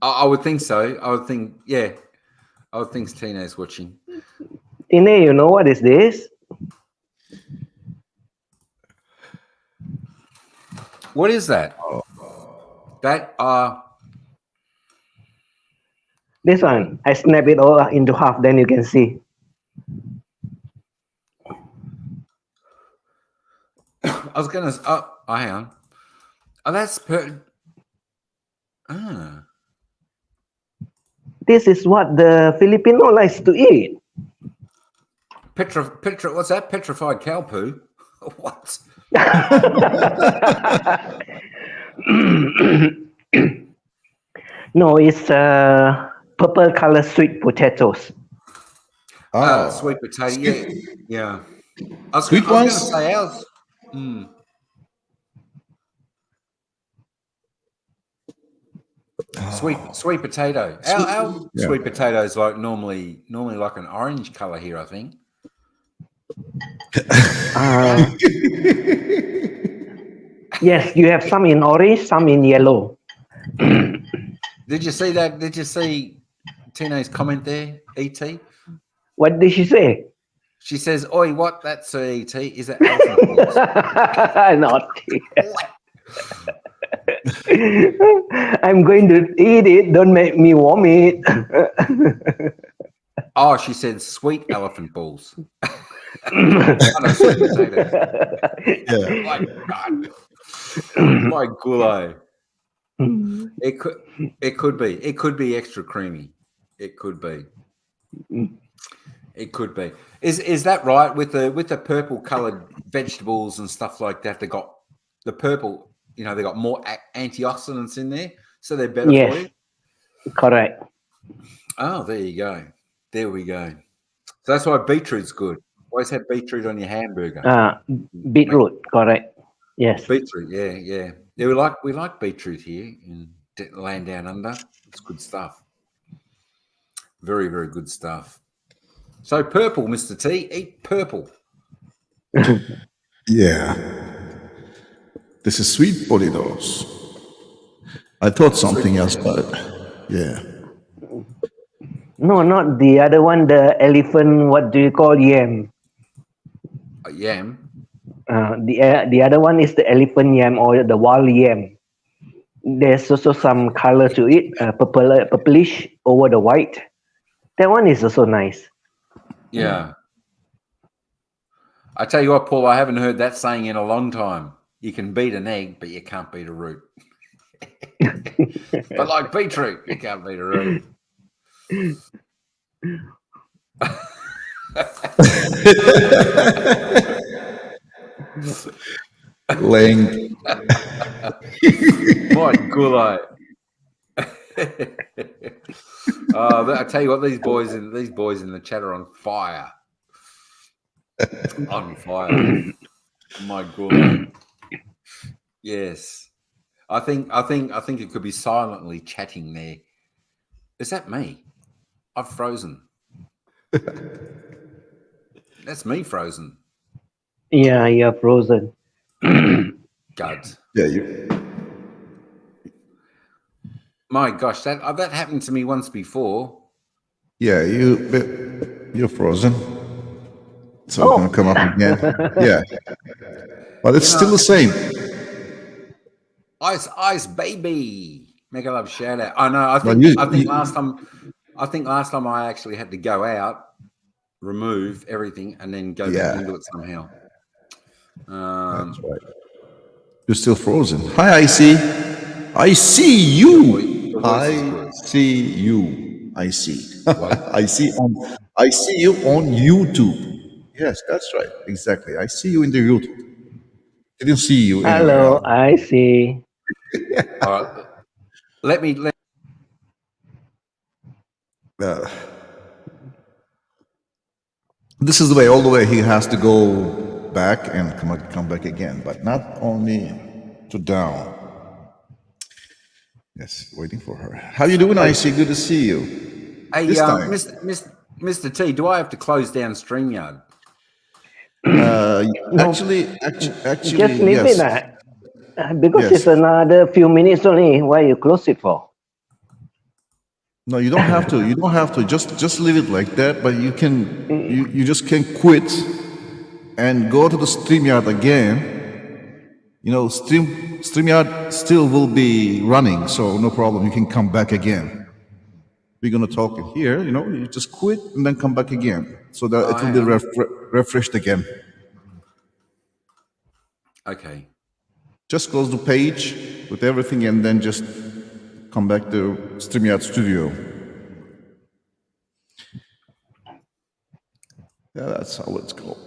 I would think so. I would think Tina's watching. Tina, you know what is this? What is that? That This one. I snap it all into half, then you can see. I was gonna. Hang on. Oh, that's This is what the Filipino likes to eat. What's that? Petrified cow poo? What? No, it's purple color sweet potatoes. Sweet potato. Yeah. I was Sweet going to ones? say ours. Sweet potato. Our sweet potato is like normally like an orange color here, I think. Yes, you have some in orange, some in yellow. Did you see that? Did you see Tina's comment there, E.T.? What did she say? She says, "Oi, what? That's E.T. Is that elephant balls?" Naughty. I'm going to eat it. Don't make me vomit. Oh, she said sweet elephant balls. Sweet potatoes. Yeah. My God. My gullo. It could be. It could be extra creamy. It could be. It could be. Is that right? With the purple coloured vegetables and stuff like that, they got the purple. They got more antioxidants in there, so they're better for you. Correct. Oh, there you go. There we go. So that's why beetroot's good. Always have beetroot on your hamburger. Beetroot, correct. Yes. Beetroot, yeah. We like beetroot here in land down under. It's good stuff. Very, very good stuff. So purple, Mr. T, eat purple. Yeah. This is sweet potatoes. I thought something else, but yeah. No, not the other one, the elephant, what do you call yam? Yam? The other one is the elephant yam or the wild yam. There's also some color to it, purplish over the white. That one is also nice. Yeah. I tell you what, Paul, I haven't heard that saying in a long time. You can beat an egg, but you can't beat a root. But like beetroot, you can't beat a root. Laying. My gulai. I tell you what, these boys in the chat are on fire. On fire. My gulai. Yes. I think it could be silently chatting there. Is that me? I've frozen. That's me frozen. Yeah, you're frozen. God. Yeah, My gosh, that happened to me once before. yeah, you're frozen. So it's Oh. gonna come up again. Yeah, but it's still the same. Ice baby. Mega love shout out. I know. I But think last time I actually had to go out, remove everything, and then go back into it somehow. That's right. You're still frozen. Hi, I see you. The voice is I good. see you. I see. I see you on YouTube. Yes, that's right. Exactly. I see you in the YouTube. Didn't see you anywhere Hello, else. I see. All right. Let me. This is the way. All the way. He has to go back and come back again, but not only to down. Yes, waiting for her. How you doing, Icy? Good to see you. Hey, This time. Mr. T, do I have to close down StreamYard? Actually, Just leave yes. it because Yes. it's another few minutes only. Why you close it for? No, you don't have to. You don't have to. Just leave it like that. But you can. You just can quit and go to the StreamYard again. You know, StreamYard still will be running, so no problem. You can come back again. We're gonna talk it here. You know, you just quit and then come back again, so that it will be refreshed again. Okay. Just close the page with everything and then just come back to StreamYard Studio. Yeah, that's how it's called.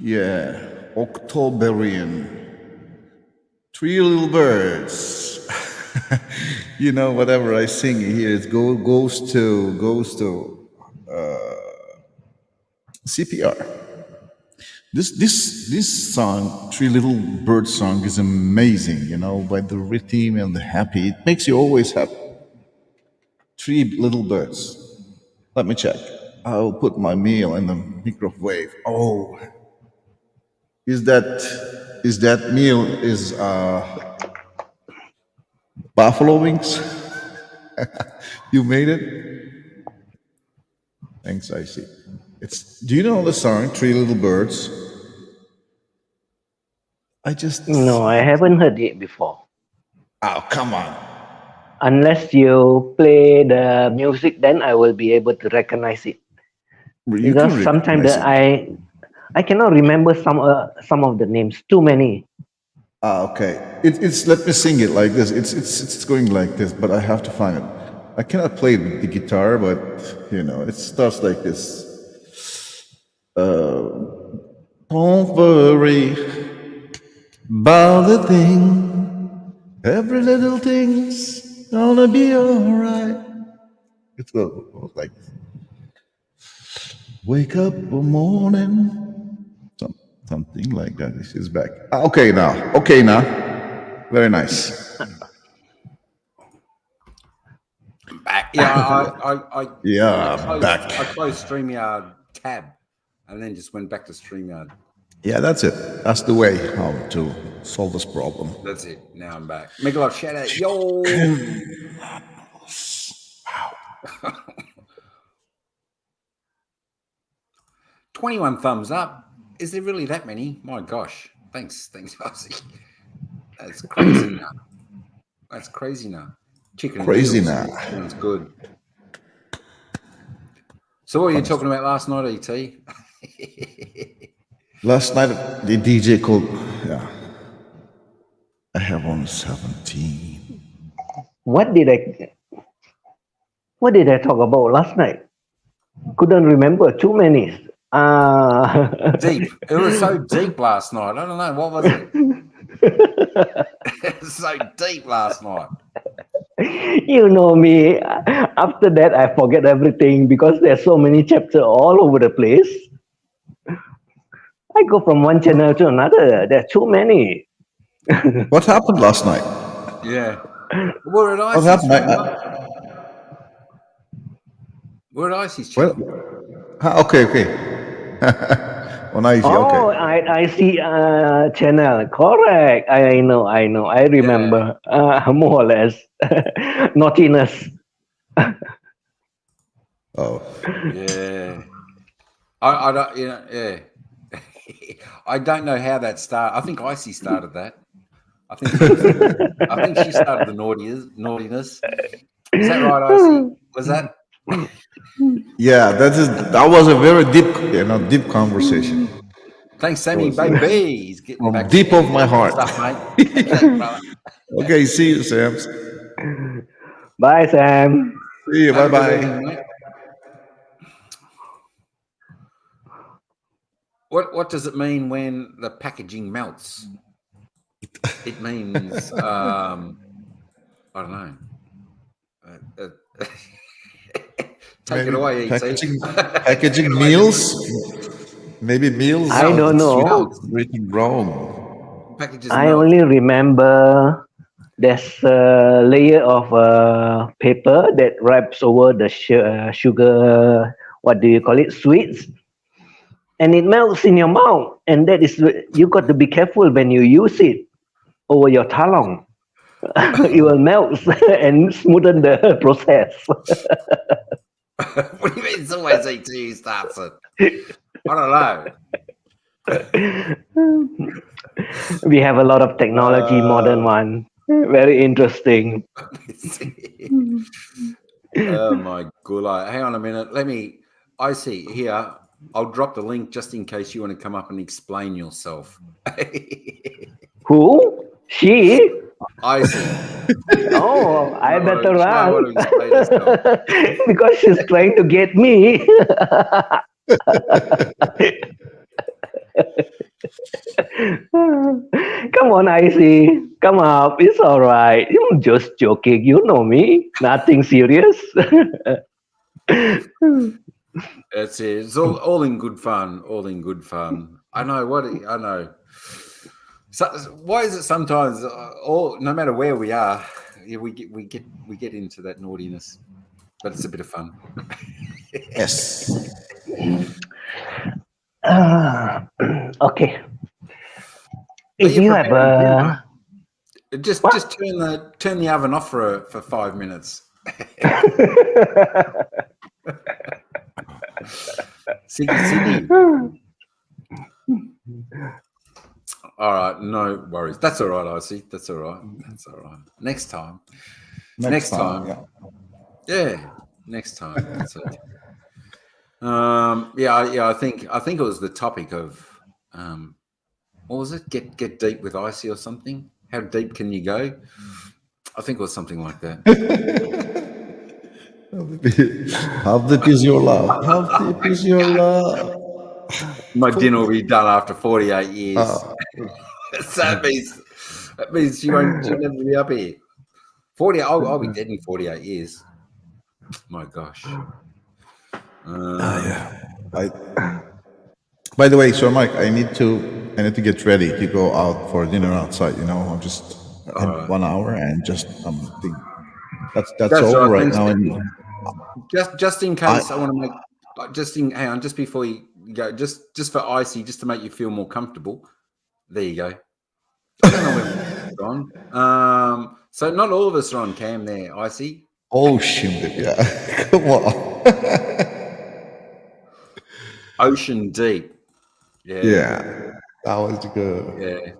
Yeah, Octoberian. Three little birds. You know, whatever I sing here, it goes to CPR. This song, Three Little Birds song, is amazing. You know, by the rhythm and the happy, it makes you always happy. Three little birds. Let me check. I'll put my meal in the microwave. Oh, is that meal is buffalo wings? You made it. Thanks, I see. It's. Do you know the song Three Little Birds? I just. No, I haven't heard it before. Oh, come on. Unless you play the music, then I will be able to recognize it. You Because can sometimes recognize it. I cannot remember some of the names. Too many. Okay. It's. Let me sing it like this. It's going like this, but I have to find it. I cannot play it with the guitar, but you know, it starts like this. Don't worry about the thing. Every little thing's gonna be alright. It goes like this. Wake up one morning. Something like that. This is back. Okay now. Okay now. Very nice. Back. Yeah, Back. I closed StreamYard tab and then just went back to StreamYard. Yeah, that's it. That's the way how to solve this problem. That's it. Now I'm back. Make a lot of shout out. Yo. Wow. 21 thumbs up. Is there really that many? My gosh. Thanks, Ozzy. That's crazy now. That's crazy now. Chicken and Crazy noodles. now. Sounds good. So what were you talking about last night, ET? Last night the DJ called. Yeah, I have on 17. What did I talk about last night? Couldn't remember. Too many. Deep. It was so deep last night. I don't know. What was it? It was so deep last night. You know me. After that, I forget everything because there's so many chapters all over the place. I go from one channel to another. There's too many. What happened last night? Yeah. We're at What Icy's. happened? We're at Icy's Well, channel. okay. On IC, Oh, okay. I see channel. Correct. I know. I remember more or less. Naughtiness. Oh, Yeah. I don't, yeah. I don't know how that started. I think Icy started that. I think she started the naughtiness. Is that right, Icy? Was that? yeah. That was a very deep conversation. Thanks, Sammy, baby. He's getting From back deep of my heart. stuff, mate. Thanks, brother. Okay, see you, Sam. Bye, Sam. See you. Have a good Bye. evening, mate. What does it mean when the packaging melts? It means I don't know. Take it away, ET. Packaging meals. Maybe meals. I don't know. Written wrong. Packages I melt. only remember there's a layer of paper that wraps over the sugar. What do you call it? Sweets. And it melts in your mouth. And that is, you got to be careful when you use it over your tongue. It will melt and smoothen the process. What do you mean? It's always ET who starts it. I don't know. We have a lot of technology, modern one. Very interesting. Oh my god! Hang on a minute. I see here. I'll drop the link just in case you want to come up and explain yourself. Who? She? I see. Oh, I better run. Run. Because she's trying to get me. Come on, Icy. Come up. It's all right. I'm just joking. You know me. Nothing serious. That's it. It's all in good fun. All in good fun. I know. So why is it sometimes no matter where we are, we get into that naughtiness, but it's a bit of fun. Yes. Okay. But If you have a just turn the oven off for 5 minutes. Sydney. All right, no worries. That's all right, I see. That's all right. Next time. Next time. Yeah, next time. That's it. I think it was the topic of what was it? Get deep with Icy or something? How deep can you go? I think it was something like that. How deep is your love? How deep is your love? My dinner will be done after 48 years. Oh. So that means she'll never be up here. 40. I'll be dead in 48 years. My gosh. By the way, so Mike, I need to get ready to go out for dinner outside. I'm just in 1 hour and just that's over right now. Just in case, I want to make hang on, just before you go, just for Icy, just to make you feel more comfortable. There you go. I don't know where it's on. So not all of us are on cam there, Icy. Ocean, yeah. Come on. Ocean deep. Yeah. That was good. Yeah.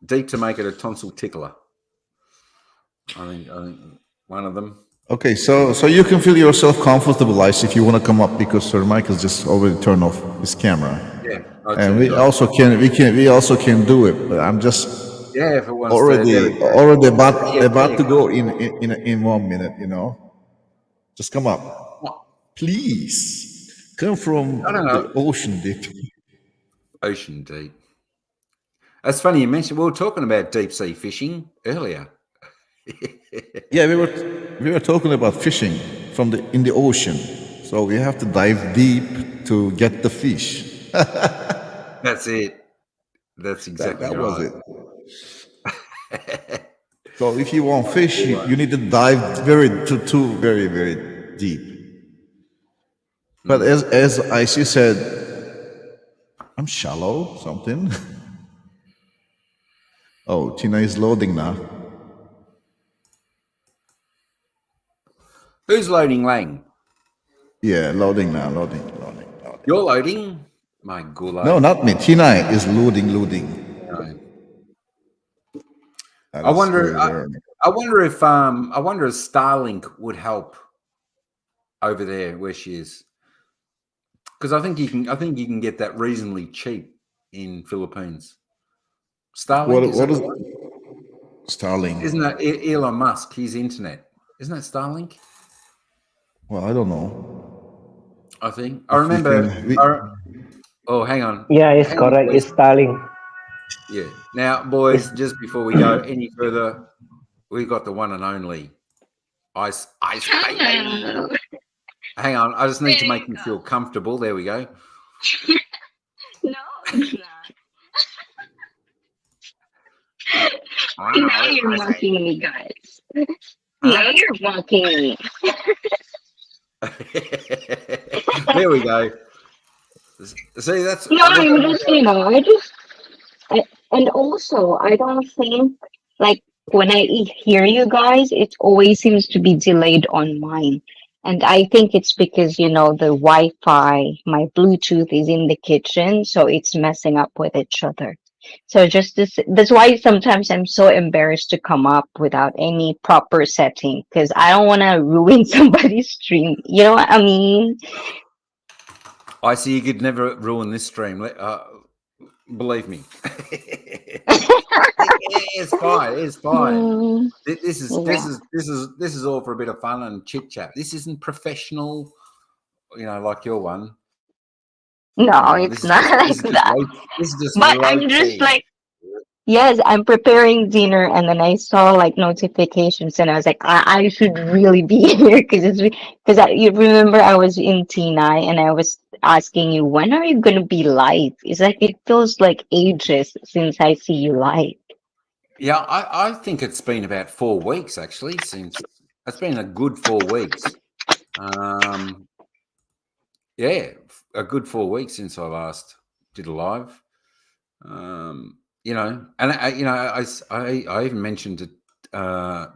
Deep to make it a tonsil tickler. I think one of them. Okay, so you can feel yourself comfortable, Ice, if you want to come up, because Sir Michael's just already turned off his camera. Yeah. I'd and say we also can do it. But I'm just yeah, if it wants to, there we go. already Yeah, there about you to go. go in 1 minute. Just come up, please. Come from I don't the know. ocean deep. Ocean deep. That's funny you mentioned. We were talking about deep sea fishing earlier. Yeah, we were talking about fishing in the ocean. So we have to dive deep to get the fish. That's it. That's exactly That was right. it. So if you want fish, you need to dive very very deep. But as Icy said, I'm shallow something. Oh, Tina is loading now. Who's loading, Lang? Yeah, loading now, loading. You're loading? My No, gulag. not me. Tina is loading. No. That I is wonder. very very. I wonder if Starlink would help over there where she is, because I think you can get that reasonably cheap in Philippines. Starlink is What that is the one? Starling? Isn't that Elon Musk? His internet, isn't that Starlink? Well, I don't know. I think I If we remember. can, we, Oh, hang on, Yeah, it's hang on, correct. boys. It's Starling. Yeah. Now, boys, just before we go any further, we've got the one and only Ice Baby. Hello. Hang on, I just need to There make you him go. feel comfortable. There we go. No, it's not. Wow, Now you're Ice mocking Baby. me, guys. Now you're mocking me. There we go. See, that's No, I'm just, and also, I don't think, like, when I hear you guys, it always seems to be delayed on mine. And I think it's because, the Wi-Fi, my Bluetooth is in the kitchen, so it's messing up with each other. So that's why sometimes I'm so embarrassed to come up without any proper setting, because I don't want to ruin somebody's stream. You know what I mean? I see. You could never ruin this stream. Believe me. It's fine. It's fine. Mm, This yeah. is all for a bit of fun and chit chat. This isn't professional, like your one. No, it's not like that. This is just But low I'm just key. like, yes, I'm preparing dinner, and then I saw like notifications, and I was like, I should really be here because you remember I was in T9 and I was asking you, when are you gonna be live? It's like it feels like ages since I see you live. Yeah, I think it's been about 4 weeks actually. Since it's been a good 4 weeks. Yeah, a good 4 weeks since I last did a live. And I even mentioned to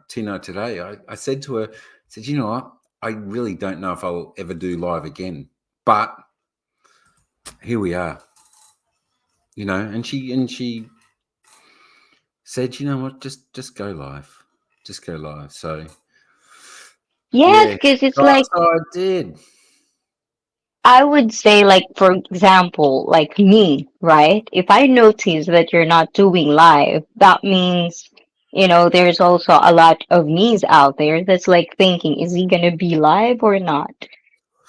Tina today. I said to her, you know what? I really don't know if I'll ever do live again, but here we are. And she said, you know what? Just go live, So Yes, yeah, because it's so like I did. I would say, like, for example, like me, right? If I notice that you're not doing live, that means, there's also a lot of me's out there that's like thinking, is he gonna be live or not?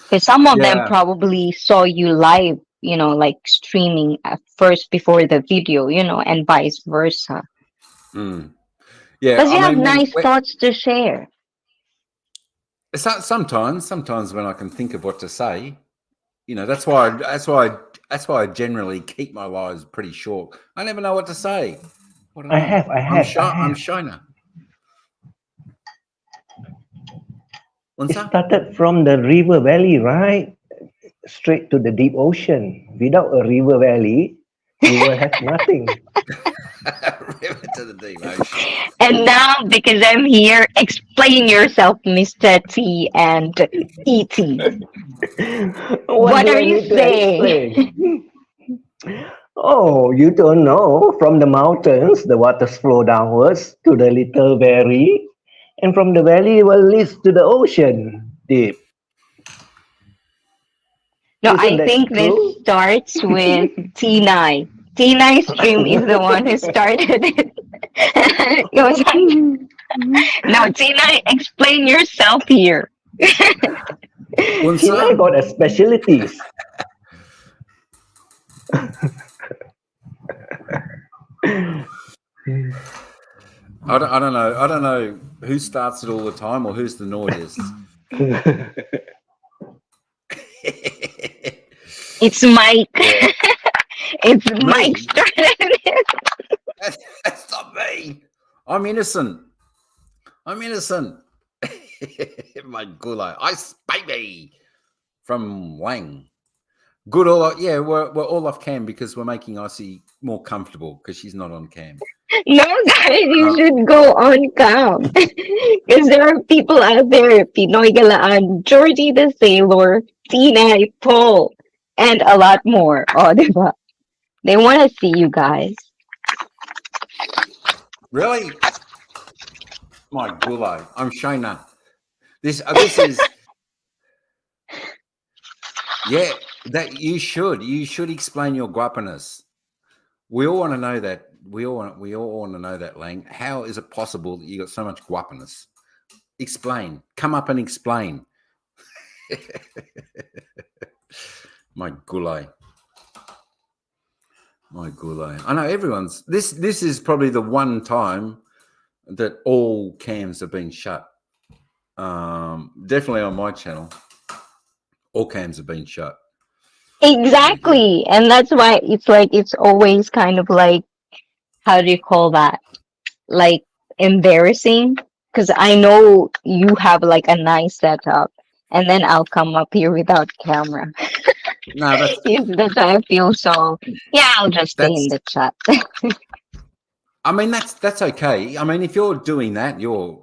Because some of them Yeah, probably saw you live, like streaming at first before the video, and vice versa. yeah. Because I you have mean, nice thoughts to share. sometimes when I can think of what to say, that's why I generally keep my lives pretty short. I never know what to say. I don't I know. have, I I'm have, I shy. I'm have. shy now. It Unsa? started from the river valley, right? Straight to the deep ocean. Without a river valley, you will have nothing. River to the deep ocean. And now, because I'm here, explain yourself, Mr. T and ET. What What do are I you need to saying? explain? Oh, you don't know. From the mountains, the waters flow downwards to the little valley, and from the valley will lead to the ocean deep. No, Isn't I that think this true? starts with T9. T9 stream is the one who started it. It was like, no, T9, explain yourself here. Tina Unsa? got a specialties. I don't know. I don't know who starts it all the time or who's the naughtiest. It's Mike. Yeah. It's Me? Mike started it. That's not me. I'm innocent. I'm innocent. My gulai. Ice baby from Wang. Good all yeah, we're all off cam because we're making Icy more comfortable because she's not on cam. No, guys, you should go on cam. Because there are people out there, Pinoy Galaan, Georgie the Sailor, Tina, Paul, and a lot more. Oh, diba? They want to see you guys. Really? My gulai. I'm Shona. This is yeah, that you should explain your guapaness. We all want to know that. We all want to know that, Lang. How is it possible that you got so much guapaness? Explain. Come up and explain. My gulai. My gulai. I know everyone's this is probably the one time that all cams have been shut. Definitely on my channel. All cams have been shut. Exactly. And that's why it's like, it's always kind of like, how do you call that? Like embarrassing. Because I know you have like a nice setup. And then I'll come up here without camera. No, That's why I feel so. Yeah, I'll just stay in the chat. I mean, that's okay. I mean, if you're doing that, you're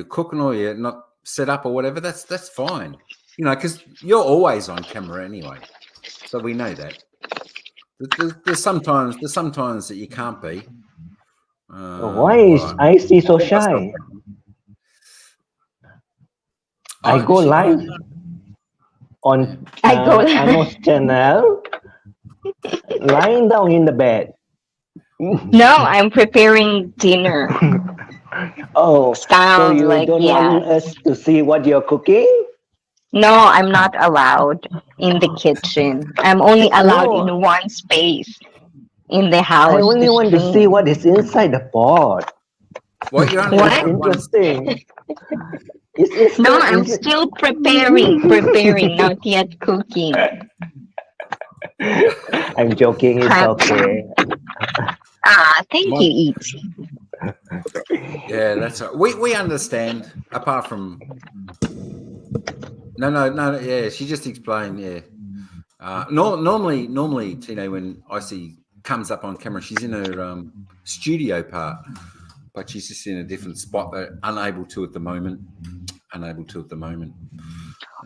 cooking or you're not set up or whatever. That's fine. Because you're always on camera anyway, so we know that. There's sometimes that you can't be. Why is Icy so shy? I go live on Amos channel, lying down in the bed. No, I'm preparing dinner. Oh, so you like, don't want us to see what you're cooking? No, I'm not allowed in the kitchen. I'm only allowed in one space in the house. I only want to see what is inside the pot. What? You're only What? Interesting. No, I'm still preparing, not yet cooking. I'm joking. It's okay. Thank you, Eat. Yeah, that's right. We understand. Apart from no. Yeah, she just explained. Yeah. Normally, Tino, when Icy comes up on camera, she's in her studio part, but she's just in a different spot. They're unable to at the moment.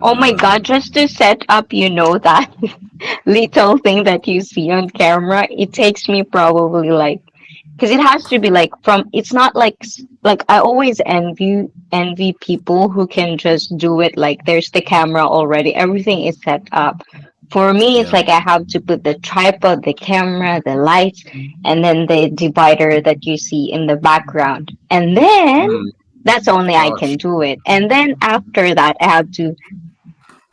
Oh my God! Just to set up, that little thing that you see on camera, it takes me probably like, because it has to be like it's not like I always envy people who can just do it like there's the camera already, everything is set up. For me, it's like I have to put the tripod, the camera, the lights, and then the divider that you see in the background, and then that's only I can do it. And then after that, I have to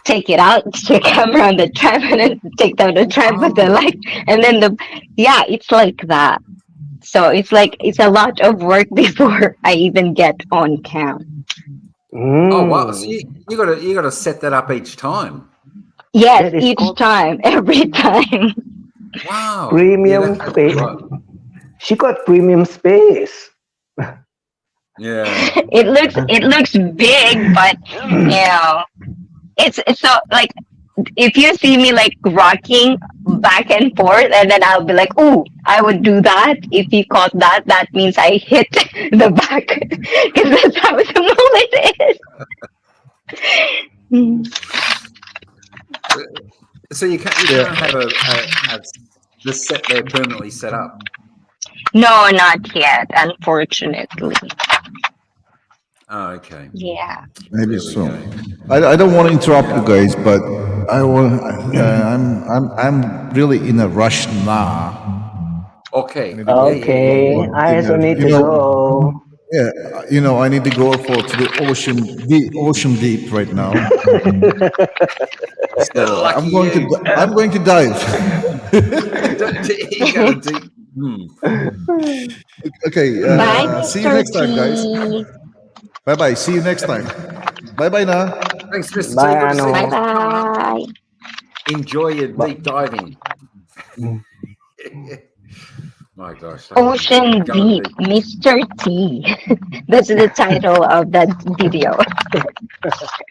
take it out, the camera on the tripod, and take down the tripod, the light, and then it's like that. So it's like it's a lot of work before I even get on cam. Oh wow! So you gotta set that up each time. Yes, each time, every time. Wow! Premium space. Right. She got premium space. Yeah. It looks big, but it's so like, if you see me like rocking back and forth, and then I'll be like, "Ooh, I would do that." If you caught that, that means I hit the back, because that's how small it is. So you can't have the set there permanently set up. No, not yet, unfortunately. Oh, okay. Yeah. Maybe so. I don't want to interrupt you guys, but I'm really in a rush now. Okay. I need to go Okay, for I also dinner. need to go. Yeah, I need to go to the ocean deep right now. So Lucky you. I'm going to dive. He's got a deep. Okay, Bye, see you Mr. next time, guys. T. Bye bye. See you next time. Bye bye now. Thanks, Mr. T. Bye, Good to see you. Bye Ano. Thanks for coming up. bye. Enjoy your Bye. deep diving. Mm. My gosh. Ocean Going Deep, Mr. T. That's the title of that video.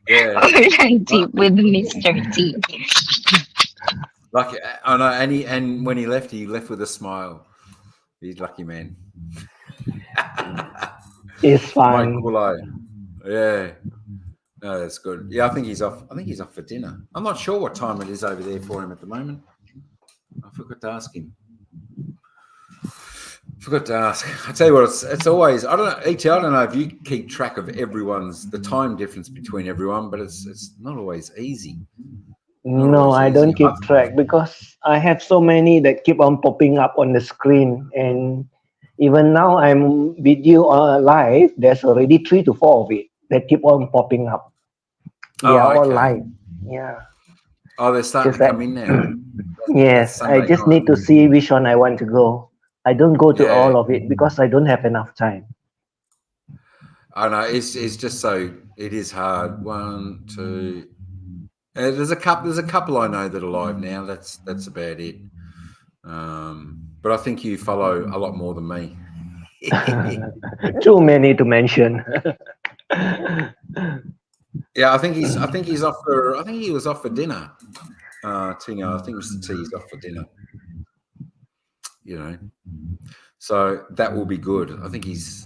Yeah. Ocean Deep with Mr. T. Lucky. I know. And when he left with a smile. He's lucky man. It's Mike fun. Coolio. Yeah. No, that's good. Yeah, I think he's off. I think he's off for dinner. I'm not sure what time it is over there for him at the moment. I forgot to ask him. Forgot to ask. I tell you what, it's always. I don't know, ET. I don't know if you keep track of the time difference between everyone, but it's not always easy. Not No, always I easy. don't keep track because I have so many that keep on popping up on the screen. And even now I'm with you live, there's already 3 to 4 of it that keep on popping up. They Oh, are all okay. live. Yeah. Oh, they're starting Just to that, come in now. yes, I Sunday just night. need to see which one I want to go. I don't go to Yeah. all of it because I don't have enough time. I know it's just so it is hard. 1, 2. There's a couple I know that are live now. That's about it. But I think you follow a lot more than me. Too many to mention. Yeah, I think he's off for. I think he was off for dinner. Tingo, I think Mr. T is off for dinner. So that will be good. I think he's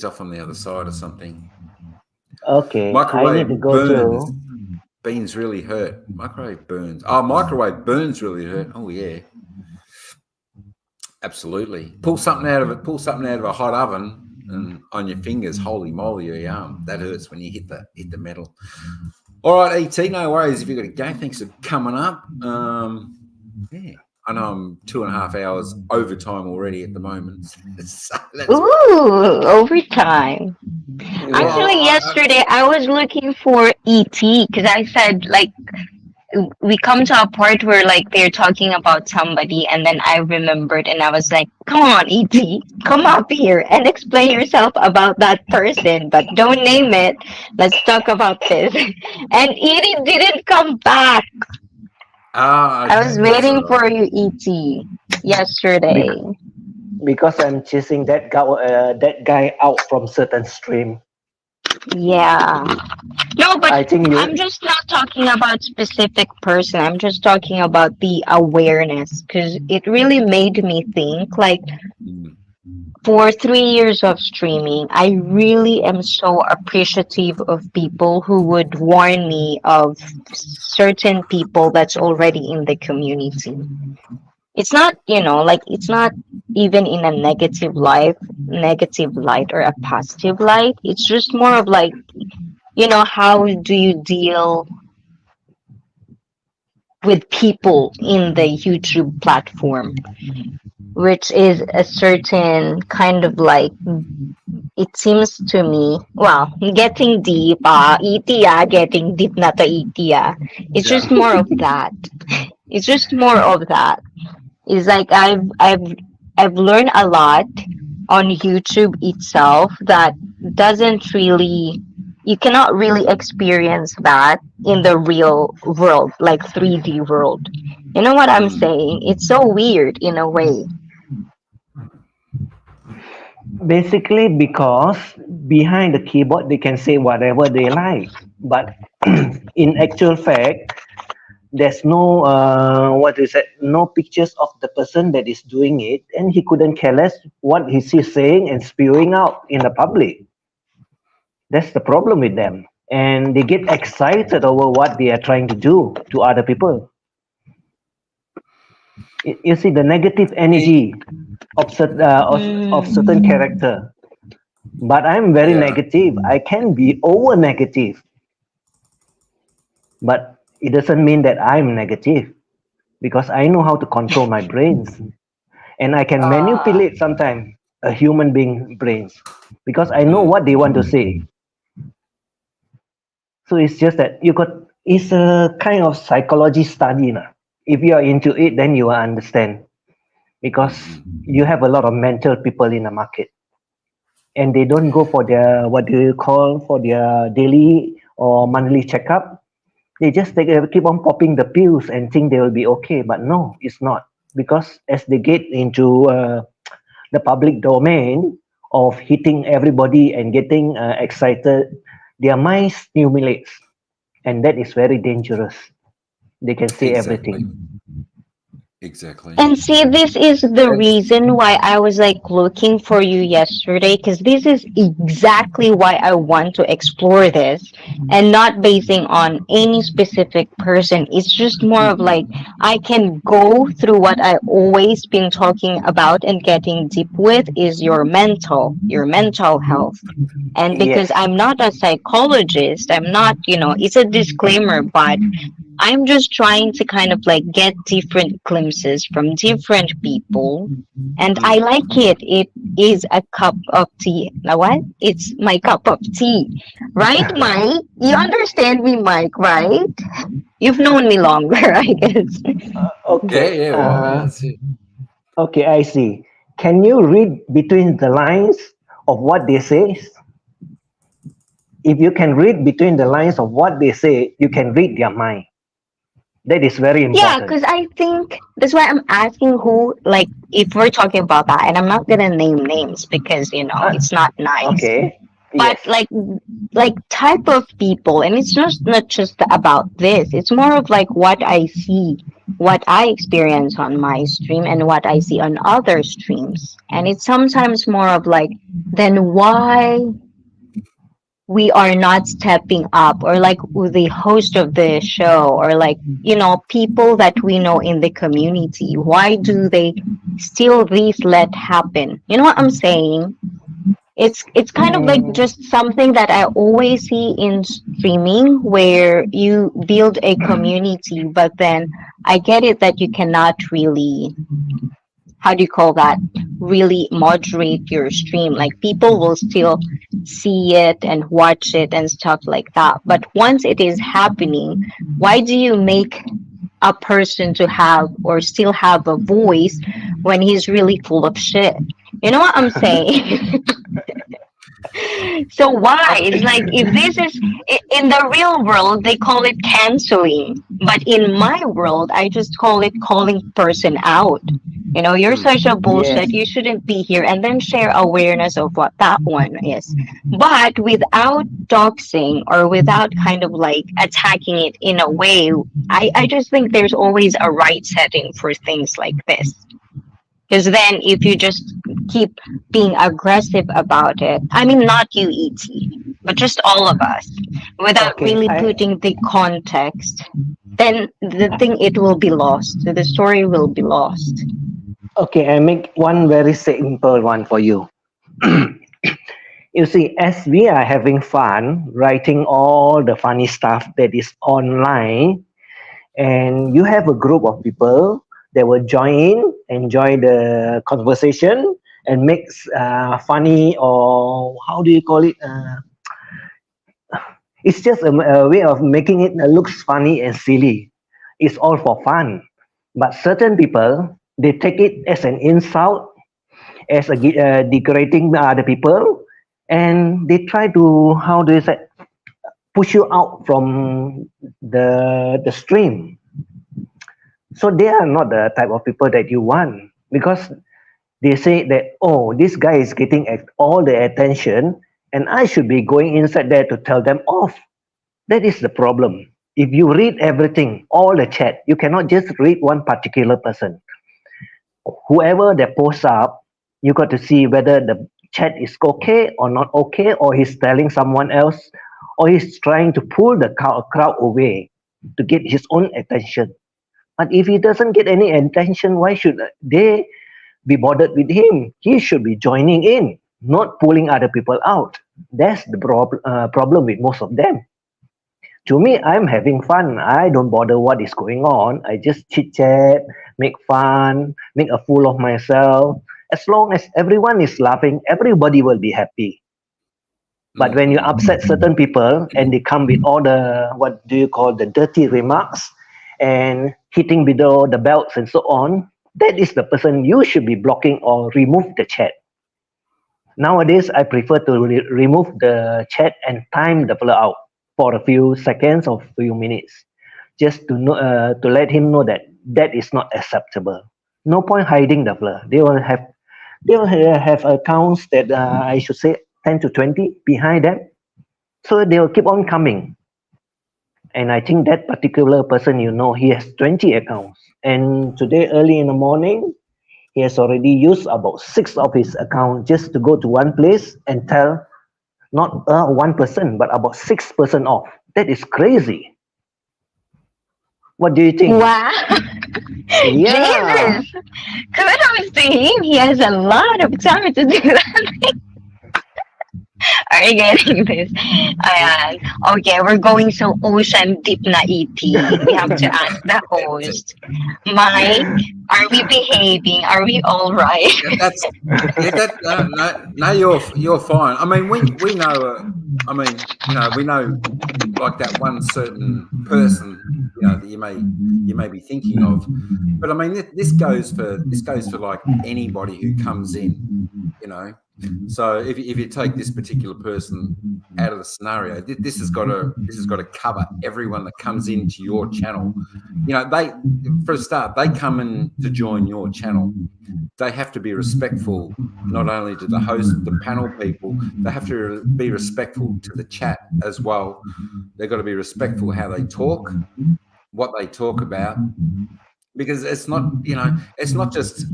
off on the other side or something. Okay, I Microwave need to go burns. to. Beans really hurt. Microwave burns. Oh, microwave burns really hurt. Oh yeah, absolutely. Pull something out of a hot oven and on your fingers. Holy moly, your arm. That hurts when you hit the metal. All right, ET. No worries. If you've got to go, thanks for coming up. Yeah. I know I'm 2.5 hours overtime already at the moment. So Ooh, overtime. Actually, yesterday I was looking for ET because I said like we come to a part where like they're talking about somebody, and then I remembered and I was like, "Come on, ET, come up here and explain yourself about that person, but don't name it. Let's talk about this." And ET didn't come back. I was waiting for you, ET, yesterday. Because I'm chasing that guy out from certain stream. Yeah. No, but I think I'm just not talking about specific person. I'm just talking about the awareness because it really made me think like for 3 years of streaming, I really am so appreciative of people who would warn me of certain people that's already in the community. It's not, like it's not even in a negative light or a positive light. It's just more of like, how do you deal with people in the YouTube platform, which is a certain kind of like, it seems to me, well, getting deep, getting deep na to It's just more of that. It's just more of that. It's like I've learned a lot on YouTube itself that doesn't really, you cannot really experience that in the real world, like 3D world. You know what I'm saying? It's so weird in a way. Basically, because behind the keyboard they can say whatever they like, but in actual fact, there's no no pictures of the person that is doing it, and he couldn't care less what he's saying and spewing out in the public. That's the problem with them, and they get excited over what they are trying to do to other people. You see the negative energy of certain character. But I'm very negative. I can be over negative. But It doesn't mean that I'm negative because I know how to control my brains and I can manipulate sometimes a human being brains because I know what they want to say. So it's just that it's a kind of psychology study. Nah. If you are into it, then you will understand because you have a lot of mental people in the market and they don't go for their, what do you call, for their daily or monthly checkup. They just keep on popping the pills and think they will be okay. But no, it's not because as they get into the public domain of hitting everybody and getting excited, their mind stimulates, and that is very dangerous. They can say Exactly. everything. Exactly. And see, this is the reason why I was like looking for you yesterday, because this is exactly why I want to explore this and not basing on any specific person. It's just more of like I can go through what I always been talking about and getting deep with is your mental health. And because Yes. I'm not a psychologist, I'm not, it's a disclaimer, but I'm just trying to kind of like get different glimpses from different people. And I like it. It is a cup of tea. Now what? It's my cup of tea. Right, Mike? You understand me, Mike, right? You've known me longer, I guess. Yeah, Okay. yeah, well, that's it. Okay, I see. Can you read between the lines of what they say? If you can read between the lines of what they say, you can read their mind. That is very Yeah, important. because I think that's why I'm asking who, like, if we're talking about that, and I'm not gonna name names because, Uh, it's not nice. okay. But Yes. like type of people, and it's just not just about this. It's more of like what I see, what I experience on my stream, and what I see on other streams. And it's sometimes more of like, then why we are not stepping up, or like the host of the show, or like people that we know in the community, why do they still this let happen? You know what I'm saying? It's kind of like Mm, just something that I always see in streaming, where you build a community, but then I get it that you cannot really, how do you call that, really moderate your stream. Like people will still see it and watch it and stuff like that. But once it is happening, why do you make a person to have or still have a voice when he's really full of shit? You know what I'm saying? So why? It's like if this is in the real world, they call it canceling, but in my world, I just call it calling person out. You're such a bullshit. yes. You shouldn't be here, and then share awareness of what that one is, but without doxing or without kind of like attacking it in a way. I just think there's always a right setting for things like this. Because then, if you just keep being aggressive about it, I mean, not you, ET, but just all of us, without Okay. really putting the context, then the thing, it will be lost. The story will be lost. Okay. I make one very simple one for you. You see, as we are having fun writing all the funny stuff that is online, and you have a group of people that will join in, enjoy the conversation, and makes funny, or how do you call it? It's just a way of making it looks funny and silly. It's all for fun. But certain people, they take it as an insult, as degrading the other people, and they try to, how do you say, push you out from the stream. So they are not the type of people that you want because they say that, oh, this guy is getting all the attention and I should be going inside there to tell them off. That is the problem. If you read everything, all the chat, you cannot just read one particular person. Whoever that posts up, you got to see whether the chat is okay or not okay, or he's telling someone else, or he's trying to pull the crowd away to get his own attention. But if he doesn't get any attention, why should they be bothered with him? He should be joining in, not pulling other people out. That's the problem with most of them. To me, I'm having fun. I don't bother what is going on. I just chit chat, make fun, make a fool of myself. As long as everyone is laughing, everybody will be happy. But when you Mm-mm. upset certain people and they come with all the, what do you call, the dirty remarks and hitting below the belts and so on, that is the person you should be blocking or remove the chat. Nowadays, I prefer to remove the chat and time the fella out for a few seconds or few minutes, just to know, to let him know that that is not acceptable. No point hiding the fella. They will have accounts that I should say 10 to 20 behind them, so they will keep on coming. And I think that particular person, he has 20 accounts, and today early in the morning he has already used about six of his account just to go to one place and tell not one person but about 6% off. That is crazy. What do you think? Wow. Yeah. Jesus. Kudos to him. He has a lot of time to do that. Are you getting this? Ayan. Okay, we're going so ocean deep na ET. We have to ask the host. Mike, are we behaving? Are we all right? That's yeah. That no, you're fine. I mean, we know. I mean, we know like that one certain person, that you may be thinking of. But I mean, this goes for like anybody who comes in, you know. So if you take this particular person out of the scenario, this has got to cover everyone that comes into your channel. They, for a start, they come in to join your channel. They have to be respectful not only to the host, the panel people. They have to be respectful to the chat as well. They've got to be respectful how they talk, what they talk about, because it's not just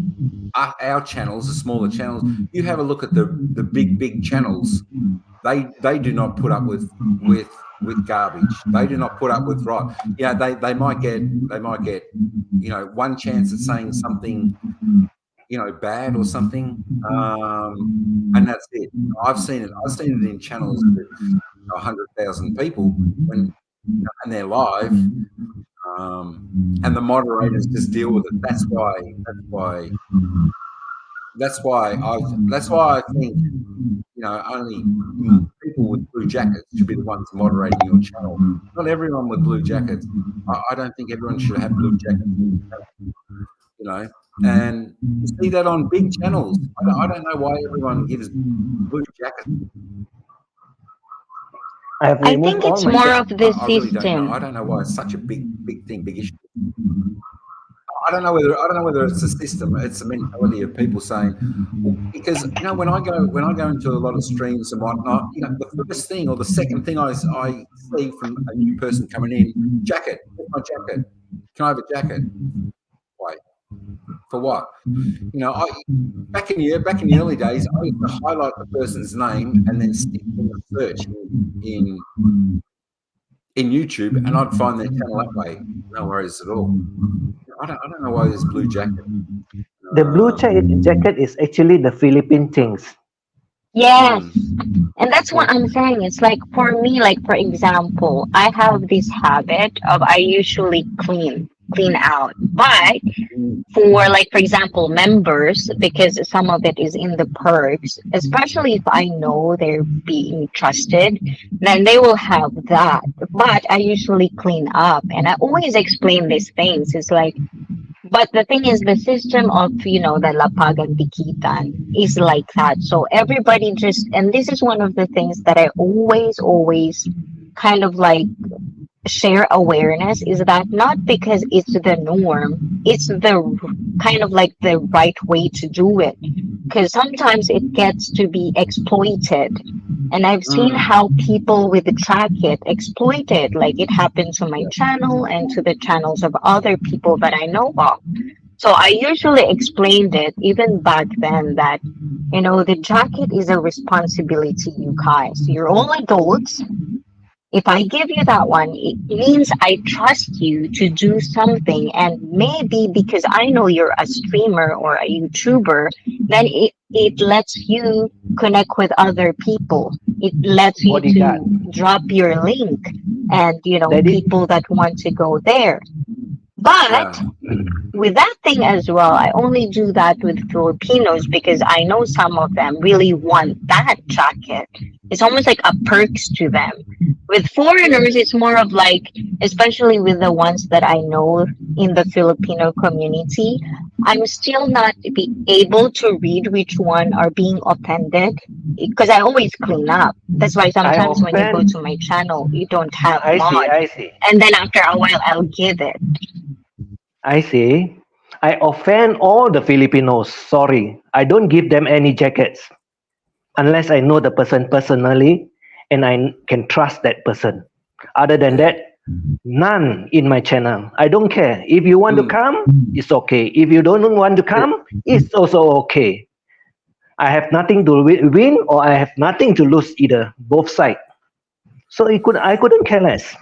our channels, the smaller channels. You have a look at the big channels. They do not put up with garbage. They do not put up with right. They might get one chance at saying something bad or something, and that's it. I've seen it in channels with 100,000 people and they're live, and the moderators just deal with it. That's why I think only people with blue jackets should be the ones moderating your channel. Not everyone with blue jackets. I don't think everyone should have blue jackets. And you see that on big channels. I don't know why everyone gives blue jackets. I have I removed think all it's my more chat. of the I really don't know. I system. don't know why it's such a big thing, big issue. I don't know whether it's a system. It's the mentality of people saying, because when I go into a lot of streams and whatnot, the first thing or the second thing I see from a new person coming in, jacket. Where's my jacket? Can I have a jacket? Why? For what? Back in the early days, I used to highlight the person's name and then stick in the search in YouTube, and I'd find their channel that way. No worries at all. I don't know why there's blue jacket. The blue jacket is actually the Philippine things. Yes. Mm. And that's what I'm saying. It's like for me, like for example, I have this habit of I usually clean out. But for like for example members, because some of it is in the perks, especially if I know they're being trusted, then they will have that. But I usually clean up and I always explain these things. It's like, but the thing is, the system of, the lapagan dikitan is like that. So everybody just, and this is one of the things that I always kind of like share awareness, is that not because it's the norm, it's the kind of like the right way to do it. Because sometimes it gets to be exploited. And I've seen how people with the track it exploit it. Like it happened to my channel and to the channels of other people that I know of. So I usually explained it even back then that, the jacket is a responsibility, you guys. You're all adults. If I give you that one, it means I trust you to do something. And maybe because I know you're a streamer or a YouTuber, then it lets you connect with other people. It lets you Bodyguard. to drop your link and, That is, people that want to go there. But Yeah. with that thing as well, I only do that with Filipinos because I know some of them really want that jacket. It's almost like a perks to them. With foreigners, it's more of like, especially with the ones that I know in the Filipino community, I'm still not be able to read which one are being offended because I always clean up. That's why I sometimes when you go offend. to my channel, you don't have I see. mod. I see. And then after a while, I'll give it. I see. I offend all the Filipinos. Sorry, I don't give them any jackets unless I know the person personally and I can trust that person. Other than that, none in my channel. I don't care. If you want to come, it's okay. If you don't want to come, it's also okay. I have nothing to win or I have nothing to lose either. Both sides. So I couldn't care less.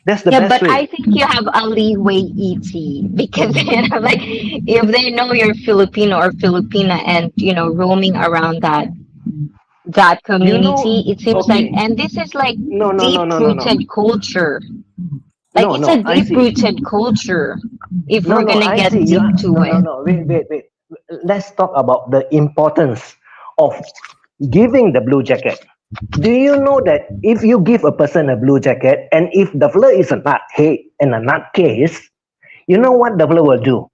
That's the Yeah, best but I way. think you have a leeway, ET, because like if they know you're Filipino or Filipina and roaming around that You know, community, it seems like, okay. and this is like No, no, no, deep no, no, no. rooted culture. Like No, it's a no, I deep see. rooted culture. If No, we're no, gonna I get see. deep to No, no, it. no. Wait. Let's talk about the importance of giving the blue jacket. Do you know that if you give a person a blue jacket and if the fella is a nuthead and a nutcase, you know what the fella will do?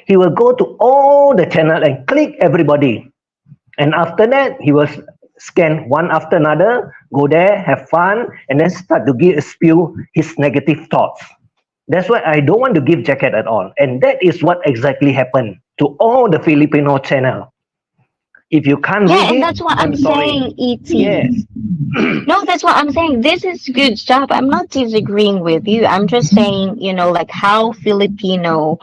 He will go to all the channel and click everybody. And after that, he will scan one after another, go there, have fun, and then start to spew his negative thoughts. That's why I don't want to give jacket at all. And that is what exactly happened to all the Filipino channel. If you can't Yeah, read and it, that's what I'm I'm sorry. saying, ET. Yes. No, that's what I'm saying. This is good stuff. I'm not disagreeing with you. I'm just saying, like how Filipino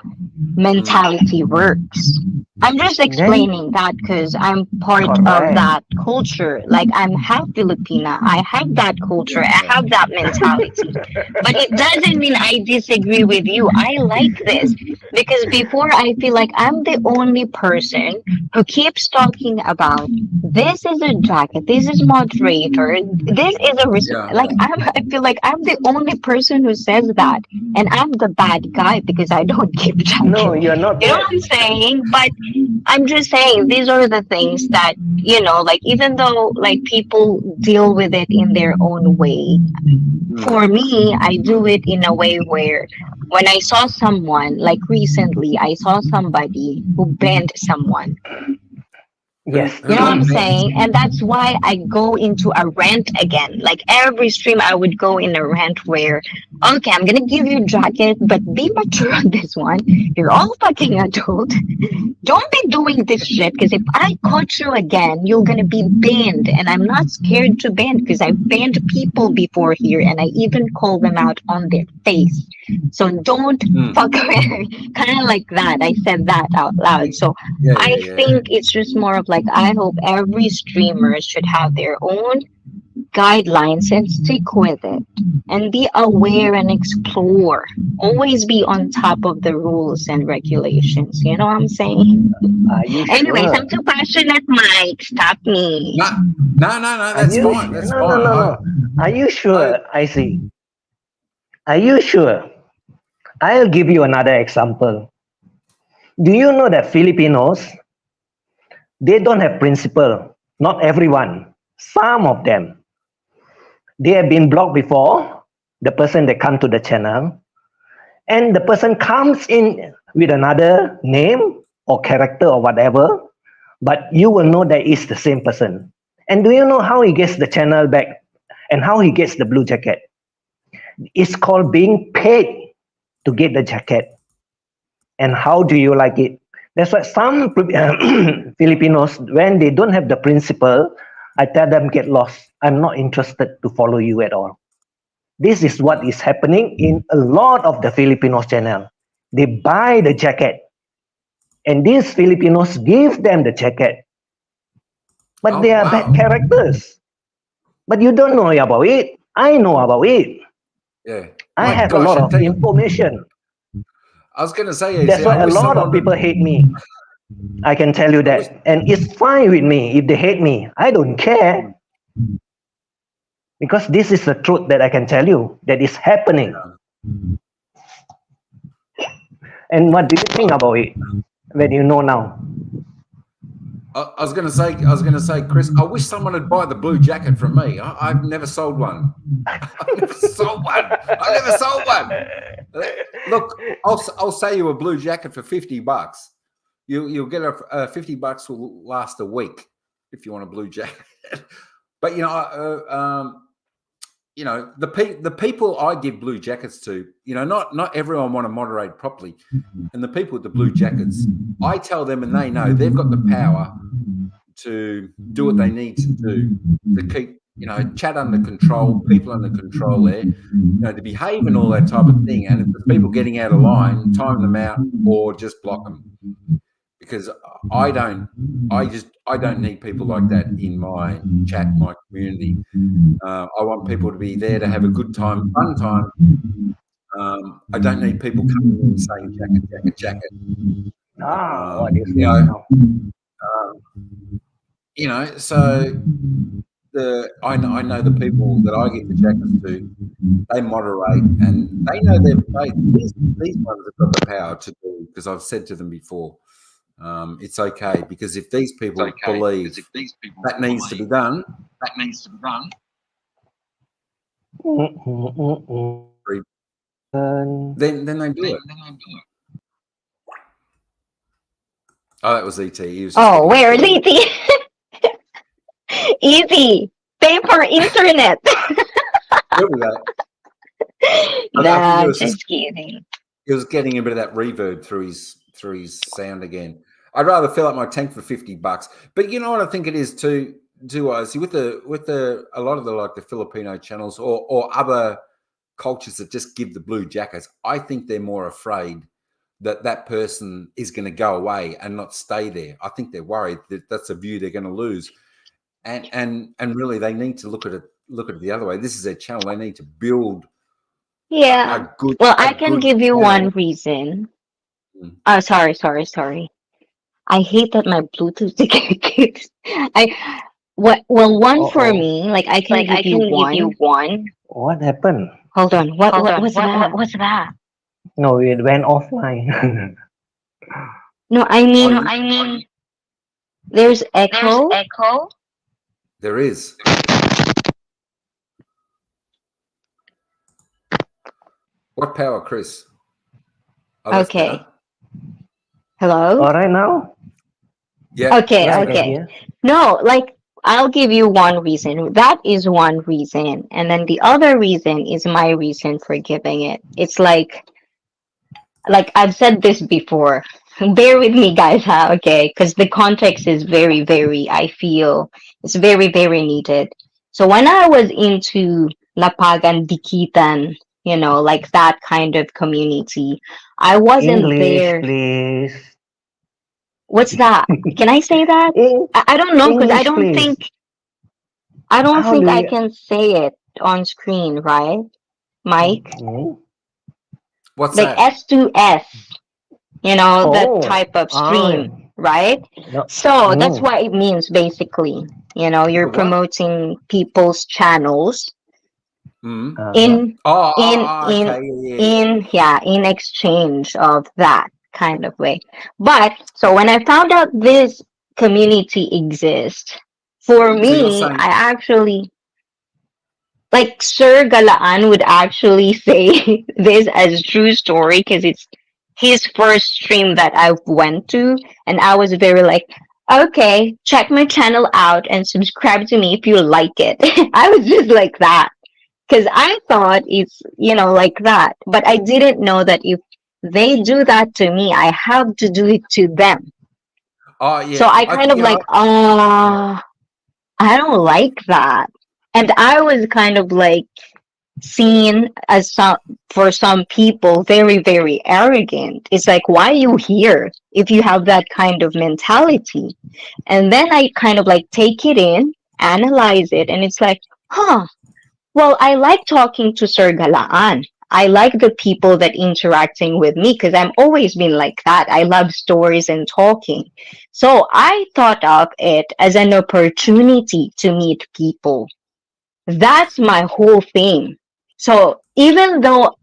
mentality works. I'm just Then explaining that because I'm part of correct. that culture. Like I'm half Filipina. I have that culture. I have that mentality. But it doesn't mean I disagree with you. I like this because before I feel like I'm the only person who keeps talking about this is a jacket, this is moderator, this is a Yeah. like I feel like I'm the only person who says that, and I'm the bad guy because I don't give No, jacket. you're not You know bad. what I'm saying? But I'm just saying these are the things that like even though like people deal with it in their own way, for me, I do it in a way where when I saw someone, like recently, I saw somebody who banned someone. Who Yes. You know what got I'm bent? saying? And that's why I go into a rant again. Like every stream, I would go in a rant where, okay, I'm gonna give you a jacket, but be mature on this one. You're all fucking adult. Don't be doing this shit because if I caught you again, you're gonna be banned. And I'm not scared to ban because I've banned people before here and I even call them out on their face. So don't fuck with kind of like that. I said that out loud. So I Yeah. think it's just more of like I hope every streamer should have their own guidelines and stick with it and be aware and explore. Always be on top of the rules and regulations. You know what I'm saying? Are you Anyways, sure? I'm too passionate, Mike. Stop me. No. Are That's you fine. That's no, no, fine. no, no. Are you I sure? I see. Are you sure? I'll give you another example. Do you know that Filipinos, they don't have principle? Not everyone. Some of them. They have been blocked before, the person that come to the channel, and the person comes in with another name or character or whatever, but you will know that it's the same person. And do you know how he gets the channel back and how he gets the blue jacket? It's called being paid to get the jacket. And how do you like it? That's why some Filipinos, when they don't have the principle, I tell them get lost. I'm not interested to follow you at all. This is what is happening in a lot of the Filipinos channel. They buy the jacket, and these Filipinos give them the jacket, but they are bad wow. characters. But you don't know about it. I know about it. Yeah. I My have a gosh, lot of information. I was going to say, That's see, I why a wish lot of someone people hate me. I can tell you that, and it's fine with me if they hate me. I don't care because this is the truth that I can tell you that is happening. And what do you think about it when you know now? I was going to say, Chris, I wish someone would buy the blue jacket from me. I've never sold one. I've never sold one. Look, I'll sell you a blue jacket for $50. You'll get a $50 will last a week if you want a blue jacket. But the people I give blue jackets to, not everyone want to moderate properly, and the people with the blue jackets, I tell them, and they know they've got the power to do what they need to do to keep chat under control, people under control there, to behave and all that type of thing. And if there's people getting out of line, time them out or just block them. Because I don't need people like that in my chat, my community. I want people to be there to have a good time, fun time. I don't need people coming in saying jacket. What is now? So I know the people that I give the jackets to, they moderate and they know these ones have got the power to do, because I've said to them before, it's okay, because if these people believe that needs to be done, then they do it. Oh, that was ET. Where is ET? Easy. Pay for internet. Nah, just kidding. He was getting a bit of that reverb through his sound again. I'd rather fill up my tank for $50. But you know what I think it is too, Ozzy, with a lot of the Filipino channels or other cultures that just give the blue jackets, I think they're more afraid that person is going to go away and not stay there. I think they're worried that that's a view they're going to lose. And really they need to look at it the other way. This is their channel. They need to build a good. Well, I can give you one reason. Oh, sorry. I hate that my Bluetooth keeps. One for me. Like I can give you one. What happened? Hold on. What was that? What's that? No, it went offline. No, I mean, there's echo. There is. What power, Chris? Oh, okay. Better. Hello? All right now? Yeah. Okay. No, I'll give you one reason. That is one reason. And then the other reason is my reason for giving it. It's like I've said this before. Bear with me, guys, okay? Because the context is very, very, I feel it's very, very needed. So when I was into Lapagan Dikitan, that kind of community, I wasn't there. Please. What's that? Can I say that? I don't know, because I don't think I can say it on screen, right, Mike? What's like that? S2S, that type of stream, right? No. So that's what it means basically. You're promoting people's channels in exchange of that kind of way. But so when I found out this community exists, for me, I actually Sir Galaan would actually say this as true story, because it's his first stream that I went to, and I was very okay, check my channel out and subscribe to me if you like it. I was just like that, because I thought it's like that, but I didn't know that if they do that to me, I have to do it to them. Oh yeah. So I kind of I don't like that. And I was kind of seen as for some people very, very arrogant. It's why are you here if you have that kind of mentality? And then I kind of take it in, analyze it, and it's well, I like talking to Sir Galaan. I like the people that interacting with me because I'm always been like that. I love stories and talking. So I thought of it as an opportunity to meet people. That's my whole thing. So even though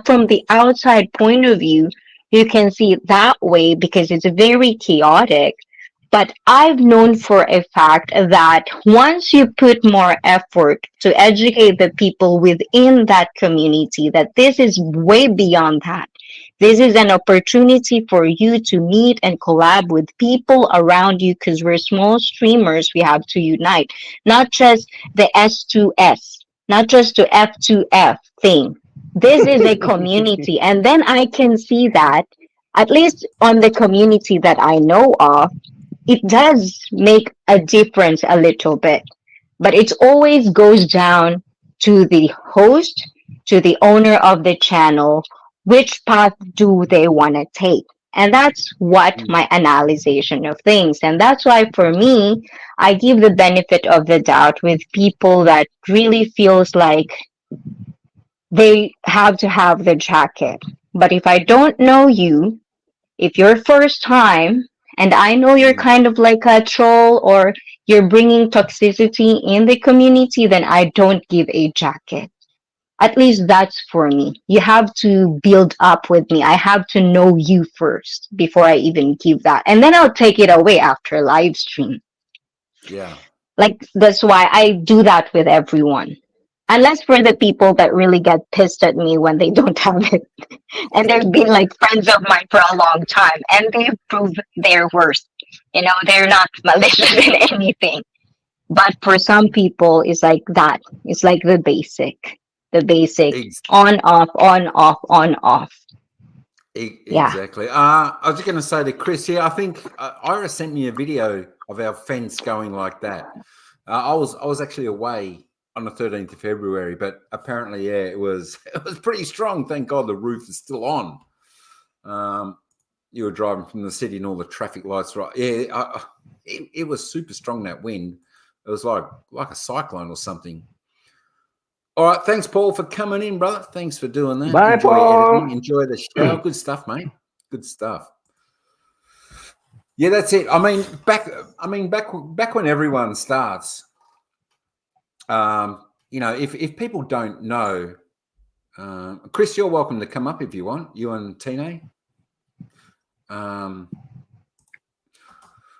from the outside point of view, you can see it that way because it's very chaotic. But I've known for a fact that once you put more effort to educate the people within that community, that this is way beyond that. This is an opportunity for you to meet and collab with people around you because we're small streamers. We have to unite, not just the S2S, not just the F2F thing. This is a community. And then I can see that, at least on the community that I know of, it does make a difference a little bit, but it always goes down to the host, to the owner of the channel, which path do they want to take? And that's what my analysis of things. And that's why for me, I give the benefit of the doubt with people that really feels like they have to have the jacket. But if I don't know you, if you're first time and I know you're kind of like a troll or you're bringing toxicity in the community, then I don't give a jacket. At least that's for me. You have to build up with me. I have to know you first before I even give that. And then I'll take it away after live stream. Yeah. Like that's why I do that with everyone. Unless for the people that really get pissed at me when they don't have it. And they've been like friends of mine for a long time and they've proved their worth. You know, they're not malicious in anything. But for some people, it's like that. It's like the basic. The basic Ex- on, off, on, off, on, off. Yeah. Exactly. I was just going to say to Chris, yeah, I think Ira sent me a video of our fence going like that. I was actually away on the 13th of February, but apparently, yeah, it was pretty strong. Thank God the roof is still on. You were driving from the city and all the traffic lights, right? Yeah, it was super strong, that wind. It was like a cyclone or something. All right, thanks, Paul, for coming in, brother. Thanks for doing that. Bye, Enjoy Paul. editing. Enjoy the show. Good stuff, mate. Good stuff. Yeah, that's it. I mean, back when everyone starts, you know, if people don't know, Chris, you're welcome to come up if you want. You and Tine. I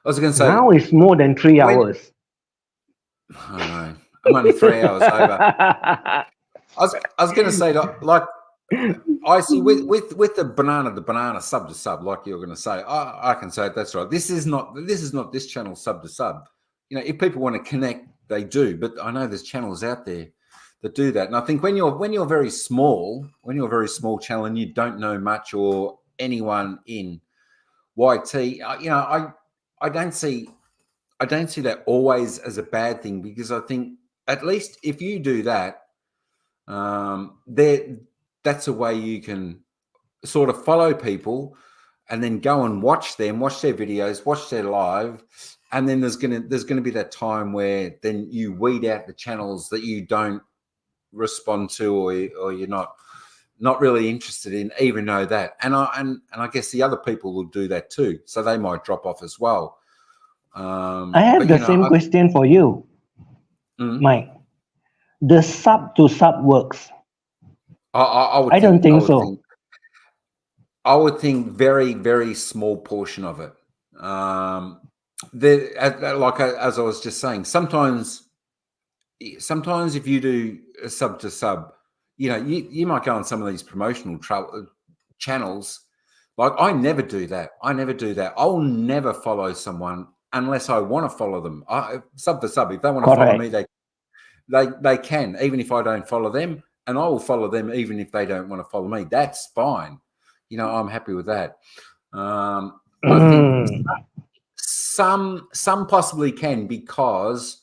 was going to say Now it's more than 3 hours. I know. I'm only 3 hours over. I was going to say, like, I see with the banana sub to sub, like you're going to say, I can say that's right. This is not this channel sub to sub. You know, if people want to connect, they do. But I know there's channels out there that do that. And I think when you're very small, a very small channel and you don't know much or anyone in YT, you know, I don't see that always as a bad thing, because I think at least if you do that, that's a way you can sort of follow people and then go and watch their videos, watch their live, and then there's gonna be that time where then you weed out the channels that you don't respond to or you're not really interested in, even know that. And I guess the other people will do that too, so they might drop off as well. I have the same question for you, Mike. The sub to sub works. I don't think so. I would think very, very small portion of it. Like as I was just saying, sometimes if you do a sub to sub, you know, you might go on some of these promotional channels. Like I never do that. I'll never follow someone unless I want to follow them. Sub to sub. If they want to follow me, they can, even if I don't follow them, and I will follow them even if they don't want to follow me. That's fine. You know, I'm happy with that. I think some possibly can, because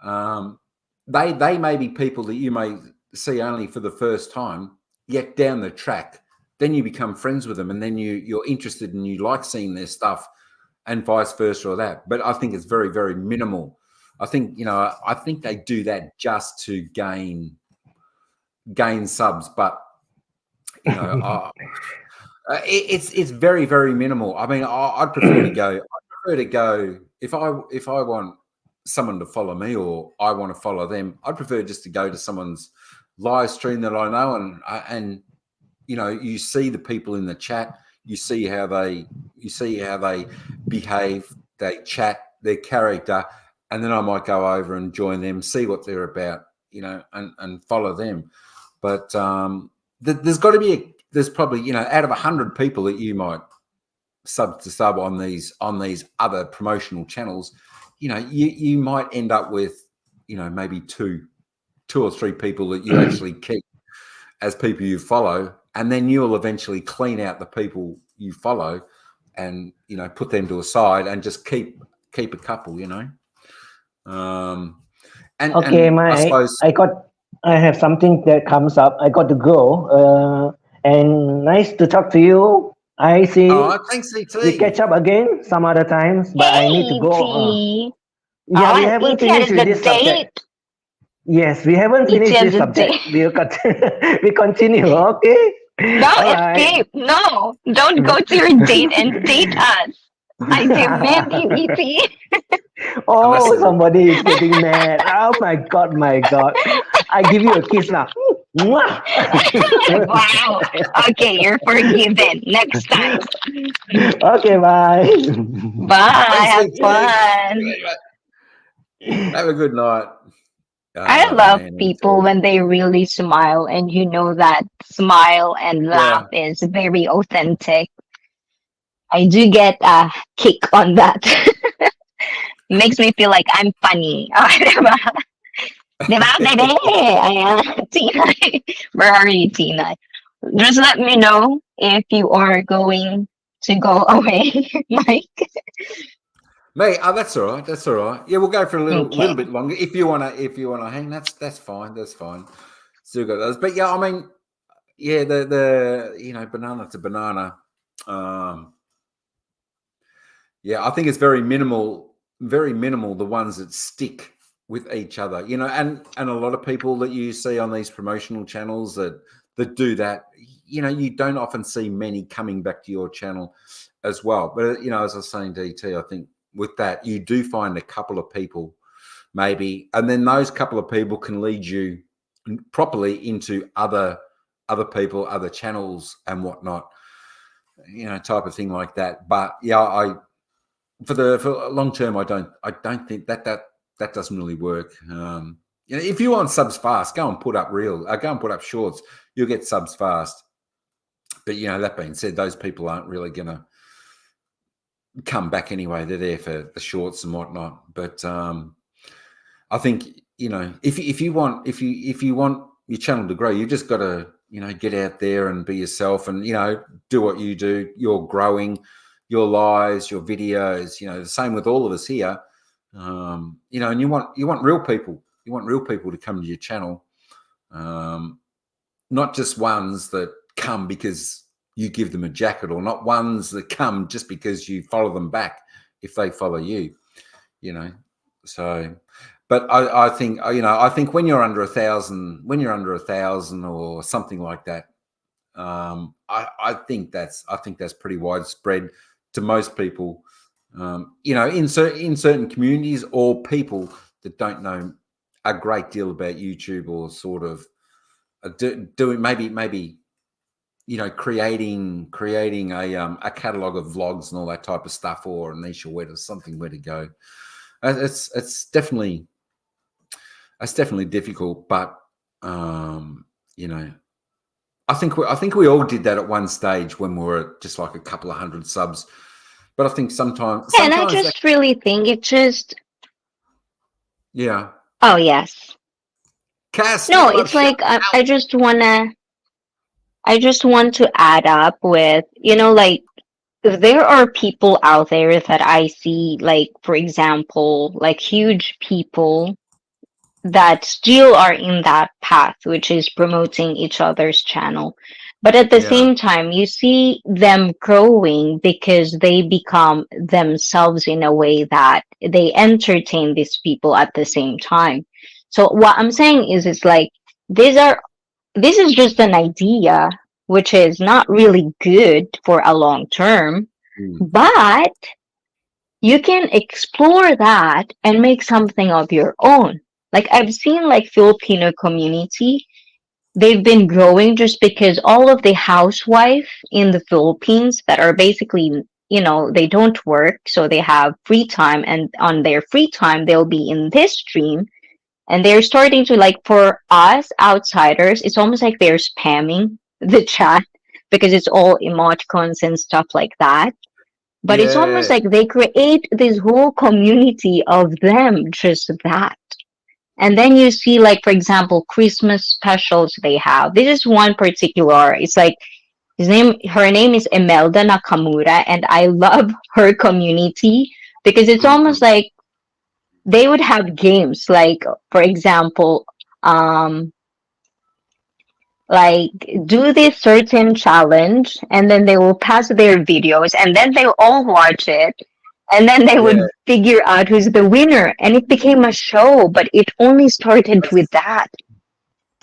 they may be people that you may see only for the first time, yet down the track, then you become friends with them, and then you're interested and you like seeing their stuff, and vice versa or that. But I think it's very, very minimal. I think, you know, they do that just to gain subs, but you know, it's very, very minimal. I mean, I'd prefer to go. I prefer to go if I want someone to follow me or I want to follow them. I'd prefer just to go to someone's live stream that I know, and you know, you see the people in the chat, you see how they behave, they chat, their character, and then I might go over and join them, see what they're about, you know, and follow them. But there's got to be there's probably, you know, out of 100 people that you might sub on these other promotional channels, you know, you might end up with, you know, maybe two or three people that you actually keep as people you follow, and then you'll eventually clean out the people you follow and, you know, put them to a side and just keep a couple, you know. Okay, I suppose I have something that comes up. I got to go. And nice to talk to you. I see. Oh, thanks, CT. We catch up again some other times, but I need to go. Yeah, we haven't finished with this subject. Yes, we haven't finished this subject. We continue. Okay. No, escape. No, don't go to your date and date us. I demand immunity. Oh, somebody is getting mad. Oh my god, my god. I give you a kiss now. Wow. Okay, you're forgiven. Next time. Okay, bye. Bye. Have fun. Have a good night. I love people when they really smile, and you know that smile and laugh is very authentic. I do get a kick on that. Makes me feel like I'm funny. Diba? Diba, baby? Ayan. Tina. Where are you, Tina? Just let me know if you are going to go away, Mike. Mate, that's all right. That's all right. Yeah, we'll go for a little bit longer. If you wanna hang, that's fine. That's fine. Still got those. But yeah, I mean, yeah, the you know, banana to banana. Yeah, I think it's very minimal the ones that stick with each other, you know, and a lot of people that you see on these promotional channels that do that, you know, you don't often see many coming back to your channel as well. But, you know, as I was saying, DT, I think with that, you do find a couple of people maybe, and then those couple of people can lead you properly into other people, other channels and whatnot, you know, type of thing like that. But yeah, for long term, I don't think that doesn't really work. You know, if you want subs fast, go and put up shorts. You'll get subs fast. But you know, that being said, those people aren't really going to come back anyway. They're there for the shorts and whatnot. But I think, you know, if you want your channel to grow, you just got to, you know, get out there and be yourself, and, you know, do what you do. You're growing your lives, your videos, you know, the same with all of us here. You know, and you want real people. You want real people to come to your channel, not just ones that come because you give them a jacket, or not ones that come just because you follow them back if they follow you, you know. So, but I think, you know, I think when you're under 1,000, or something like that, I think that's pretty widespread to most people. You know, in certain communities, or people that don't know a great deal about YouTube, or sort of doing maybe you know, creating a catalog of vlogs and all that type of stuff, or a niche, or something where to go. It's definitely difficult, but you know, I think we all did that at one stage when we were at just like a couple of hundred subs. But I think sometimes and I just really think it just. Yeah. Oh yes. Cass, no, it's like I just want to add up with, you know, like, there are people out there that I see, like, for example, like huge people that still are in that path, which is promoting each other's channel. But at the same time, you see them growing because they become themselves in a way that they entertain these people at the same time. So what I'm saying is, it's like, this is just an idea, which is not really good for a long term, but you can explore that and make something of your own. Like I've seen like Filipino community, they've been growing just because all of the housewife in the Philippines that are basically, they don't work, so they have free time, and on their free time they'll be in this stream, and they're starting to, like, for us outsiders, it's almost like they're spamming the chat because it's all emoticons and stuff like that. But it's almost Yeah. like they create this whole community of them, just that. And then you see, like, for example, Christmas specials they have. This is one particular, it's like her name is Imelda Nakamura, and I love her community because it's almost like they would have games, like, for example, like, do this certain challenge, and then they will pass their videos, and then they'll all watch it, and then they would Yeah. figure out who's the winner, and it became a show, but it only started with that.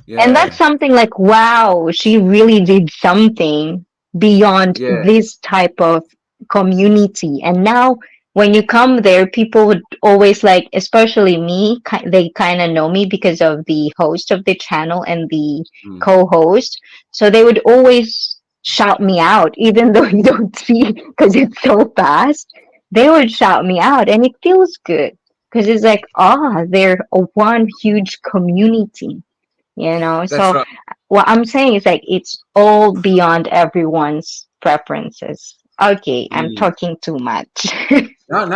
And that's Yeah. something like, wow, she really did something beyond Yeah. this type of community. And now when you come there, people would always, like, especially me, they kind of know me because of the host of the channel and the co-host. So they would always shout me out, even though you don't see because it's so fast. They would shout me out, and it feels good because it's like, they're a one huge community. That's So right. what I'm saying is, like, it's all beyond everyone's preferences. Okay, I'm talking too much. No.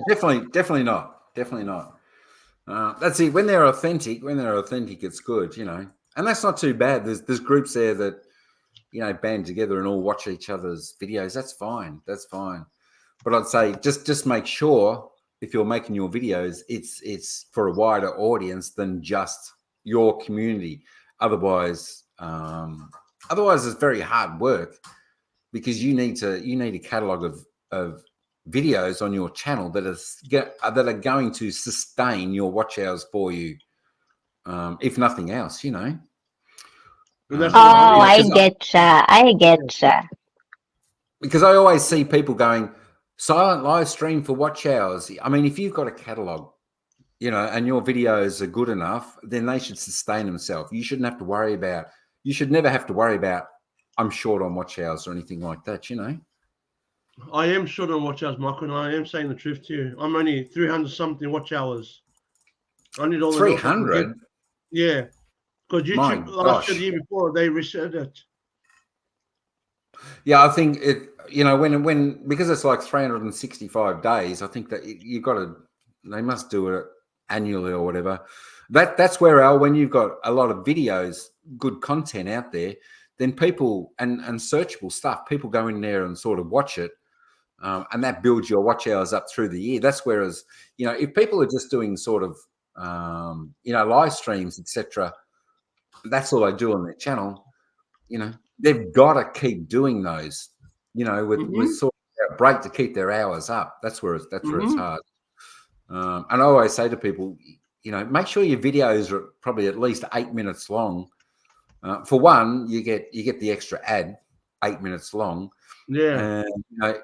Definitely not. Definitely not. That's it. When they're authentic, it's good, and that's not too bad. There's groups there that band together and all watch each other's videos. That's fine. But I'd say just make sure if you're making your videos, it's for a wider audience than just your community. Otherwise, it's very hard work because you need a catalog of videos on your channel that are going to sustain your watch hours for you, if nothing else. I getcha. Because I always see people going silent live stream for watch hours. I mean, if you've got a catalog, and your videos are good enough, then they should sustain themselves. You shouldn't have to worry about. You should never have to worry about. I'm short on watch hours or anything like that. I am short on watch hours, Michael, and I am saying the truth to you. I'm only 300 something watch hours. I need all the 300. Yeah, because YouTube last year, the year before, they reset it. Yeah, I think it. When because it's like 365 days. I think that you got to. They must do it annually or whatever. That's where, Al, when you've got a lot of videos, good content out there, then people and searchable stuff, people go in there and sort of watch it. And that builds your watch hours up through the year. That's whereas, if people are just doing sort of, live streams, etc., that's all they do on their channel. They've got to keep doing those, with sort of a break to keep their hours up. That's where it's hard. And I always say to people, make sure your videos are probably at least 8 minutes long. For one, you get the extra ad, 8 minutes long. Yeah.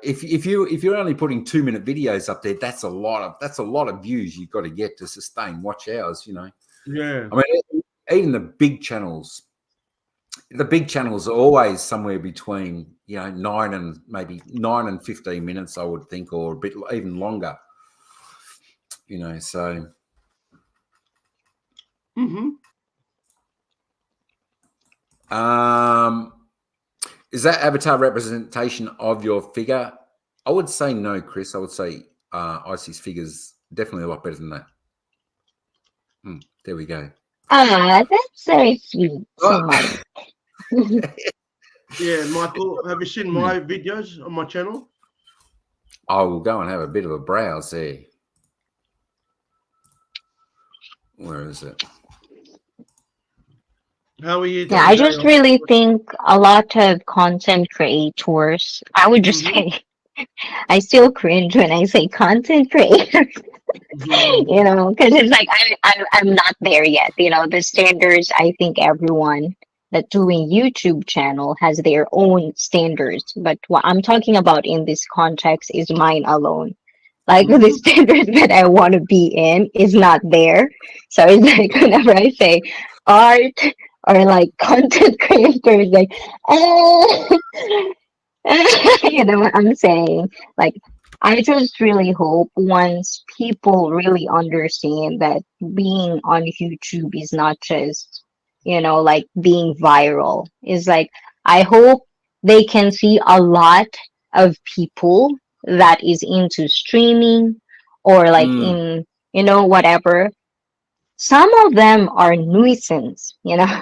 If you're only putting 2-minute videos up there, that's a lot of views you've got to get to sustain watch hours. Yeah. I mean, even the big channels are always somewhere between 9 and 15 minutes, I would think, or a bit even longer. So. Is that avatar representation of your figure? I would say no, Chris. I would say Icy's figure's definitely a lot better than that. There we go. That's very sweet. So much. Yeah, Michael, have you seen my videos on my channel? I will go and have a bit of a browse there. Where is it? How are you? Yeah, I just really think a lot of content creators, I would just say, I still cringe when I say content creators, because it's like I'm not there yet. The standards, I think everyone that doing YouTube channel has their own standards. But what I'm talking about in this context is mine alone. Like the Mhm. standards that I want to be in is not there. So it's like whenever I say art or like content creators, like, eh, you know what I'm saying? Like, I just really hope once people really understand that being on YouTube is not just, like being viral. Is like, I hope they can see a lot of people that is into streaming or like Mm. in, whatever. Some of them are nuisance,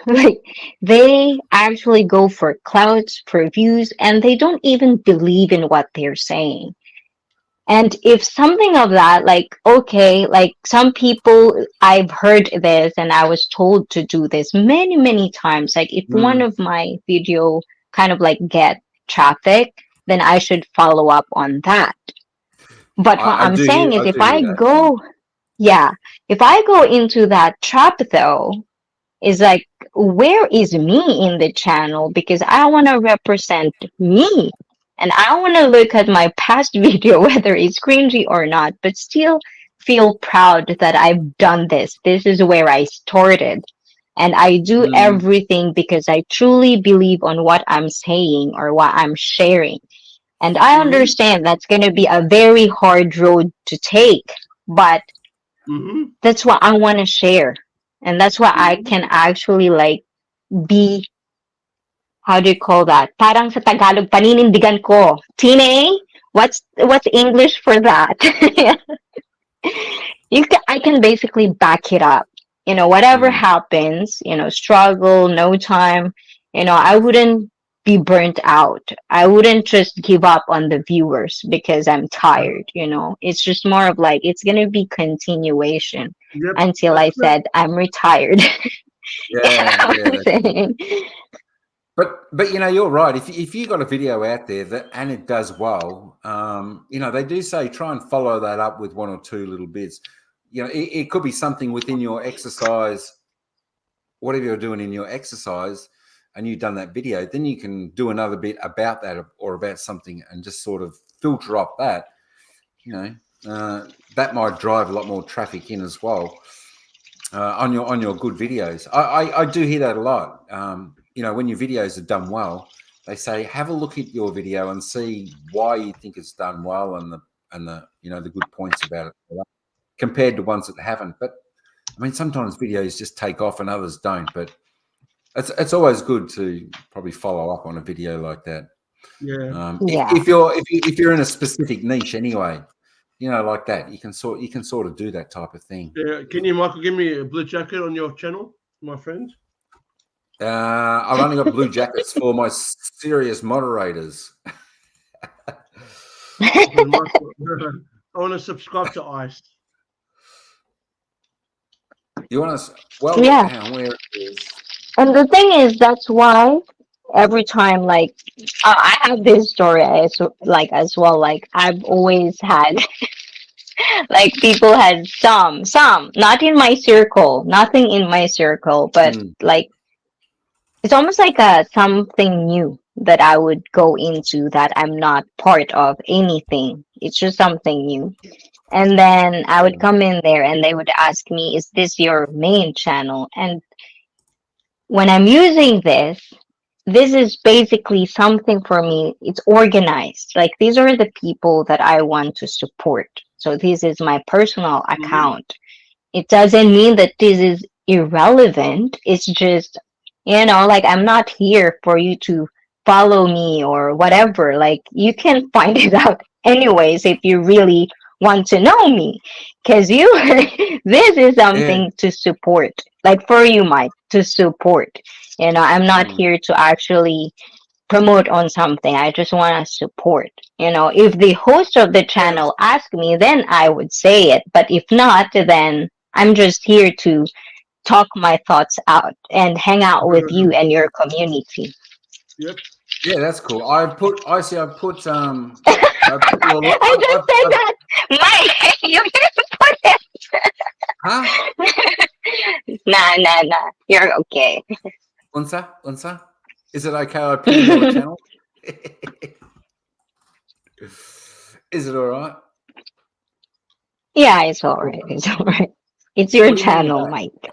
like they actually go for clouds, for views, and they don't even believe in what they're saying. And if something of that, like, okay, like some people, I've heard this and I was told to do this many, many times. Like, if one Mm. of my video kind of like get traffic, then I should follow up on that. But what I'm saying is I if do hear I that. Mm. go, yeah, if I go into that trap though, is like, where is me in the channel? Because I want to represent me. And I want to look at my past video, whether it's cringy or not, but still feel proud that I've done this. This is where I started. And I do Mm. everything because I truly believe on what I'm saying or what I'm sharing. And I Mhm. understand that's going to be a very hard road to take, but Mhm. that's what I want to share. And that's what I Mhm. can actually like be, how do you call that? Parang sa Tagalog, paninindigan ko. Tine? What's English for that? I can basically back it up. Whatever Mm. happens, struggle, no time, I wouldn't be burnt out. I wouldn't just give up on the viewers because I'm tired. It's just more of like it's gonna be continuation Yep, until that's I it. said I'm retired. You know Yeah, what yeah. I'm saying? But you're right. If you got a video out there that and it does well, they do say try and follow that up with one or two little bits. It could be something within your exercise, whatever you're doing in your exercise, and you've done that video. Then you can do another bit about that or about something, and just sort of filter up that. That might drive a lot more traffic in as well on your good videos. I do hear that a lot. When your videos are done well, they say have a look at your video and see why you think it's done well and the good points about it compared to ones that haven't. But I mean, sometimes videos just take off and others don't. But it's always good to probably follow up on a video like that. Yeah. Yeah. If you're in a specific niche anyway, like that, you can sort of do that type of thing. Yeah. Can you, Michael, give me a blue jacket on your channel, my friend? I've only got blue jackets for my serious moderators. Because Michael, I want to subscribe to ICE. You want to? Well, Yeah. hang on, where it is? And the thing is, that's why every time, like, I have this story as well. Like, I've always had, like, people had some, not in my circle, nothing in my circle, but Mm, like, it's almost like something new that I would go into that I'm not part of anything. It's just something new. And then I would yeah. come in there and they would ask me, is this your main channel? And when I'm using this is basically something for me. It's organized. Like these are the people that I want to support. So this is my personal Mm-hmm. account. It doesn't mean that this is irrelevant. It's just, like I'm not here for you to follow me or whatever. Like you can find it out anyways if you really want to know me. Because this is Yeah. something to support. Like for you, Mike, to support. I'm not Mm, here to actually promote on something. I just want to support. If the host of the yeah. channel asked me, then I would say it. But if not, then I'm just here to talk my thoughts out and hang out with you and your community. Yep. Yeah, that's cool. I put your I just said that. Mike, you didn't put huh? it. Nah. You're okay. Unsa, is it okay I pin your channel? Is it all right? Yeah, it's all right. It's all right. It's your What do you mean you channel, don't? Mike.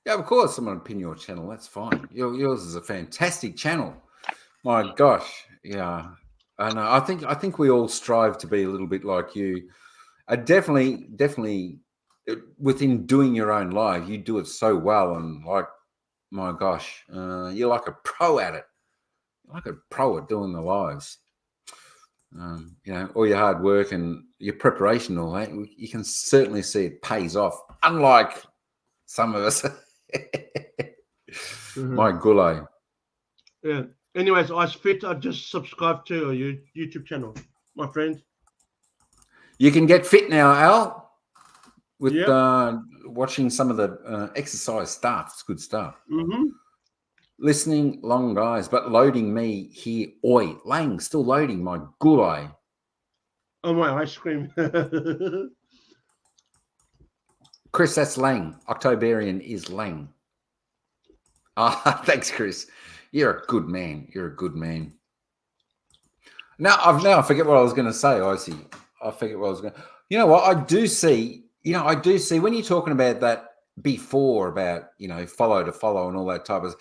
Yeah, of course I'm going to pin your channel. That's fine. Yours is a fantastic channel. My gosh, yeah. I know. I think we all strive to be a little bit like you. Definitely, within doing your own live, you do it so well, and like, my gosh, you're like a pro at it. You're like a pro at doing the lives. All your hard work and your preparation, and all that, you can certainly see it pays off. Unlike some of us. My gulay. Yeah. Anyways, I fit. I just subscribed to your YouTube channel, my friend. You can get fit now, Al, with Yep. watching some of the exercise stuff. It's good stuff. Mm-hmm. Listening, long guys, but loading me here. Oi, Lang, still loading my gulay. Oh, my ice cream. Chris, that's Lang. Octoberian is Lang. Ah, thanks, Chris. You're a good man. You're a good man. Now I forget what I was going to say, Icy. I forget what I was going. You know what? I do see when you're talking about that before about follow to follow and all that type of,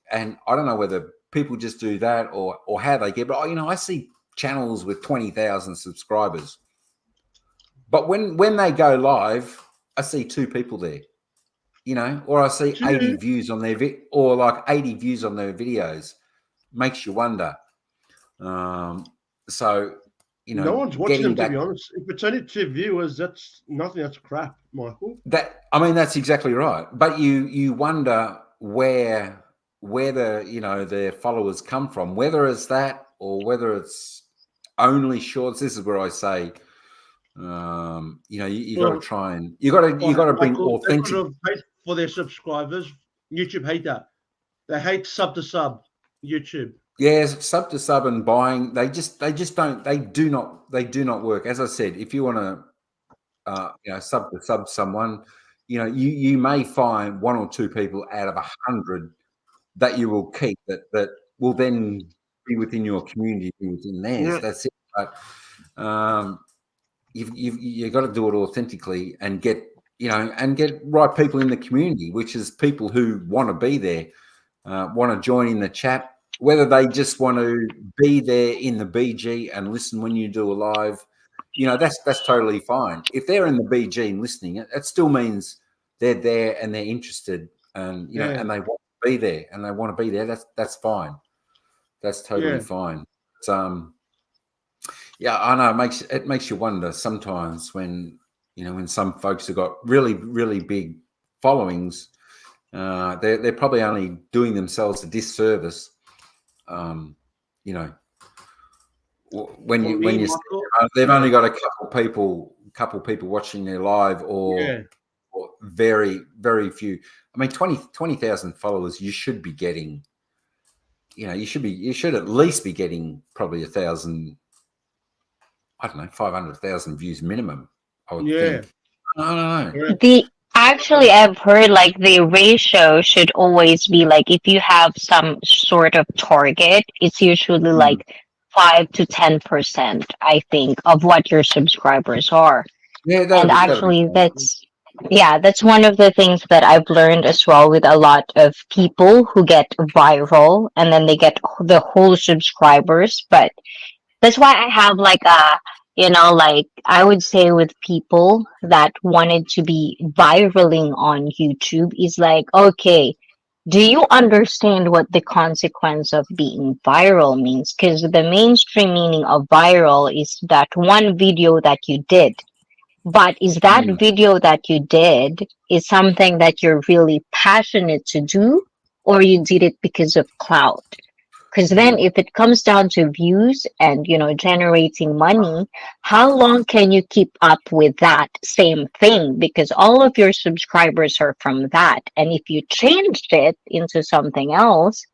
and I don't know whether people just do that or how they get, but I see channels with 20,000 subscribers, but when they go live, I see 2 people there. Or I see 80 views on their or like 80 views on their videos. Makes you wonder. So, No one's watching them, to be honest. If it's only 2 viewers, that's nothing. That's crap, Michael. That's exactly right. But you wonder where their followers come from, whether it's that or whether it's only shorts. This is where I say, you got to try and you got to bring authentic. They sort of hate for their subscribers. YouTube hate that. They hate sub to sub. YouTube. Yeah, sub to sub and buying, they do not work. As I said, if you want to sub to sub someone, you may find 1 or 2 people out of 100 that you will keep that will then be within your community, within theirs. Yeah. That's it. But you've got to do it authentically and get right people in the community, which is people who want to be there, want to join in the chat. Whether they just want to be there in the BG and listen when you do a live, that's totally fine. If they're in the BG and listening, it still means they're there and they're interested, and and they want to be there and they want to be there. That's fine. That's totally fine. I know it makes you wonder sometimes when when some folks have got really, really big followings, they're probably only doing themselves a disservice. When you they've only got a couple people watching their live, or very, very few. I mean, 20,000 followers, you should be getting, you should at least be getting probably 1,000, I don't know, 500,000 views minimum, I would think. I don't know. Actually, I've heard like the ratio should always be like, if you have some sort of target, it's usually like 5 to 10%, I think, of what your subscribers are. Yeah, and actually that's one of the things that I've learned as well with a lot of people who get viral and then they get the whole subscribers. But that's why I have like like I would say with people that wanted to be viraling on YouTube is like, okay, do you understand what the consequence of being viral means? Because the mainstream meaning of viral is that one video that you did. But is that video that you did is something that you're really passionate to do, or you did it because of clout? Because then if it comes down to views and, generating money, how long can you keep up with that same thing? Because all of your subscribers are from that. And if you changed it into something else,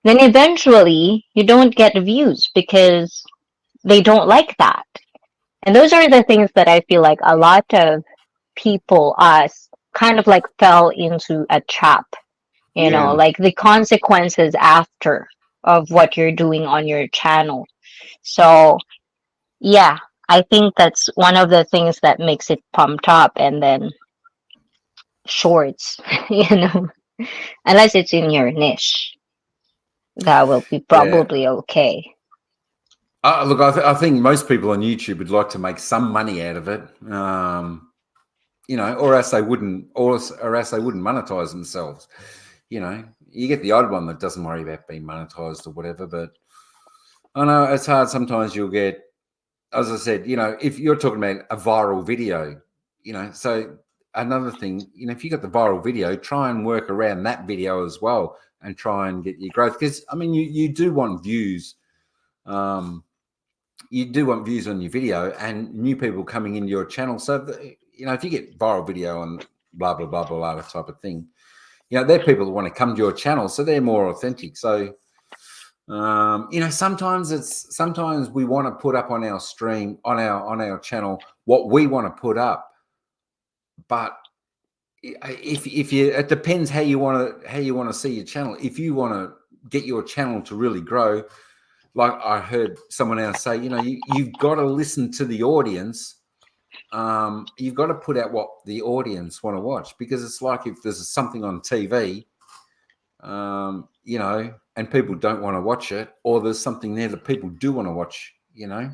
then eventually you don't get views because they don't like that. And those are the things that I feel like a lot of people, us, kind of like fell into a trap you know, Yeah. like the consequences after of what you're doing on your channel. So yeah, I think that's one of the things that makes it pumped up. And then shorts, you know, unless it's in your niche, that will be Yeah. probably okay. Look, I think most people on YouTube would like to make some money out of it, you know, or else they wouldn't, or else they wouldn't monetize themselves. You know, you get the odd one that doesn't worry about being monetized or whatever, but I know it's hard. Sometimes you'll get, as I said, you know, if you're talking about a viral video, you know, so another thing, you know, if you got the viral video, try and work around that video as well and try and get your growth. Because I mean, you do want views. You do want views on your video and new people coming into your channel. So, you know, if you get viral video and blah, blah, blah, blah, blah, that type of thing, you know, they're people that want to come to your channel. So they're more authentic. So, you know, sometimes we want to put up on our stream, on our channel, what we want to put up. But if you, it depends how you want to see your channel. If you want to get your channel to really grow, like I heard someone else say, you know, you've got to listen to the audience. You've got to put out what the audience want to watch, because it's like if there's something on TV, you know, and people don't want to watch it, or there's something there that people do want to watch, you know.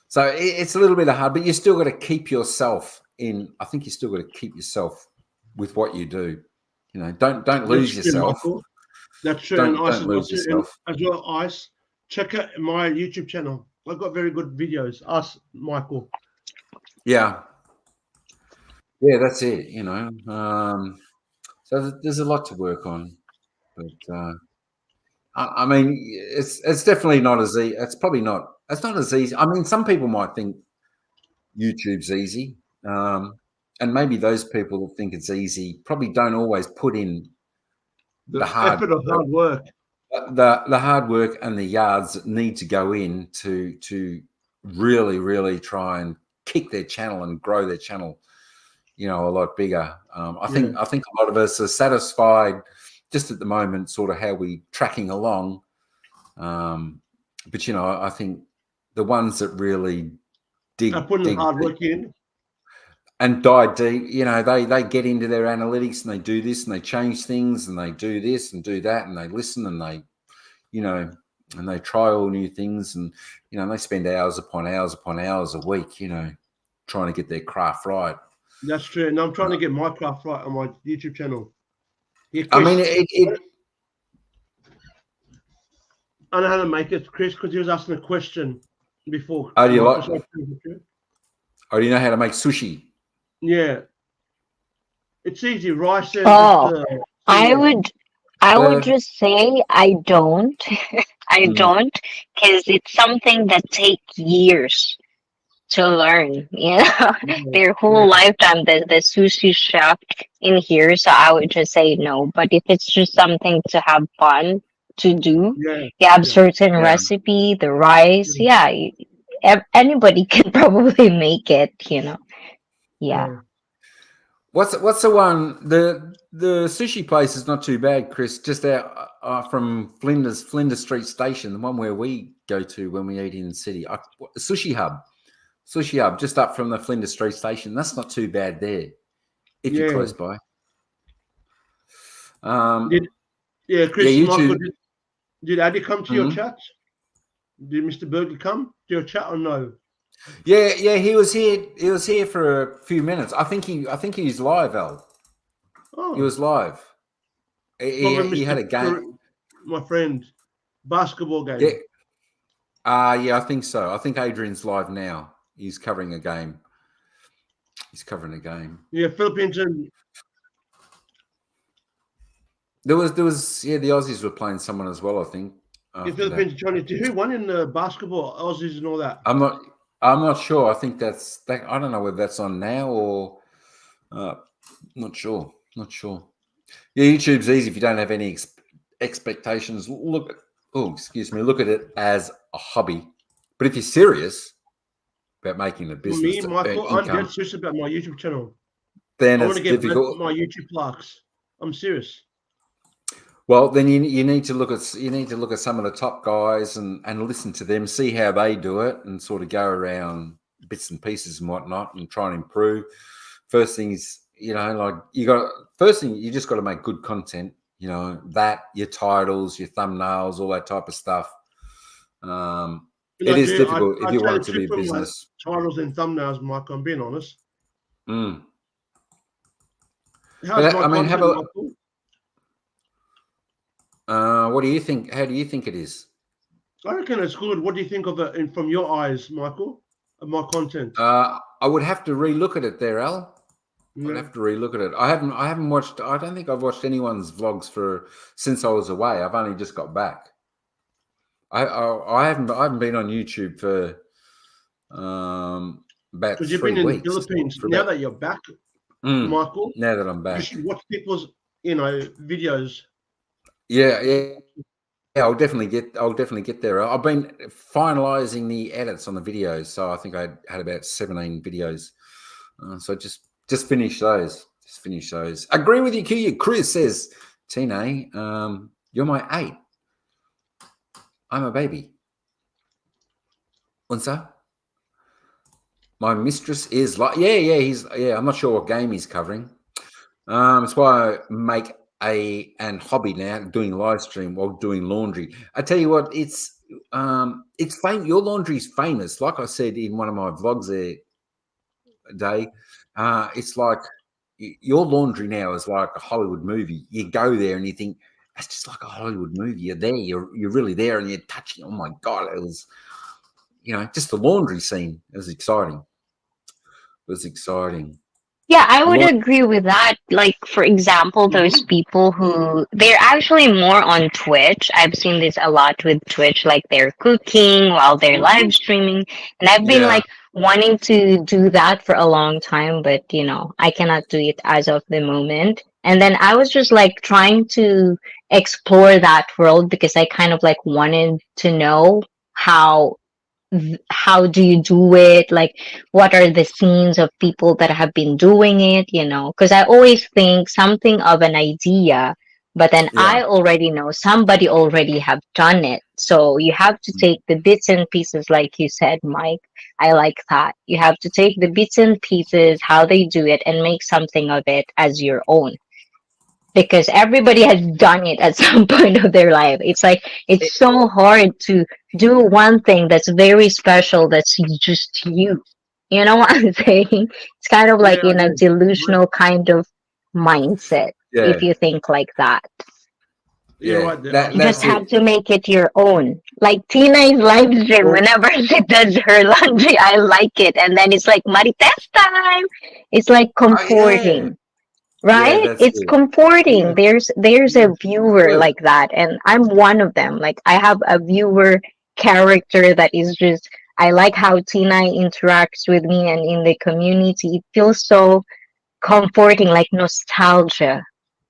So it's a little bit hard, but you still got to keep yourself in. I think you still got to keep yourself with what you do. You know, don't lose yourself. That's true. And Ice Don't lose yourself. as well, Ice, check out my YouTube channel. I've got very good videos. Us, Michael. Yeah, that's it. You know, so there's a lot to work on, but I mean, it's definitely not as easy. It's probably not. It's not as easy. I mean, some people might think YouTube's easy, and maybe those people that think it's easy probably don't always put in The the hard effort of hard work. the hard work and the yards that need to go in to really try and kick their channel and grow their channel, you know, a lot bigger. I think a lot of us are satisfied just at the moment, sort of how we tracking along. But you know, I think the ones that really dig hard work in and dive deep, you know, they get into their analytics and they do this and they change things and they do this and do that and they listen and they, you know, and they try all new things and, you know, they spend hours upon hours upon hours a week, you know, trying to get their craft right. That's true. And I'm trying to get my craft right on my YouTube channel. Yeah, I mean, I know how to make it, Chris, because he was asking a question before. Oh, do you like? Oh, do you know how to make sushi? Yeah, it's easy. Rice. And I would just say I don't. I don't, because it's something that takes years to learn. You know, their whole lifetime. The sushi chef in here, so I would just say no. But if it's just something to have fun to do, you have certain recipe, the rice. Yeah, anybody can probably make it. You know. Yeah. What's the one? The sushi place is not too bad, Chris. Just out from Flinders Street Station, the one where we go to when we eat in the city. Sushi Hub, just up from the Flinders Street Station. That's not too bad there, if you're close by. Chris, Michael, did Addy come to your chat? Did Mr. Berger come to your chat or no? Yeah, he was here. He was here for a few minutes. I think he's live, Al. Oh, he was live. He had a game. My friend, basketball game. Yeah, I think so. I think Adrian's live now. He's covering a game. Yeah, Philippines and there was the Aussies were playing someone as well, I think. The Philippines and China. Who won in the basketball? Aussies and all that. I'm not sure. I think that's that. I don't know whether that's on now or not sure. Yeah, YouTube's easy if you don't have any expectations. Look at it as a hobby. But if you're serious about making a business, For me, Michael, I'm dead serious about my YouTube channel. Then I it's want to get difficult. my YouTube plaques. I'm serious. Well, then you need to look at some of the top guys and listen to them, see how they do it, and sort of go around bits and pieces and whatnot, and try and improve. First thing is, like first thing you just got to make good content. That your titles, your thumbnails, all that type of stuff. It is difficult if you want it to be a business. Titles and thumbnails, Mike. I'm being honest. Mm. How's my content, Michael? What do you think? How do you think it is? I reckon it's good. What do you think of it from your eyes, Michael? Of my content? I would have to relook at it there, Al. Yeah. I'd have to relook at it. I haven't watched. I don't think I've watched anyone's vlogs since I was away. I've only just got back. I haven't been on YouTube for about 3 weeks. Because you've been in the Philippines. Now that you're back, Michael. Now that I'm back, you should watch people's videos. Yeah. I'll definitely get there. I've been finalizing the edits on the videos, so I think I had about 17 videos. So just finish those. Agree with you, Chris says, Tine, you're my 8. I'm a baby. Unsa? My mistress is like, I'm not sure what game he's covering. That's why I make an hobby now, doing live stream while doing laundry. I tell you what, it's famous. Your laundry's famous. Like I said in one of my vlogs there, Day, it's like your laundry now is like a Hollywood movie. You go there and you think that's just like a Hollywood movie. You're there, you're really there, and you're touching. Oh my God, it was, just the laundry scene. It was exciting. Yeah, I would agree with that. Like, for example, those people who they're actually more on Twitch. I've seen this a lot with Twitch, like they're cooking while they're live streaming. And I've been like wanting to do that for a long time, but I cannot do it as of the moment. And then I was just like trying to explore that world because I kind of like wanted to know how do you do it, like what are the scenes of people that have been doing it, because I always think something of an idea, but then I already know somebody already have done it, so you have to take the bits and pieces, like you said, Mike. I like that. You have to take the bits and pieces, how they do it, and make something of it as your own, because everybody has done it at some point of their life. It's like it's so hard to do one thing that's very special, that's just you. You know what I'm saying? It's kind of like in a delusional kind of mindset, if you think like that. Yeah, you just have to make it your own. Like Tina's live stream, whenever she does her laundry, I like it. And then it's like Marites time. It's like comforting. Right? It's comforting. There's a viewer like that, and I'm one of them. Like I have a viewer character that is just, I like how Tina interacts with me and in the community. It feels so comforting, like nostalgia.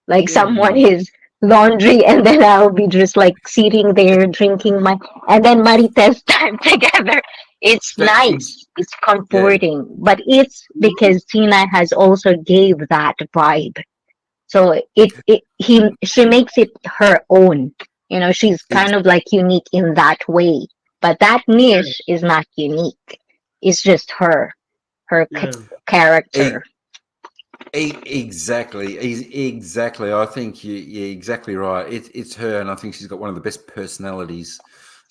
Like someone is laundry and then I'll be just like sitting there drinking and then Marites time together. It's nice. It's comforting. But it's because Tina has also gave that vibe. So she makes it her own. She's kind of like unique in that way. But that niche is not unique. It's just her character. Exactly. I think you're exactly right. It's her, and I think she's got one of the best personalities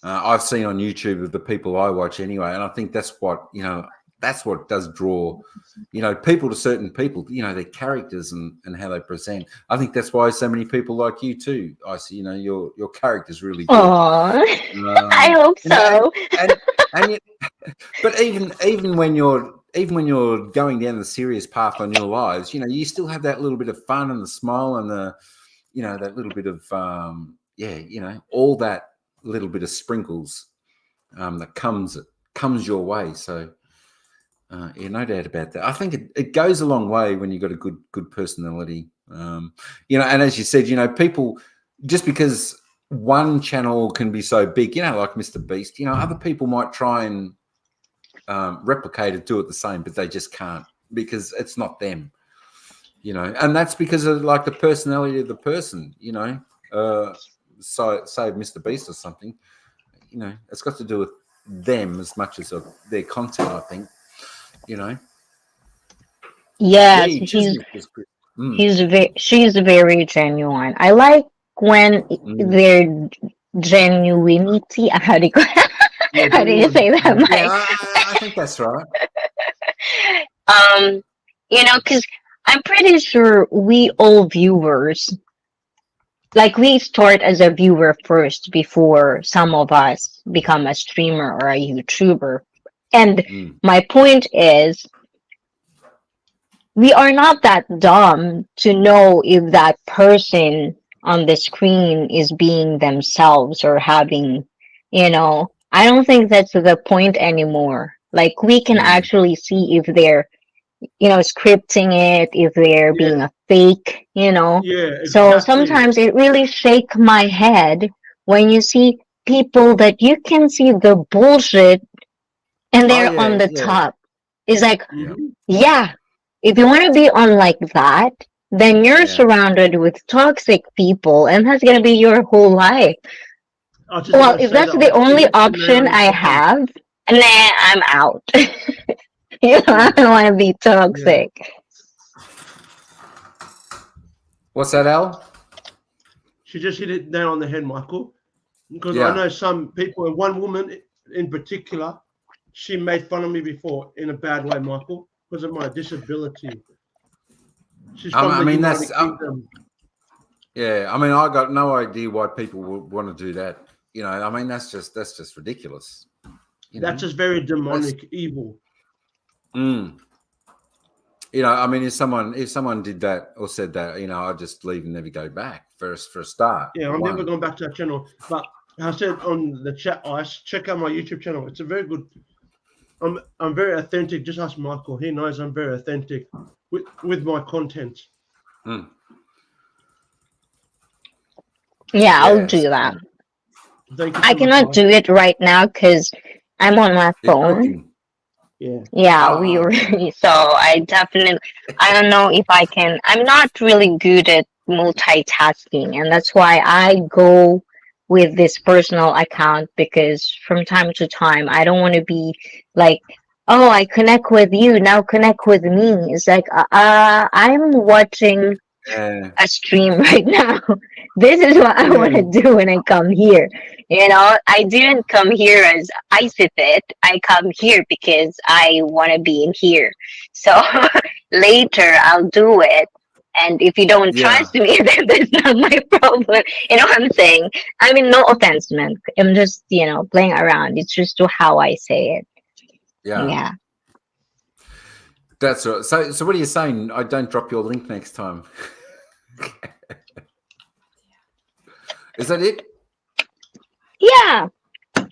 I've seen on YouTube of the people I watch anyway. And I think that's what does draw people to certain people, their characters and how they present. I think that's why so many people like you too. I see, your character's really good. I hope so. But even when you're going down the serious path on your lives, you still have that little bit of fun and the smile and the, that little bit of, all that little bit of sprinkles that comes your way. So, no doubt about that. I think it goes a long way when you've got a good personality. And as you said, people, just because one channel can be so big, like Mr. Beast, other people might try and replicate it, do it the same, but they just can't because it's not them, and that's because of like the personality of the person, save Mr. Beast or something. You know, it's got to do with them as much as of their content, I think. You know. Yes, Lee Chiswick is good. she's very genuine. I like when their genuinity. How do you, Yeah, how do you say that, genuine. Yeah, Mike? I think that's right. You know, because I'm pretty sure we all viewers, like we start as a viewer first before some of us become a streamer or a YouTuber. And my point is, we are not that dumb to know if that person on the screen is being themselves or having, you know, I don't think that's the point anymore. Like we can actually see if they're, you know, scripting it, if they're being a fake, you know. Yeah, So exactly. sometimes it really shake my head when you see people that you can see the bullshit and Oh they're on yeah, the yeah, top. It's like, yeah. yeah, if you want to be on like that, then you're Yeah. surrounded with toxic people and that's going to be your whole life. I was just Well, about to if say that's that. the You only hit the nail option on the I head. have, nah, I'm out. You know, I don't want to be toxic. What's that, Al? She just hit it nail on the head, Michael. Because I Yeah. know some people, and one woman in particular, she made fun of me before in a bad way, Michael, because of my disability. She's from I the mean, United Kingdom. yeah. I mean, I got no idea why people would want to do that. You know, I mean, that's just ridiculous. You That's know? just very demonic, evil. You know, I mean, if someone did that or said that, you know, I'd just leave and never go back for a start. Yeah, I'm never going back to that channel. But I said on the chat, check out my YouTube channel. It's a very good. I'm very authentic. Just ask Michael. He knows I'm very authentic with my content. Yeah, I'll do that. Thank you I so much, cannot do it right now because I'm on my You're phone. cooking. Yeah. Yeah, we really. So I definitely, I don't know if I can. I'm not really good at multitasking, and that's why I go with this personal account because from time to time I don't want to be like, oh, I connect with you now, connect with me. It's like, I'm watching Yeah. a stream right now. This is what I want to do when I come here. You know, I didn't come here as I sit it. I come here because I want to be in here. So later I'll do it. And if you don't Yeah. trust me, then that's not my problem. You know what I'm saying? I mean, no offense, man. I'm just, you know, playing around. It's just to how I say it. Yeah. Yeah. That's right. So what are you saying? I don't drop your link next time. Is that it? Yeah.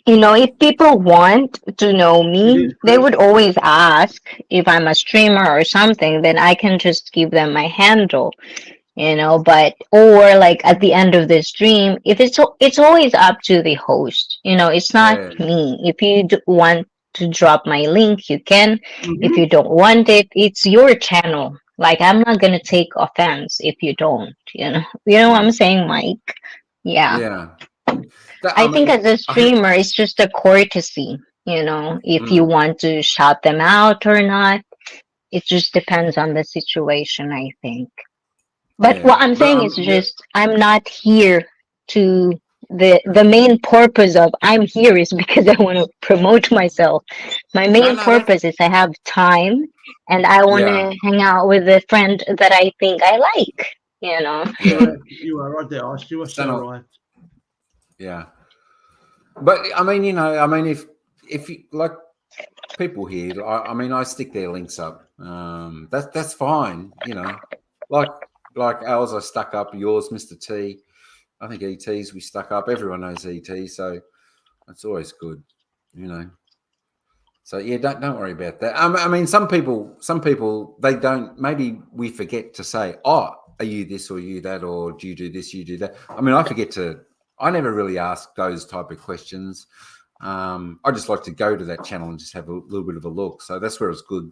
You know, if people want to know me, they would always ask if I'm a streamer or something, then I can just give them my handle, you know, but, or like at the end of the stream, if it's always up to the host, you know, it's not me. If you want to drop my link, you can. If you don't want it, it's your channel. Like, I'm not going to take offense if you don't, you know what I'm saying, Mike? Yeah. Yeah. I think as a streamer, it's just a courtesy, you know, if you want to shout them out or not. It just depends on the situation, I think. But what I'm saying is just, I'm not here to, the main purpose of I'm here is because I want to promote myself. My main purpose is I have time and I want to hang out with a friend that I think I like, you know. You are right there, Ash. You are so right. Yeah. But I mean, you know, I mean, if you like people here, I mean, I stick their links up. That's fine, you know. Like ours, I stuck up. Yours, Mr. T. I think ET's we stuck up. Everyone knows ET, so that's always good, you know. So yeah, don't worry about that. I mean, some people they don't. Maybe we forget to say, "Oh, are you this or you that, or do you do this, you do that?" I mean, I forget to. I never really ask those type of questions. I just like to go to that channel and just have a little bit of a look. So that's where it's good.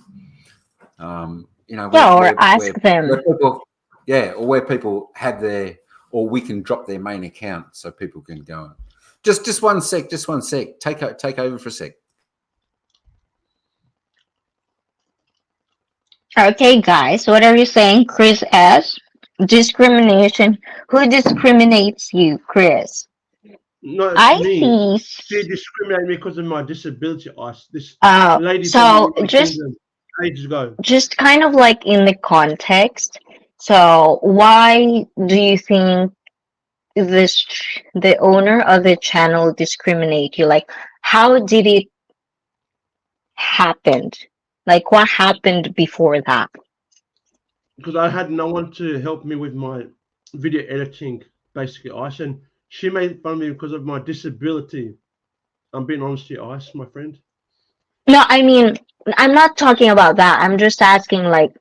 You know, or ask them. Where people, or where people have their, or we can drop their main account so people can go on. Just one sec. Take over for a sec. Okay, guys, what are you saying, Chris S? Discrimination. Who discriminates you, Chris? No, I me. see. She discriminated me because of my disability. This Uh, lady from the so United just Kingdom ages ago. just kind of like in the context. So why do you think the owner of the channel discriminate you? Like, how did it happen? Like, what happened before that? Because I had no one to help me with my video editing, basically, Ice. And she made fun of me because of my disability. I'm being honest to you, Ice, my friend. No, I mean, I'm not talking about that. I'm just asking, like,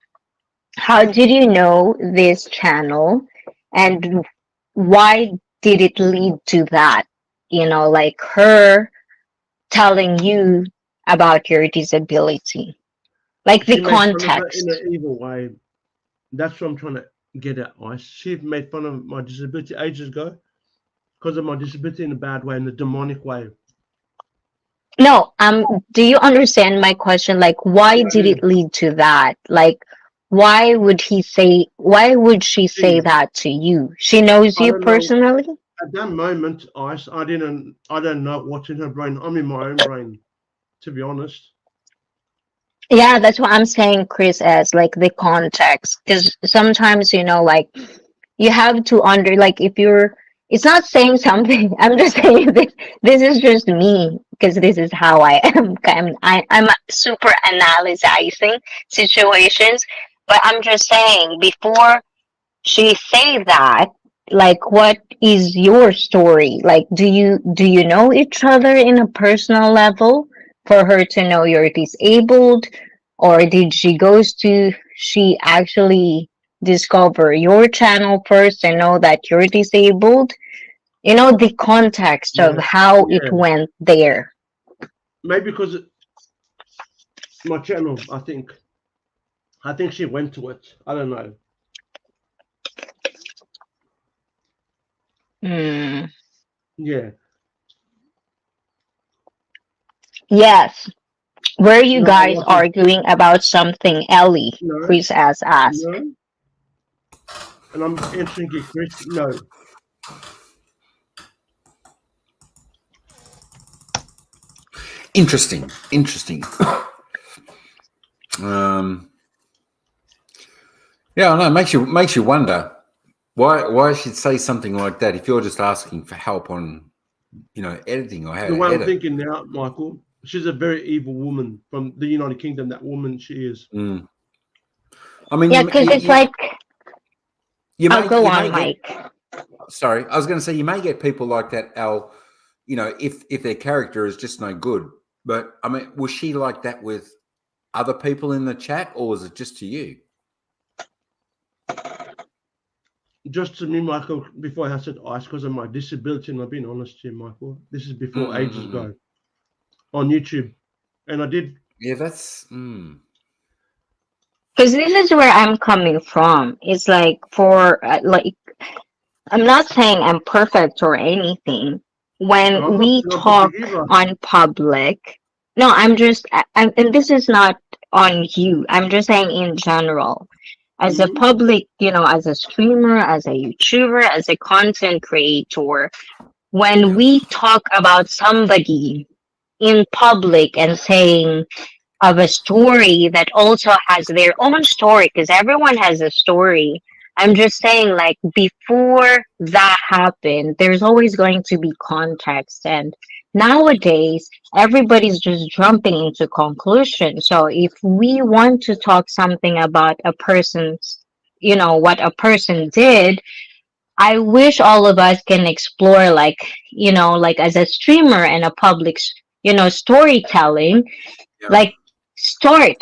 how did you know this channel and why did it lead to that? You know, like her telling you about your disability, like the She made fun of it in context. an evil way. That's what I'm trying to get at, Ice. She made fun of my disability ages ago because of my disability in a bad way, in a demonic way. No, do you understand my question? Like, why Yeah, I did do. it lead to that? Like, why would she say See, that to you? She knows I you don't know. personally? At that moment, Ice, I don't know what's in her brain. I'm in my own brain, to be honest. Yeah, that's what I'm saying, Chris, as like the context. Because sometimes, like you have to like if you're, it's not saying something. I'm just saying this is just me because this is how I am. I'm super analyzing situations, but I'm just saying before she say that, like what is your story? Like do you know each other in a personal level for her to know you're disabled, or did she actually discover your channel first and know that you're disabled? The context of Yeah, how it yeah. went there. Maybe because my channel, I think she went to it. I don't know. Hmm. Yeah. Yes. Were you No, I guys wasn't. arguing about something, Ellie? No, Chris has asked. no. And I'm answering you, Chris. No. Interesting. Yeah, I know. Makes you wonder why she'd say something like that if you're just asking for help on, editing or how The to way I'm edit. thinking now, Michael, she's a very evil woman from the United Kingdom. That woman, she is. Mm. I mean, Yeah, because it's like, I'll go you on, may get. Mike. Sorry, I was going to say you may get people like that, Al. If their character is just no good. But I mean, was she like that with other people in the chat, or was it just to you? Just to me, Michael, before I said Ice, because of my disability, and I've been honest here, Michael. This is before ages ago on YouTube. And I did. Yeah, that's. Because this is where I'm coming from. It's like like, I'm not saying I'm perfect or anything. No, When I'm not we saying I'm talk perfect either. on public, no, and this is not on you. I'm just saying in general. As a Mhm. public, as a streamer, as a YouTuber, as a content creator, when Yeah. we talk about somebody in public and saying of a story that also has their own story, because everyone has a story. I'm just saying, like, before that happened, there's always going to be context. And nowadays, everybody's just jumping into conclusions. So if we want to talk something about a person's, what a person did, I wish all of us can explore, like, like as a streamer and a public, storytelling, Yeah. like start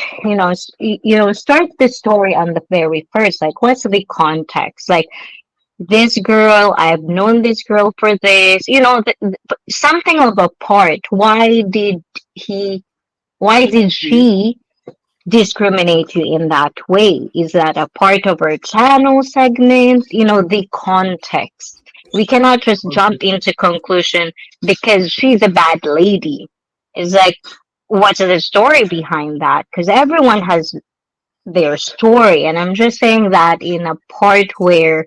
start the story on the very first, like what's the context, like this girl, I've known this girl for this, something of a part. Why did She. she discriminate you in that way? Is that a part of our channel segment? You know, the context. We cannot just jump into conclusion because she's a bad lady. It's like, what's the story behind that? Because everyone has their story, and I'm just saying that in a part where,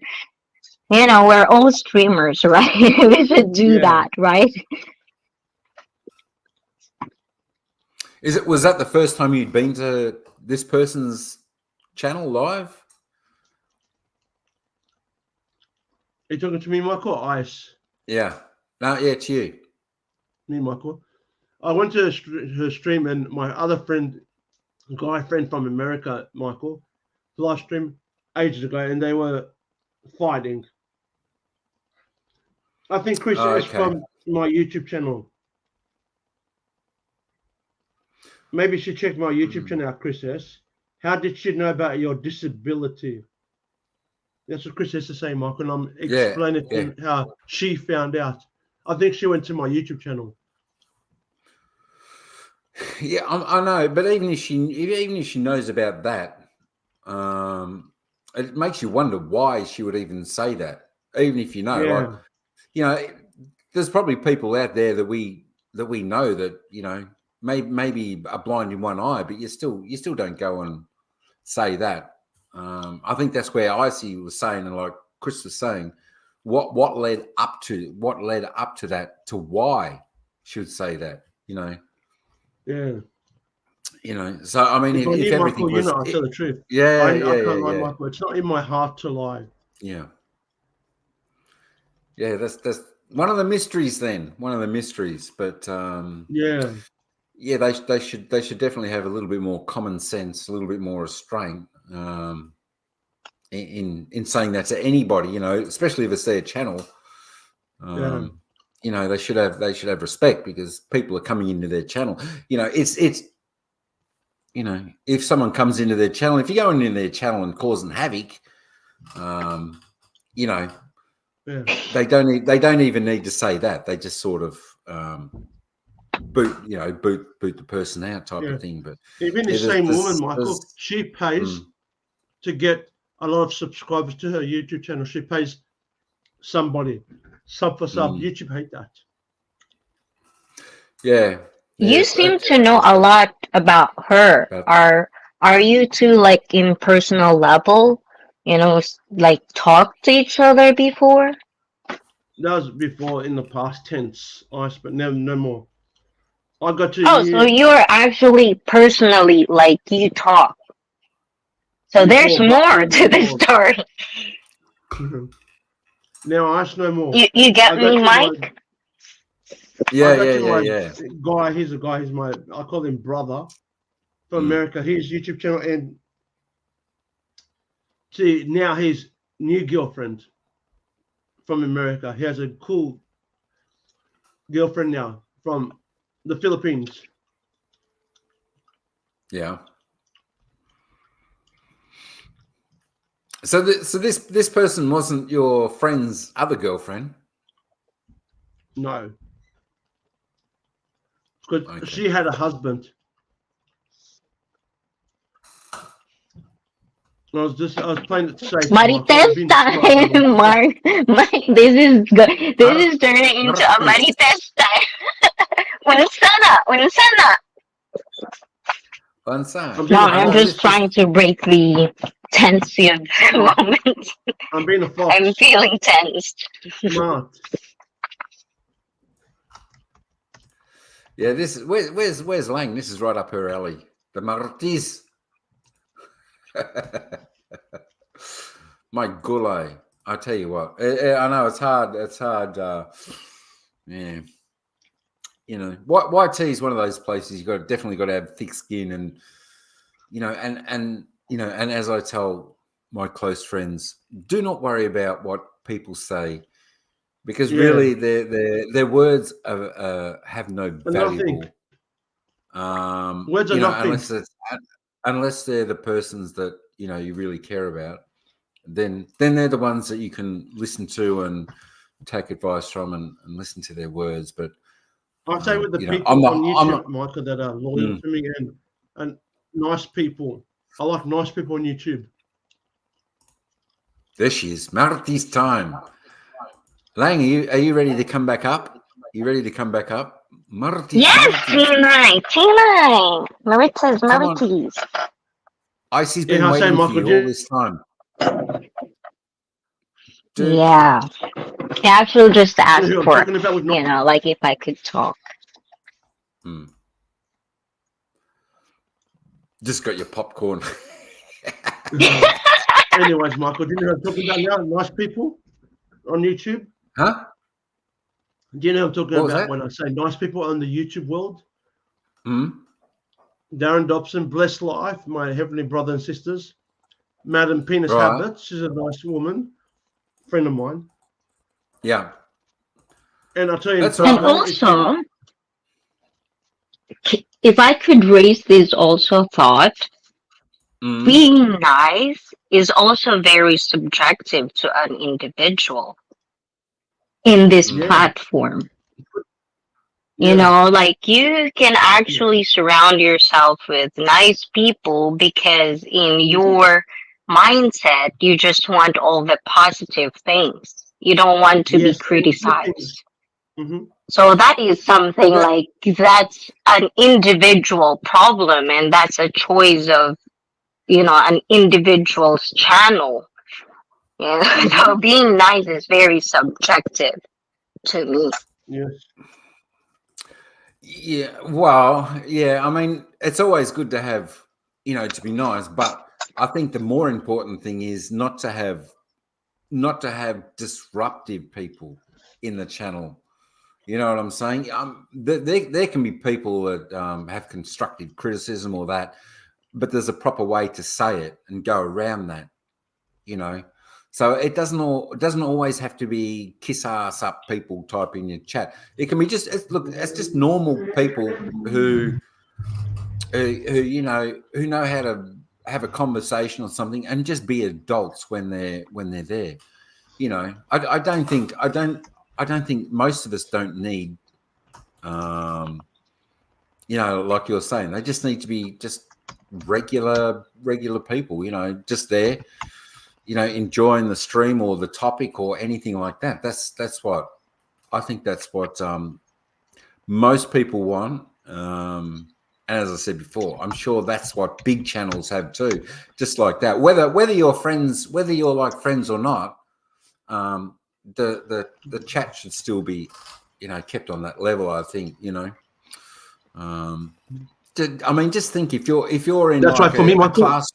you know, we're all streamers, right? We should do that, right? Was that the first time you'd been to this person's channel live? Are you talking to me, Michael? Ice. Yeah. No, yeah, it's you. Me, Michael. I went to her stream, and my other friend, guy friend from America, Michael, live stream ages ago, and they were fighting. I think Chris is from my YouTube channel. Maybe she checked my YouTube channel out, Chris S. How did she know about your disability? That's what Chris has to say, Michael, and I'm explaining to him how she found out. I think she went to my YouTube channel. Yeah, I know, but even if she knows about that, it makes you wonder why she would even say that. Even if you know, like, you know, there's probably people out there that we know that, you know, maybe are blind in one eye, but you still don't go and say that. I think that's where Icy was saying, and like Chris was saying, what led up to that, to why she would say that, you know. Yeah. You know, so I mean, if everything Michael, was, you know, I tell the truth. Yeah, I can't lie, Michael. It's not in my heart to lie. Yeah. Yeah, that's one of the mysteries then. One of the mysteries. But yeah, they should definitely have a little bit more common sense, a little bit more restraint in saying that to anybody, you know, especially if it's their channel. You know, they should have respect, because people are coming into their channel. You know, it's you know, if someone comes into their channel, if you're going into their channel and causing havoc, you know, they don't even need to say that. They just sort of boot the person out type of thing. But even the same woman, Michael, she pays to get a lot of subscribers to her YouTube channel. She pays somebody sub for sub. YouTube hate that. Yeah. You seem to know a lot about her. Are you two like in personal level? You know, like talk to each other before? That was before, in the past tense, Ice, but no more. I got to. Oh, so you're actually personally, like, you talk. So there's more to the story. Now Ice, no more. You get me, Mike? Yeah. Guy, he's my, I call him brother from America. His YouTube channel, and see, now his new girlfriend from America. He has a cool girlfriend now from the Philippines. Yeah. So this person wasn't your friend's other girlfriend? No. Because she had a husband. I was playing it safe. Marites time, Mark. Mike, this is turning into a Marites time. Unsa. No, I'm just trying to break the tension moment. I'm being a fox. I'm feeling tensed. Smart. Yeah, where's Lang? This is right up her alley. The Marites. My gulay, I tell you what, I know it's hard. Yeah, you know, YT is one of those places you definitely got to have thick skin, and you know, and you know, and as I tell my close friends, do not worry about what people say, because really their words have no valuable. Words are nothing. Unless they're the persons that, you know, you really care about, then they're the ones that you can listen to and take advice from and listen to their words. But I say with the people on YouTube, Michael, that are loyal to me, and nice people. I like nice people on YouTube. There she is. Marty's time. Lang, are you ready to come back up? You ready to come back up? Marty's. Yes, Tina. Maritas, Come on. Maritas. Icy's Yeah, been I say, waiting for Michael, you all this time. Dude, Yeah. He actually just you know asked who I'm for, talking about with like if I could talk. just got your popcorn. Anyways, Michael, do you know who I'm talking about now? Nice people on YouTube. Huh? Do you know who I'm talking What was about that? when I say nice people on the YouTube world? Hmm. Darren Dobson, Blessed Life, my heavenly brother and sisters. Madam Penis Right. Habit, she's a nice woman, friend of mine. Yeah. And I'll tell you, That's And right. also, if I could raise this also thought, Mm. being nice is also very subjective to an individual in this Yeah. platform. Yeah. You know, like you can actually surround yourself with nice people because in your mindset, you just want all the positive things. You don't want to be Yes, good things. criticized. Mhm. So that is something That- like that's an individual problem, and that's a choice of an individual's channel. So being nice is very subjective to me. Yes. Yeah. Well, yeah. I mean, it's always good to have, to be nice, but I think the more important thing is not to have disruptive people in the channel. You know what I'm saying? There can be people that have constructive criticism or that, but there's a proper way to say it and go around that. So it doesn't always have to be kiss ass up people type in your chat. It can be it's just normal people who know how to have a conversation or something and just be adults when they're there. I don't think most of us don't need like you're saying, they just need to be just regular people, just there, enjoying the stream or the topic or anything like that. That's what I think. That's what most people want. And as I said before, I'm sure that's what big channels have too. Just like that, whether you're friends, whether you're like friends or not, the chat should still be, kept on that level. I think, I mean, just think if you're in That's like right. For me, a Michael. class.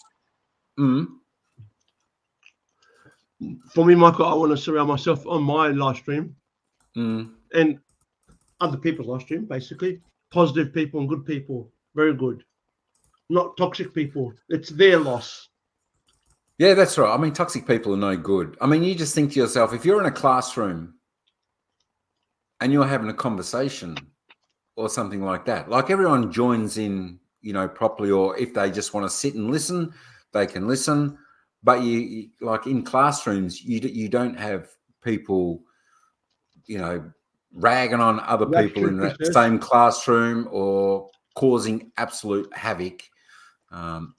For me, Michael, I want to surround myself on my live stream and other people's live stream, basically. Positive people and good people. Very good. Not toxic people. It's their loss. Yeah, that's right. I mean, toxic people are no good. I mean, you just think to yourself, if you're in a classroom and you're having a conversation or something like that, like everyone joins in, properly, or if they just want to sit and listen, they can listen. But you like in classrooms, you don't have people, ragging on other people in that same classroom or causing absolute havoc.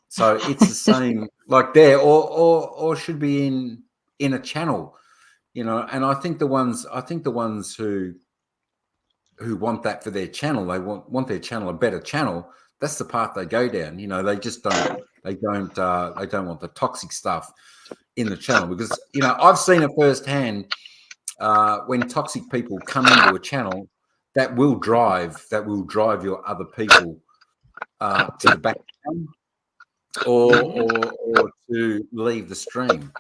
So it's the same like there, or should be in a channel, and I think the ones who want that for their channel, they want their channel a better channel. That's the path they go down. They just don't want the toxic stuff in the channel, because I've seen it firsthand. When toxic people come into a channel, that will drive your other people to the back or to leave the stream.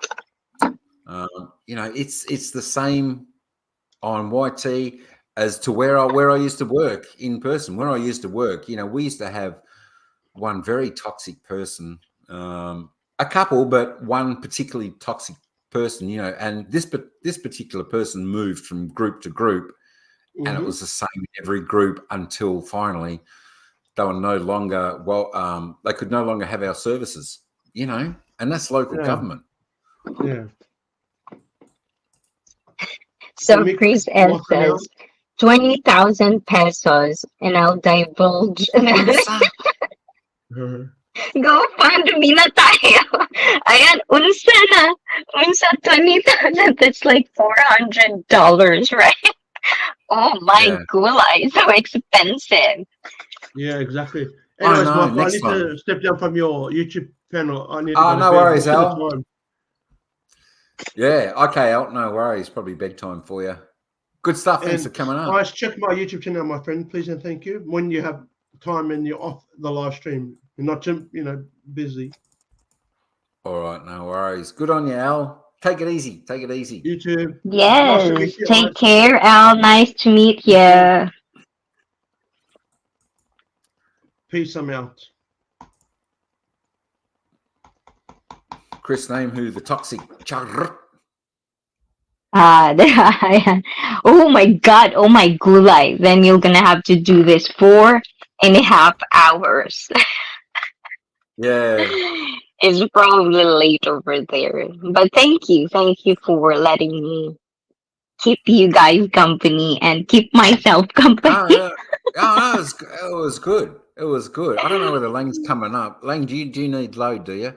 It's the same on YT as to where I used to work in person. Where I used to work, we used to have one very toxic person, a couple, but one particularly toxic person, and this particular person moved from group to group, and it was the same in every group until finally they were no longer they could no longer have our services, and that's local government. Yeah. So Chris S says 20,000 pesos, and I'll divulge. GoFundMe na tayo. Ayan, unsa 20,000. That's like $400, right? Oh my Yeah. gulay, so expensive. Yeah, exactly. I Anyways, know. Michael, I Next need time. to step down from your YouTube channel. I need to Oh, go to no bed. worries, Look at the Al. time. Yeah. Okay, Al. No worries. Probably bedtime for you. Good stuff. Thanks for And coming up. guys, check my YouTube channel, my friend, please and thank you. When you have time and you're off the live stream, you're not too, busy. All right. No worries. Good on you, Al. Take it easy. Take it easy. YouTube. Nice to meet Yes, you, take guys. care, Al. Nice to meet You too. you. Peace. I'm out. Chris, name who the toxic. Ayan. Oh my God. Oh my gulay. Then you're gonna have to do this 4.5 hours. Yeah. It's probably late over there. But thank you. Thank you for letting me keep you guys company and keep myself company. Oh, yeah. Oh, no, it was good. It was good. I don't know whether Lang's coming up. Lang, do you need load, do you?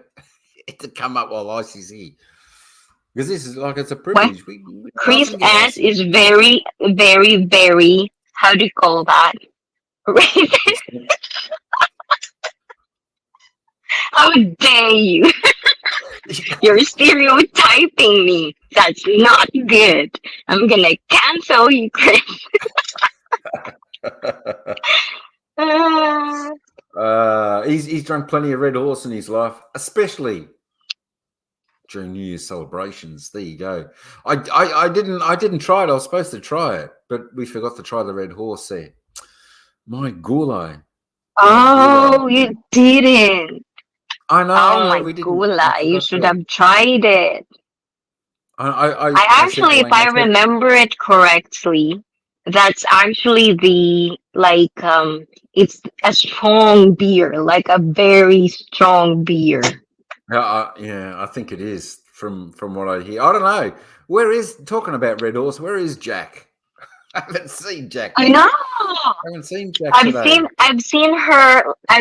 To come up while Icy's here. Because this is like, it's a Well, privilege. We don't Chris often get S Icy. is very, very, very, how do you call that? How dare you? You're stereotyping me. That's not good. I'm gonna cancel you, Chris. He's drunk plenty of Red Horse in his life, especially during New Year's celebrations. There you go. I didn't try it. I was supposed to try it, but we forgot to try the Red Horse there. My gulai. Oh, you didn't. I know. Oh my We didn't. I gula, you forgot should to. have tried it. I I said to actually, if Lang, I remember it correctly, that's actually the it's a strong beer, like a very strong beer. yeah, I think it is from what I hear. I don't know. Where is talking about Red Horse? Where is Jack? I haven't seen Jack. I know. I haven't seen Jack today. I've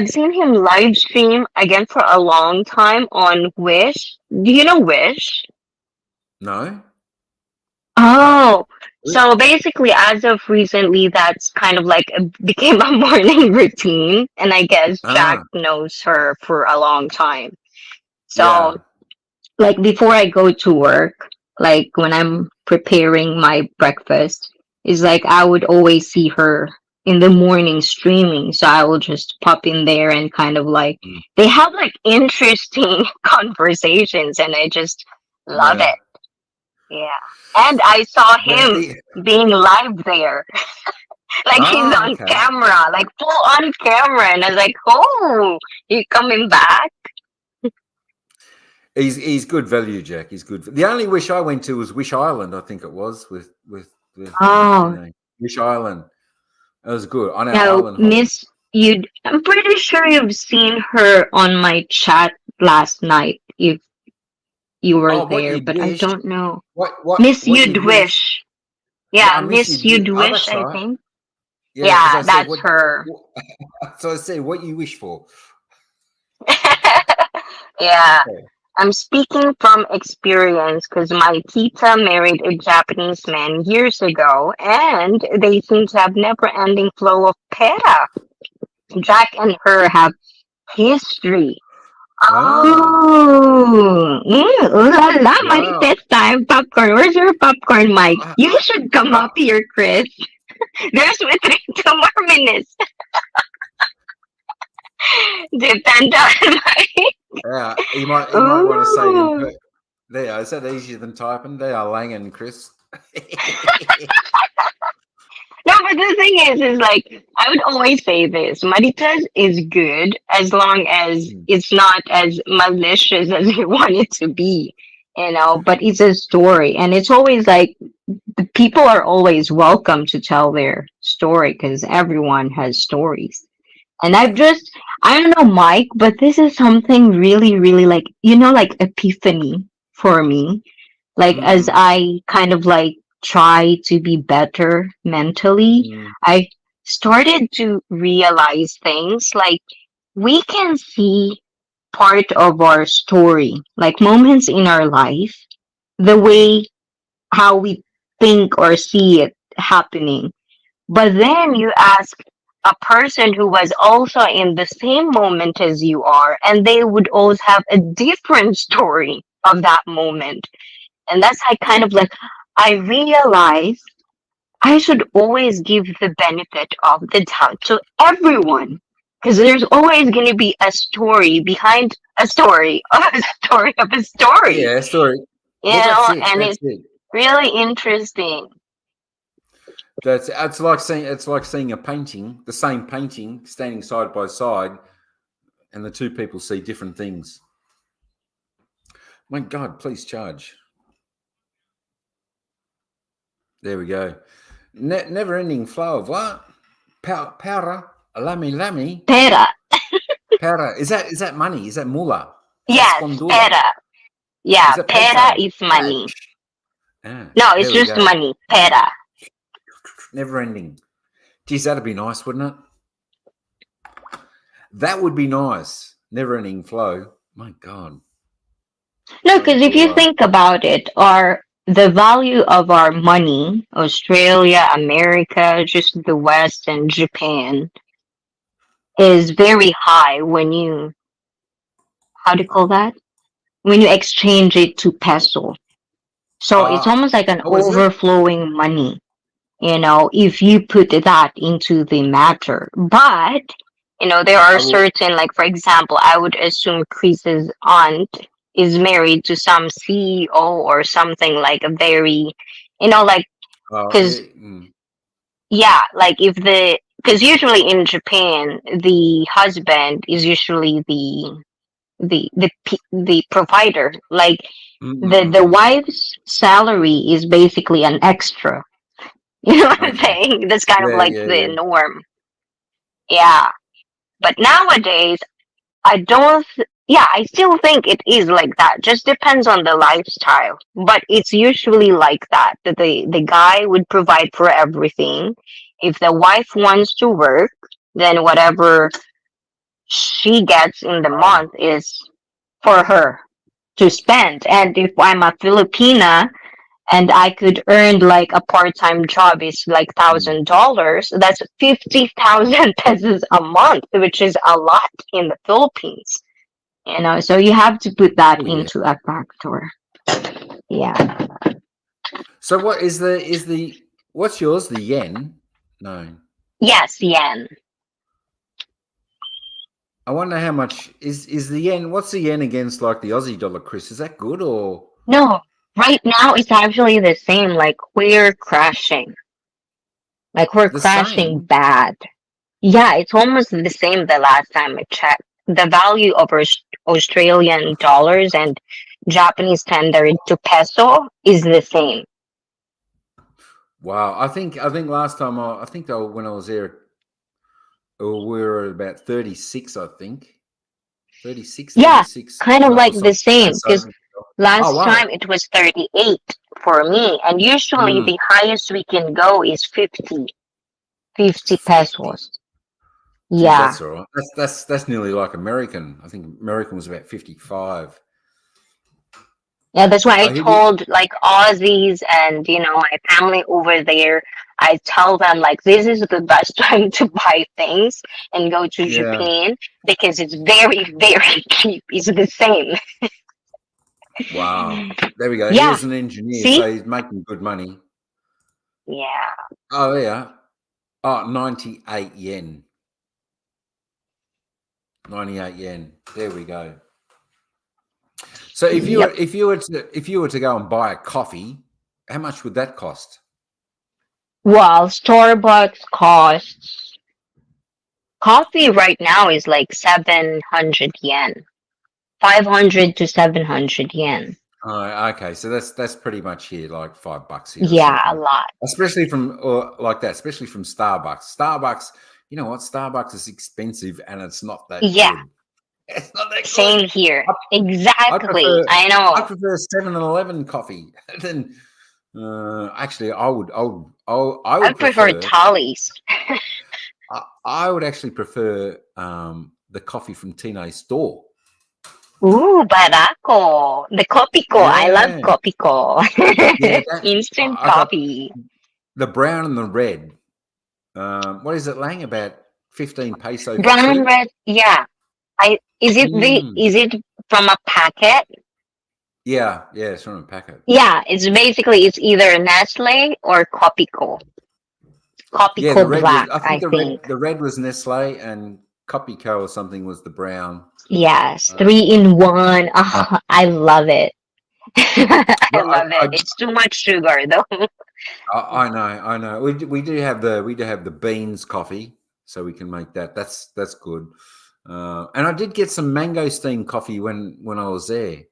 seen him live stream again for a long time on Wish. Do you know Wish? No. Oh, so basically, as of recently, that's kind of like became a morning routine, and I guess Jack knows her for a long time. So, Yeah. like before I go to work, like when I'm preparing my breakfast, is like I would always see her in the morning streaming. So I will just pop in there and kind of like they have like interesting conversations, and I just love it. Yeah. And I saw him being live there. Like he's on camera, like full on camera. And I was like, oh, you coming back? He's good value, Jack. He's good. The only Wish I went to was Wish Island, I think it was, with Wish Island. It was good. On our island. Miss, I'm pretty sure you've seen her on my chat last night if you were there, but I don't know. Miss You'd Wish. Yeah, Miss You'd Wish, I think. Yeah, that's her. So I said, what you wish for? Yeah. I'm speaking from experience because my tita married a Japanese man years ago, and they seem to have never-ending flow of pera. Jack and her have history. Oh, ooh la la, Marites time popcorn. Where's your popcorn, Mike? You should come up here, Chris. There's with 2 more minutes. Depend on Mike. Yeah, you might want to say there. Is that easier than typing? They are Lang and Chris. No, but the thing is like I would always say this: Maritas is good as long as it's not as malicious as you want it to be, But it's a story, and it's always like the people are always welcome to tell their story because everyone has stories. And I don't know, Mike, but this is something really, really like, like epiphany for me. Like, as I kind of like try to be better mentally, I started to realize things like we can see part of our story, like moments in our life, the way how we think or see it happening. But then you ask a person who was also in the same moment as you are, and they would always have a different story of that moment. And that's I kind of like, I realize I should always give the benefit of the doubt to everyone. Because there's always going to be a story behind a story of a story of a story, Yeah, story. you Well, that's know, it. and That's it's it. really interesting. It's like seeing a painting, the same painting, standing side by side, and the two people see different things. My God, please charge. There we go. Never-ending flow of what? Para, lami. Pera. Para. Is that money? Is that mullah? Is that Yes, spondula? pera. Yeah, Is that pera peso? is money. Cash. Ah, No, it's there we just go. money. Pera. Never-ending. Geez, that'd be nice, wouldn't it? That would be nice. Never-ending flow. My God. No, because if you think about it, the value of our money, Australia, America, just the West and Japan, is very high when you, how do you call that? When you exchange it to peso. So it's almost like an Oh, is it? overflowing money, if you put that into the matter. But, there are certain, like, for example, I would assume Chris's aunt is married to some CEO or something like a very, like, because, yeah, like because usually in Japan, the husband is usually the provider. Like, the wife's salary is basically an extra. You know what I'm saying? That's kind of like the norm. Yeah. But nowadays, I still think it is like that. Just depends on the lifestyle. But it's usually like that the guy would provide for everything. If the wife wants to work, then whatever she gets in the month is for her to spend. And if I'm a Filipina and I could earn like a part-time job is like $1,000, that's 50,000 pesos a month, which is a lot in the Philippines. So you have to put that into a factor. Yeah. So what what's yours? The yen? No. Yes, yen. I wonder how much is the yen. What's the yen against like the Aussie dollar, Chris? Is that good or No, right now it's actually the same. Like we're crashing. Like we're the crashing same? bad. Yeah, it's almost the same the last time I checked. The value of Australian dollars and Japanese standard to peso is the same. Wow. I think last time I think though when I was there, we were at about 36. I think 36, Yeah, 36 kind of like or the something. same because Oh last wow. time it was 38 for me, and usually the highest we can go is 50 pesos. Geez, Yeah. that's all right. That's nearly like American. I think American was about 55. Yeah, that's why I Oh, told like Aussies and my family over there. I tell them like this is the best time to buy things and go to Japan because it's very very cheap. It's the same. Wow. There we go. He Yeah. was an engineer, See? so he's making good money. Yeah. Oh yeah. Oh, 98 yen. 98 yen. There we go. So if you were to go and buy a coffee, how much would that cost? Well, Starbucks costs coffee right now is like 700 yen. 500 to 700 yen. Oh, okay. So that's pretty much here, like $5 here or Yeah, a something. lot. Especially especially from Starbucks. Starbucks, you know what? Starbucks is expensive and it's not that Yeah. good. It's not that Same good. here. I Exactly. prefer I I know. prefer 7-Eleven coffee. Then actually I I would prefer prefer tallies. I would actually prefer the coffee from Tine's store. Ooh, barako. The Kopiko. I love Yeah, Kopiko. yeah. That Instant I got coffee. the brown and the red. What is it, Lang? About 15 peso for Brown and two. red. Yeah. Mm. Is it from a packet? Yeah, yeah. It's from a packet. Yeah, it's either Nestle or Kopiko. Yeah, the Kopiko red was. Black, I I think think. the red was Nestle and Copico or something was the brown. Yes, Uh, 3-in-1. Oh, I love it. I no, love it. It's too much sugar though. I know, I know. We do have the beans coffee, so we can make that. That's good. And I did get some mango steam coffee when I was there.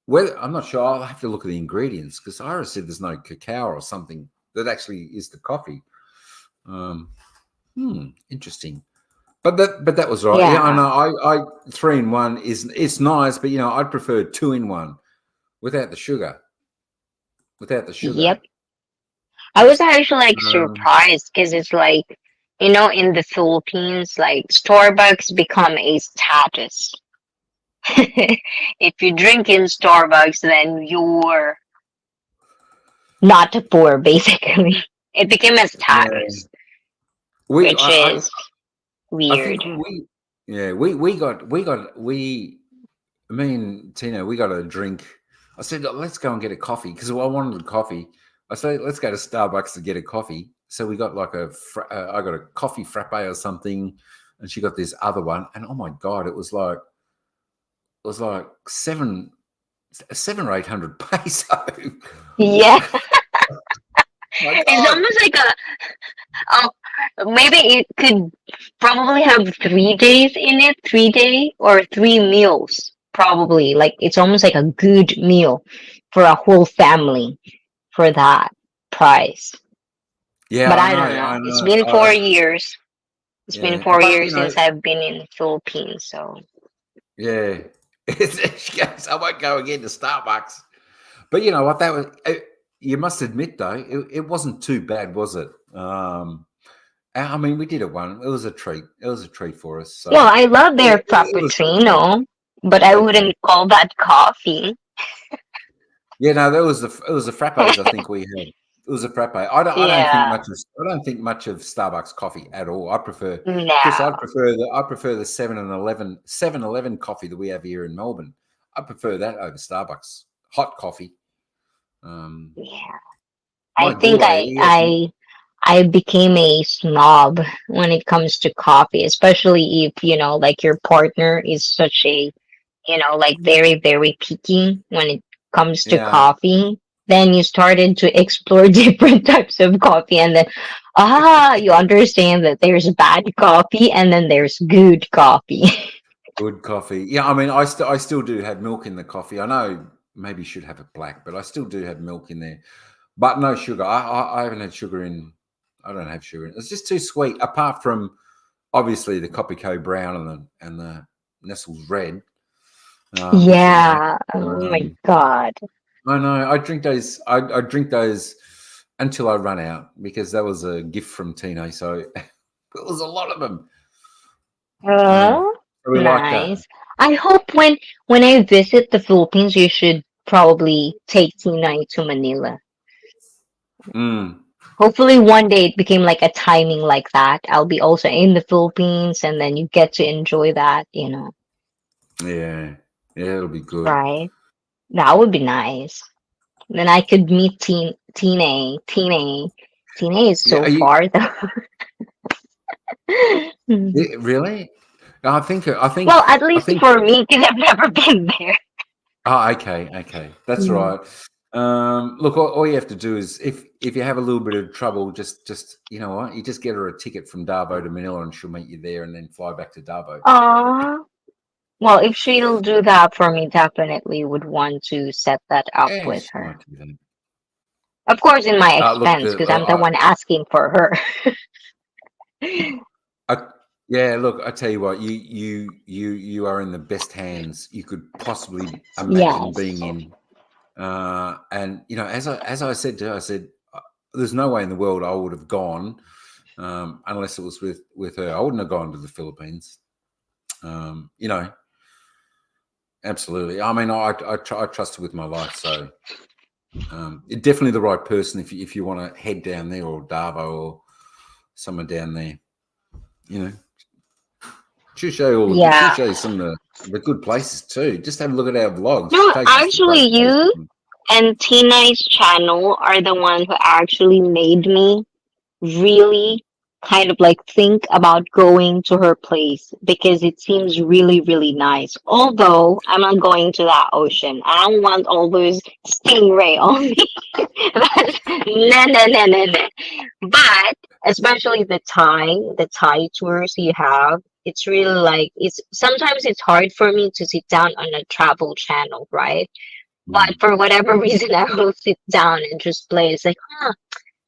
Whether I'm not sure. I'll have to look at the ingredients because Ira said there's no cacao or something that actually is the coffee. Interesting. But that was right. Yeah, I Yeah. know. I 3-in-1 is it's nice, but I'd prefer 2-in-1 without the sugar. Without the sugar. Yep. I was actually like Um, surprised because it's like, in the Philippines, like Starbucks become a status. If you drink in Starbucks, then you're not poor, basically. It became a yeah. status, We which is I think weird. we me and Tina, we got a drink. I said, let's go and get a coffee because I wanted a coffee. I said, let's go to Starbucks to get a coffee. So we got like I got a coffee frappe or something, and she got this other one. And oh my God, it was like seven or 800 peso. Yeah, My it's God. almost like maybe it could probably have 3 days in it, 3 day or 3 meals, probably. Like it's almost like a good meal for a whole family for that price. Yeah, But I I know, don't know. I It's know. been 4 years. It's been Yeah, four but years since I've been in the Philippines, so yeah. She goes, I won't go again to Starbucks. But you know what? That was. You must admit, though, it wasn't too bad, was it? I mean, we did it one. It was a treat. It was a treat for us. So well, I love their it was okay. frappuccino, but It's I okay. wouldn't call that coffee. Yeah, no, it was the frappes. I think we had. It was a frappe. I don't think Yeah, much of Starbucks coffee at all. I prefer, Chris. no. I prefer the 7-Eleven coffee that we have here in Melbourne. I prefer that over Starbucks hot coffee. Yeah. I My think gulay, he hasn't. I became a snob when it comes to coffee, especially if, like your partner is such a, like very, very picky when it comes to Yeah, coffee. Then you started to explore different types of coffee, and then, you understand that there's bad coffee and then there's good coffee. good coffee. Yeah, I mean, I still do have milk in the coffee. I know maybe you should have it black, but I still do have milk in there. But no sugar. I haven't had sugar in. I don't have sugar in. It's just too sweet. Apart from obviously the Copico brown and the Nestle's red, which are nice. Yeah. Oh my Um, God. I know. I drink those. I drink those until I run out because that was a gift from Tino. So it was a lot of them. Mm. Oh, So we like that. nice. I hope when I visit the Philippines, you should probably take Tina to Manila. Mm. Hopefully one day it became like a timing like that. I'll be also in the Philippines and then you get to enjoy that, Yeah. Yeah, it'll be good. right? That would be nice. Then I could meet Tina. Tina is Yeah. so Are you far though. really? I think. I Well, think. at I least think. for me, because I've never been there. Oh, okay. Okay, that's Mm. right. Look, all you have to do is if you have a little bit of trouble, just you know what, you just get her a ticket from Darbo to Manila, and she'll meet you there, and then fly back to Darbo. Aw. Well, if she'll do that for me, definitely would want to set that up Yeah, with she her. might do that. Of course, in my Look, expense, because I'm the one asking for her. I, yeah, look, I tell you what, you are in the best hands you could possibly imagine Yes. being in. And as I said to her, I said, there's no way in the world I would have gone unless it was with her. I wouldn't have gone to the Philippines. You know, absolutely. I mean, I trust her with my life, so definitely the right person if you want to head down there, or Darvo, or someone down there. You know, she'll show you some of the good places too. Just have a look at our vlogs. She No, takes us to actually, great places. you and Tina's channel are the one who actually made me really kind of like think about going to her place because it seems really, really nice. Although I'm not going to that ocean. I don't want all those stingray on me. No, no, no, no, no. But especially the Thai tours you have, it's really like it's sometimes it's hard for me to sit down on a travel channel, right? But for whatever reason, I will sit down and just play. It's like,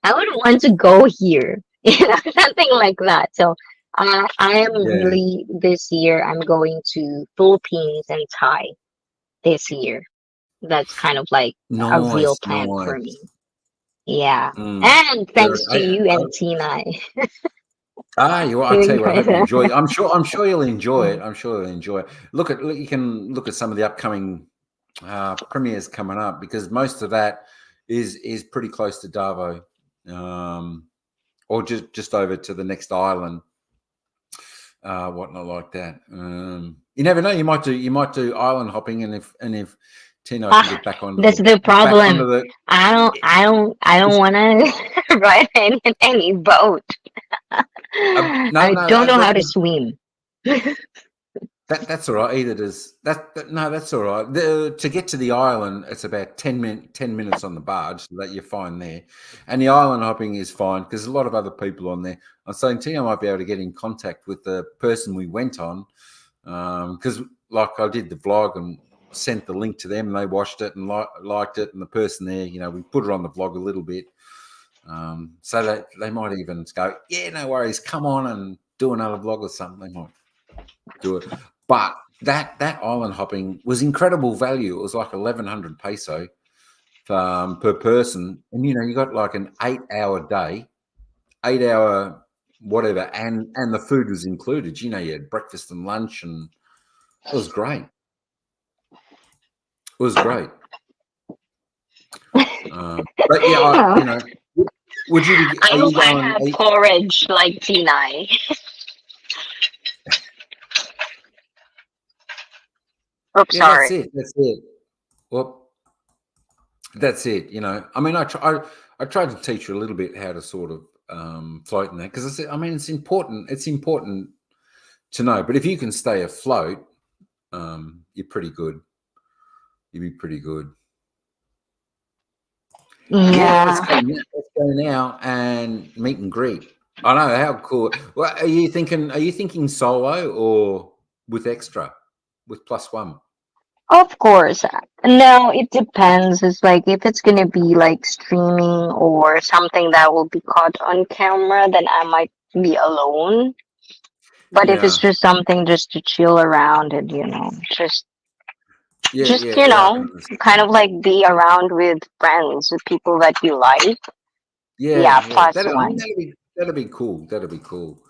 I would want to go here, something like that. So I am Yeah, really this year. I'm going to Philippines and Thai this year. That's kind of like a real nice, plan for me. nice. Yeah, Mm. and Very, thanks to you I, and Tina I tell doing you what, I hope you that. enjoy it. I'm sure you'll enjoy it. I'm sure you'll enjoy it. You can look at some of the upcoming premieres coming up, because most of that is pretty close to Darvo, or just over to the next island, whatnot like that. You never know. You might do island hopping, and if Tino can Ah, get back onto that's the back onto problem. the I don't want to ride any boat. no, I no, don't know how to that, swim. that's all right. Either does no, that's all right. To get to the island, it's about 10 minutes on the barge, so that you're fine there. And the island hopping is fine because a lot of other people on there. I'm saying Tino might be able to get in contact with the person we went on, because like I did the vlog and sent the link to them, and they watched it and liked it, and the person there, we put it on the vlog a little bit, so that they might even go, yeah, no worries, come on and do another vlog or something. They might do it. But that island hopping was incredible value. It was like 1,100 peso per person, and you got like an 8-hour day, 8-hour whatever, and the food was included. You had breakfast and lunch, and it was great. It was great. But yeah, would you be? I Are you hope I going? have courage like Tina. Oops, Yeah, that's sorry. it. That's it. Well, that's it. I mean, I tried to teach you a little bit how to sort of float in that, because I said, I mean, it's important. It's important to know. But if you can stay afloat, you're pretty good. You'd be pretty good. Yeah, let's Yeah. go. Let's go now and meet and greet. I know, how cool. Well, are you thinking solo or with extra, with +1? Of course. No, it depends. It's like if it's gonna be like streaming or something that will be caught on camera, then I might be alone. But if it's Yeah. just something just to chill around and just Yeah, just yeah, yeah. I can kind understand. of like be around with friends, with people that you like. Yeah, Yeah, yeah. plus I mean, one. that'll be cool. That'll be cool.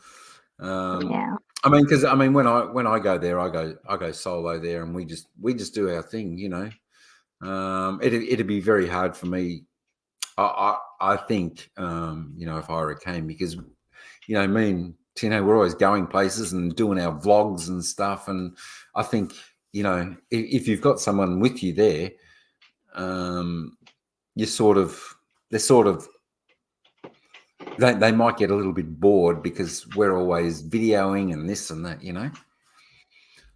Um, Yeah. I mean, because when I go there, I go solo there, and we just do our thing. It'd be very hard for me. I think if I were came, because me and Tino, we're always going places and doing our vlogs and stuff, and I think if you've got someone with you there, you they're sort of they might get a little bit bored because we're always videoing and this and that.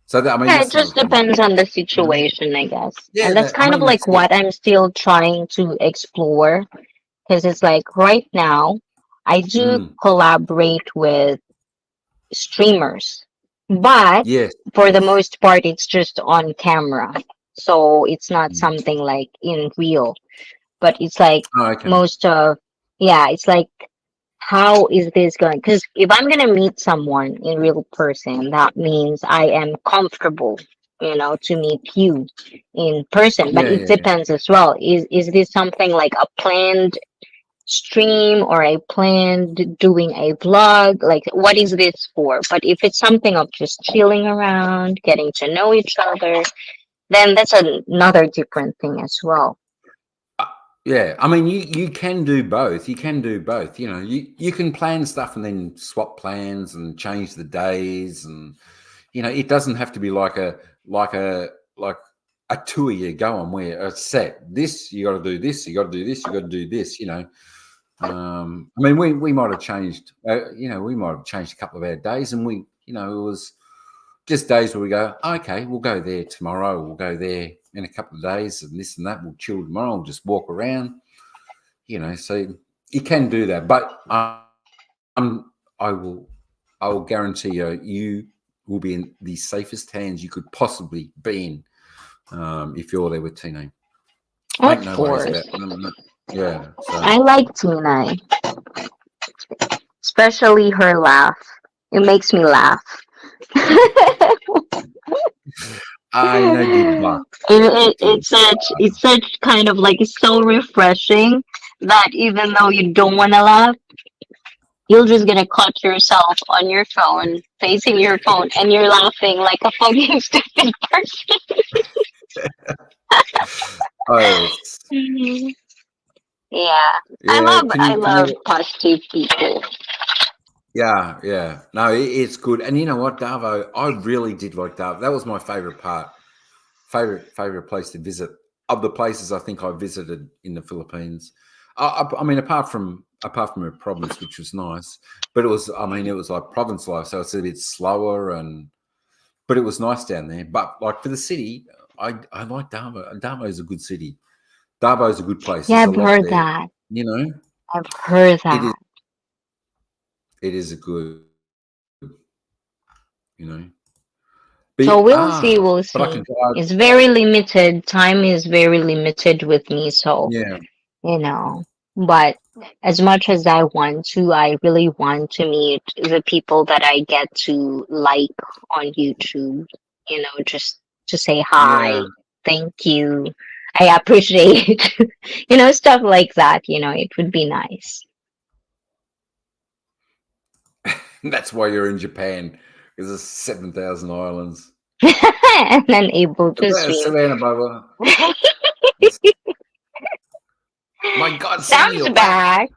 So I mean, Yeah, it that's another just thing. depends on the situation, I guess. Yeah, And that's I kind of mean, like that's it. what I'm still trying to explore because it's like right now I do Mm, collaborate with streamers, but yes, for the yes. most part, it's just on camera. So it's not Mm. something like in real, but it's like Oh, okay. most of, yeah, it's like, how is this going? Because if I'm going to meet someone in real person, that means I am comfortable, to meet you in person. But Yeah, it yeah, yeah. depends as well. Is this something like a planned stream or a planned doing a vlog? Like, what is this for? But if it's something of just chilling around, getting to know each other, then that's another different thing as well. Yeah, I mean, you can do both. You can do both. You know, you can plan stuff and then swap plans and change the days, and you know, it doesn't have to be like a tour you go on where it's set. This you got to do this. You got to do this. You got to do this. You know, I mean, we might have changed. You know, we might have changed a couple of our days, and we, you know, it was just days where we go, okay, we'll go there tomorrow. We'll go there in a couple of days, and this and that. We'll chill tomorrow. We'll just walk around. You know, so you can do that, but I will guarantee you will be in the safest hands you could possibly be in if you're there with Tina. Of Make no worries course. about it. Yeah, so. I like Tina, especially her laugh. It makes me laugh. I know good luck. It's such kind of like, it's so refreshing that even though you don't want to laugh, you're just gonna cut yourself on your phone, facing your phone, and you're laughing like a fucking stupid person. Oh, Yeah, yeah. I love positive people. Yeah. No, it's good. And you know what, Davo? I really did like Davo. That was my favorite part. Favorite place to visit of the places I think I visited in the Philippines. I mean, apart from a province, which was nice, but it was like province life, so it's a bit slower, but it was nice down there. But like for the city, I like Davao. Davao is a good city. Davao is a good place. Yeah, There's a I've lot heard there. that. You know, I've heard that. it is a good. You know. So we'll see. We'll But I see. can drive. It's very limited. Time is very limited with me. So, Yeah. you know, but as much as I want to, I really want to meet the people that I get to like on YouTube, you know, just to say hi, Yeah. thank you, I appreciate, you know, stuff like that, you know, it would be nice. That's why you're in Japan, because there's 7,000 islands. And then able to swim. Savannah, Bubba. My God, Sam, Sam's you're back.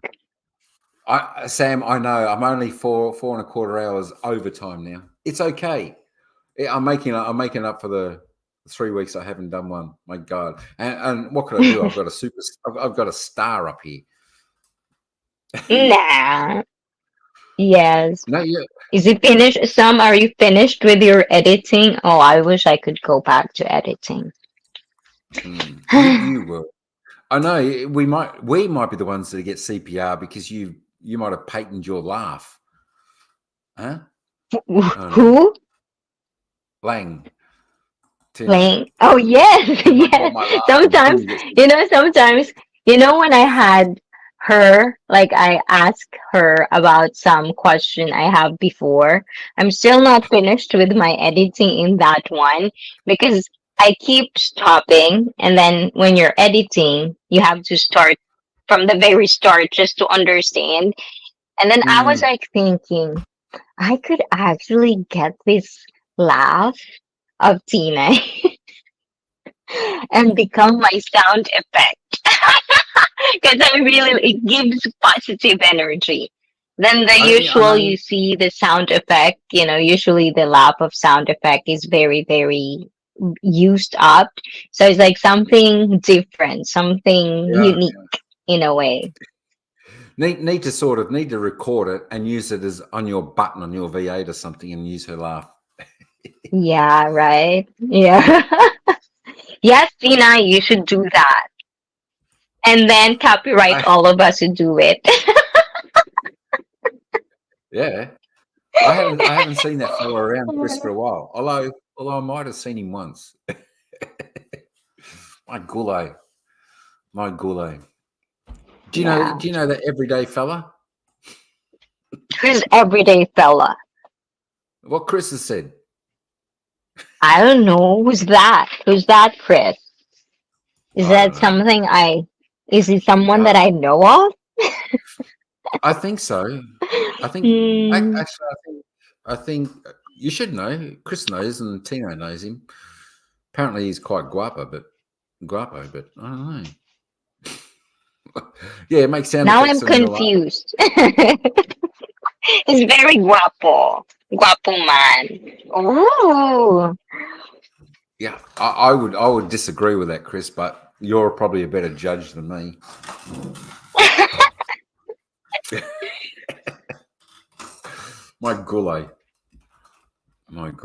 Sam, I know. I'm only four and a quarter hours overtime now. It's okay. I'm making up for the 3 weeks I haven't done one. My God. And what could I do? I've got a star up here. Nah. Yes. No, yeah. Is it finished? Sam, are you finished with your editing? Oh, I wish I could go back to editing. You will. I know we might be the ones that get CPR because you might have patented your laugh. Huh? Who? Lang. Lang. Oh yes, yes. Sometimes, you know, when I had her, like I asked her about some question I have before. I'm still not finished with my editing in that one because I keep stopping, and then when you're editing, you have to start from the very start just to understand. And then I was like thinking, I could actually get this laugh of Tina and become my sound effect because it gives positive energy. Then the usual, you see the sound effect, you know, usually the laugh of sound effect is very, very used up. So it's like something different, something unique in a way. Need to record it and use it as on your button on your V8 or something and use her laugh. Yeah, right. Yeah. Yes, Tina, you should do that. And then copyright all of us to do it. Yeah. I haven't seen that fellow around Chris for a while. Although I might have seen him once. My goulet. Do you know that everyday fella? Who's everyday fella? What Chris has said. I don't know. Who's that? Who's that, Chris? Is that something is it someone that I know of? I think so. I think actually I think you should know. Chris knows and Tino knows him. Apparently he's quite guapo, but I don't know. Yeah, it makes sound Now effects I'm on your life. confused. He's very guapo. Guapo man. Oh. Yeah, I would disagree with that, Chris, but you're probably a better judge than me. My gully.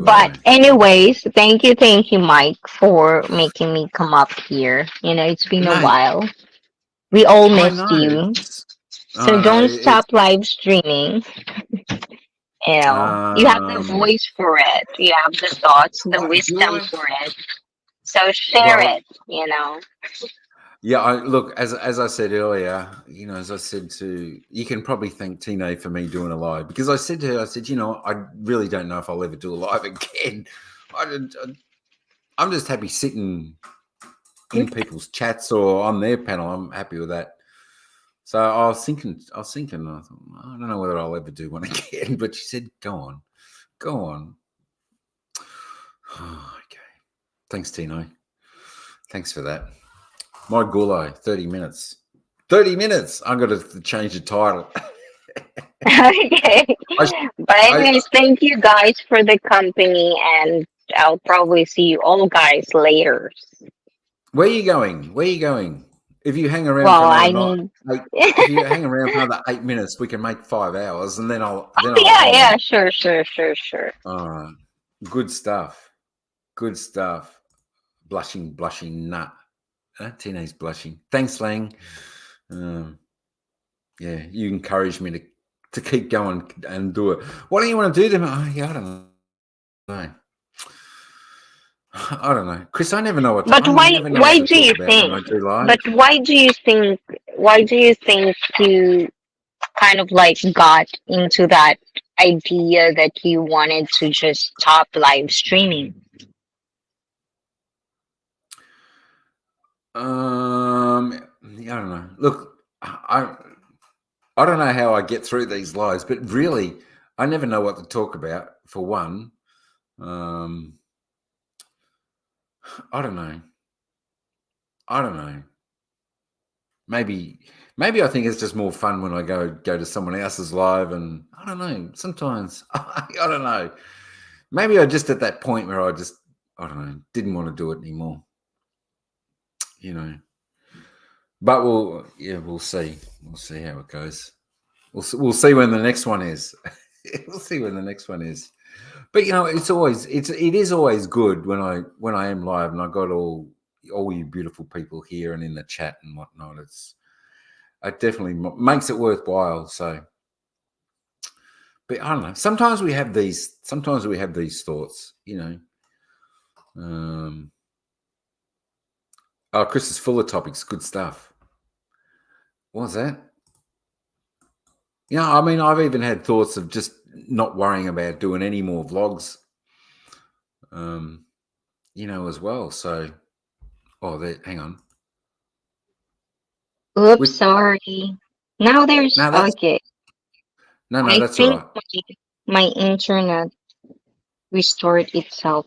But anyways, thank you, Mike, for making me come up here. You know, it's been a Mate, while. We all I missed know. you. So I know. don't stop live streaming. You know, you have the Um, voice for it. You have the thoughts, the do wisdom I? for it. So share Well, it, you know. yeah. Look, as I said earlier, you know, as I said to you, can probably thank Tino for me doing a live because I said to her, I said, you know, I really don't know if I'll ever do a live again. I'm just happy sitting in people's chats or on their panel. I'm happy with that. So I was thinking, I thought, I don't know whether I'll ever do one again. But she said, go on. Okay. Thanks, Tino. Thanks for that. My Gulo, 30 minutes. 30 minutes. I'm going to change the title. Okay. But anyways, thank you guys for the company, and I'll probably see you all guys later. Where are you going? If you hang around for Well, I another need. if you hang around for another 8 minutes, we can make 5 hours, and then I'll Yeah, sure. All right. Good stuff. Blushing nut. Tina's blushing. Thanks, Lang. Yeah, you encouraged me to keep going and do it. What do you want to do to me? Oh, yeah, I don't know. Chris, I never know what to But why? never know Why what to do you talk about think? when I do live. But why do you think? Why do you think you kind of like got into that idea that you wanted to just stop live streaming? I don't know. Look, I don't know how I get through these lives, but really, I never know what to talk about. For one, I don't know. Maybe I think it's just more fun when I go to someone else's live, and I don't know. Sometimes I don't know. Maybe I just at that point where I don't know, didn't want to do it anymore. You know. But we'll see. We'll see how it goes. We'll see when the next one is. We'll see when the next one is. But you know, it is always good when I am live and I got all you beautiful people here and in the chat and whatnot. It definitely makes it worthwhile. So, but I don't know. Sometimes we have these thoughts. You know. Oh, Chris is full of topics. Good stuff. What's that? Yeah, I mean, I've even had thoughts of just not worrying about doing any more vlogs, you know, as well. So, hang on. Oops, sorry. Now there's okay. No, I that's think all right. My internet restored itself,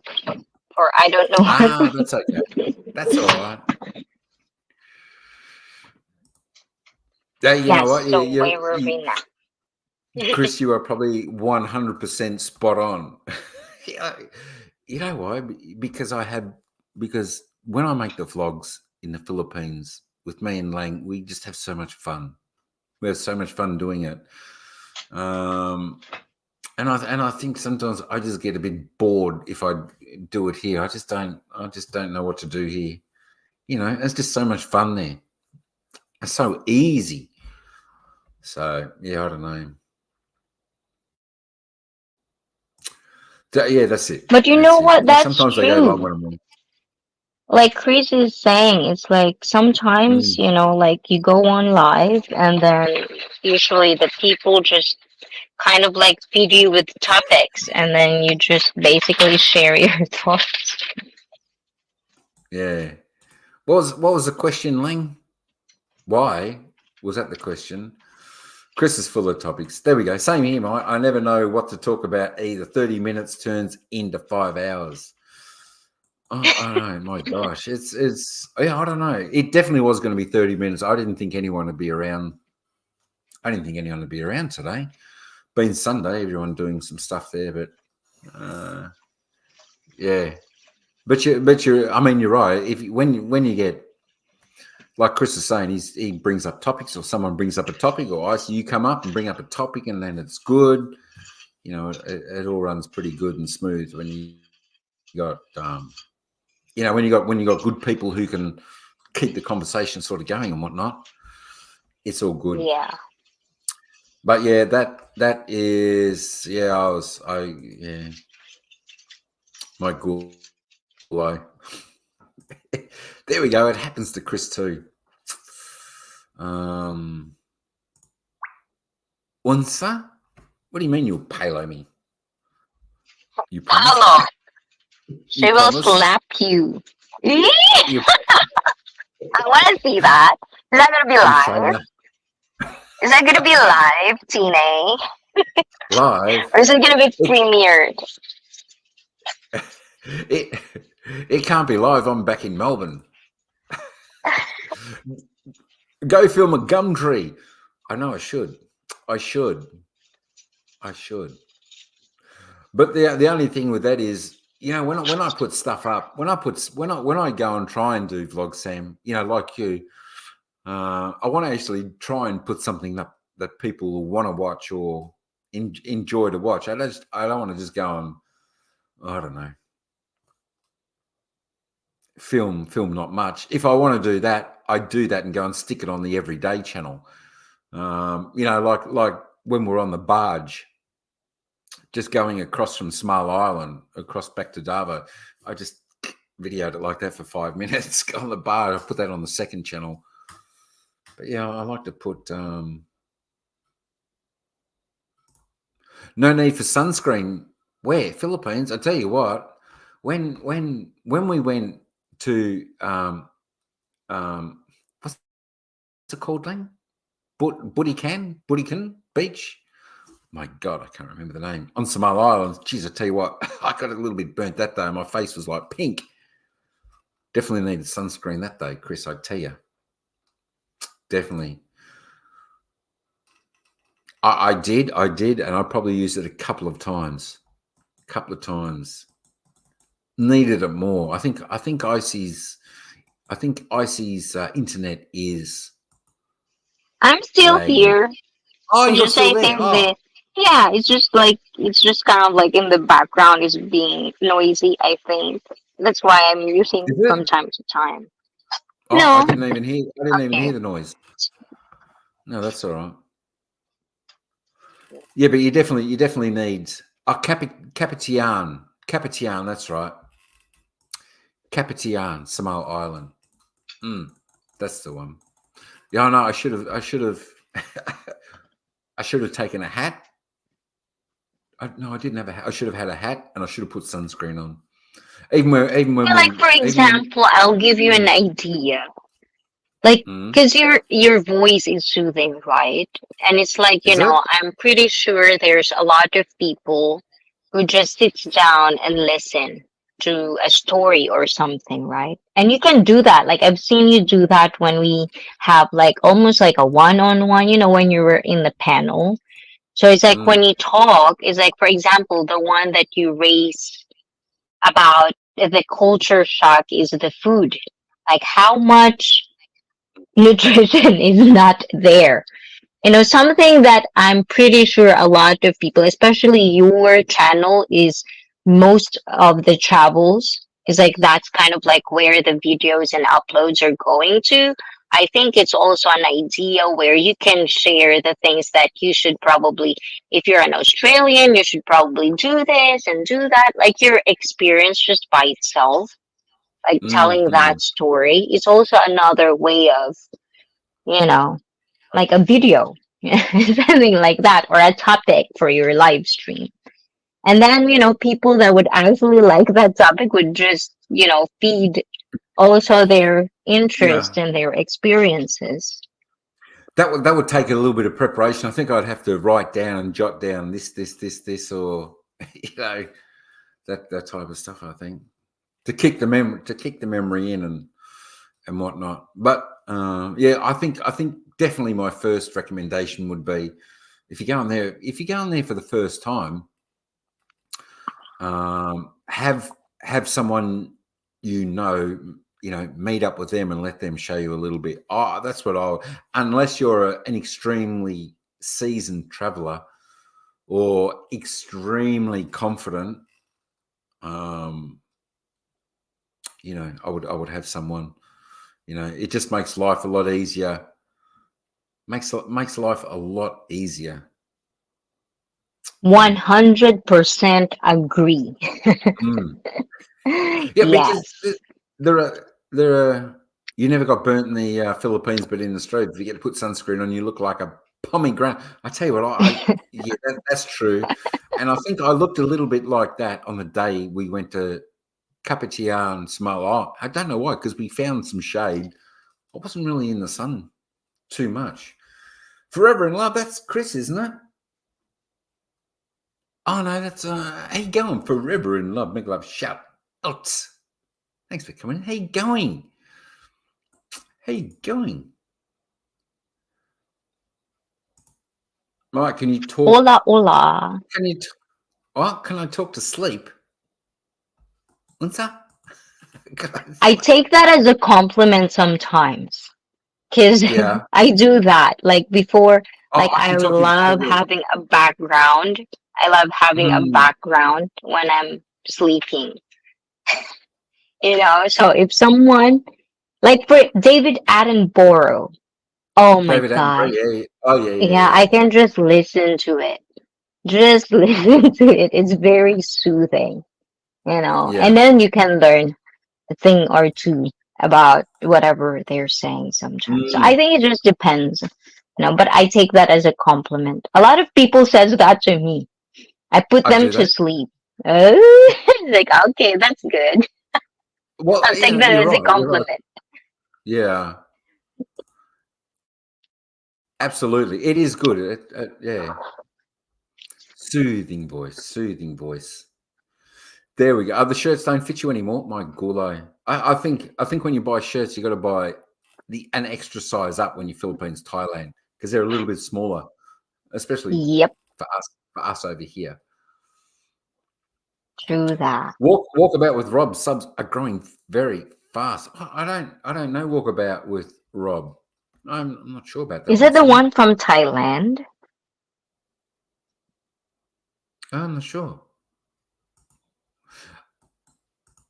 or I don't know. Ah, that's okay. That's all right. Yeah, you know what? So where were we now? Chris, you are probably 100% spot on. You know why? Because when I make the vlogs in the Philippines with me and Lang, we just have so much fun. We have so much fun doing it. And I think sometimes I just get a bit bored if I do it here. I just don't know what to do here. You know, it's just so much fun there. It's so easy. So yeah, I don't know. Yeah, that's it. But you know what? That's sometimes true. they go long when I'm on. Like Chris is saying, it's like sometimes, you know, like you go on live and then usually the people just kind of like feed you with topics and then you just basically share your thoughts. Yeah. What was the question, Ling? Why was that the question? Chris is full of topics. There we go. Same here, Mike. I never know what to talk about either. 30 minutes turns into 5 hours. I don't know. My gosh, it's yeah. I don't know. It definitely was going to be 30 minutes. I didn't think anyone would be around. I didn't think anyone would be around today. Being Sunday, everyone doing some stuff there, but yeah. But you. I mean, you're right. If when you get like Chris is saying, he brings up topics, or someone brings up a topic, or you come up and bring up a topic, and then it's good. You know, it all runs pretty good and smooth when you got when you got good people who can keep the conversation sort of going and whatnot. It's all good. Yeah. But yeah, that is my ghoul. There we go. It happens to Chris too. Unsa? What do you mean you'll palo me? You promise? Hello. She You will promise? slap you. I You, want to see that. Is that gonna be I'm saying live? that Is that gonna be live, Tina? live. Or is it gonna be premiered? It can't be live. I'm back in Melbourne. Go film a gum tree. I know I should. But the only thing with that is, when I put stuff up, when I go and try and do vlogs, Sam, like you, I want to actually try and put something up that people will want to watch or enjoy to watch. I don't want to just go and, I don't know, film not much. If I want to do that, I do that and go and stick it on the everyday channel. Like when we're on the barge, just going across from Small Island, across back to Darvo, I just videoed it like that for 5 minutes on the bar. I put that on the second channel. But yeah, I like to put no need for sunscreen. Where? Philippines? I tell you what, when we went to what's it called, Ling? Butican Beach. My God, I can't remember the name. On Samoa Island. Geez, I tell you what, I got a little bit burnt that day. My face was like pink. Definitely needed sunscreen that day, Chris, I tell you. Definitely. I did, and I probably used it a couple of times. Needed it more. I think Icy's internet is. I'm still lagging. here. Oh, It's you're just still I there. think Oh. yeah, it's just kind of like in the background is being noisy, I think. That's why I'm using Is it it? from time to time. Oh, No. I didn't even hear the noise. No, that's all right. Yeah, but you definitely need Capitian. That's right. Capitian, Samoa Island. That's the one. Yeah, no, I should have I should have taken a hat. No, I didn't have a hat. I should have had a hat, and I should have put sunscreen on. Even when For example, I'll give you an idea. Like, because your voice is soothing, right? And it's like, Is it? I'm pretty sure there's a lot of people who just sits down and listen to a story or something, right? And you can do that. Like, I've seen you do that when we have like almost like a one-on-one, when you were in the panel. So it's like when you talk, it's like, for example, the one that you raised about the culture shock is the food. Like, how much nutrition is not there? Something that I'm pretty sure a lot of people, especially your channel, is most of the travels is like that's kind of like where the videos and uploads are going to. I think it's also an idea where you can share the things that you should probably, if you're an Australian, you should probably do this and do that. Like your experience just by itself, like telling that story, is also another way of, like a video, something like that, or a topic for your live stream. And then, people that would actually like that topic would just, feed also their interest and their experiences. That would take a little bit of preparation. I think I'd have to write down and jot down this, or that type of stuff. I think to kick the memory in and whatnot. But yeah, I think definitely my first recommendation would be if you're going there for the first time, have someone meet up with them and let them show you a little bit. Oh, that's what unless you're an extremely seasoned traveler or extremely confident, I would have someone. It just makes life a lot easier. Makes life a lot easier. 100% agree. Yeah, Yes. because there are. You never got burnt in the Philippines, but in Australia, if you get to put sunscreen on, you look like a pomegranate. I tell you what, yeah, that's true. And I think I looked a little bit like that on the day we went to Kapitian and Samoa. I don't know why, because we found some shade. I wasn't really in the sun too much. Forever in Love, that's Chris, isn't it? Oh no, that's how you going? Forever in Love, make love, shout out. Thanks for coming. How you going? How you going? Mike, can you talk? Hola, hola. Can I talk to sleep? Unsa? I take that as a compliment sometimes. Because Yeah. I do that. Like before, I I can talk you love through it. having a background. I love having a background when I'm sleeping. So if someone, like for David Attenborough, oh my David God. Attenborough, yeah. Oh, yeah. Yeah, I can just listen to it. Just listen to it. It's very soothing, Yeah. and then you can learn a thing or two about whatever they're saying sometimes. So I think it just depends, but I take that as a compliment. A lot of people says that to me. I put I them do to that. sleep. Oh, like, okay, that's good. Well, I'll take that you're as a right. You're right. compliment. Yeah. Absolutely. It is good. Yeah. Soothing voice. There we go. The shirts don't fit you anymore. My gulai. I think when you buy shirts, you got to buy an extra size up when you're Philippines, Thailand, because they're a little bit smaller, especially Yep, for us over here. true that. Walkabout with Rob subs are growing very fast. I don't know Walkabout with Rob. I'm not sure about that. Is it the one from Thailand? I'm not sure.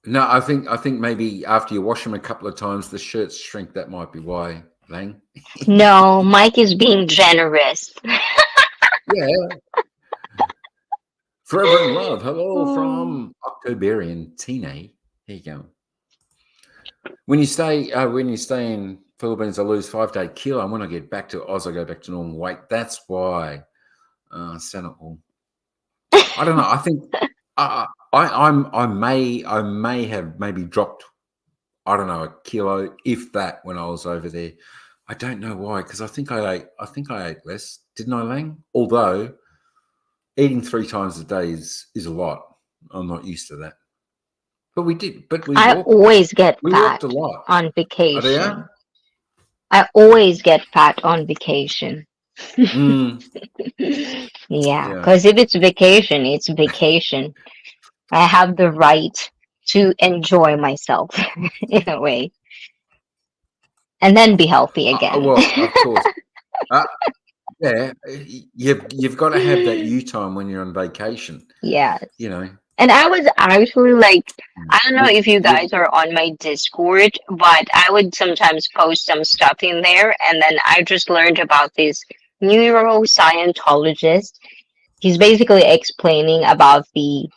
No, I think maybe after you wash them a couple of times, the shirts shrink. That might be why, Lang. No, Mike is being generous. Yeah. Forever in Love. Hello from Octoberian Tine. There you go. When you stay in Philippines, I lose 5 to 8 kilo. And when I get back to Oz, I go back to normal weight. That's why. I don't know. I think I may have maybe dropped, I don't know, a kilo, if that, when I was over there. I don't know why, because I think I ate less, didn't I, Lang? Although eating 3 times a day is a lot. I'm not used to that. But we did. But I always get we fat walked a lot. on vacation. Oh, I always get fat on vacation. yeah? Yeah, because if it's vacation, it's vacation. I have the right to enjoy myself in a way, and then be healthy again. Well, of course. Yeah, you've got to have that you time when you're on vacation. Yes. And I was actually like, I don't know if you guys are on my Discord, but I would sometimes post some stuff in there, and then I just learned about this neuroscientologist. He's basically explaining about the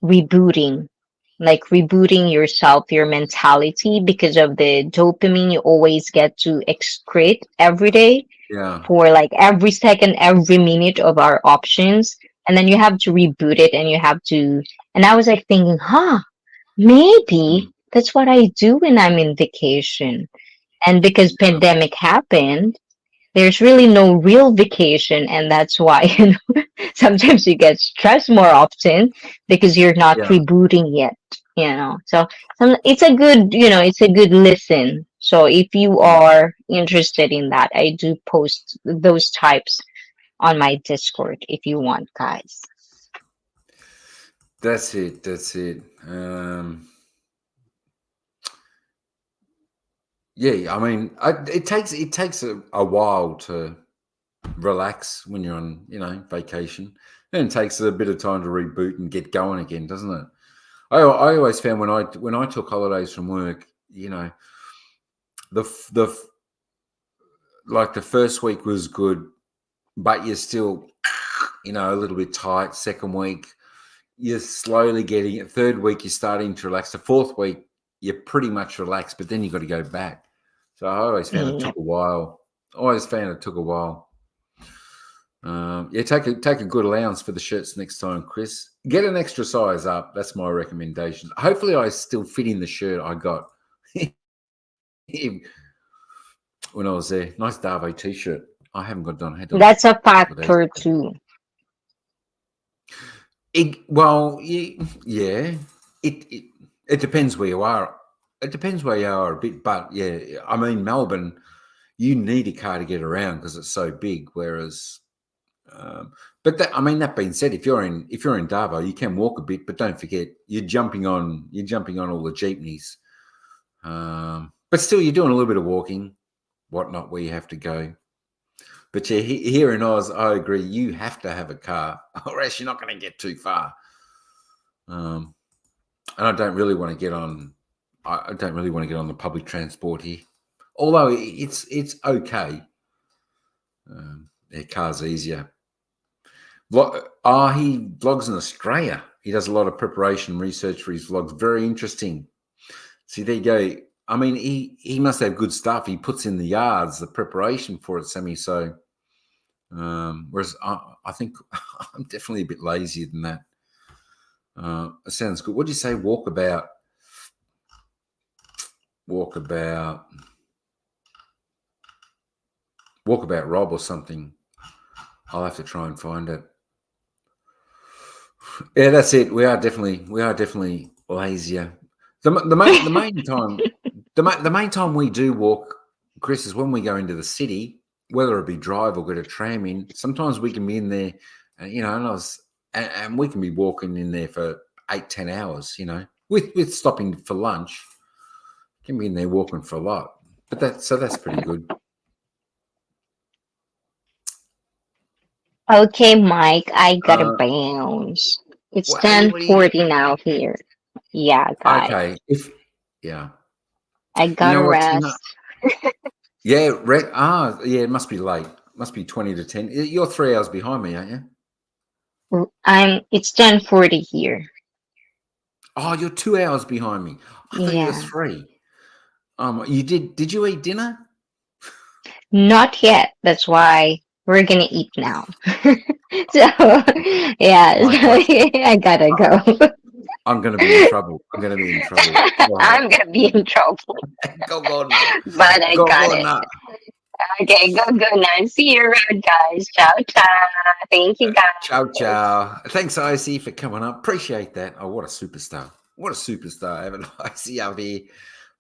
rebooting, like rebooting yourself, your mentality, because of the dopamine you always get to excrete every day for like every second, every minute of our options. And then you have to reboot it and you have to. And I was like thinking, maybe that's what I do when I'm in vacation. And because pandemic happened, there's really no real vacation, and that's why sometimes you get stressed more often because you're not rebooting yet. So it's a good, it's a good listen. So if you are interested in that, I do post those types on my Discord if you want, guys. That's it. Yeah, I mean, it takes a while to relax when you're on, vacation. Then it takes a bit of time to reboot and get going again, doesn't it? I always found when I took holidays from work, the like the first week was good, but you're still, a little bit tight. Second week, you're slowly getting it. Third week, you're starting to relax. The fourth week, you're pretty much relaxed, but then you've got to go back. So I always found it took a while. Take a good allowance for the shirts next time, Chris. Get an extra size up. That's my recommendation. Hopefully, I still fit in the shirt I got when I was there. Nice Darvo t-shirt. I haven't got done. That's a factor too. Yeah. It depends where you are. It depends where you are a bit, but yeah, I mean Melbourne, you need a car to get around because it's so big. Whereas, that being said, if you're in Darvo, you can walk a bit, but don't forget you're jumping on all the jeepneys. But still, you're doing a little bit of walking, whatnot, where you have to go. But yeah, here in Oz, I agree. You have to have a car, or else you're not going to get too far. And I don't really want to get on. I don't really want to get on the public transport here, although it's okay. Their car's easier. He vlogs in Australia. He does a lot of preparation research for his vlogs. Very interesting. See, there you go. I mean, he must have good stuff. He puts in the yards, the preparation for it, Sammy. So, whereas I think I'm definitely a bit lazier than that. It sounds good. What do you say? Walkabout, Rob or something. I'll have to try and find it. Yeah, that's it. We are definitely lazier. The main time we do walk, Chris, is when we go into the city, whether it be drive or get a tram in. Sometimes we can be in there, and we can be walking in there for 8-10 hours. With stopping for lunch, can be in there walking for a lot. But that's pretty good. Okay, Mike, I gotta bounce. It's 10:40 now here. Yeah, guys. Okay. I gotta rest. Yeah, it must be late. Must be 20 to 10. You're 3 hours behind me, aren't you? It's 10:40 here. Oh, you're 2 hours behind me. I thought you were 3. Did you eat dinner? Not yet. That's why we're gonna eat now. So yeah, I gotta go. I'm gonna be in trouble. I'm gonna be in trouble. I'm gonna be in trouble. Go now. But I got it. Now. Okay, go now. See you around, guys. Ciao. Thank you, guys. Ciao. Thanks, IC, for coming up. Appreciate that. Oh, what a superstar. Having IC up here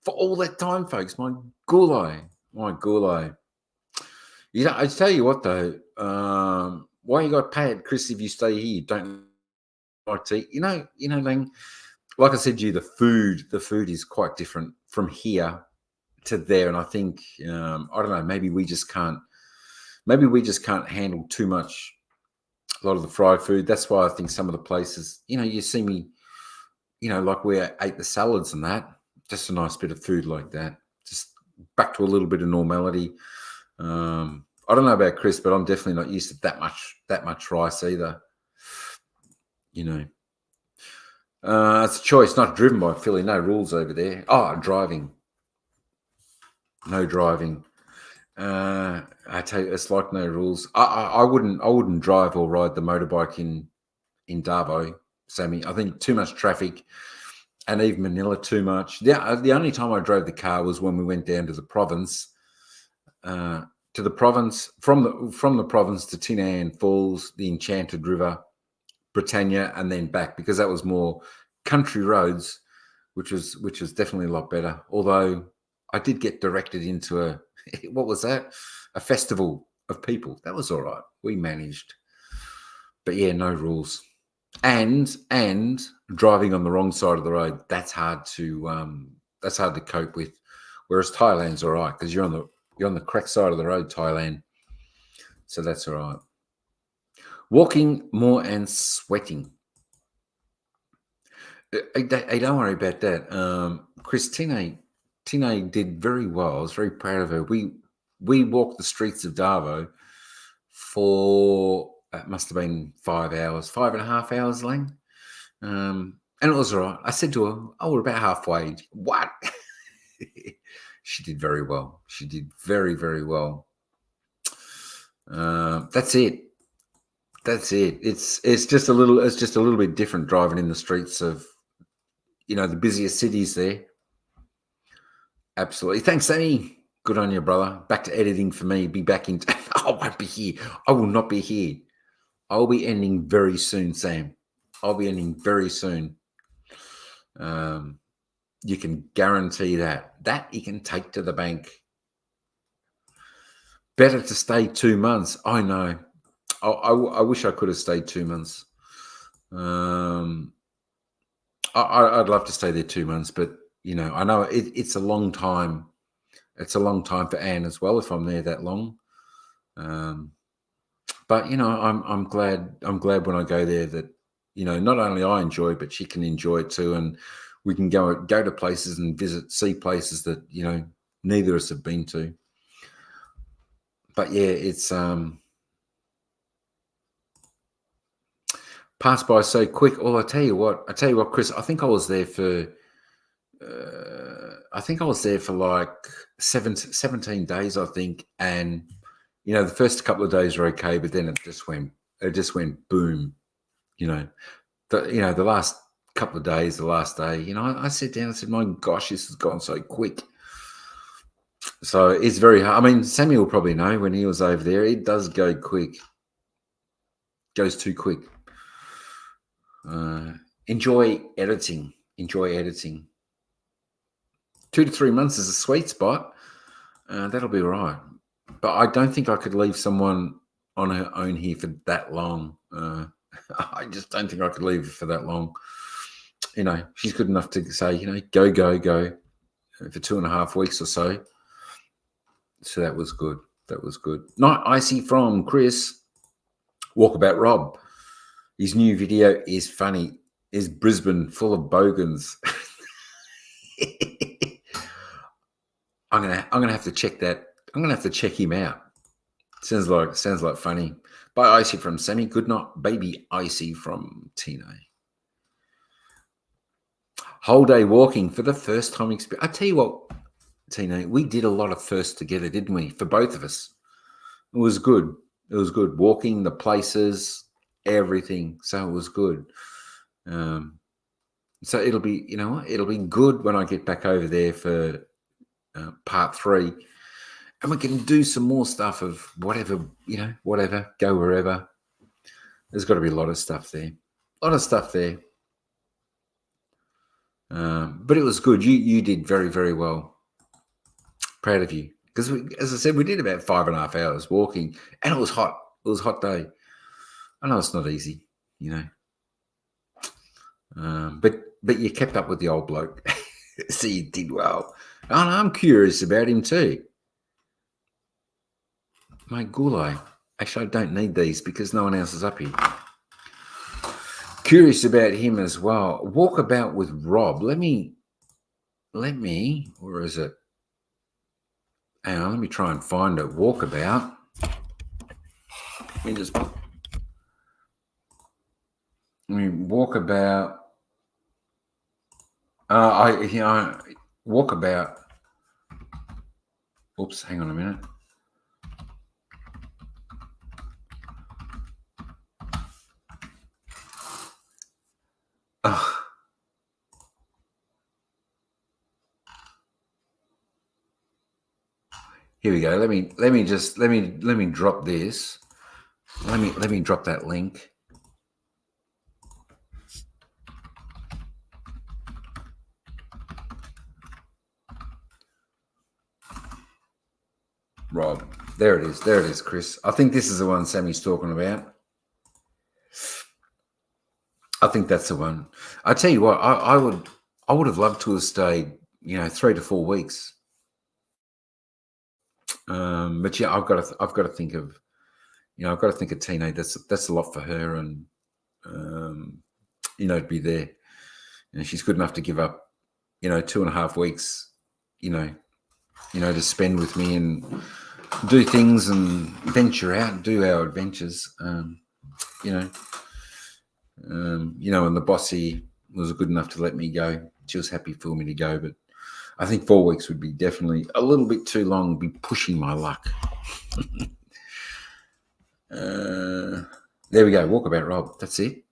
for all that time, folks. My gulai. I tell you what, though. Why you got paid, Chris, if you stay here? You don't like to eat. Like I said to you, the food is quite different from here to there, and I think I don't know. Maybe we just can't handle too much. A lot of the fried food. That's why I think some of the places, you see me, like we ate the salads and that. Just a nice bit of food like that. Just back to a little bit of normality. I don't know about Chris, but I'm definitely not used to that much rice either. It's a choice, not driven by Philly. No rules over there. Oh, driving. No driving. I tell you, it's like no rules. I wouldn't drive or ride the motorbike in Darvo, Sammy. I think too much traffic, and even Manila too much. The only time I drove the car was when we went down to the province. To the province, from the province to Tinaan Falls, the Enchanted River, Britannia, and then back, because that was more country roads. which was definitely a lot better. Although I did get directed into a what was that? A festival of people. That was all right. We managed, but yeah, no rules. And driving on the wrong side of the road. That's hard to cope with. Whereas Thailand's all right because you're on the correct side of the road, Thailand. So that's all right. Walking more and sweating. Hey, don't worry about that. Chris, Tine did very well. I was very proud of her. We walked the streets of Darvo for, it must have been 5 hours, 5.5 hours, Lang. And it was all right. I said to her, oh, we're about halfway. What? She did very well. She did very, very well. That's it. That's it. It's just a little bit different driving in the streets of, the busiest cities there. Absolutely. Thanks, Sammy. Good on you, brother. Back to editing for me. Be back in. I won't be here. I will not be here. I'll be ending very soon, Sam. I'll be ending very soon. You can guarantee that. That you can take to the bank. Better to stay 2 months. I know. I wish I could have stayed 2 months. I'd love to stay there 2 months, but I know it's a long time. It's a long time for Anne as well if I'm there that long. But I'm glad when I go there that not only I enjoy, but she can enjoy it too, and we can go to places and see places that neither of us have been to. But yeah, it's passed by so quick. Oh, I tell you what, Chris. I think I was there for like 17 days, I think, and the first couple of days were okay, but then it just went boom. The last couple of days, the last day, I sat down and said, my gosh, this has gone so quick. So it's very hard. I mean, Sammy will probably know when he was over there, it does go quick. Goes too quick. Enjoy editing. 2 to 3 months is a sweet spot. That'll be right. But I don't think I could leave someone on her own here for that long. I just don't think I could leave her for that long. She's good enough to say, go for 2.5 weeks or so. So that was good. Not icy from Chris. Walkabout Rob. His new video is funny. Is Brisbane full of bogans? I'm gonna have to check that. I'm gonna have to check him out. Sounds like funny. Bye, Icy from Sammy. Good night, baby. Icy from Tino. Whole day walking for the first time experience. I tell you what, Tino, we did a lot of firsts together, didn't we? For both of us, it was good. Walking the places, everything. So it was good. So it'll be, it'll be good when I get back over there for part 3, and we can do some more stuff of whatever, go wherever. There's got to be a lot of stuff there. But it was good. You did very, very well. Proud of you. Because, as I said, we did about 5.5 hours walking, and it was hot. It was a hot day. I know it's not easy, but you kept up with the old bloke. So you did well. And I'm curious about him too. My gulai. Actually, I don't need these because no one else is up here. Curious about him as well. Walkabout with Rob. Let me, where is it? Hang on, let me try and find it. Walkabout. Walkabout. Walkabout. Oops, hang on a minute. Oh. Here we go. Let me drop this. Let me drop that link. Rob. There it is. There it is, Chris. I think this is the one Sammy's talking about. I think that's the one. I tell you what, I would have loved to have stayed, 3 to 4 weeks. But yeah, I've got to think of, I've got to think of Tino. That's a lot for her, and to be there. She's good enough to give up, 2.5 weeks, to spend with me and do things and venture out and do our adventures. And the bossy was good enough to let me go. She was happy for me to go, but I think 4 weeks would be definitely a little bit too long, be pushing my luck. There we go. Walkabout Rob. That's it.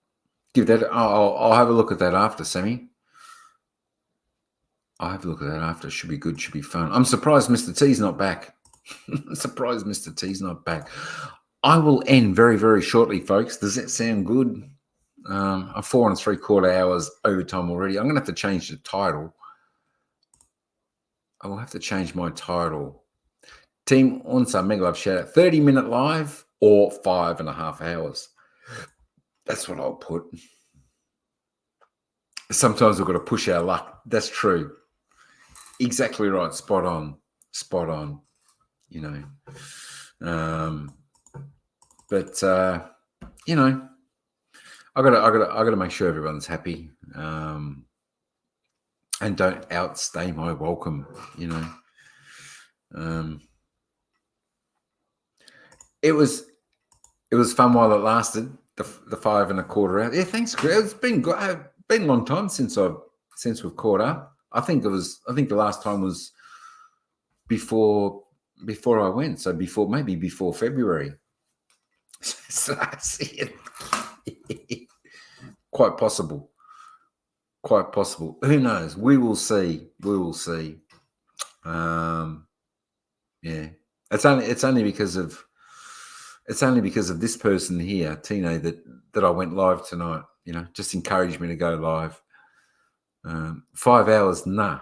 Give that. I'll have a look at that after, Sammy. I'll have a look at that after. Should be good. Should be fun. I'm surprised Mr. T's not back. Surprised Mr. T's not back. I will end very, very shortly, folks. Does that sound good? I'm 4 3/4 hours overtime already. I'm going to have to change the title. I will have to change my title. Team Unsa Mlso shout out 30-minute live or 5.5 hours. That's what I'll put. Sometimes we've got to push our luck. That's true. Exactly right. Spot on. Spot on. But I gotta make sure everyone's happy. And don't outstay my welcome, It was fun while it lasted. The 5.25 hours. Yeah, thanks, Chris. It's been good. Been a long time since we've caught up. I think the last time was before I went. So before February. So I see it. Quite possible. Quite possible. Who knows? We will see. Yeah. It's only because of this person here, Tino, that I went live tonight. Just encouraged me to go live. 5 hours, nah.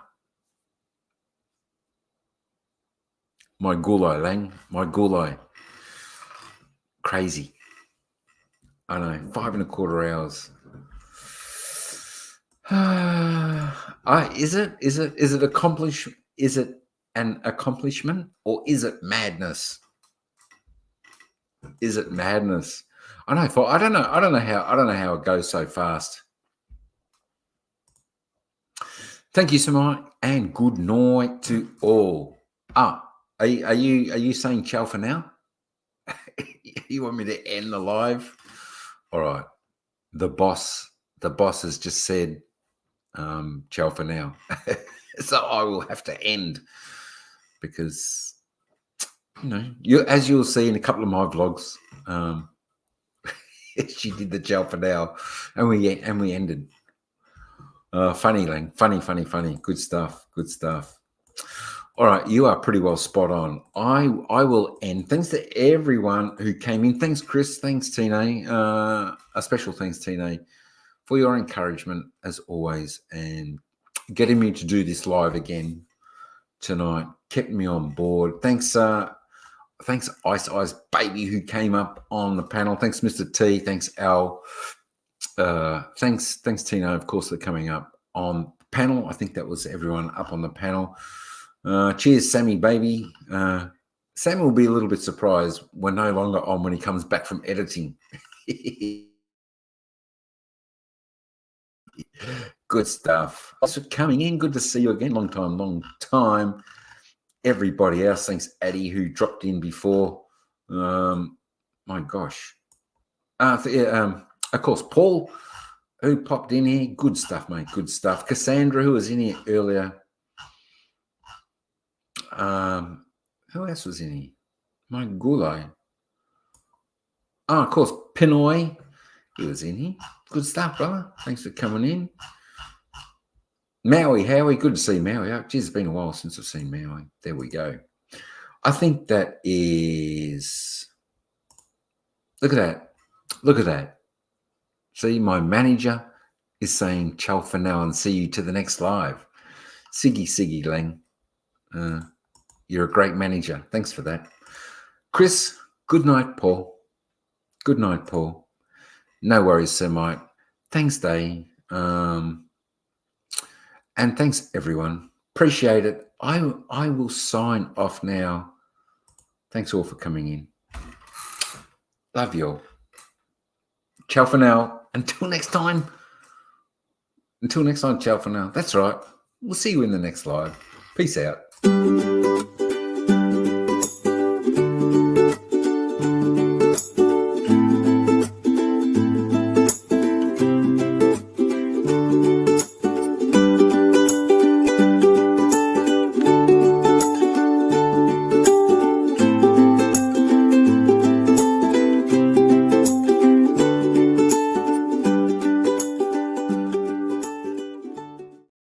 My gulai, Lang. My gulai. Crazy. I know. 5.25 hours. Is it accomplish? Is it an accomplishment or is it madness? Is it madness? I know. I don't know how it goes so fast. Thank you so much, and good night to all. Are you saying ciao for now? You want me to end the live? All right. The boss has just said ciao for now. So I will have to end because as you'll see in a couple of my vlogs, she did the ciao for now, and we ended. Funny, Lang. Funny. Good stuff. All right, you are pretty well spot on. I will end. Thanks to everyone who came in. Thanks, Chris. Thanks, Tine. A special thanks, Tine, for your encouragement as always, and getting me to do this live again tonight. Kept me on board. Thanks, Ice Ice Baby, who came up on the panel. Thanks, Mr. T. Thanks, Al. Thanks, Tino, of course, for coming up on the panel. I think that was everyone up on the panel. Cheers, Sammy, baby. Sammy will be a little bit surprised we're no longer on when he comes back from editing. Good stuff. Thanks for coming in. Good to see you again. Long time. Everybody else. Thanks, Addie, who dropped in before. My gosh. Of course, Paul, who popped in here. Good stuff, mate. Good stuff. Cassandra, who was in here earlier. Who else was in here? My gulai. Of course, Pinoy. He was in here. Good stuff, brother. Thanks for coming in. Maui, Howie. Good to see Maui. Oh, geez, it's been a while since I've seen Maui. There we go. I think that is... Look at that. See, my manager is saying ciao for now and see you to the next live. Siggy, Lang. You're a great manager. Thanks for that. Chris, good night, Paul. Good night, Paul. No worries, Sir Mike. Thanks, Day. And thanks, everyone. Appreciate it. I will sign off now. Thanks all for coming in. Love you all. Ciao for now. Until next time. Ciao for now. That's right. We'll see you in the next live. Peace out.